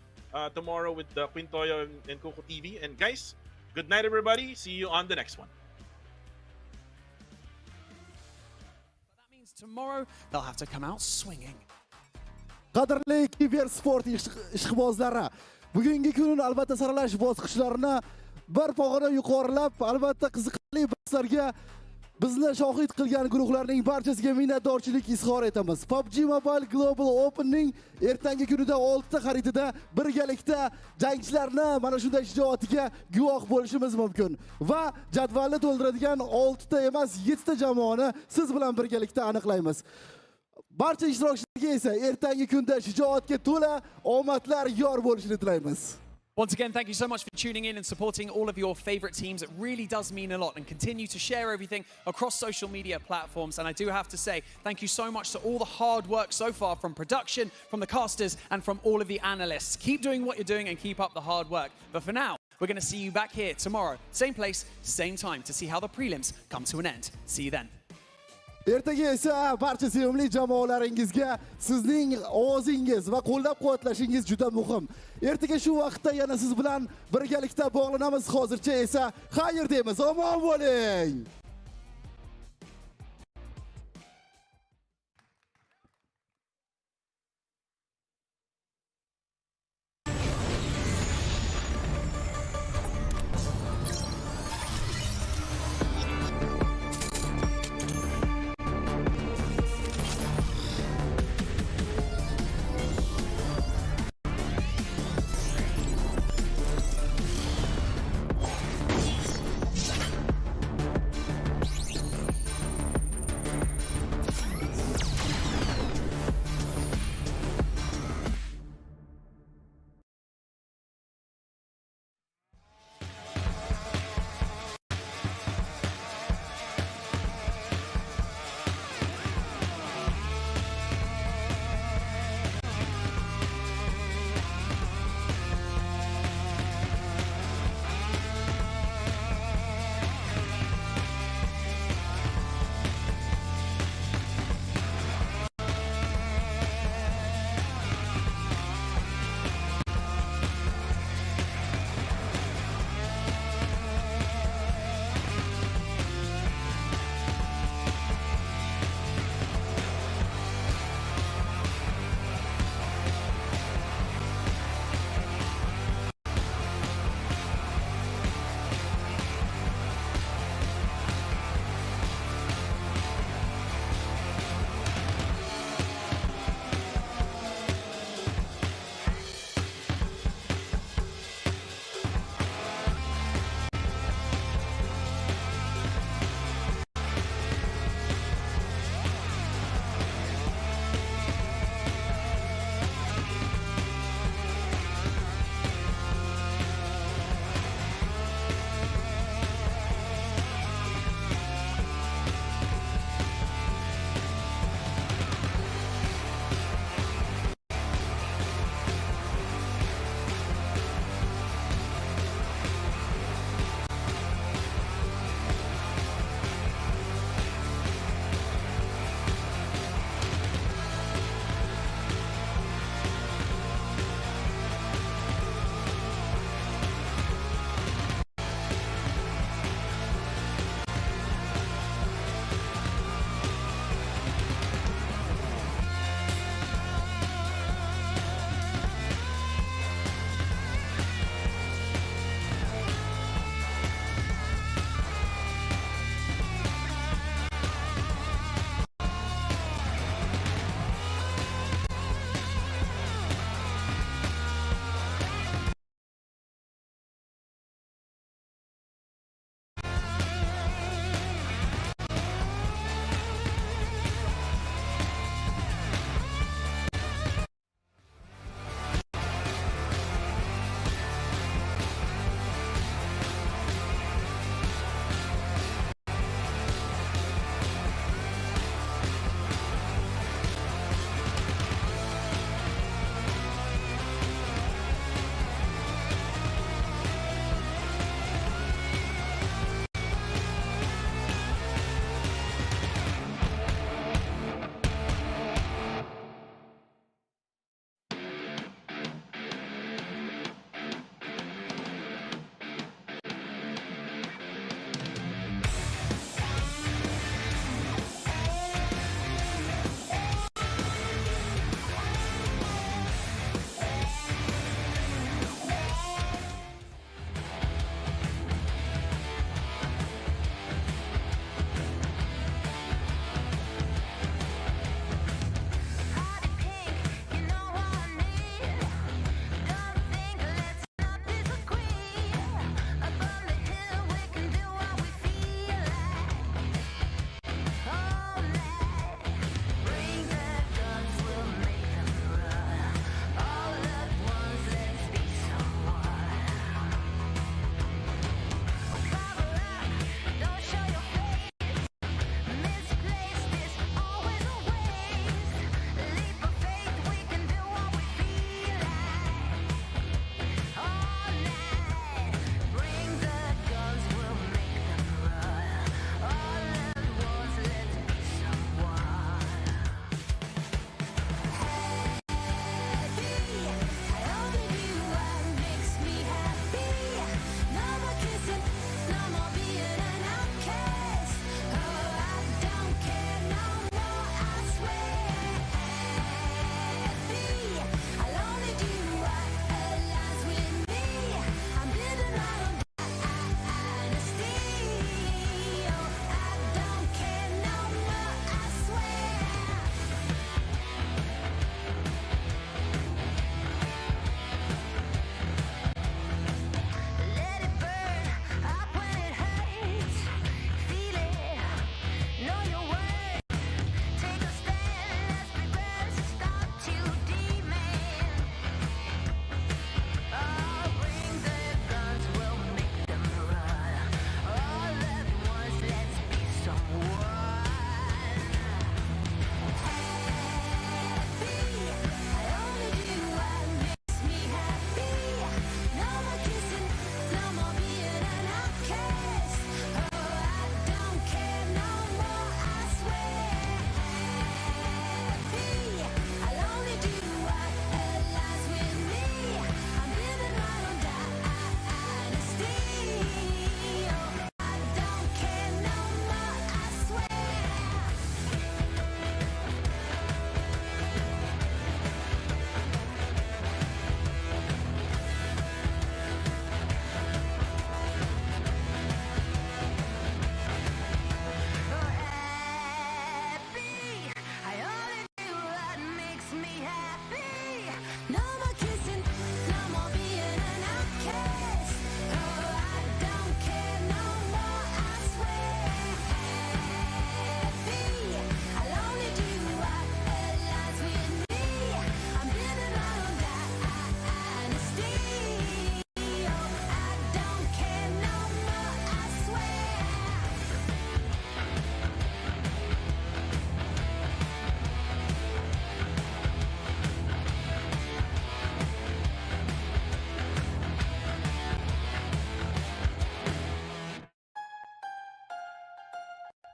tomorrow with Quinn Toyo and Coco TV. And guys, good night everybody. See you on the next one. Tomorrow they'll have to come out swinging. Qadrli kibersport ishqibozlari, bugungi kunning albatta saralash bosqichlarini bir pog'ona yuqorilab, albatta qiziqarli bahslarga bizni shohid qilgan guruhlarning barchasiga minnatdorchilik izhor etamiz. PUBG Mobile Global Open'ning ertangi kunida 6 ta xaritida birgalikda jangchilarni mana shunday shijoatiga guvoh bo'lishimiz mumkin va jadvalni to'ldiradigan 6 ta emas 7 ta jamoani siz bilan birgalikda aniqlaymiz. Barcha ishtirokchilarga esa ertangi kunda shijoatga to'la omadlar yor bo'lishini tilaymiz. Once again, thank you so much for tuning in and supporting all of your favorite teams. It really does mean a lot, and continue to share everything across social media platforms. And I do have to say, thank you so much to all the hard work so far from production, from the casters, and from all of the analysts. Keep doing what you're doing and keep up the hard work. But for now, we're going to see you back here tomorrow, same place, same time, to see how the prelims come to an end. See you then. Ertaga esa barcha sevimli jamoalaringizga sizning ovozingiz va qo'llab-quvvatlashingiz juda muhim. Ertaga shu vaqtda yana siz bilan birgalikda bog'lanamiz. Hozircha esa xayr deymiz. Omon bo'ling.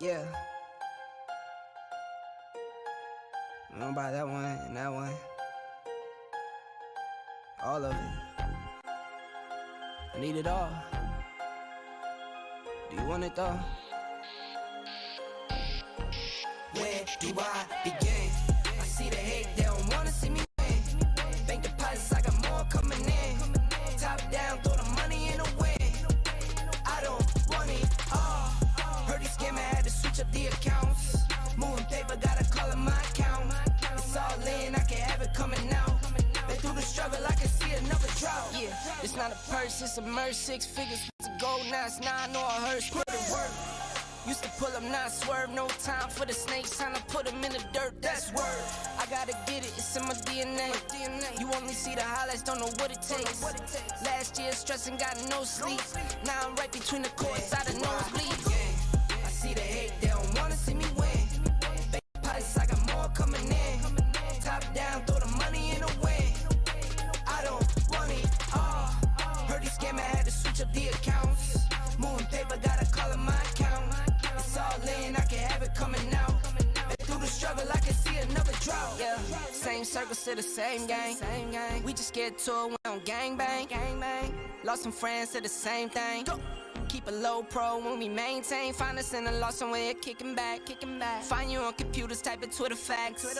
Yeah. I'm gonna buy that one and that one. All of it. I need it all. Do you want it though? Where do I begin? I see the hate, they don't wanna see me win. Bank deposits, I got more coming in. Top down, throw the money in the wind. I don't want it all. Heard he scammer, had to switch up the accounts. Moving paper, gotta call it my account. It's all in, I can have it coming out. Been through the struggle, I can see another drought. Yeah, it's not a purse, it's a merch. 6 figures to go, now it's 9 or a hearse. Put it work. Used to pull up, not swerve. No time for the snakes, time to put them in the dirt. That's word. I gotta get it, it's in my DNA. You only see the highlights, don't know what it takes. Last year stressing, got no sleep. Now I'm right between the courts, out of nosebleed. I see the hate, they don't wanna see me win. Bank deposits, I got more coming in. Top down, throw the money in the wind. I don't want it all. Heard he scammer, had to switch up the accounts. Moving paper, gotta call it my account. It's all in, I can have it coming out. Been through the struggle, I can see another drought. Yeah, same circles to the same gang. We just get to it, we don't gangbang. Lost some friends to the same thing. Keep a low pro when we maintain. Find us in a lost somewhere, kicking back. Find you on computers, type of Twitter facts. You